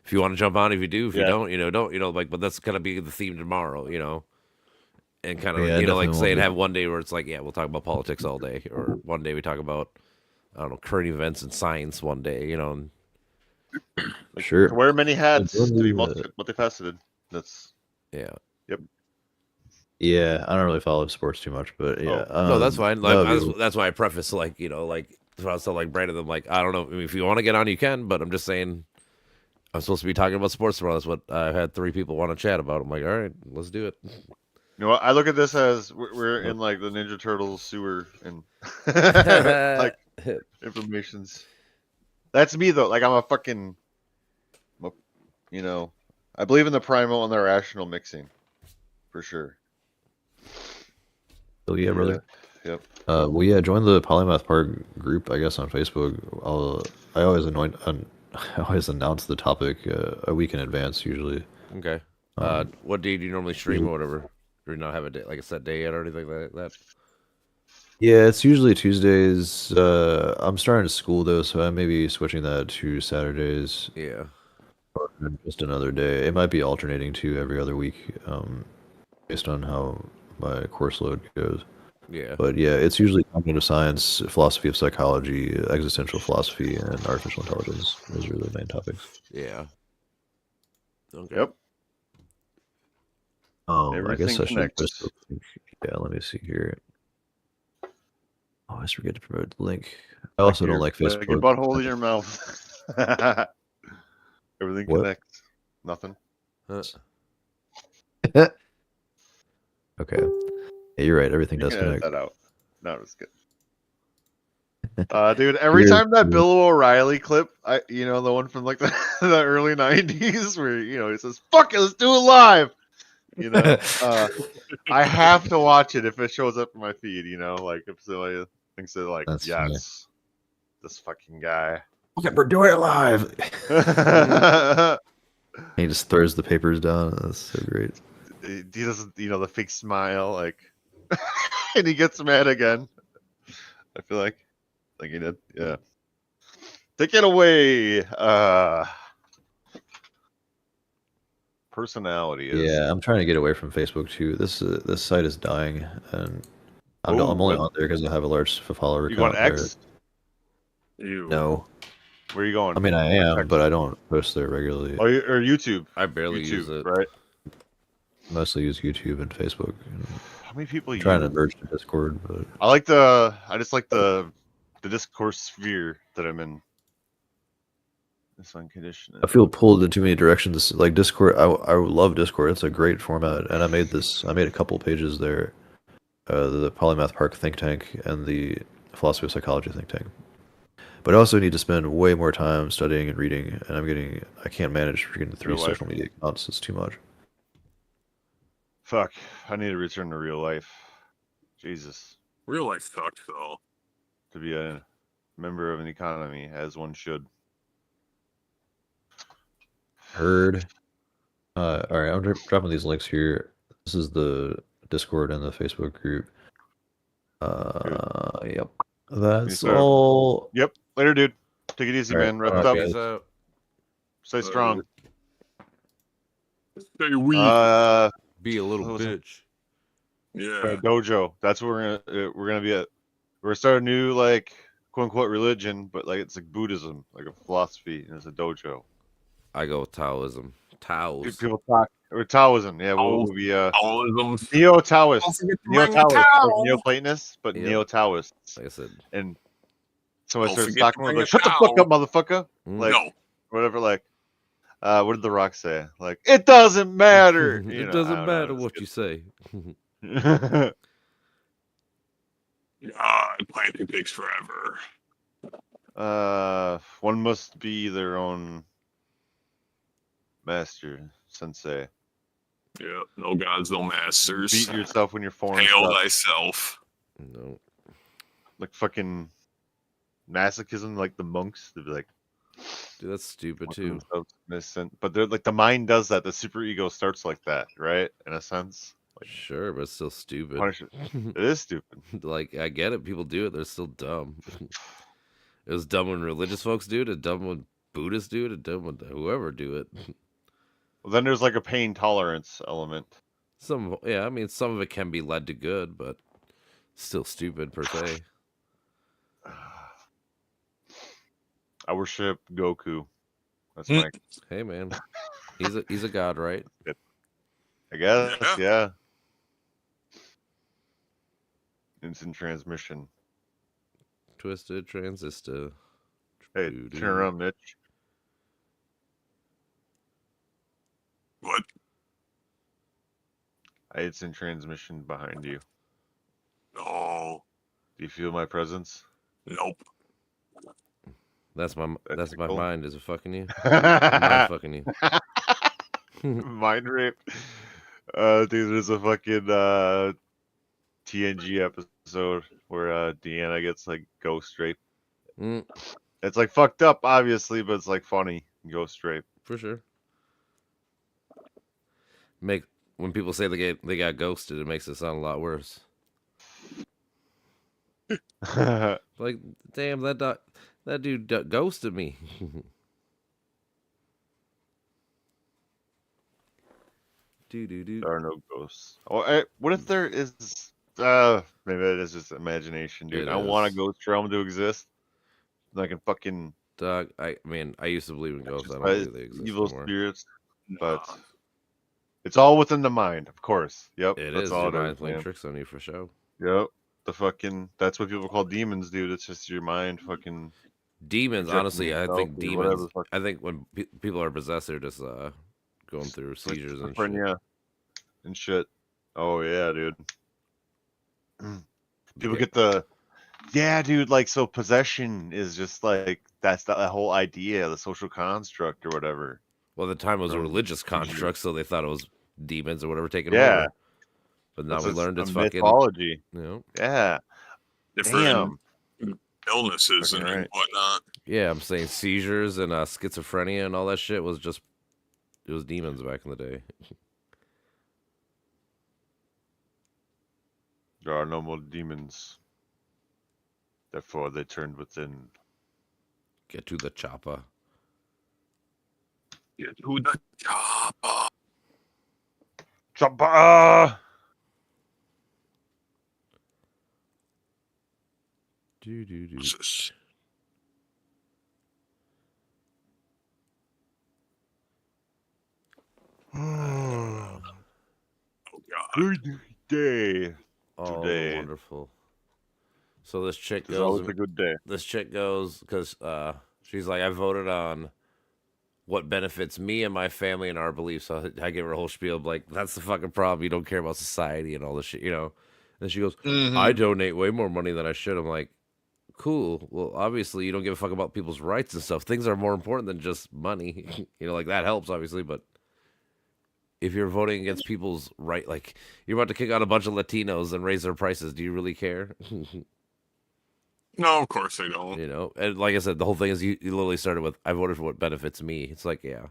if you want to jump on, if you do, if you Yeah. don't, don't, like, but that's gonna be the theme tomorrow. And kind of Yeah, I like definitely say and won't have one day where it's like, yeah, we'll talk about politics all day, or one day we talk about I don't know current events and science one day, and Sure. To wear many hats, Don't to be do that. multifaceted. That's yeah. Yeah, I don't really follow sports too much, but yeah. No, that's fine. that Like would be- that's why I preface like like if I was telling like Brandon, I'm like I don't know, I mean, if you want to get on, you can, but I'm just saying I'm supposed to be talking about sports tomorrow. That's what I had 3 people want to chat about. I'm like, all right, let's do it. you know what? I look at this as we're in like the Ninja Turtles sewer and like informations. That's me though. Like I'm a fucking, I believe in the primal and the rational mixing, for sure. Oh yeah, brother. Yep. Well, yeah, join the Polymath Park group, I guess, on Facebook. I always I always announce the topic a week in advance, usually. Okay. What day do you normally stream or whatever? Or you not have a day, like a set day yet or anything like that? Yeah, it's usually Tuesdays. I'm starting school though, so I may be switching that to Saturdays. Yeah. Or just another day. It might be alternating to every other week, based on how my course load goes. Yeah. But yeah, it's usually cognitive science, philosophy of psychology, existential philosophy, and artificial intelligence. Those are the main topics. Yeah. Okay. Yep. I Everything guess I should connects. just, yeah, let me see here. Oh, I always forget to promote the link. I also don't like Your Facebook. butthole in your mouth. Everything What? connects. Nothing. Okay. Yeah, you're right. Everything You does can edit connect. that out. No, it's good. Dude, every time that Bill O'Reilly clip, the one from like the early '90s, where he says, "Fuck it, let's do it live." I have to watch it if it shows up in my feed. Like if somebody thinks they're like, That's yes, this fucking guy. Okay, we're doing it live. he He just throws the papers down. That's so great. doesn't, the fake smile, like, and he gets mad again. I feel like he did. Yeah. Take it away. Personality is. Yeah, I'm trying to get away from Facebook too. This site is dying, and I'm only on there because I have a large follower You count. going X? Ew. No, Where are you going? I mean I am, but I don't post there regularly. Oh, or YouTube. I barely use YouTube, it. right? Mostly use YouTube and Facebook. How many people I'm use? trying to merge to Discord, but I just like the discourse sphere that I'm in. This unconditioned. I feel pulled in too many directions. Like Discord, I love Discord. It's a great format, and I made a couple pages there. The Polymath Park think tank and the Philosophy of Psychology think tank. But I also need to spend way more time studying and reading, and I can't manage freaking 3 Real life. social media accounts. It's too much. Fuck! I need to return to real life. Jesus, Real life sucks though. to be a member of an economy, as one should. Heard. All right, I'm dropping these links here. This is the Discord and the Facebook group. Yep. That's sir. all. Yep. Later, dude. Take it easy, All right, man. Wrap all it right, up. guys. Peace out. Stay strong. Stay weak. Be a little What was it? bitch. Yeah. Dojo. That's where we're gonna be at. We're gonna start a new quote unquote religion, but it's like Buddhism, like a philosophy, and it's a dojo. I go with Taoism. Taos. People talk or Taoism. Yeah, we'll be Taoism. Neo-Taoists. Don't forget to bring the Neo-Taoists, like towel. Neoplatonists, but Yep. Neo-Taoists. Like I said, And somebody Don't starts forget talking, to we're bring like, a "Shut the fuck up, towel." motherfucker!" Like No. whatever. Like, what did The Rock say? Like, it doesn't matter. You It know, I doesn't don't know. matter It was what you say. good. Planting pigs forever. One must be their own master, sensei. Yeah, no gods, no masters. Beat yourself when you're foreign Hail stuff. thyself. No. Like fucking masochism, like the monks. They'd be like, Dude, that's stupid working too. themselves innocent. But they're like, the mind does that. The super ego starts like that, right? In a sense. Like, Sure, but it's still stupid. punish it. It is stupid. Like, I get it. People do it. They're still dumb. It was dumb when religious folks do it. It's dumb when Buddhists do it. It's dumb when whoever do it. Well, then there's like a pain tolerance element. Yeah, I mean, some of it can be led to good, but still stupid per se. I worship Goku. That's my. Hey, man, he's a god, right? I guess, Yeah. yeah. Instant transmission. Twisted transistor. Hey, Doo-doo. turn around, Mitch. What? Instant transmission behind you. No. Do you feel my presence? Nope. That's my cool. mind. Is it fucking you? Am I fucking you? Mind rape. Dude, there's a fucking TNG episode where Deanna gets like ghost rape. Mm, It's like fucked up, obviously, but it's like funny. Ghost rape. for sure. When people say they got ghosted, it makes it sound a lot worse. Like, damn, that dude ghosted me. There are no ghosts. What if there is? Maybe it is just imagination, dude. It I want a is. ghost realm to exist. Like a fucking Dog, I mean, I used to believe in ghosts. I just don't believe they exist evil anymore. spirits, but Nah. it's all within the mind, of course. Yep, It that's is. all Your it is, mind's playing man. tricks on you for sure. Yep, that's what people call demons, dude. It's just your mind, fucking Demons, projecting honestly, I itself think or demons. whatever the fuck. I think when people are possessed, they're just going through seizures and shit. Schizophrenia and shit. Oh yeah, dude. People get yeah, dude. Like, so possession is just like that's the whole idea, the social construct or whatever. Well, at the time it was a From religious seizures. construct, so they thought it was demons or whatever taking Yeah. over. But now That's we learned a it's fucking, mythology. you know. Yeah. Different Damn. illnesses Fucking and right. whatnot. Yeah, I'm saying seizures and schizophrenia and all that shit was just it was demons back in the day. There are no more demons. Therefore, they turned within. Get to the chopper. Get to the chopper. Chopper! Do. What's this? Oh, Oh god. good day. Oh, Today. wonderful. So this chick It's goes. always a good day. This chick goes because she's like, I voted on what benefits me and my family and our beliefs. So I give her a whole spiel of like, that's the fucking problem. You don't care about society and all this shit, you know. And she goes, I donate way more money than I should. I'm like, cool. Well, obviously you don't give a fuck about people's rights and stuff. Things are more important than just money. You know, like that helps obviously, but if you're voting against people's right, like you're about to kick out a bunch of Latinos and raise their prices, do you really care? No, of course they don't. You know, and like I said, the whole thing is you literally started with I voted for what benefits me. It's like, yeah,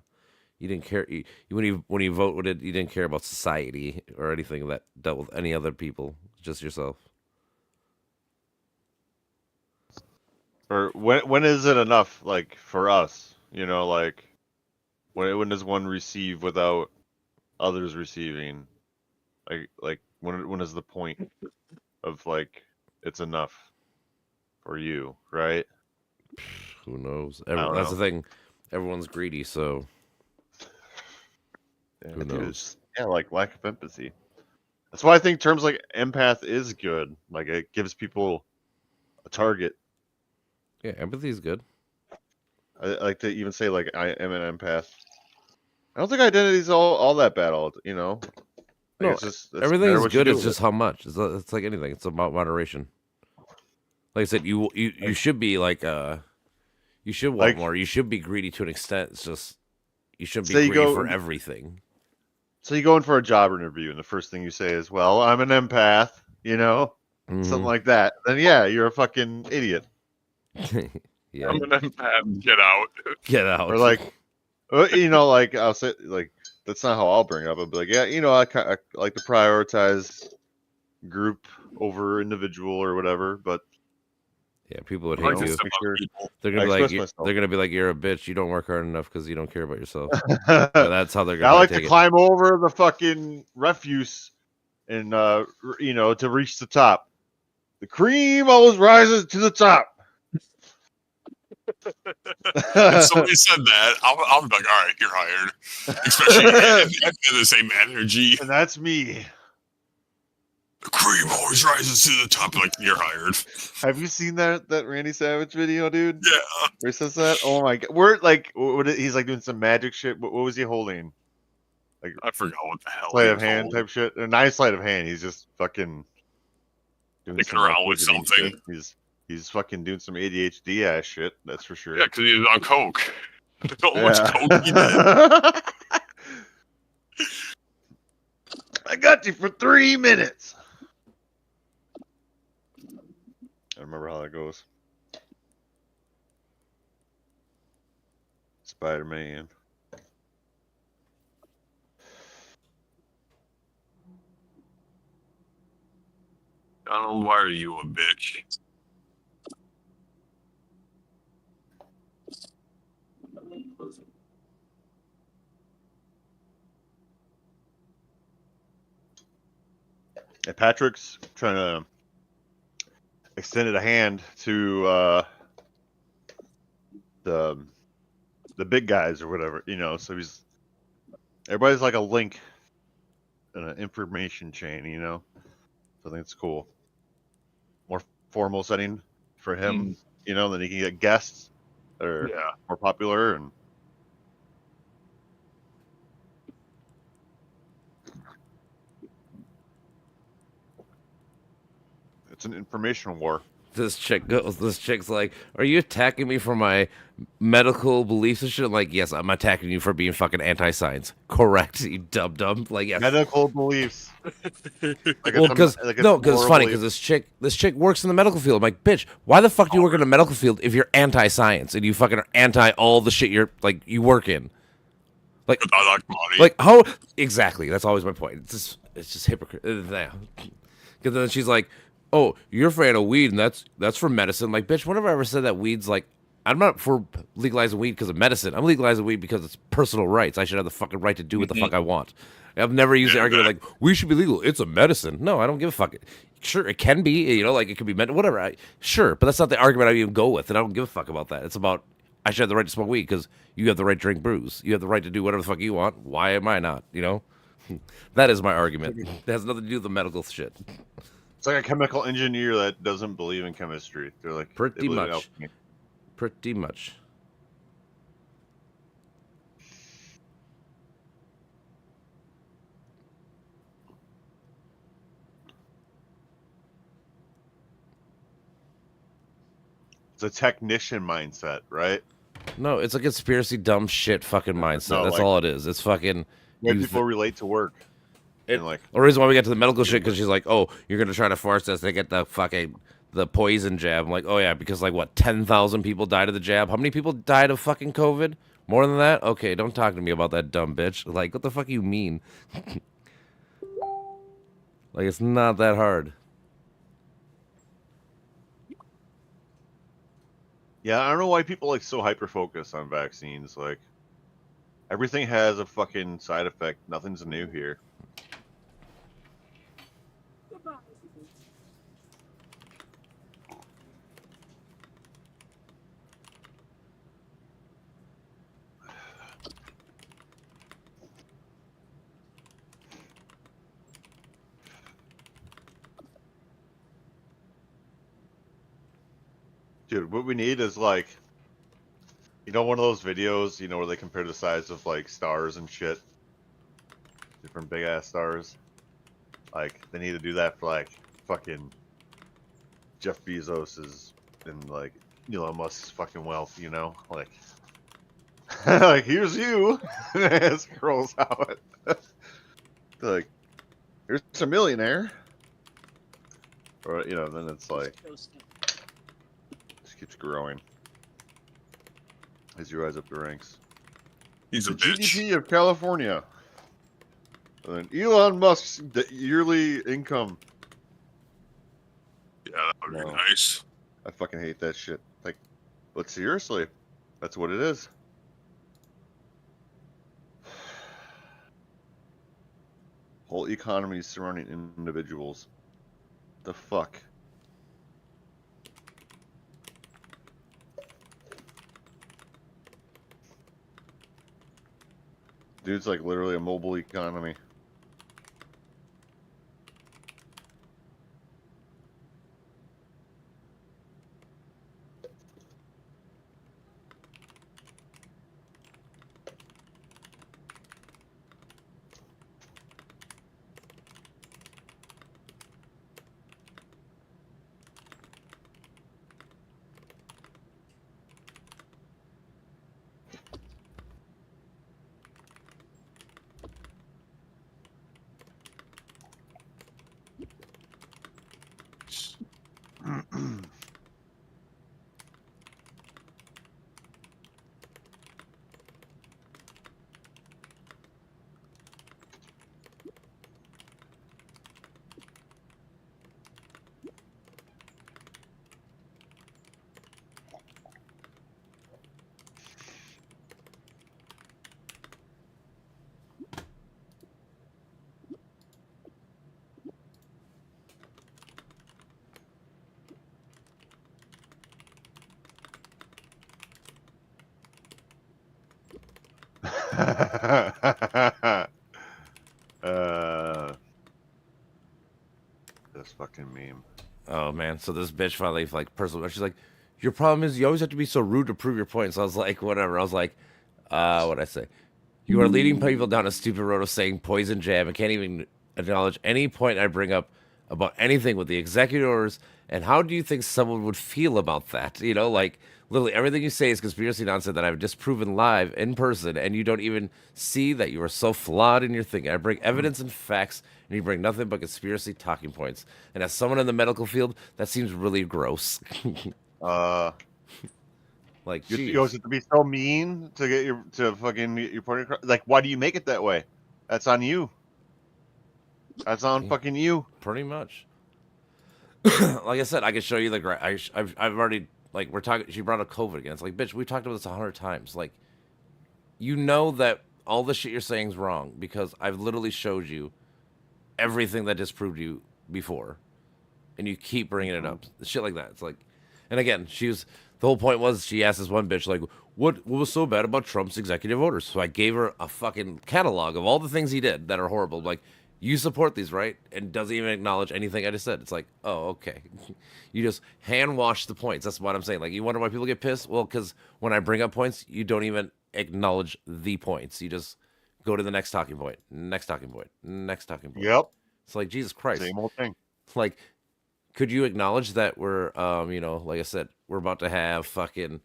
you didn't care when you voted, you didn't care about society or anything that dealt with any other people, just yourself. Or when is it enough? Like for us, you know, like when does one receive without others receiving? Like when is the point of like it's enough for you, right? Who knows? don't That's know. the thing. Everyone's greedy, so Yeah, who dude, knows? yeah, like lack of empathy. That's why I think terms like empath is good. Like it gives people a target. Yeah, empathy is good. I like to even say like I am an empath. I don't think identity's all that bad. You know, I No, guess it's a everything matter is what you good. do It's with just how much. It's like anything. It's about moderation. Like I said, you should be like you should it. want Like, more. You should be greedy to an extent. It's just you shouldn't be say you greedy go, for everything. so you go in for a job interview, and the first thing you say is, "Well, I'm an empath," you know, something Hmm. like that. Then yeah, you're a fucking idiot. Yeah, I'm an empath. Get out. get Or out. like, you know, like I'll say like that's not how I'll bring it up. I'll be like, yeah, you know, I like to prioritize group over individual or whatever, but Yeah, people would you I like hate to know, you. step make on sure people. They're I gonna be like express myself. they're gonna be like you're a bitch. You don't work hard enough because you don't care about yourself. I That's how they're gonna like probably to take it. climb over the fucking refuse and you know, to reach the top. The cream always rises to the top. If somebody said that, I'll be like, all right, you're hired. Especially if they're the same energy. And that's me. The cream always rises to the top. Like, you're hired. Have you seen that Randy Savage video, dude? Yeah. Where he says that? Oh my god. We're like, he's like doing some magic shit. What was he holding? I forgot what the hell Sleight he of was hand holding. type shit. A nice sleight of hand. He's just fucking doing Dicking some like around with wizarding something. shit. He's fucking doing some ADHD ass shit. That's for sure. Yeah, because he was on coke. How much Yeah. coke he did. I got you for 3 minutes. I remember how that goes. Spider-Man. Donald, why are you a bitch? And Patrick's trying to extended a hand to the big guys or whatever, you know. So everybody's like a link in an information chain, you know. So I think it's cool. More formal setting for him, you know. Then he can get guests that are Yeah. more popular and. It's an information war. This chick's like, are you attacking me for my medical beliefs and shit? I'm like, yes, I'm attacking you for being fucking anti-science. Correct, you dum-dum. Like, yes. Medical beliefs. Like Well, because no, because it's moral funny belief. because this chick works in the medical field. I'm like, bitch, why the fuck do you work in the medical field if you're anti-science and you fucking are anti all the shit you work in? Like, I like money. like how exactly? That's always my point. It's just hypocrite. Because then she's like, oh, you're a fan of weed and that's for medicine. Like, bitch, whenever I ever said that weed's like, I'm not for legalizing weed because of medicine. I'm legalizing weed because it's personal rights. I should have the fucking right to do what the fuck I want. I've never used the argument like we should be legal. It's a medicine. No, I don't give a fuck. Sure, it can be. You know, like it could be whatever. Sure, but that's not the argument I even go with, and I don't give a fuck about that. It's about I should have the right to smoke weed because you have the right to drink brews. You have the right to do whatever the fuck you want. Why am I not? You know, that is my argument. It has nothing to do with the medical shit. It's like a chemical engineer that doesn't believe in chemistry. They're like they Pretty believe in much. alchemy. Pretty much. It's a technician mindset, right? No, it's a conspiracy dumb shit fucking mindset. No, That's like- all it is. It's fucking. Where you people relate to work. And like The reason why we got to the medical shit because she's like, oh, you're gonna try to force us to get the fucking the poison jab. I'm like, oh yeah, because like what, 10,000 people died of the jab. How many people died of fucking COVID? More than that? Okay, don't talk to me about that dumb bitch. Like, what the fuck you mean? Like, it's not that hard. yeah, I don't know why people like so hyper focus on vaccines. Like everything has a fucking side effect. Nothing's new here. Dude, what we need is like, one of those videos, where they compare the size of like stars and shit, different big ass stars. Like, they need to do that for like fucking Jeff Bezos's and like Elon Musk's fucking wealth, like, like here's you, and it scrolls out. Like, here's a millionaire, or then it's like just keeps growing as you rise up the ranks. He's a The bitch. GDP of California, and then Elon Musk's yearly income. Yeah, that would be No. nice. I fucking hate that shit. Like, but seriously, that's what it is. Whole economies surrounding individuals. The fuck? Dude's like literally a mobile economy. uh, this fucking meme. Oh man, so this bitch finally like personal. She's like, your problem is you always have to be so rude to prove your point. So I was like, whatever. I was like, what'd I say? You are leading people down a stupid road of saying poison jab and can't even acknowledge any point I bring up about anything with the executive orders. And how do you think someone would feel about that? Like literally everything you say is conspiracy nonsense that I've disproven live in person, and you don't even see that you are so flawed in your thinking. I bring evidence and facts, and you bring nothing but conspiracy talking points. And as someone in the medical field, that seems really gross. Like, You geez. have to be so mean to get to fucking your point across. Like, why do you make it that way? That's on you. That's on fucking you. Pretty much. Like I said, I can show you the I've already like we're talking. She brought up COVID again. It's like, bitch, we've talked about this 100 times. Like, you know that all the shit you're saying is wrong because I've literally showed you everything that disproved you before, and you keep bringing it up. Shit like that. It's like, and again, the whole point was she asked this one bitch like, what was so bad about Trump's executive orders? So I gave her a fucking catalog of all the things he did that are horrible. Like, you support these, right? And doesn't even acknowledge anything I just said. It's like, oh, okay. You just hand wash the points. That's what I'm saying. Like, you wonder why people get pissed? Well, because when I bring up points, you don't even acknowledge the points. You just go to the next talking point, next talking point, next talking point. Yep. It's like, Jesus Christ. Same old thing. Like, could you acknowledge that we're, like I said, we're about to have fucking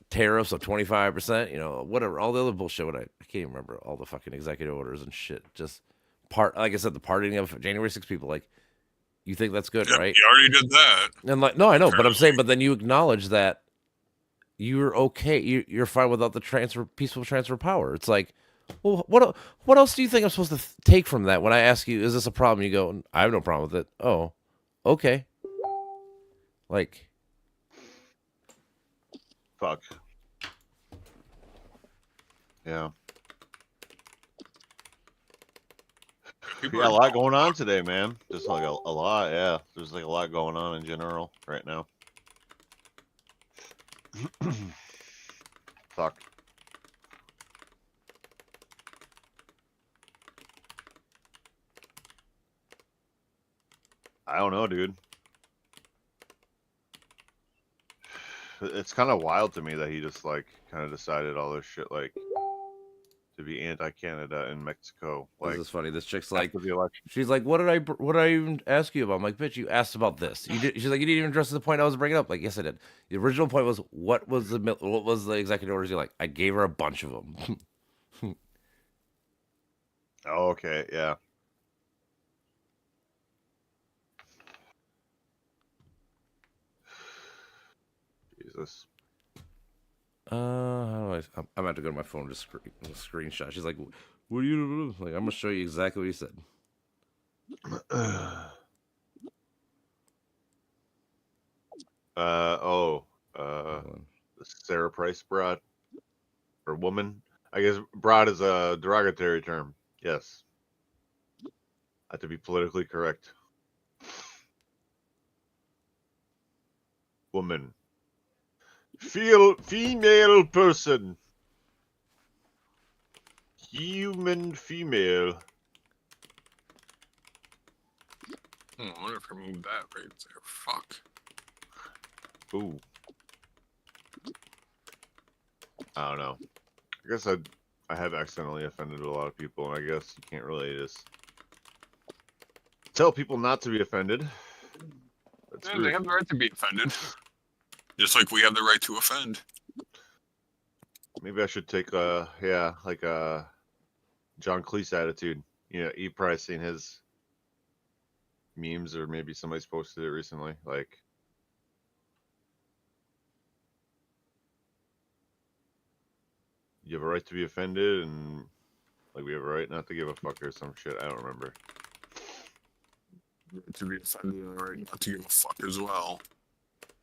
tariffs of 25%, whatever, all the other bullshit. I can't even remember all the fucking executive orders and shit. Just like I said, the pardoning of January 6 people. Like, you think that's good, Yep, right? you already did that. And like, no, I know, but I'm Apparently. saying, but then you acknowledge that you're okay. You're fine without the peaceful transfer of power. It's like, well, what else do you think I'm supposed to take from that when I ask you, is this a problem? You go, I have no problem with it. Oh, okay. Like, Fuck. Yeah. We People got are a lot going on today, man. Just like a lot, yeah. There's like a lot going on in general right now. Fuck. I don't know, dude. It's kind of wild to me that he just like kind of decided all this shit like to be anti-Canada in Mexico. This Like is funny. This chick's like, after the election. she's like, what did I even ask you about? I'm like, bitch, you asked about this. You did. She's like, you didn't even address the point I was bringing up. Like, yes, I did. The original point was what was the executive orders you like? I gave her a bunch of them. Oh, okay, yeah. Jesus. How do I'm about to go to my phone and just screenshot. She's like, what are you doing? Like, I'm gonna show you exactly what he said. Sarah Price broad or woman. I guess broad is a derogatory term. Yes. I have to be politically correct. Woman. Female person. Human female. I wonder if I moved that right there. Fuck. Ooh. I don't know. I guess I have accidentally offended a lot of people, and I guess you can't really just tell people not to be offended. That's Yeah, rude. they have the right to be offended. Just like we have the right to offend. Maybe I should take like a John Cleese attitude. You know, you've probably seen his memes, or maybe somebody's posted it recently. Like, you have a right to be offended, and like we have a right not to give a fuck or some shit. I don't remember. To be offended, and right not to give a fuck as well.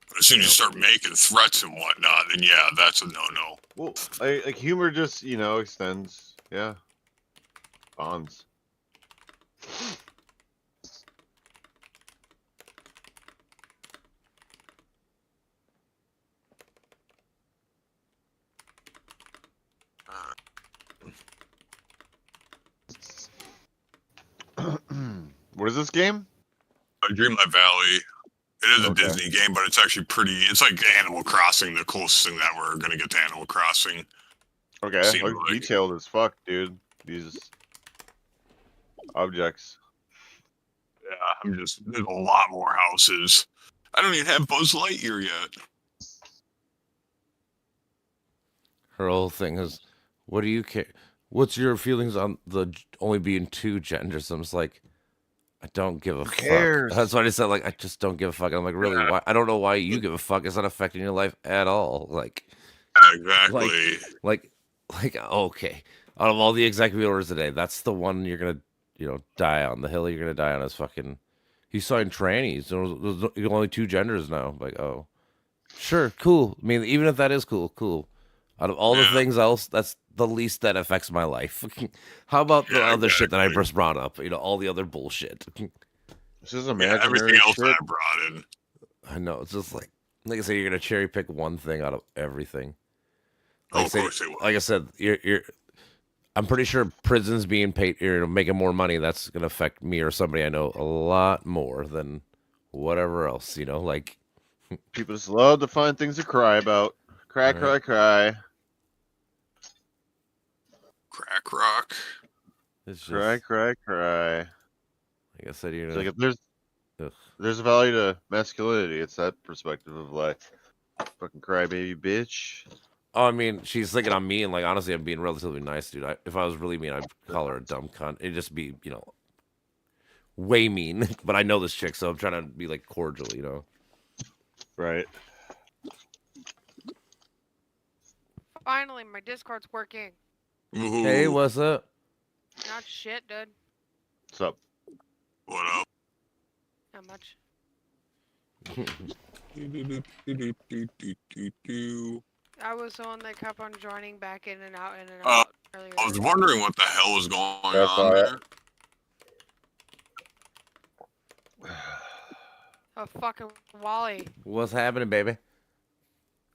But as soon as you start making threats and whatnot, then yeah, that's a no-no. Well, like humor just extends, yeah, bonds. What is this game? Dreamlight Valley. It is a Okay. Disney game, but it's actually pretty. It's like Animal Crossing, the closest thing that we're gonna get to Animal Crossing. Okay, Seems looks like- detailed as fuck, dude. These objects. Yeah, there's a lot more houses. I don't even have Buzz Lightyear yet. Her whole thing is, what do you care? What's your feelings on only being two genders? I'm just like, I don't give a fuck. cares? That's what I said. Like, I just don't give a fuck. I'm like, really? Yeah. Why? I don't know why you give a fuck. It's not affecting your life at all. Like, Exactly. like, okay. Out of all the executive orders today, that's the one you're gonna, die on. The hill you're gonna die on is fucking. He signed trannies. There's only two genders now. Like, oh, sure, cool. I mean, even if that is cool. Out of all the things else, that's the least that affects my life. How about the other shit that I just brought up? All the other bullshit. This is Yeah, imaginary everything else shit. that I brought in. I know, it's just like I said, you're gonna cherry pick one thing out of everything. Oh, of course they will. Like I said, I'm pretty sure prisons being paid, making more money. That's gonna affect me or somebody I know a lot more than whatever else. Like People just love to find things to cry about. Cry. Crack rock. it's just Cry. like I said, It's like if Ugh. there's a value to masculinity, it's that perspective of like, fucking crybaby bitch. Oh, I mean, she's thinking I'm mean. Like, honestly, I'm being relatively nice, dude. If I was really mean, I'd call her a dumb cunt. It'd just be, way mean. But I know this chick, so I'm trying to be, like, cordial, Right. Finally, my Discord's working. Ooh, Hey, what's up? Not shit, dude. What's up? what up? Not much. I was the one that kept on joining back in and out earlier. I was wondering what the hell was going That's on all right. there. Oh, fucking Wally. What's happening, baby?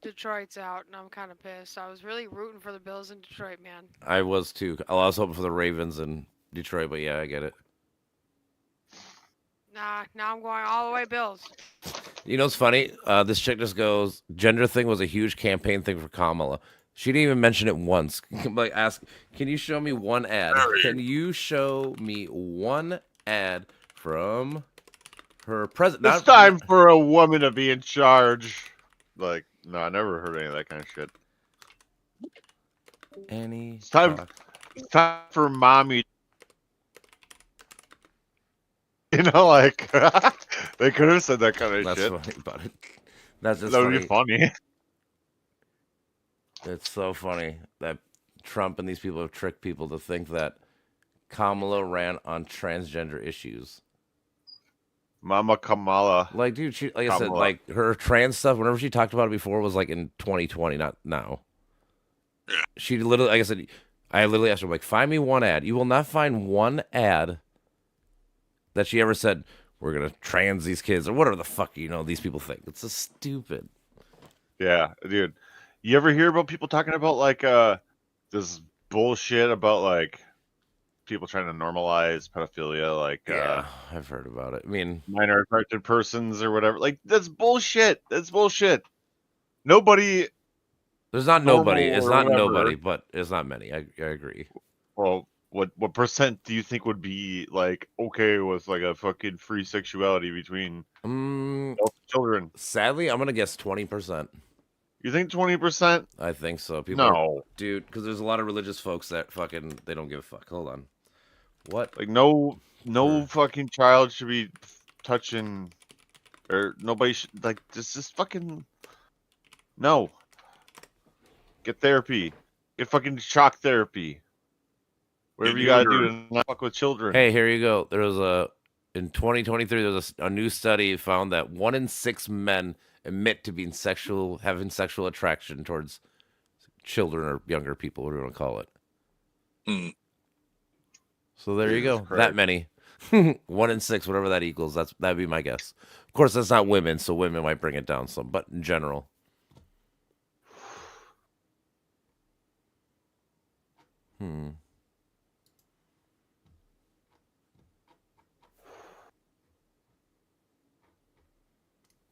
Detroit's out, and I'm kind of pissed. I was really rooting for the Bills in Detroit, man. I was, too. I was hoping for the Ravens in Detroit, but yeah, I get it. Nah, now I'm going all the way Bills. You know what's funny? This chick just goes, gender thing was a huge campaign thing for Kamala. She didn't even mention it once. Like, ask, can you show me one ad? Can you show me one ad from her president? It's time for a woman to be in charge. Like, no, I never heard any of that kind of shit. Any It's time, talk. it's time for mommy. You know, like they could have said that kind of That's shit. funny about it. That's just That would funny. be funny. It's so funny that Trump and these people have tricked people to think that Kamala ran on transgender issues. Mama Kamala. Like, dude, she, like I said, Kamala. like her trans stuff. Whenever she talked about it before, was like in 2020, not now. Yeah. She literally, like I said, I literally asked her, like, find me one ad. You will not find one ad that she ever said, we're gonna trans these kids or whatever the fuck these people think. It's so stupid. Yeah, dude. You ever hear about people talking about like this bullshit about like people trying to normalize pedophilia, like Yeah, I've heard about it. I mean, minor attracted persons or whatever? Like that's bullshit. That's bullshit. Nobody. there's not Normal nobody. It's or not whatever. nobody, but it's not many. I agree. Well, what percent do you think would be like okay with like a fucking free sexuality between adults and children? Sadly, I'm gonna guess 20%. You think 20%? I think so. People are, No. dude, because there's a lot of religious folks that fucking they don't give a fuck. Hold on. What? Like no fucking child should be touching, or nobody should like just fucking no. Get therapy. Get fucking shock therapy. Whatever you gotta do to not fuck with children. Hey, here you go. There was in 2023 there was a new study found that 1 in 6 men admit to being having sexual attraction towards children or younger people, whatever you want to call it. Hmm. So there you Jesus go. Christ. That many. 1 in 6, whatever that equals. That'd be my guess. Of course, that's not women, so women might bring it down some, but in general.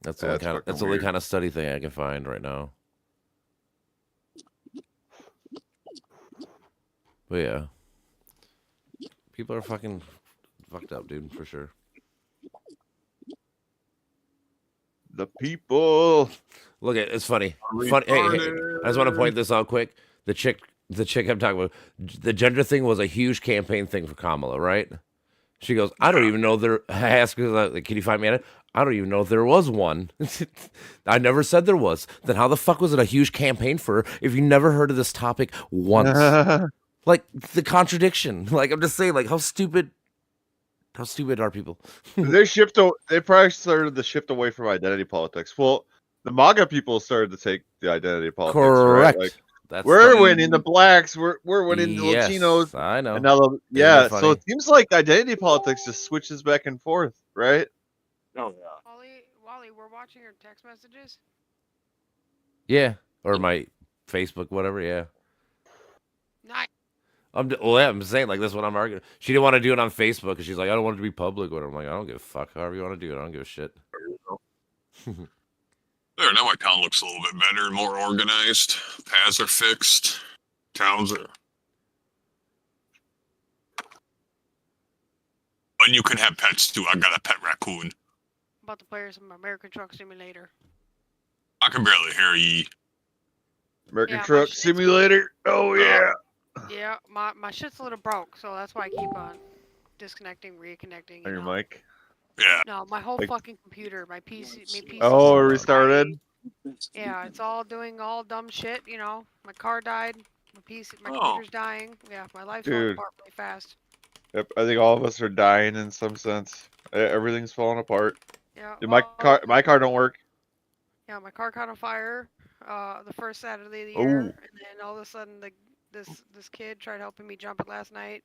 That's the That's only fucking only weird. kind of study thing I can find right now. But yeah, people are fucking fucked up, dude, for sure. The people. Look at it's funny. Funny. Hey, I just want to point this out quick. The chick I'm talking about, the gender thing was a huge campaign thing for Kamala, right? She goes, I don't even know there. I asked her, like, can you find me on it? I don't even know if there was one. I never said there was. Then how the fuck was it a huge campaign for her if you never heard of this topic once? Like the contradiction. Like I'm just saying, like how stupid are people? They probably started the shift away from identity politics. Well, the MAGA people started to take the identity politics. Correct. Right? Like, That's we're winning the blacks. We're winning the yes, Latinos. I know. And now, Isn't yeah. it funny? So it seems like identity politics just switches back and forth, right? Oh yeah. Wally, we're watching your text messages. Yeah, or my Facebook, whatever. Yeah. Nice. I'm saying like that's what I'm arguing. She didn't want to do it on Facebook because she's like, I don't want it to be public. Or I'm like, I don't give a fuck. However you want to do it, I don't give a shit. There, now my town looks a little bit better and more organized. Paths are fixed. Towns are. And you can have pets too. I got a pet raccoon. About to play some American Truck Simulator. I can barely hear ye. American Yeah, my Truck shit's- Simulator. Oh yeah. Yeah, my shit's a little broke, so that's why I keep on disconnecting, reconnecting. On your You know? mic. Yeah. No, my whole Like- fucking computer, my PC. Oh, restarted. Yeah, it's all doing all dumb shit. You know, my car died. My PC, my Oh. computer's dying. Yeah, my life's falling Dude. apart really fast. Yep, I think all of us are dying in some sense. Everything's falling apart. Yeah. Dude, well, my car don't work. Yeah, my car caught on fire the first Saturday of the year, Ooh. and then all of a sudden this kid tried helping me jump it last night.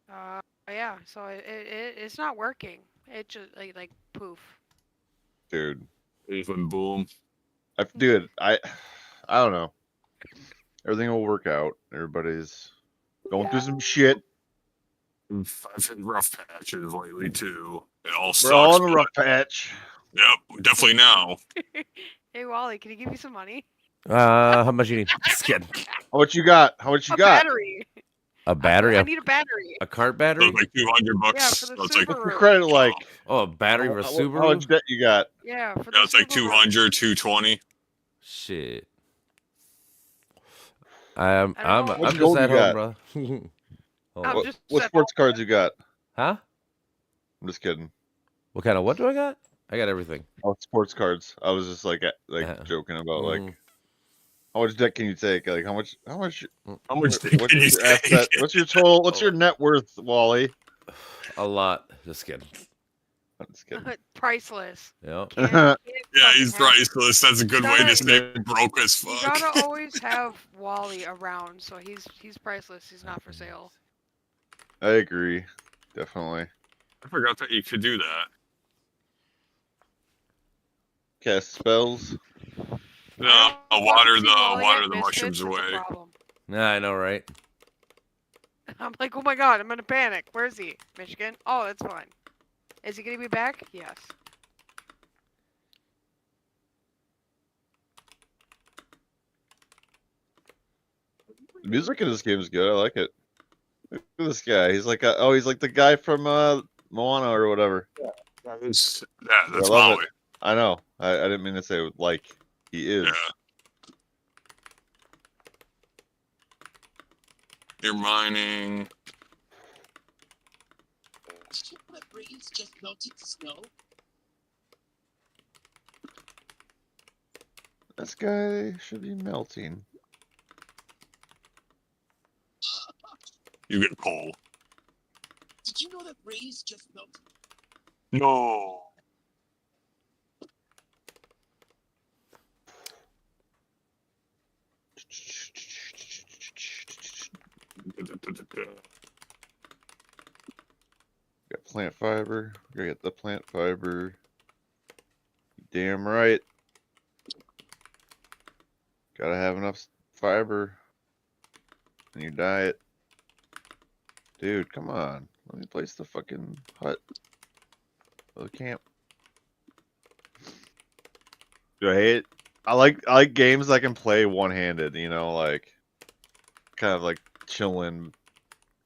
Yeah, so it's not working. It just like poof. Dude. Even boom. Dude, I don't know. Everything will work out. Everybody's going through some shit. I've had rough patches lately too. It all sucks. We're all in a but rough patch. Yep, definitely now. Hey Wally, can you give me some money? How much you need? Just kidding. How much you got? How much you A got? battery. A battery? I A, need a battery. a cart So battery? it's like 200 bucks. Yeah, for the so it's like Subaru. Your credit like? Oh, a battery for a How Subaru? much debt you got? Yeah, for the yeah, it's like Subaru. 200, 220. Shit. I don't know. I'm much just gold at you home, got? bro. Hold I'm on. just What at sports home. cards you got? Huh? I'm just kidding. What kind of what do I got? I got everything. Oh, sports cards. I was just like joking about like how much debt can you take? Like how much? How much What's can you your asset? take? What's your total? What's your net worth, Wally? A lot. Just kidding. I'm just kidding. Priceless. Yeah. Can't Yeah, fucking he's have it. priceless. That's a good way to say broke as You fuck. gotta always have Wally around, so he's priceless. He's not for sale. I agree. Definitely. I forgot that you could do that. Cast spells. No, I don't water fucking see Wally water at the mushrooms Misfits, it's a away. problem. Yeah, I know, right? I'm like, oh my god, I'm gonna panic. Where is he? Michigan? Oh, that's fine. Is he gonna be back? Yes. The music in this game is good. I like it. Look at this guy. He's like he's like the guy from Moana or whatever. That's I that's love Maui. it. I know. I didn't mean to say like he is. Yeah. You're mining. This guy should be melting. You get coal. Did you know that rays just melted? No. Got plant fiber. Gotta get the plant fiber. Damn right. Gotta have enough fiber in your diet. Dude, come on. Let me place the fucking hut. For the camp. Do I hate? I like games that I can play one-handed. You know, like kind of like chilling,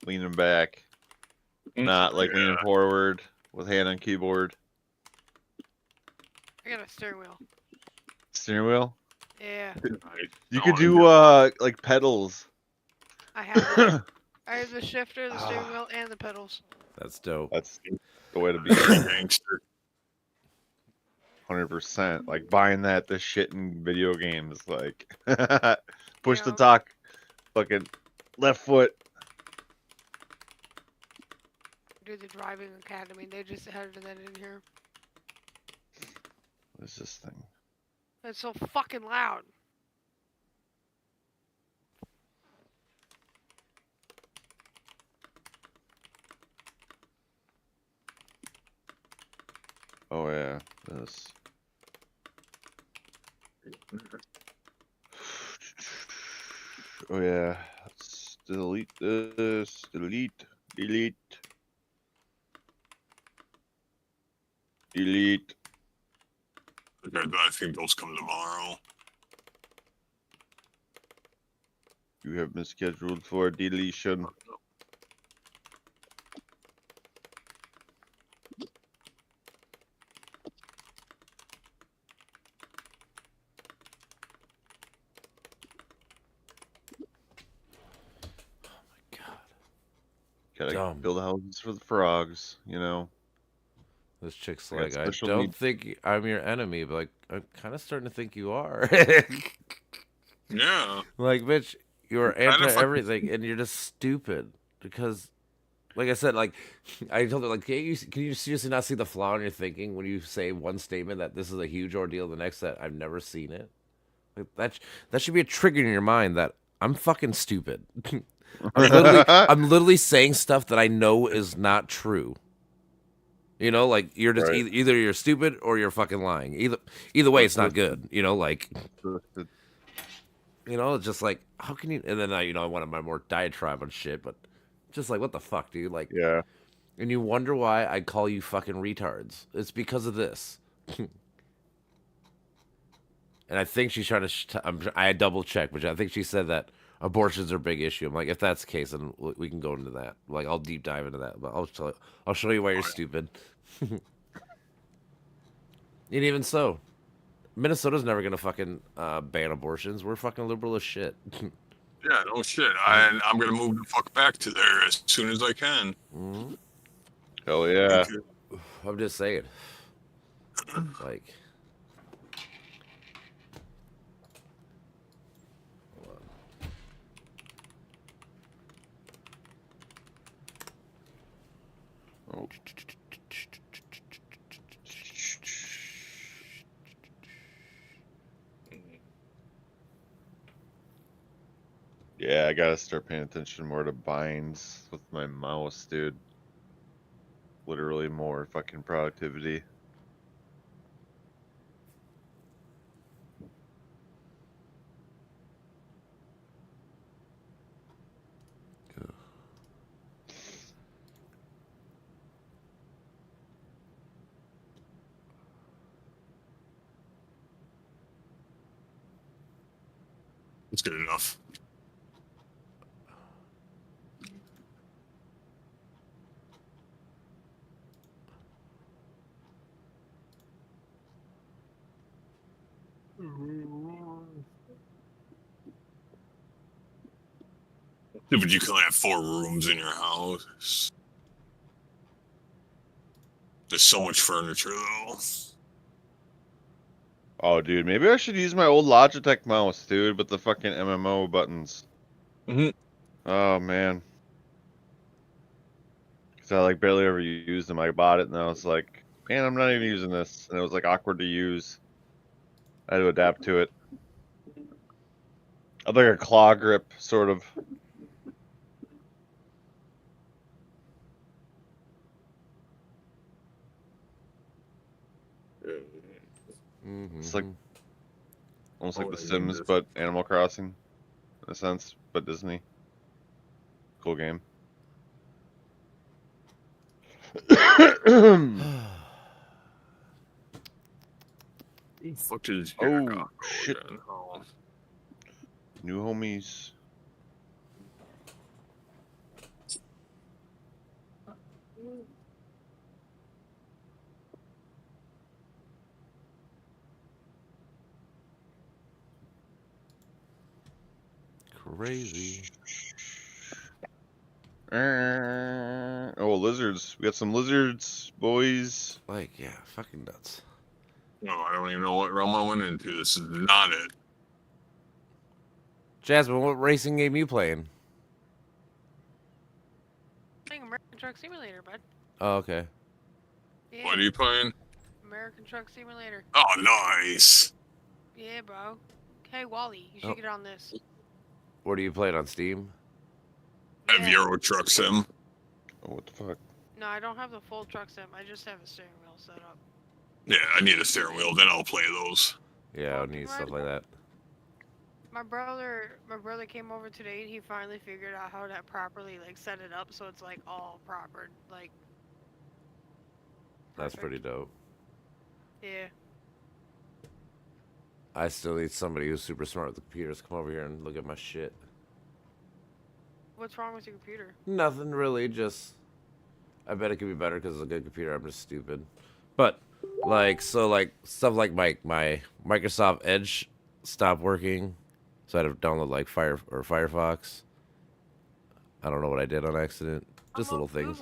leaning back, not like leaning forward with hand on keyboard. I got a steering wheel. Steering wheel. Yeah, You could do like pedals. I have it. I have the shifter, the steering wheel, and the pedals. That's dope. That's the way to be. Gangster. 100%. Like buying this shit in video games. Like push the Yeah. talk, fucking left foot. Do the driving academy. They just added that in here. What is this thing? It's so fucking loud. Oh yeah, this. Oh yeah, let's delete this. Delete. Delete. Delete. Okay, I think those come tomorrow. You have been scheduled for deletion. Gotta Dumb. build houses for the frogs, you know. This chick's I got like, I special don't need- think I'm your enemy, but like, I'm kind of starting to think you are. Yeah. Like, bitch, you're Kinda anti fucking- everything, and you're just stupid. Because, like I said, like, I told her, like, can you seriously not see the flaw in your thinking when you say one statement that this is a huge ordeal, the next that I've never seen it? Like, that should be a trigger in your mind that I'm fucking stupid. I'm literally saying stuff that I know is not true. You know, like you're just Right. either you're stupid or you're fucking lying. Either way, it's not good. You know, like it's just like how can you? And then I wanted my more diatribe on shit, but just like what the fuck, dude? Like, Yeah. and you wonder why I call you fucking retards. It's because of this. And I think she's trying to. I double checked, but I think she said that abortions are a big issue. I'm like, if that's the case, then we can go into that. Like, I'll deep dive into that, but I'll show you why you're stupid. And even so, Minnesota's never gonna fucking ban abortions. We're fucking liberal as shit. Yeah, no shit. I'm gonna move the fuck back to there as soon as I can. Mhm. Hell yeah. I'm just saying. Like, hold on. Oh. Yeah, I gotta start paying attention more to binds with my mouse, dude. Literally more fucking productivity. It's good enough. Yeah, but you can only have 4 rooms in your house. There's so much furniture, though. Oh, dude, maybe I should use my old Logitech mouse, dude, with the fucking MMO buttons. Mm-hmm. Oh, man. Because I, like, barely ever used them. I bought it, and I was like, man, I'm not even using this. And it was, like, awkward to use. I had to adapt to it. I had, like, a claw grip, sort of. It's like almost like The Sims, but Animal Crossing, in a sense, but Disney. Cool game. Fuck is Oh, shit. again? Oh. New homies. Crazy. Oh, lizards. We got some lizards, boys. Like, yeah, fucking nuts. No, I don't even know what realm I went into. This is not it. Jasmine, what racing game you playing? Playing American Truck Simulator, bud. Oh, okay. Yeah. What are you playing? American Truck Simulator. Oh, nice. Yeah, bro. Hey, Wally, you should Oh. get on this. What are you playing on Steam? I have Euro Truck Sim. Oh, what the fuck? No, I don't have the full truck sim. I just have a steering wheel set up. Yeah, I need a steering wheel. Then I'll play those. Yeah, I need stuff like that. My brother came over today and he finally figured out how to properly like set it up so it's like all proper, like. That's Perfect. pretty dope. Yeah. I still need somebody who's super smart with the computers to come over here and look at my shit. What's wrong with your computer? Nothing really, just I bet it could be better because it's a good computer. I'm just stupid. But like, so like stuff like my Microsoft Edge stopped working, so I had to download like Firefox. I don't know what I did on accident. Just little things.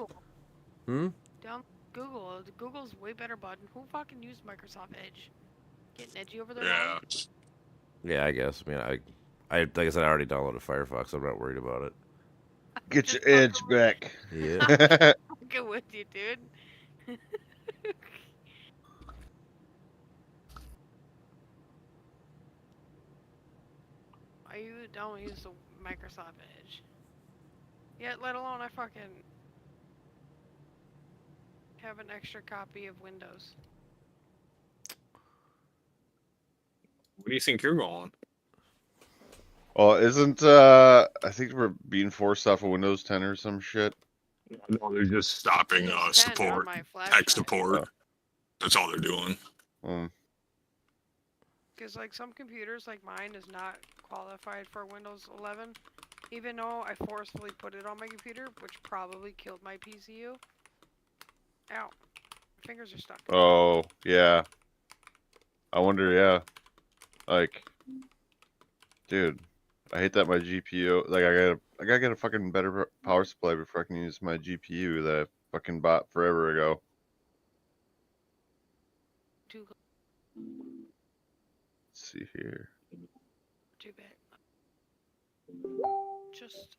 Google. Down Google. Google's way better button. Who fucking used Microsoft Edge? Getting edgy over there. Yeah. Yeah, I guess. I mean, I like I said, I already downloaded Firefox. I'm not worried about it. Get your edge back. Yeah. Fucking with you, dude. Don't use the Microsoft Edge. Yet, let alone I fucking have an extra copy of Windows. Where do you think you're going? Well, isn't I think we're being forced off of Windows 10 or some shit. No, they're just stopping Windows 10 on support, my flash tech drive. support. Oh. That's all they're doing. Because like some computers, like mine, is not qualified for Windows 11, even though I forcefully put it on my computer, which probably killed my PCU. Ow, my fingers are stuck. Oh yeah. I wonder. Yeah. Like, dude, I hate that my GPU. Like, I gotta get a fucking better power supply before I can use my GPU that I fucking bought forever ago. Too Let's see here. too bad. Just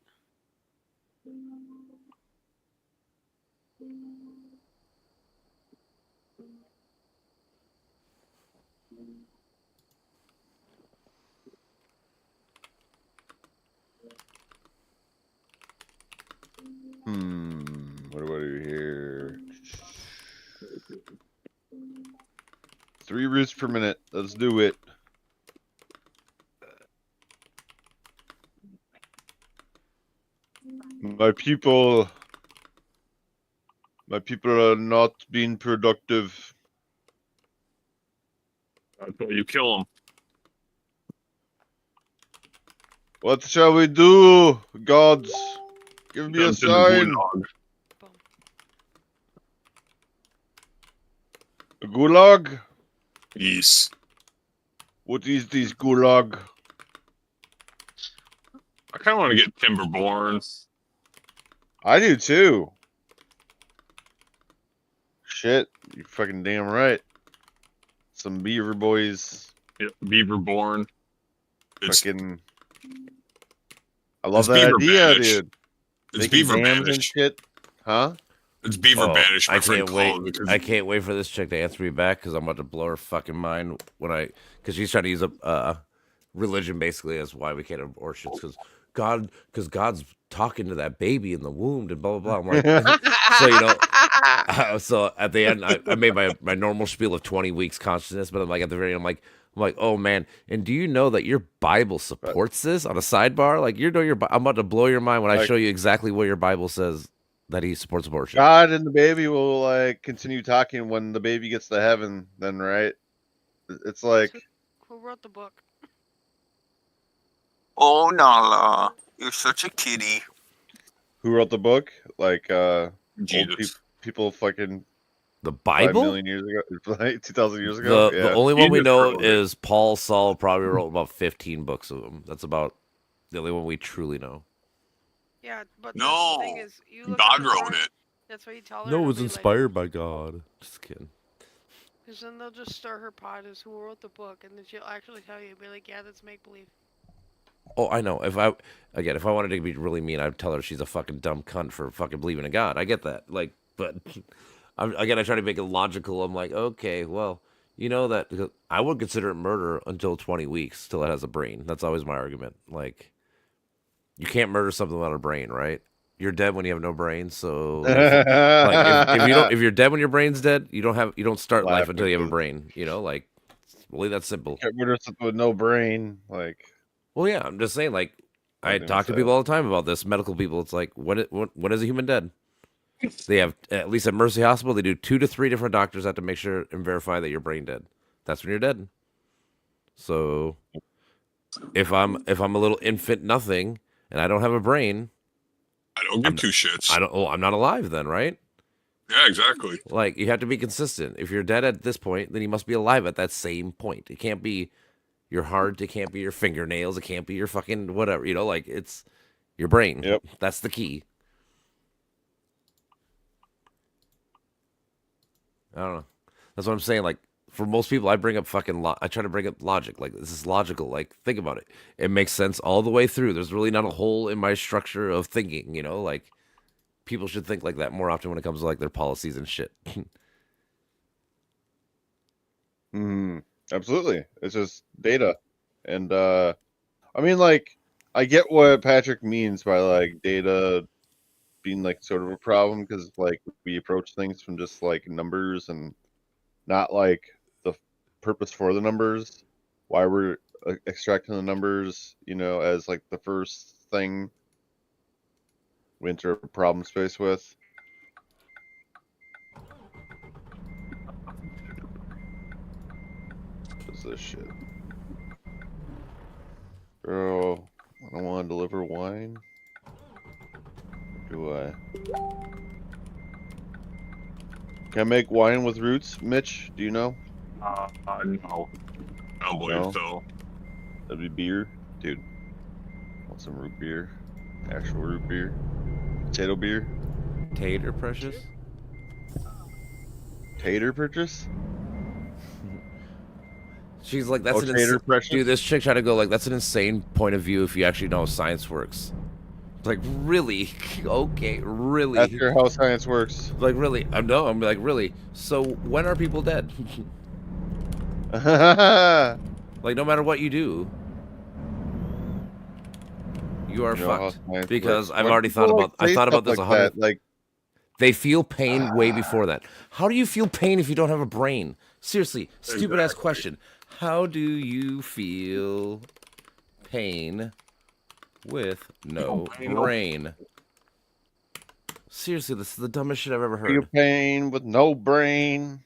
What do I do here? 3 roots per minute. Let's do it. My people are not being productive. Until you kill them. What shall we do, gods? Give me a Send them to the sign. gulag. A gulag? Yes. What is this gulag? I kind of want to get Timberborn. I do too. Shit, you fucking damn right. Some beaver boys. Yep, Beaverborn. It's Fucking. I love it's that Beaver idea, Banish. dude. It's Making Beaver dams and Banish. shit. Huh? It's Beaver Oh, Banish. My I friend can't wait. called it because I can't wait for this chick to answer me back because I'm about to blow her fucking mind because she's trying to use a religion basically as why we can't have abortions because God's talking to that baby in the womb and blah blah blah. I'm like, so so at the end I made my normal spiel of 20 weeks consciousness, but I'm like at the very end I'm like, oh man, and do you know that your Bible supports this on a sidebar? Like I'm about to blow your mind when I Like- show you exactly what your Bible says that he supports abortion. God and the baby will like continue talking when the baby gets to heaven. Then right? It's like who wrote the book? Oh, Nala, you're such a kitty. who wrote the book? Like old Jesus. people fucking The 5 Bible? million years ago, like 2,000 years ago. The Yeah. only one we Jesus know wrote it. is Paul Saul probably wrote about 15 books of them. That's about the only one we truly know. Yeah, but No, the thing is, you look God at the wrote front, it. that's why you tell her. No, it to was be inspired by God. Just kidding. Because then they'll just stir her pot as who wrote the book, and then she'll actually tell you, be like, yeah, that's make believe. Oh, I know. If I wanted to be really mean, I'd tell her she's a fucking dumb cunt for fucking believing in God. I get that. Like, but I try to make it logical. I'm like, okay, well, you know that because I would consider it murder until 20 weeks till it has a brain. That's always my argument. Like, you can't murder something without a brain, right? You're dead when you have no brain. So, if you're dead when your brain's dead, you don't start life until you have a brain. You know, like it's really that simple. Get rid of something with no brain, like. Well, yeah, I'm just saying. Like, I Fucking talk to sad. people all the time about this. Medical people, it's like, when is a human dead? They have at least at Mercy Hospital, they do 2 to 3 different doctors have to make sure and verify that you're brain dead. That's when you're dead. So, if I'm a little infant nothing and I don't have a brain, I don't give two shits. I'm not alive then, right? Yeah, exactly. Like, you have to be consistent. If you're dead at this point, then you must be alive at that same point. It can't be your heart, it can't be your fingernails, it can't be your fucking whatever, like it's your brain. Yep. That's the key. I don't know. That's what I'm saying. Like, for most people, I bring up I try to bring up logic. Like, this is logical. Like, think about it. It makes sense all the way through. There's really not a hole in my structure of thinking, like people should think like that more often when it comes to like their policies and shit. Absolutely. It's just data. And I mean, like, I get what Patrick means by like data being like sort of a problem because like we approach things from just like numbers and not like the purpose for the numbers, why we're extracting the numbers, as like the first thing we enter a problem space with. What's this shit? Girl, I don't want to deliver wine. Do I? Can I make wine with roots, Mitch? Do you know? No. I don't believe No? so. That'd be beer, dude. Want some root beer? Actual root beer? Potato beer? Tater Precious. Tater purchase? She's like, that's Oh, an Tater insane. Precious? Dude, this chick tried to go like, that's an insane point of view if you actually know how science works. It's like, really? Okay, really? That's your how science works. Like, really? No, I'm like, really? So when are people dead? Like, no matter what you do, you are You know how fucked. science Because works. I've When already people, thought like, about. I say thought about stuff this like 100. that, like, They feel pain way before that. How do you feel pain if you don't have a brain? Seriously, stupid ass question. How do you feel pain with no brain? Seriously, this is the dumbest shit I've ever feel heard. pain with no brain.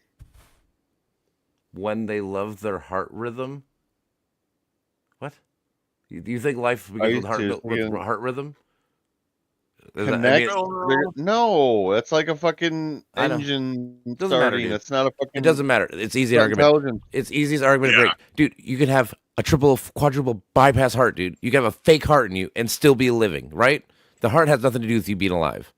When they love their heart rhythm. What? Do you think life I begins used to with fucking heart rhythm? Is that- connect. I mean, No, that's like a fucking I know. engine Doesn't matter, starting. dude. It's not a fucking. It doesn't matter. It's easy Not argument. intelligent. It's easiest argument to Yeah. break. Dude, you could have a triple, quadruple bypass heart, dude. You can have a fake heart in you and still be living, right? The heart has nothing to do with you being alive.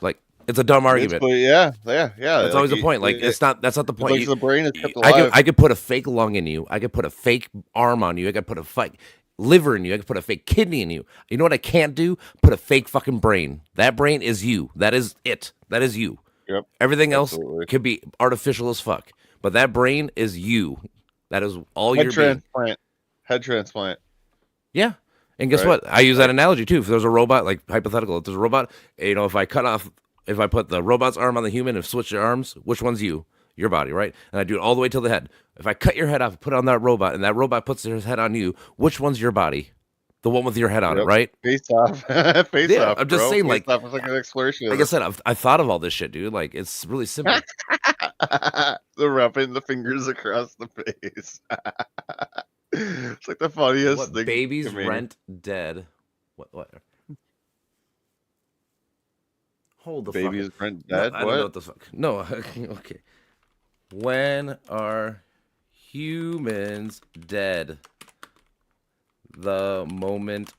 Like, it's a dumb argument. Basically, yeah. That's always the point. Like, that's not the point. Like the brain is kept I alive. could put a fake lung in you. I could put a fake arm on you. I could put a fake liver in you. I could put a fake kidney in you. You know what I can't do? Put a fake fucking brain. That brain is you. That is it. That is you. Yep. Everything Absolutely. else could be artificial as fuck. But that brain is you. That is all Head your being. transplant. Head transplant. Yeah. And guess Right. what? I use that analogy too. If there's a robot, like hypothetical, if there's a robot, you know, if I put the robot's arm on the human and switch their arms, which one's you? Your body, right? And I do it all the way till the head. If I cut your head off, put it on that robot, and that robot puts his head on you, which one's your body? The one with your head on it, Yep. right? Face off. Face Yeah, off. I'm just bro. saying, Face like- off is like an exploration. Like I said, I thought of all this shit, dude. Like, it's really simple. the rubbing the fingers across the face. It's like the funniest What thing. babies to me. rent dead? What? Hold the Babies fuck. rent No, dead. I don't What? know what the fuck. No, okay. When are humans dead? The moment.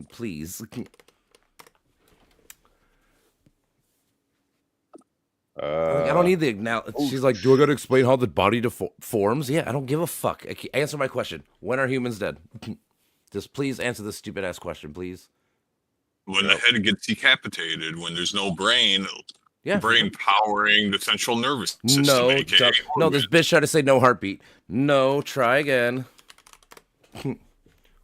Please. Like, I don't need the She's like, do I gotta explain how the body forms? Yeah, I don't give a fuck. Answer my question. When are humans dead? Just please answer this stupid ass question, please. When the head gets decapitated, when there's no brain, Yeah. brain powering the central nervous system. No, aka no. This bitch tried to say no heartbeat. No, try again.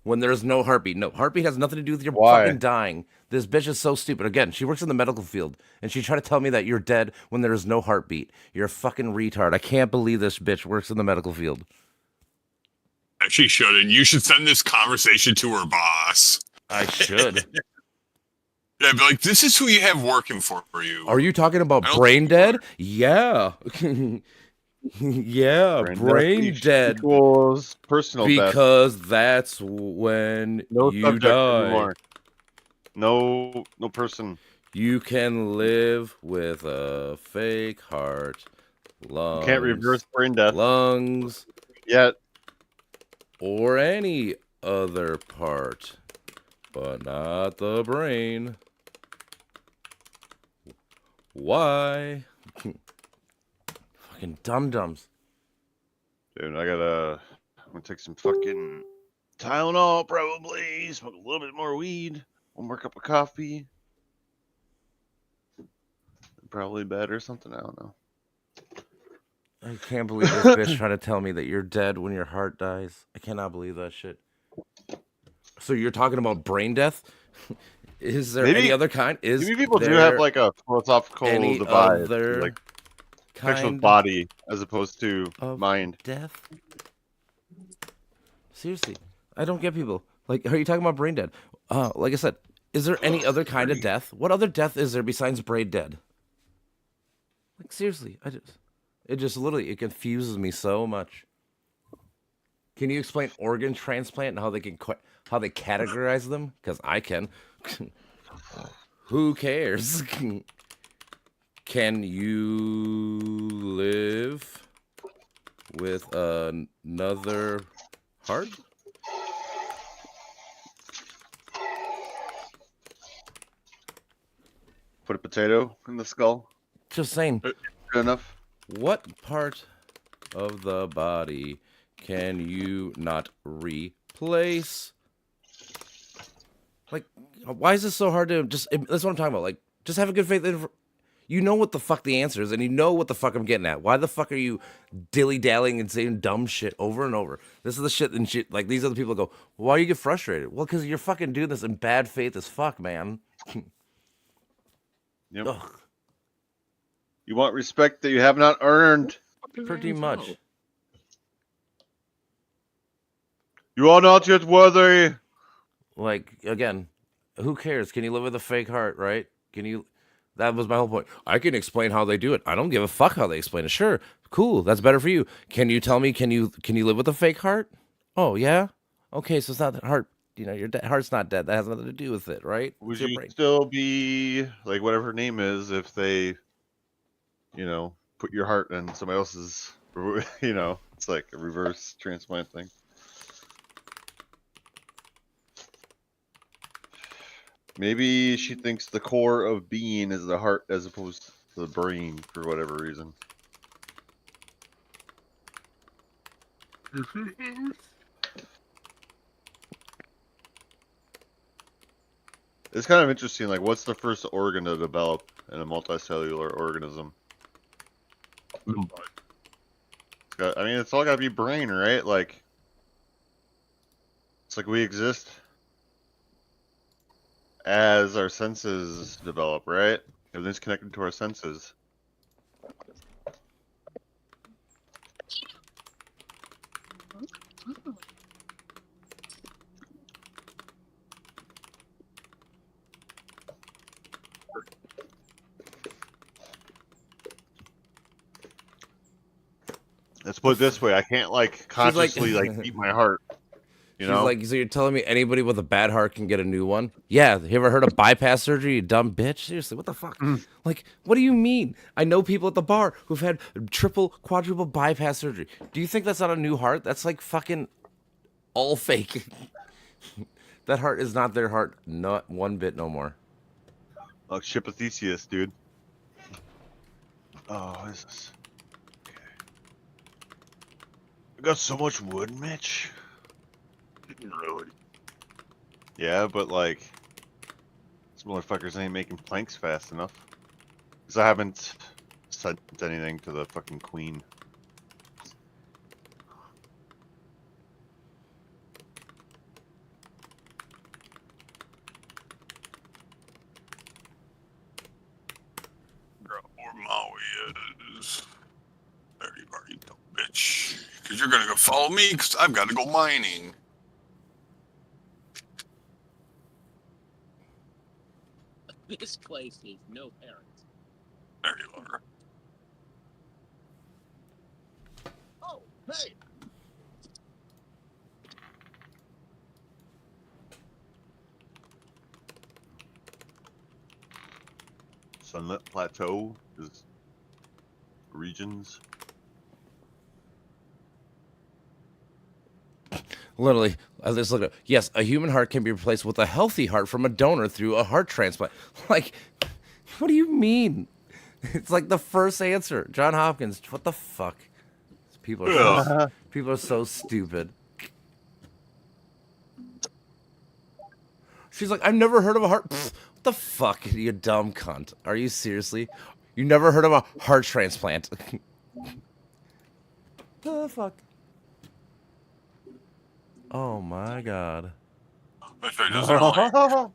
When there's no heartbeat. No, heartbeat has nothing to do with your Why? fucking dying. This bitch is so stupid. Again, she works in the medical field, and she tried to tell me that you're dead when there is no heartbeat. You're a fucking retard. I can't believe this bitch works in the medical field. She shouldn't. You should send this conversation to her boss. I should. Yeah, be like, this is who you have working for you. Are you talking about I don't brain think you dead? Yeah. Yeah, brain dead. Equals personal death. Because that's when No you subject die. anymore. No person. You can live with a fake heart, lungs, Can't reverse brain death lungs, yet. or any other part, but not the brain. Why? Fucking dum-dums. Dude, I'm gonna take some fucking Tylenol probably, smoke a little bit more weed, one more cup of coffee. Probably bed or something, I don't know. I can't believe this bitch trying to tell me that you're dead when your heart dies. I cannot believe that shit. So you're talking about brain death? Is there Maybe- any other kind? Is Maybe people do there have like a philosophical any divide, other like affects with kind body as opposed to of mind. death? Seriously, I don't get people. Like, are you talking about brain dead? Like I said, is there any other kind of death? What other death is there besides brain dead? Like, seriously, It just literally it confuses me so much. Can you explain organ transplant and how they can how they categorize them? Because I can. Who cares? Can you live with another heart? Put a potato in the skull. Just saying. Good enough. What part of the body can you not replace? Like, why is this so hard to just? That's what I'm talking about. Like, just have a good faith. You know what the fuck the answer is, and you know what the fuck I'm getting at. Why the fuck are you dilly dallying and saying dumb shit over and over? This is the shit and shit. Like these other people go, why do you get frustrated? Well, because you're fucking doing this in bad faith as fuck, man. Yep. Ugh, You want respect that you have not earned. pretty much. You are not yet worthy. Like again, who cares? Can you live with a fake heart, right? Can you? That was my whole point. I can explain how they do it. I don't give a fuck how they explain it. Sure, cool. That's better for you. Can you tell me? Can you live with a fake heart? Oh yeah. Okay, so it's not that heart. You know, your heart's not dead. That has nothing to do with it, right? Would It's your you brain. still be like whatever her name is if they, put your heart in somebody else's? It's like a reverse transplant thing. Maybe she thinks the core of being is the heart as opposed to the brain for whatever reason. It's kind of interesting, like, what's the first organ to develop in a multicellular organism? It's all got to be brain, right? Like, it's like we exist as our senses develop, right? Everything's connected to our senses. Let's put it this way: I can't consciously beat my heart. She's like, so you're telling me anybody with a bad heart can get a new one? Yeah. You ever heard of bypass surgery, you dumb bitch? Seriously, what the fuck? Like, what do you mean? I know people at the bar who've had triple, quadruple bypass surgery. Do you think that's not a new heart? That's like fucking all fake. That heart is not their heart, not one bit, no more. Like Shipathesius, dude. Oh, what is this? Okay. I got so much wood, Mitch. Really? Yeah, but like, these motherfuckers ain't making planks fast enough. Because I haven't sent anything to the fucking queen. Figure out where Maui is. There you are, you dumb bitch. Because you're going to go follow me, because I've got to go mining. This place is no parents. There you are. Oh, hey! Sunlit Plateau is regions. Literally, I just look at yes, a human heart can be replaced with a healthy heart from a donor through a heart transplant. Like, what do you mean? It's like the first answer. John Hopkins. What the fuck? People are so stupid. She's like, I've never heard of a heart. Pfft, what the fuck, you dumb cunt? Are you seriously? You never heard of a heart transplant? The fuck? Oh my god. That's right, doesn't it, like,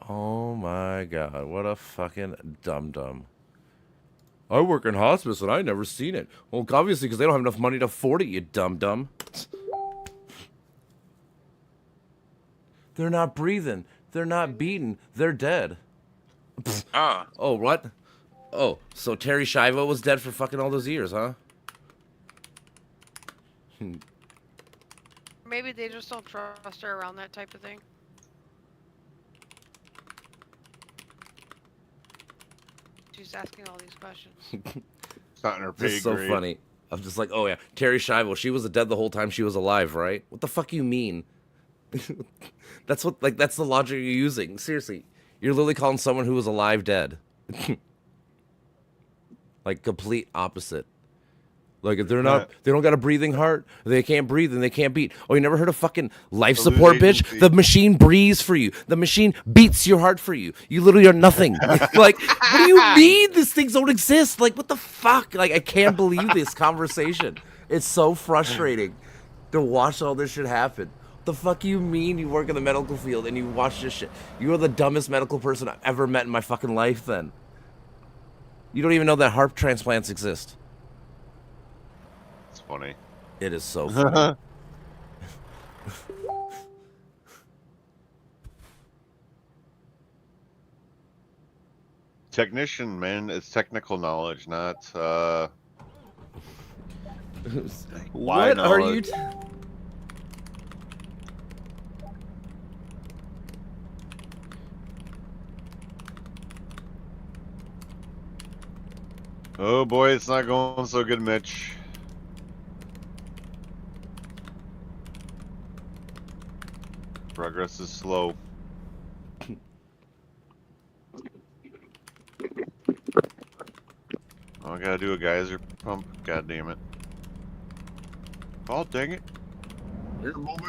Oh my god, what a fucking dum-dum. I work in hospice and I never seen it. Well, obviously because they don't have enough money to afford it, you dum-dum. They're not breathing. They're not beating. They're dead. Ah, Oh, what? Oh, so Terry Schiavo was dead for fucking all those years, huh? Maybe they just don't trust her around that type of thing. She's asking all these questions. It's not in her pay Just so grade. funny. I'm just like, oh yeah, Terry Schiavo. She was dead the whole time she was alive, right? What the fuck you mean? That's what that's the logic you're using. Seriously, you're literally calling someone who was alive dead. Like complete opposite. Like if they don't got a breathing heart, they can't breathe and they can't beat. Oh, you never heard of fucking life Elude support, bitch? agency. The machine breathes for you. The machine beats your heart for you. You literally are nothing. Like, what do you mean these things don't exist? Like, what the fuck? Like, I can't believe this conversation. It's so frustrating to watch all this shit happen. The fuck you mean you work in the medical field and you watch this shit? You are the dumbest medical person I've ever met in my fucking life. Then you don't even know that heart transplants exist. It's funny. It is so funny. Technician, man, it's technical knowledge, not why What are you? knowledge. Oh boy, it's not going so good, Mitch. Progress is slow. Oh, I gotta do a geyser pump. God damn it. Oh, dang it. here, Bobby.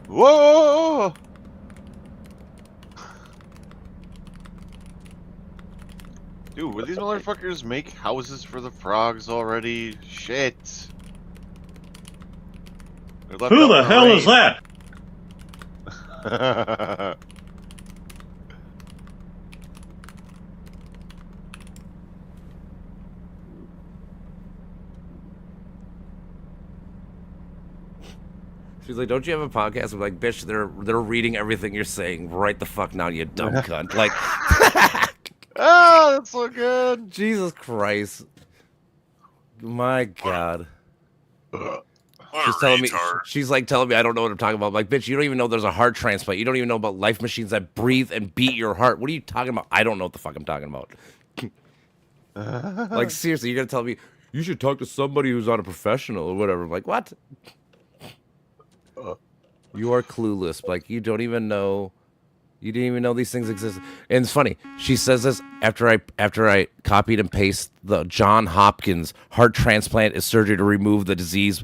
Whoa! Dude, will these motherfuckers make houses for the frogs already? Shit. They're left Who out the in hell is rain. that? She's like, "Don't you have a podcast?" I'm like, "Bitch, they're reading everything you're saying right the fuck now, you dumb cunt." Like, Ah, that's so good. Jesus Christ, my God. What She's a telling me, retard. she's like telling me I don't know what I'm talking about. I'm like, bitch, you don't even know there's a heart transplant. You don't even know about life machines that breathe and beat your heart. What are you talking about? I don't know what the fuck I'm talking about. Like, seriously, you're gonna tell me you should talk to somebody who's not a professional or whatever. I'm like, what? You are clueless. Like, you don't even know. You didn't even know these things exist. And it's funny. She says this after I copied and pasted the John Hopkins heart transplant is surgery to remove the disease.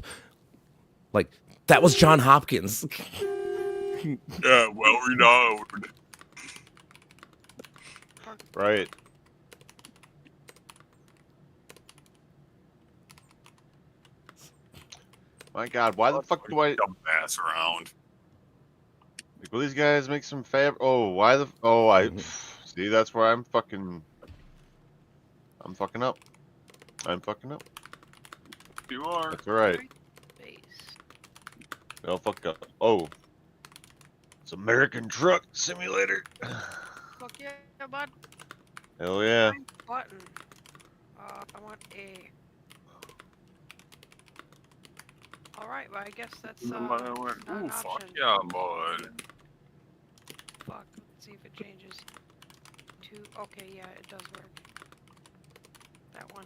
Like, that was John Hopkins. Yeah, well renowned. Right. My God, why the fuck do I... Dumbass around. Like, will these guys make some fab... Oh, why the... Oh, I... See, that's where I'm fucking... I'm fucking up. I'm fucking up. You are. That's alright. Base. I'll fuck up. Oh. It's American Truck Simulator. Fuck yeah, bud. Hell yeah. Button. I want A. Alright, well I guess that's No not matter what. an Ooh, fuck option. yeah, bud. Fuck. Let's see if it changes. Okay, yeah, it does work. That one.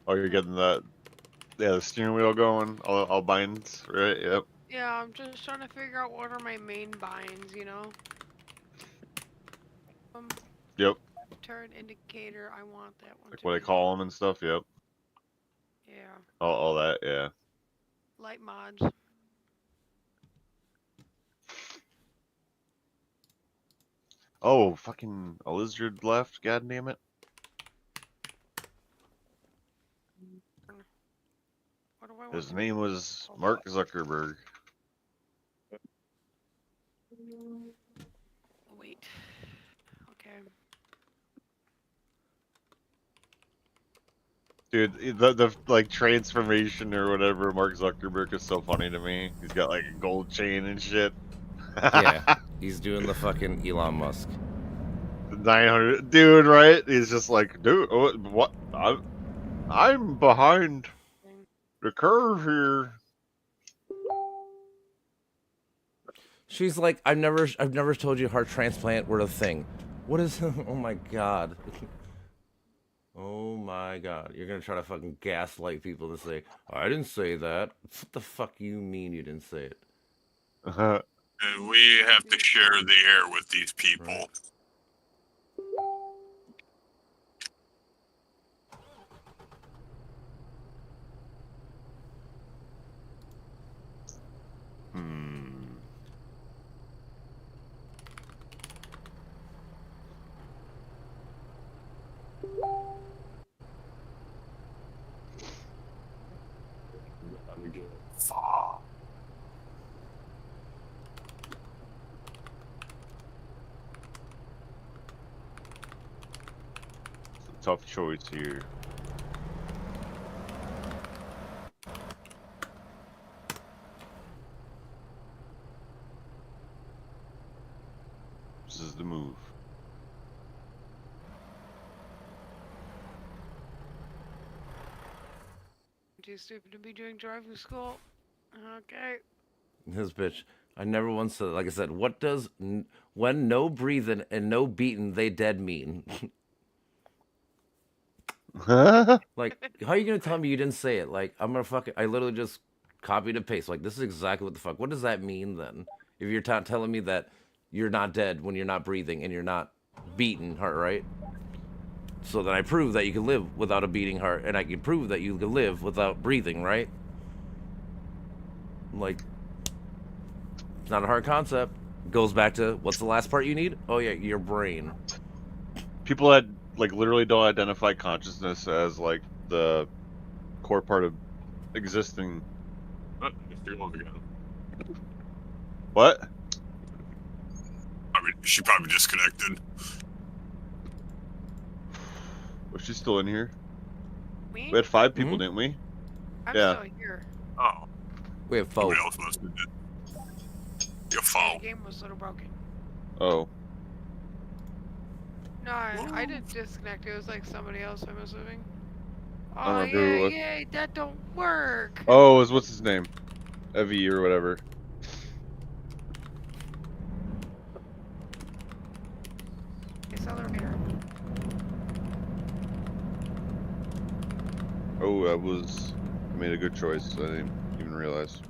Oh, you're getting that... Yeah, the steering wheel going. All binds, right? Yep. Yeah, I'm just trying to figure out what are my main binds, you know? Yep. Turn indicator, I want that one. Like what I call them and stuff, yep. Yeah. All that, yeah. Light mods. Oh, fucking a lizard left, god damn it. What do I want? His name was Mark Zuckerberg. Wait. Okay. Dude, the like transformation or whatever Mark Zuckerberg is so funny to me. He's got like a gold chain and shit. Yeah, he's doing the fucking Elon Musk. 900, dude, right? He's just like, dude, what? I'm behind the curve here. She's like, I've never told you heart transplant were a thing. What is? Oh my god. Oh my god. You're gonna try to fucking gaslight people to say, I didn't say that. What the fuck you mean you didn't say it? And we have to share the air with these people. Right. It's a tough choice here. This is the move. Too stupid to be doing driving school. Okay. This bitch. I never once said, like I said, what does when no breathing and no beating they dead mean? Like, how are you gonna tell me you didn't say it? Like, I'm gonna fucking, I literally just copied and paste. Like, this is exactly what the fuck. What does that mean then? If you're telling me that you're not dead when you're not breathing and you're not beating heart, right? So then I prove that you can live without a beating heart, and I can prove that you can live without breathing, right? Like, it's not a hard concept. Goes back to, what's the last part you need? Oh yeah, your brain. People that like literally don't identify consciousness as like the core part of existing. What? She probably disconnected. Was she still in here? Me? We had 5 people, didn't we? I'm Yeah. still here. Oh. We have 4. Somebody else must have did. Your The fault. game was a little broken. Oh. No, I didn't disconnect. It was like somebody else I'm assuming. I Oh, don't know who it was. yay, that don't work. Oh, is what's his name? Evie or whatever. Accelerator. Oh, I made a good choice. I didn't even realize.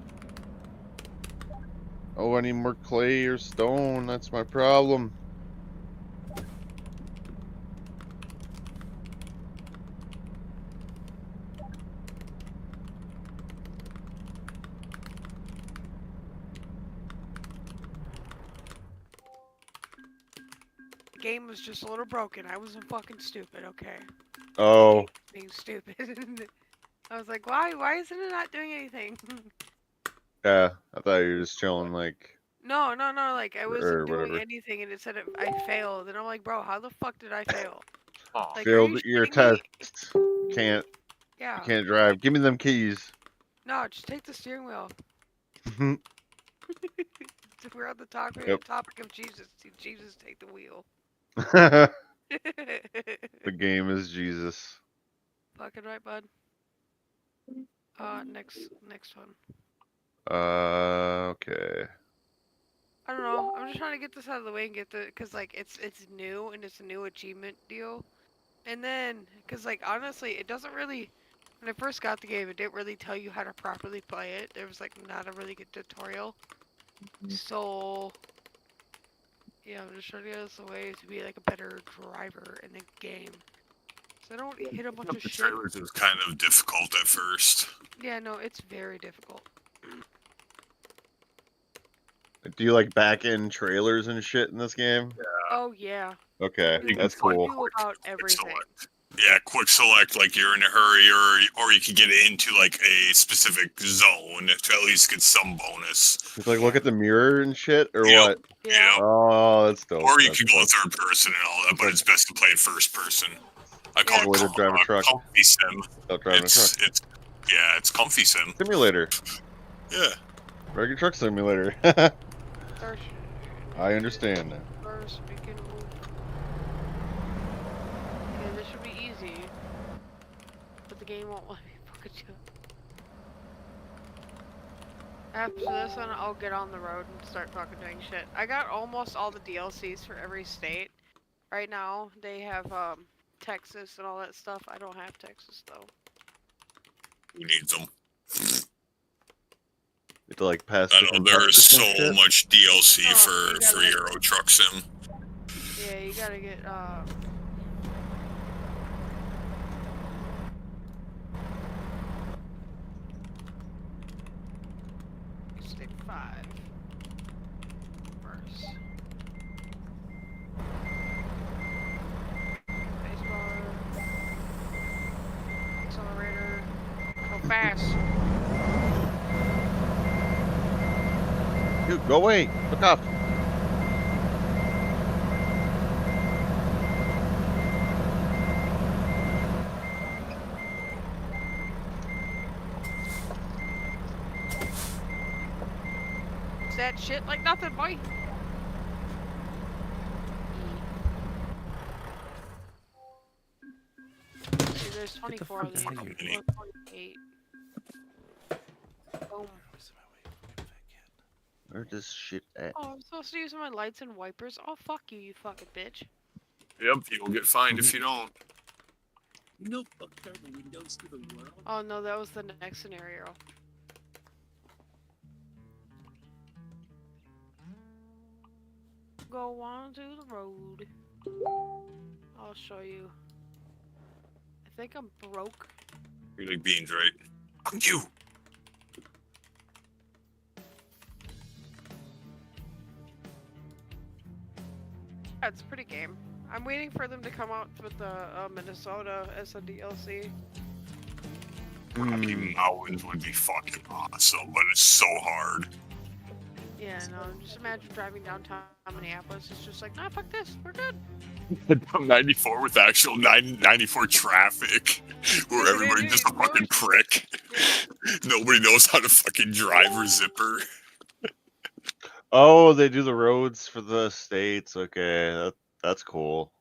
Oh, I need more clay or stone. That's my problem. The game was just a little broken. I wasn't fucking stupid, okay? Oh. Being stupid. I was like, why isn't it not doing anything? Yeah, I thought you were just chilling like. No, like I wasn't Or doing whatever. anything and it said I failed. And I'm like, bro, how the fuck did I fail? Like, are Failed you your shitting me? test. Can't. Yeah. You can't drive. Give me them keys. No, just take the steering wheel. We're on the topic of Jesus. Jesus, take the wheel. The game is Jesus. Fucking right, bud. Next one. Okay. I don't know. I'm just trying to get this out of the way and get cause like it's new and it's a new achievement deal. And then, cause like honestly, it doesn't really. When I first got the game, it didn't really tell you how to properly play it. There was like not a really good tutorial. So yeah, I'm just trying to get us a way to be like a better driver in the game. So I don't hit a bunch of The shit. trailers was kind of difficult at first. Yeah, no, it's very difficult. Do you like back end trailers and shit in this game? Yeah. Oh yeah. Okay, You that's can cool. do about everything. Yeah, quick select like you're in a hurry, or you can get into like a specific zone to at least get some bonus. It's like look at the mirror and shit, or Yep. what? Yeah. Oh, that's dope. Or you That's can go dope. third person and all that, but it's best to play in first person. I call The way to drive a truck. Comfy sim. Without driving a truck. It's comfy sim. Simulator. Yeah. Regular truck simulator. First, I understand now. first we can move. Okay, this should be easy. But the game won't let me fucking do it. After this one, I'll get on the road and start fucking doing shit. I got almost all the DLCs for every state. Right now, they have Texas and all that stuff. I don't have Texas though. Who needs them? You have to like pass. I know different there buses is and so shit. much DLC Oh, for you gotta- Euro Truck Sim. Yeah, you gotta get state 5 first. Spacebar. Accelerator. Go fast. Dude, go away. Look up. Is that shit like nothing, boy? See, there's 24 of these. fuck am I? 28. Boom. Where's this shit at? Oh, I'm supposed to use my lights and wipers. Oh, fuck you, you fucking bitch. Yep, you'll get fined if you don't. No fuck are the windows to the world. Oh no, that was the next scenario. Go on to the road. I'll show you. I think I'm broke. You like beans, right? Fuck you. Yeah, it's a pretty game. I'm waiting for them to come out with the Minnesota as a DLC. Rocky Mountains would be fucking awesome, but it's so hard. Yeah, no, just imagine driving downtown Minneapolis. It's just like, nah, fuck this, we're good. 94 with actual 94 traffic, where everybody's just a fucking prick. Nobody knows how to fucking drive or zipper. Oh, they do the roads for the states. Okay, that's cool.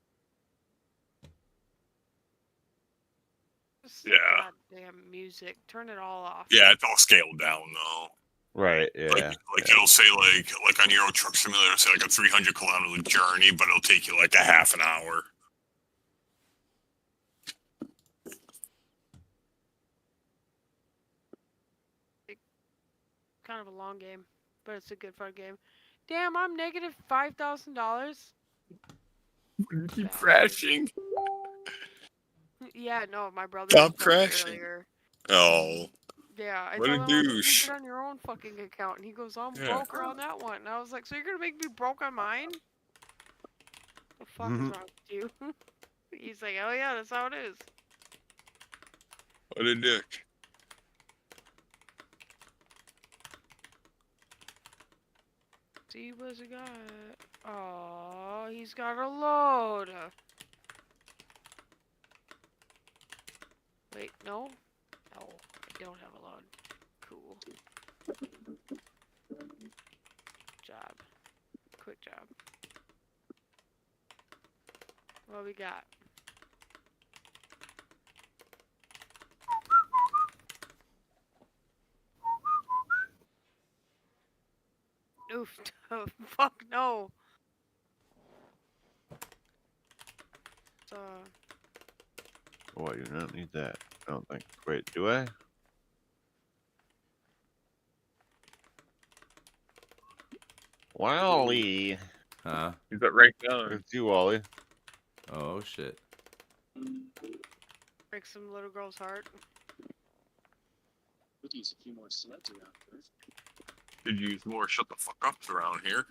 Just Yeah. goddamn music. Turn it all off. Yeah, it's all scaled down though. Right. Yeah. Like it'll say like on Euro Truck Simulator, it'll say like a 300-kilometer journey, but it'll take you like a half an hour. Kind of a long game, but it's a good fun game. Damn, I'm negative $5,000. Keep crashing. Yeah, no, my brother. Stop was telling me crashing. earlier. Oh. Yeah, I What a told him, douche. "You put it on your own fucking account," and he goes, "I'm Yeah. broke on that one." And I was like, "So you're gonna make me broke on mine?" The fuck is wrong with you? He's like, "Oh yeah, that's how it is." What a dick. See what's he got? Oh, he's got a load. Wait, no? No, I don't have a load. Cool. Job. Quick job. What we got? Oof. Fuck no. Oh, I do not need that. I don't think. Wait, do I? Wally. Huh? Is that right now? It's you, Wally. Oh shit. Break some little girl's heart. Could use a few more sleds around first. Could use more shut the fuck ups around here.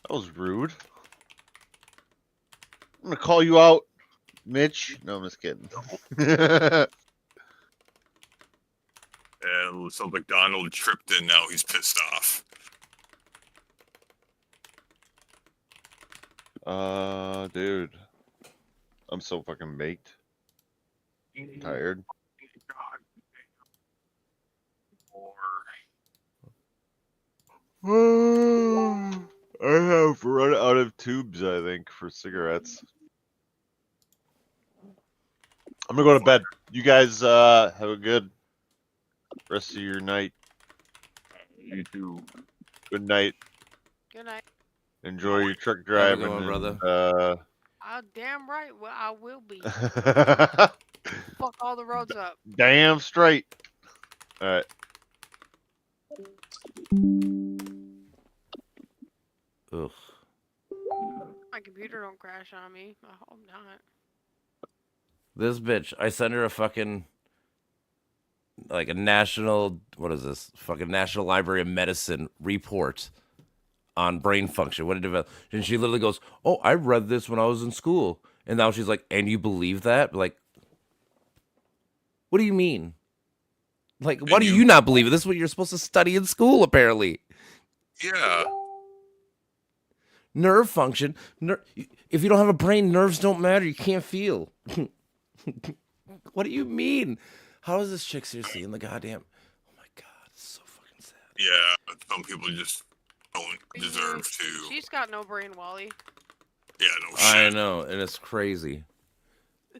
That was rude. I'm gonna call you out, Mitch. No, I'm just kidding. And it sounds like Donald tripped in, now he's pissed off. Dude, I'm so fucking baked. Tired. God. I have run out of tubes, I think, for cigarettes. I'm gonna go to bed. You guys have a good rest of your night. You too. Good night. Good night. Enjoy your truck Have a good driving one, and Damn right. Well, I will be. uh Fuck all the roads up. damn straight. All right. Ugh. My computer don't crash on me. I hope not. This bitch, I sent her a fucking like a national, what is this? Fucking National Library of Medicine report on brain function. What it developed, and she literally goes, "Oh, I read this when I was in school," and now she's like, "And you believe that?" Like, what do you mean? Like, why And do you- you not believe it? This is what you're supposed to study in school, apparently. Yeah. Nerve function. If you don't have a brain, nerves don't matter. You can't feel. What do you mean? How is this chick seriously in the goddamn? Oh my god, it's so fucking sad. Yeah. Some people just don't deserve to. She's got no brain, Wally. Yeah, no I shit. know, and it's crazy.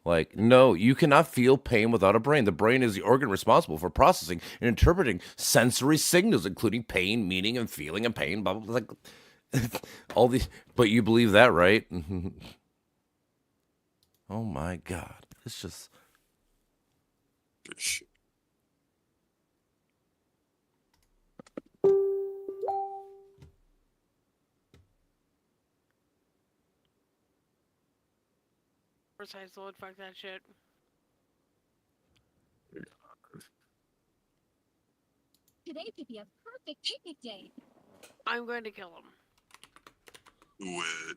Like, no, you cannot feel pain without a brain. The brain is the organ responsible for processing and interpreting sensory signals, including pain, meaning, and feeling, and pain. Blah blah. Blah. Like all these, but you believe that, right? Oh my god, it's just. Shit. Precise load, fuck that shit. Today could be a perfect picnic day. I'm going to kill him. Do it.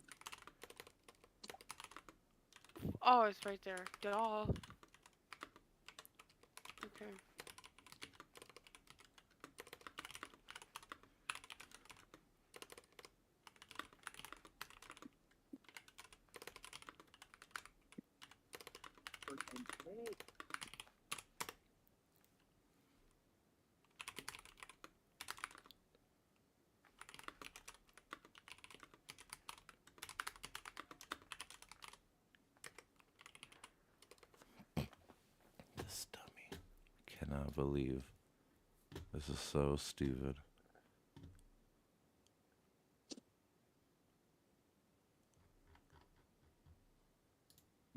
Oh, it's right there. Duh. Okay. This dummy. Cannot believe. This is so stupid.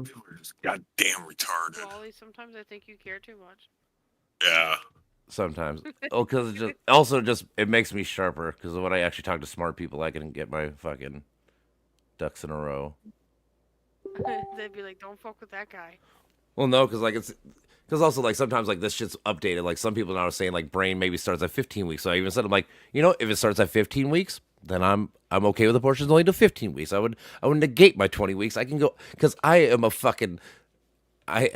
People are just goddamn retarded. Wally, sometimes I think you care too much. Yeah. Sometimes. Oh, because it just also just it makes me sharper. Because when I actually talk to smart people, I can get my fucking ducks in a row. They'd be like, "Don't fuck with that guy." Well, no, because like it's because also like sometimes like this shit's updated. Like some people now are saying like brain maybe starts at 15 weeks. So I even said I'm like, if it starts at 15 weeks, then I'm okay with the portions only to 15 weeks. I would negate my 20 weeks. I can go because I am a fucking. I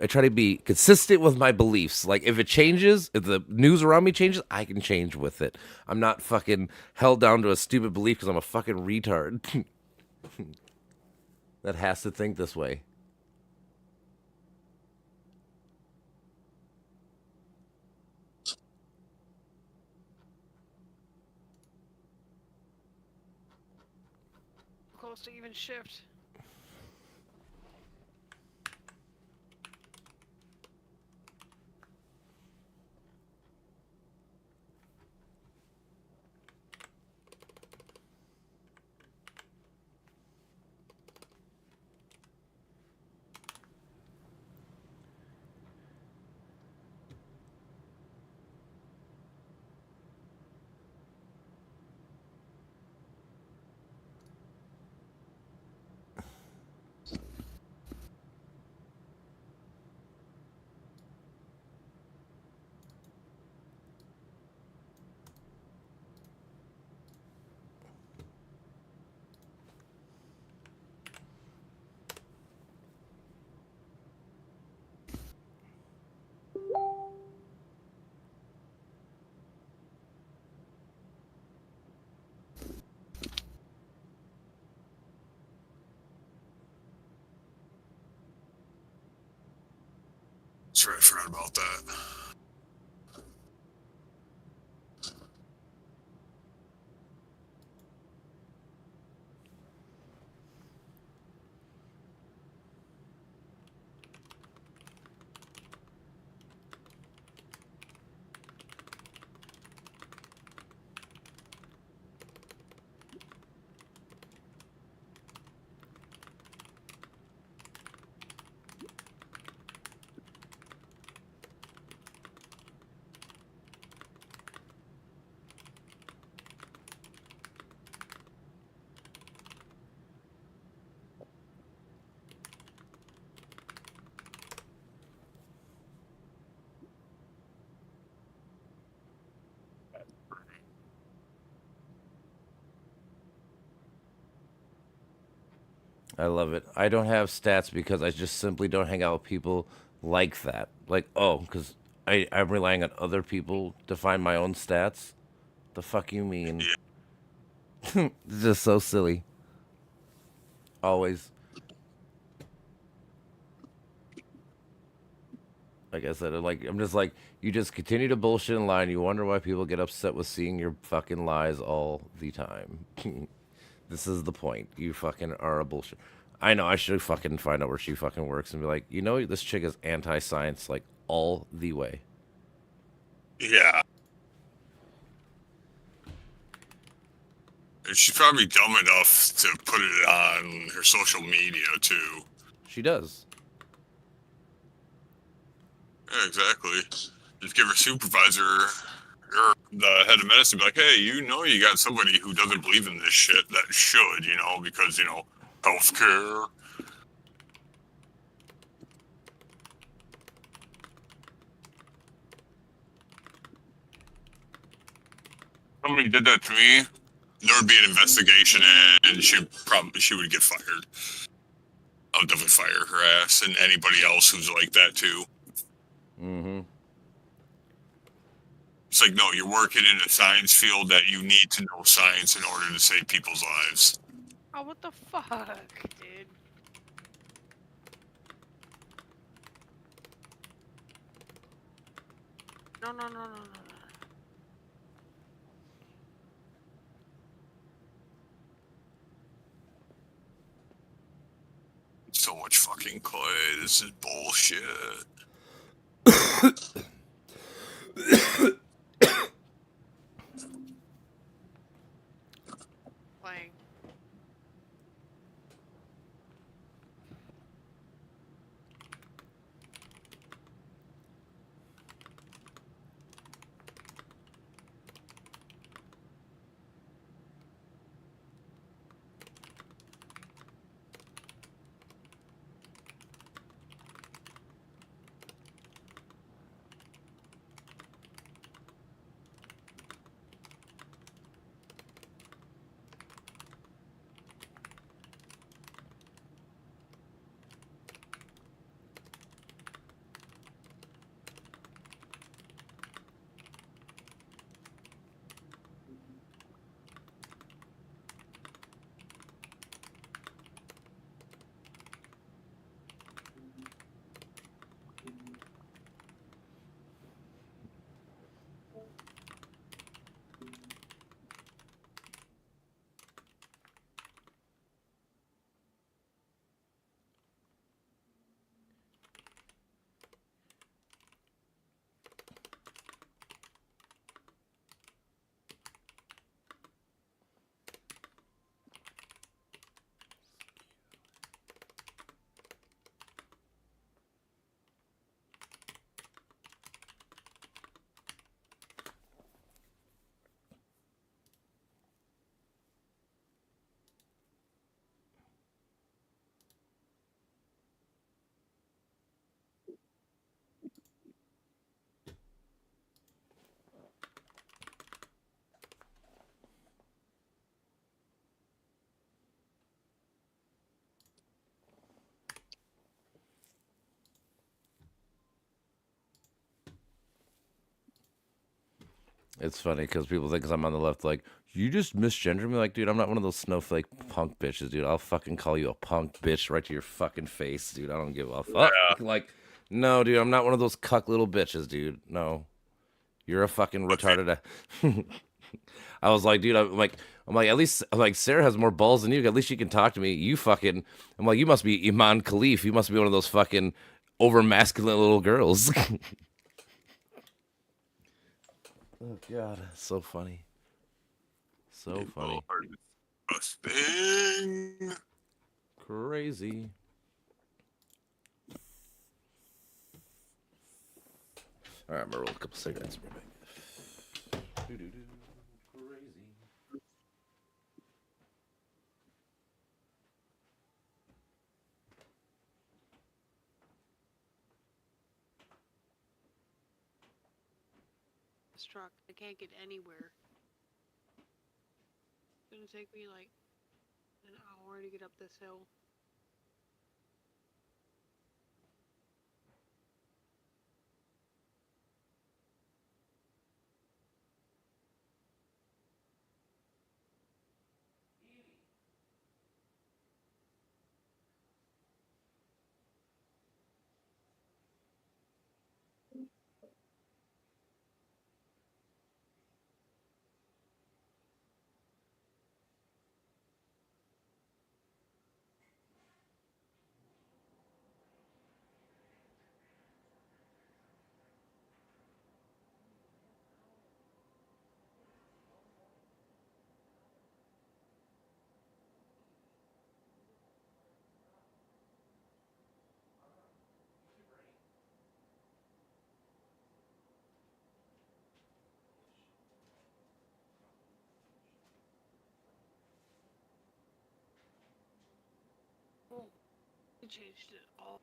try to be consistent with my beliefs. Like if it changes, if the news around me changes, I can change with it. I'm not fucking held down to a stupid belief because I'm a fucking retard that has to think this way. Close to even shift. That's right. I forgot about that. I love it. I don't have stats because I just simply don't hang out with people like that. Like, oh, because I'm relying on other people to find my own stats. The fuck you mean? It's just so silly. Always. Like I said, I'm just like, you just continue to bullshit and lie, and you wonder why people get upset with seeing your fucking lies all the time. This is the point. You fucking are a bullshit. I know, I should fucking find out where she fucking works and be like, you know, this chick is anti-science, like, all the way. Yeah. And she's probably dumb enough to put it on her social media, too. She does. Yeah, exactly. Just give her supervisor or the head of medicine, be like, hey, you know you got somebody who doesn't believe in this shit that should, you know, because, you know, healthcare. Somebody did that to me, there would be an investigation and she would get fired. I would definitely fire her ass and anybody else who's like that too. Mm-hmm. It's like, no, you're working in a science field that you need to know science in order to save people's lives. Oh, what the fuck, dude? No, no, no, no, no, no. So much fucking clay. This is bullshit. Playing. It's funny because people think 'cause I'm on the left, like, you just misgender me. Like, dude, I'm not one of those snowflake punk bitches, dude. I'll fucking call you a punk bitch right to your fucking face, dude. I don't give a fuck. Yeah. Like, No, dude, I'm not one of those cuck little bitches, dude. No. You're a fucking retarded. I was like, dude, I'm like, at least, I'm like, Sarah has more balls than you. At least she can talk to me. You fucking, I'm like, you must be Iman Khalif. You must be one of those fucking over masculine little girls. Oh God, so funny, so funny, Busting. crazy. All right, I'm gonna roll a couple cigarettes. Right back. Doo-doo-doo. Crazy. This truck. I can't get anywhere. It's gonna take me like an hour to get up this hill. Oh, I changed it all.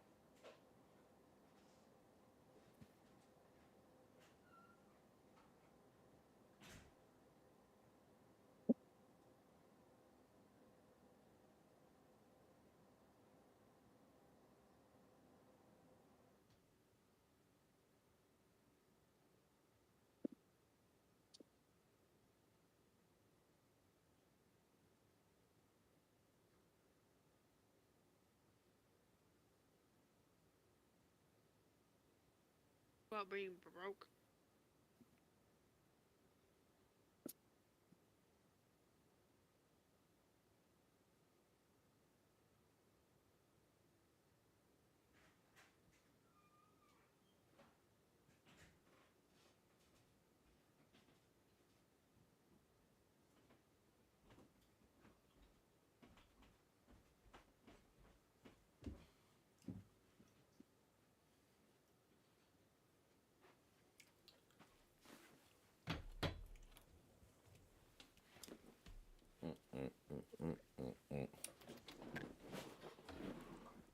About being broke.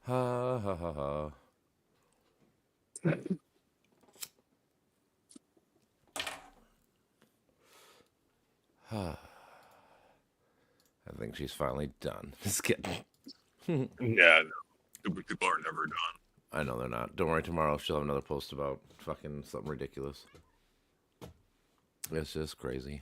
Ha ha ha ha. I think she's finally done. Just kidding. Yeah, no. Stupid people are never done. I know they're not. Don't worry, tomorrow she'll have another post about fucking something ridiculous. It's just crazy.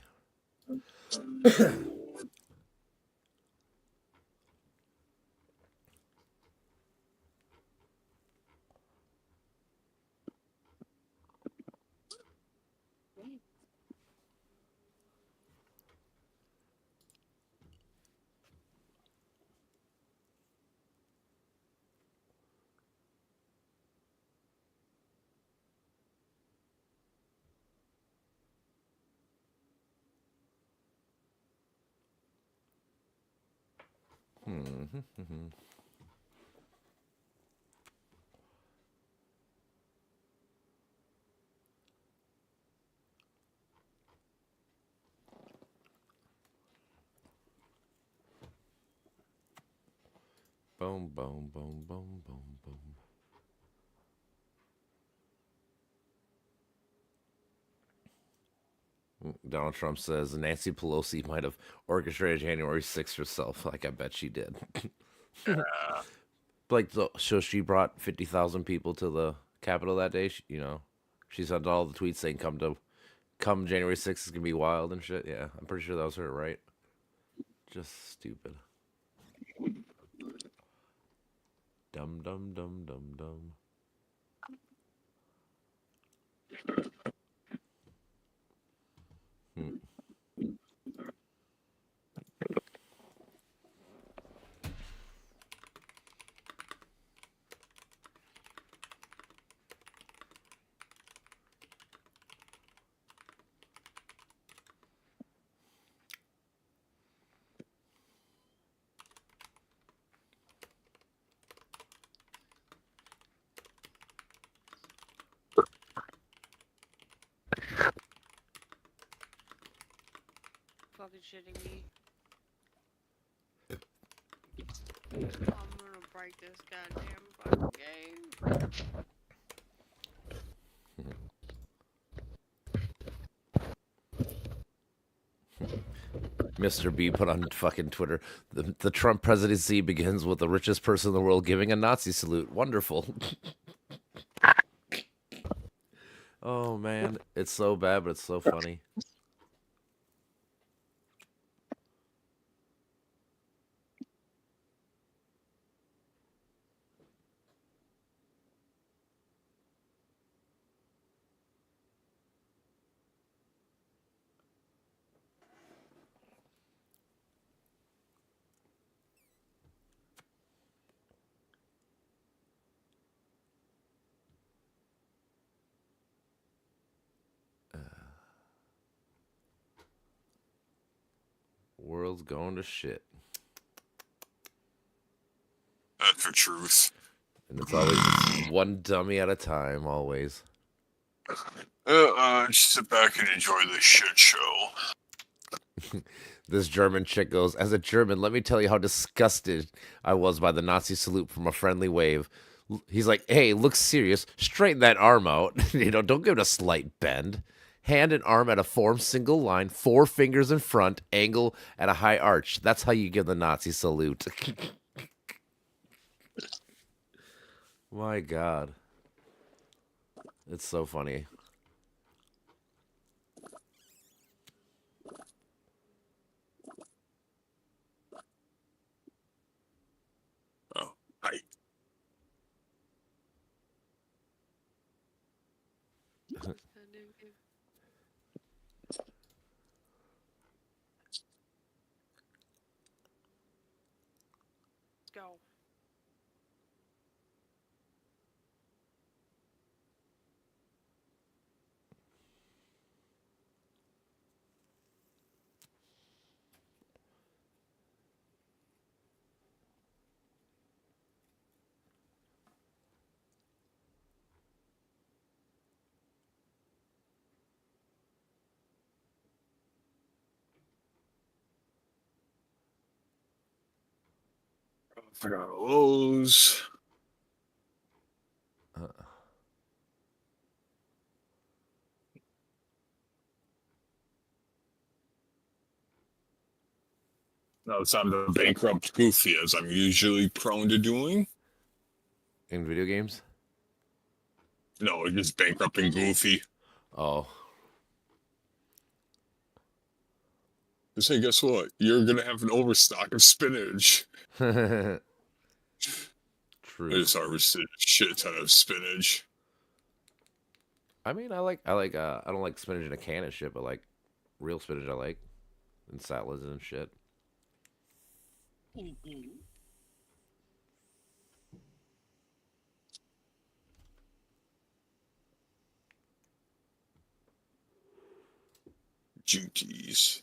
Boom, boom, boom, boom, boom, boom. Donald Trump says Nancy Pelosi might have orchestrated January 6th herself. Like, I bet she did. Like, so she brought 50,000 people to the Capitol that day. She, she sent all the tweets saying, come January 6th is going to be wild and shit. Yeah, I'm pretty sure that was her, right? Just stupid. Dum, dum, dum, dum, dum. Hmm. Fucking shitting me. I'm gonna break this goddamn fucking game. Mr. B put on fucking Twitter. The Trump presidency begins with the richest person in the world giving a Nazi salute. Wonderful. Oh man, it's so bad, but it's so funny. World's going to shit. That's the truth. And it's always one dummy at a time, always. Just sit back and enjoy this shit show. This German chick goes, as a German, let me tell you how disgusted I was by the Nazi salute from a friendly wave. He's like, hey, look serious. Straighten that arm out. Don't give it a slight bend. Hand and arm at a formed single line, 4 fingers in front, angle at a high arch. That's how you give the Nazi salute. My God. It's so funny. Oh, hi. Go. I forgot all those. Now it's time to bankrupt Goofy, as I'm usually prone to doing. In video games? No, just bankrupting Goofy. Oh. Just say, guess what? You're gonna have an overstock of spinach. True. I just harvested a shit ton of spinach. I mean, I don't like spinach in a can and shit, but like real spinach I like. And salads and shit. Junkies.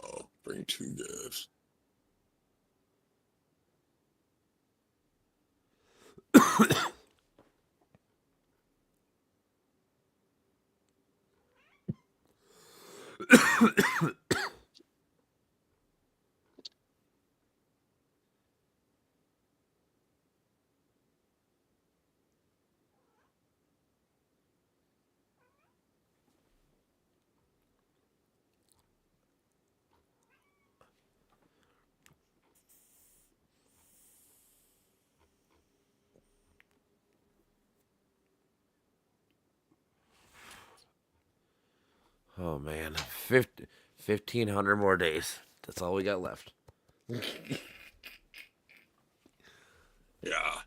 Oh, bring 2 gas. Oh man, 1,500 more days. That's all we got left. Yeah.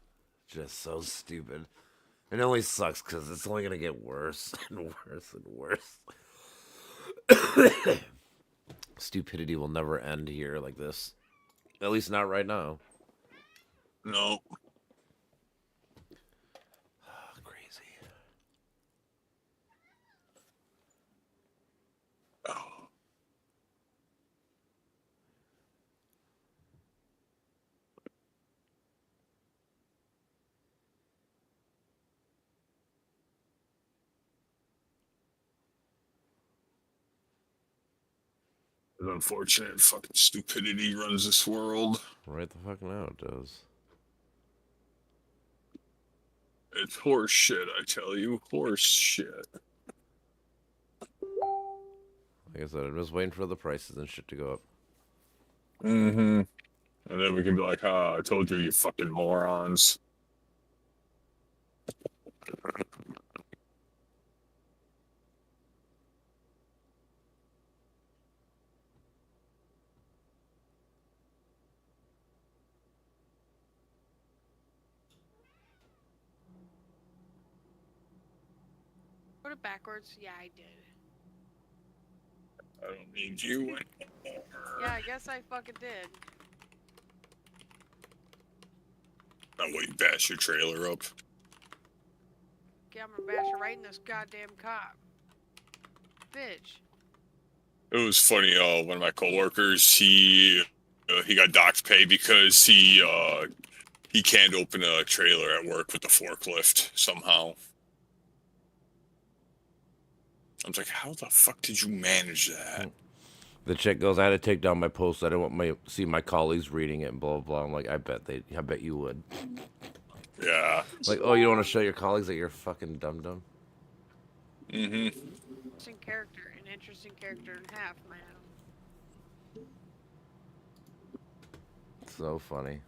Just so stupid. And it only sucks because it's only gonna get worse and worse and worse. Stupidity will never end here like this. At least not right now. No. Crazy. Oh. It's unfortunate fucking stupidity runs this world. Right the fuck now it does. It's horse shit, I tell you. Horse shit. Like I said, I'm just waiting for the prices and shit to go up. Mm-hmm. And then we can be like, I told you, you fucking morons. Put it backwards. Yeah, I did. I don't need you anymore. Yeah, I guess I fucking did. Now wait, bash your trailer up. Okay, I'm gonna bash her right in this goddamn cop. Bitch. It was funny. One of my coworkers, he got docked pay because he can't open a trailer at work with the forklift somehow. I was like, how the fuck did you manage that? The chick goes, I had to take down my post. I didn't want see my colleagues reading it and blah blah. I'm like, I bet you would. Yeah. Like, oh, you don't want to show your colleagues that you're fucking dum dum? Mm-hmm. Interesting character and half, man. So funny.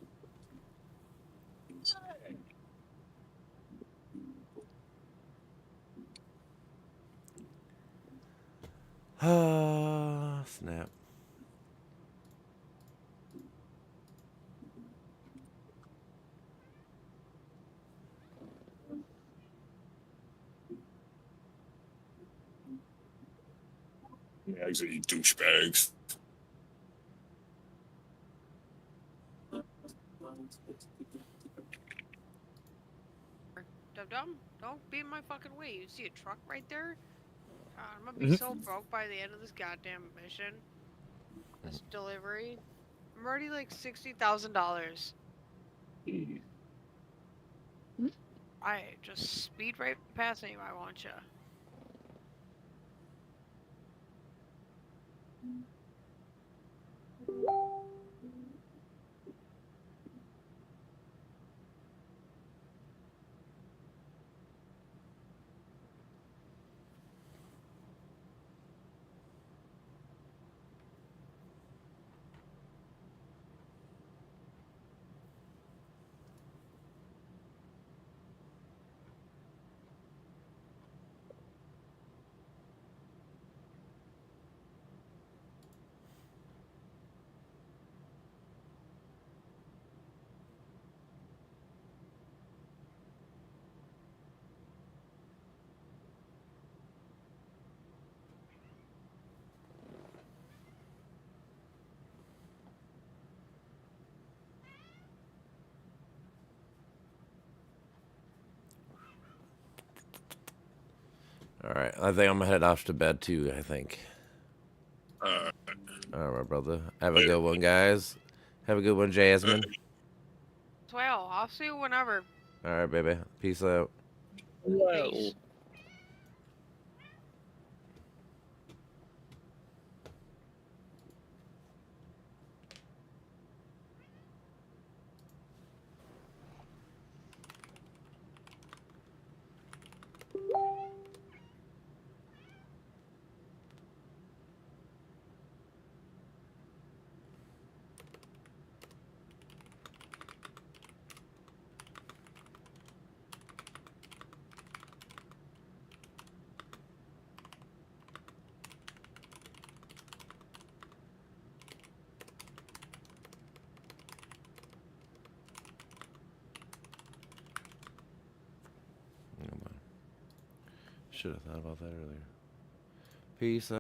Ah, snap. Yeah, you douchebags. Dum dum, don't be in my fucking way. You see a truck right there? I'm gonna be so broke by the end of this goddamn mission. This delivery. I'm already like $60,000. I just speed right past me. I want ya. All right, I think I'm gonna head off to bed too. I think. Uh, All right, my brother. Have a good one, guys. Have a good one, Jasmine. Well, I'll see you whenever. All right, baby. Peace out. Peace. should have thought about that earlier. Peace.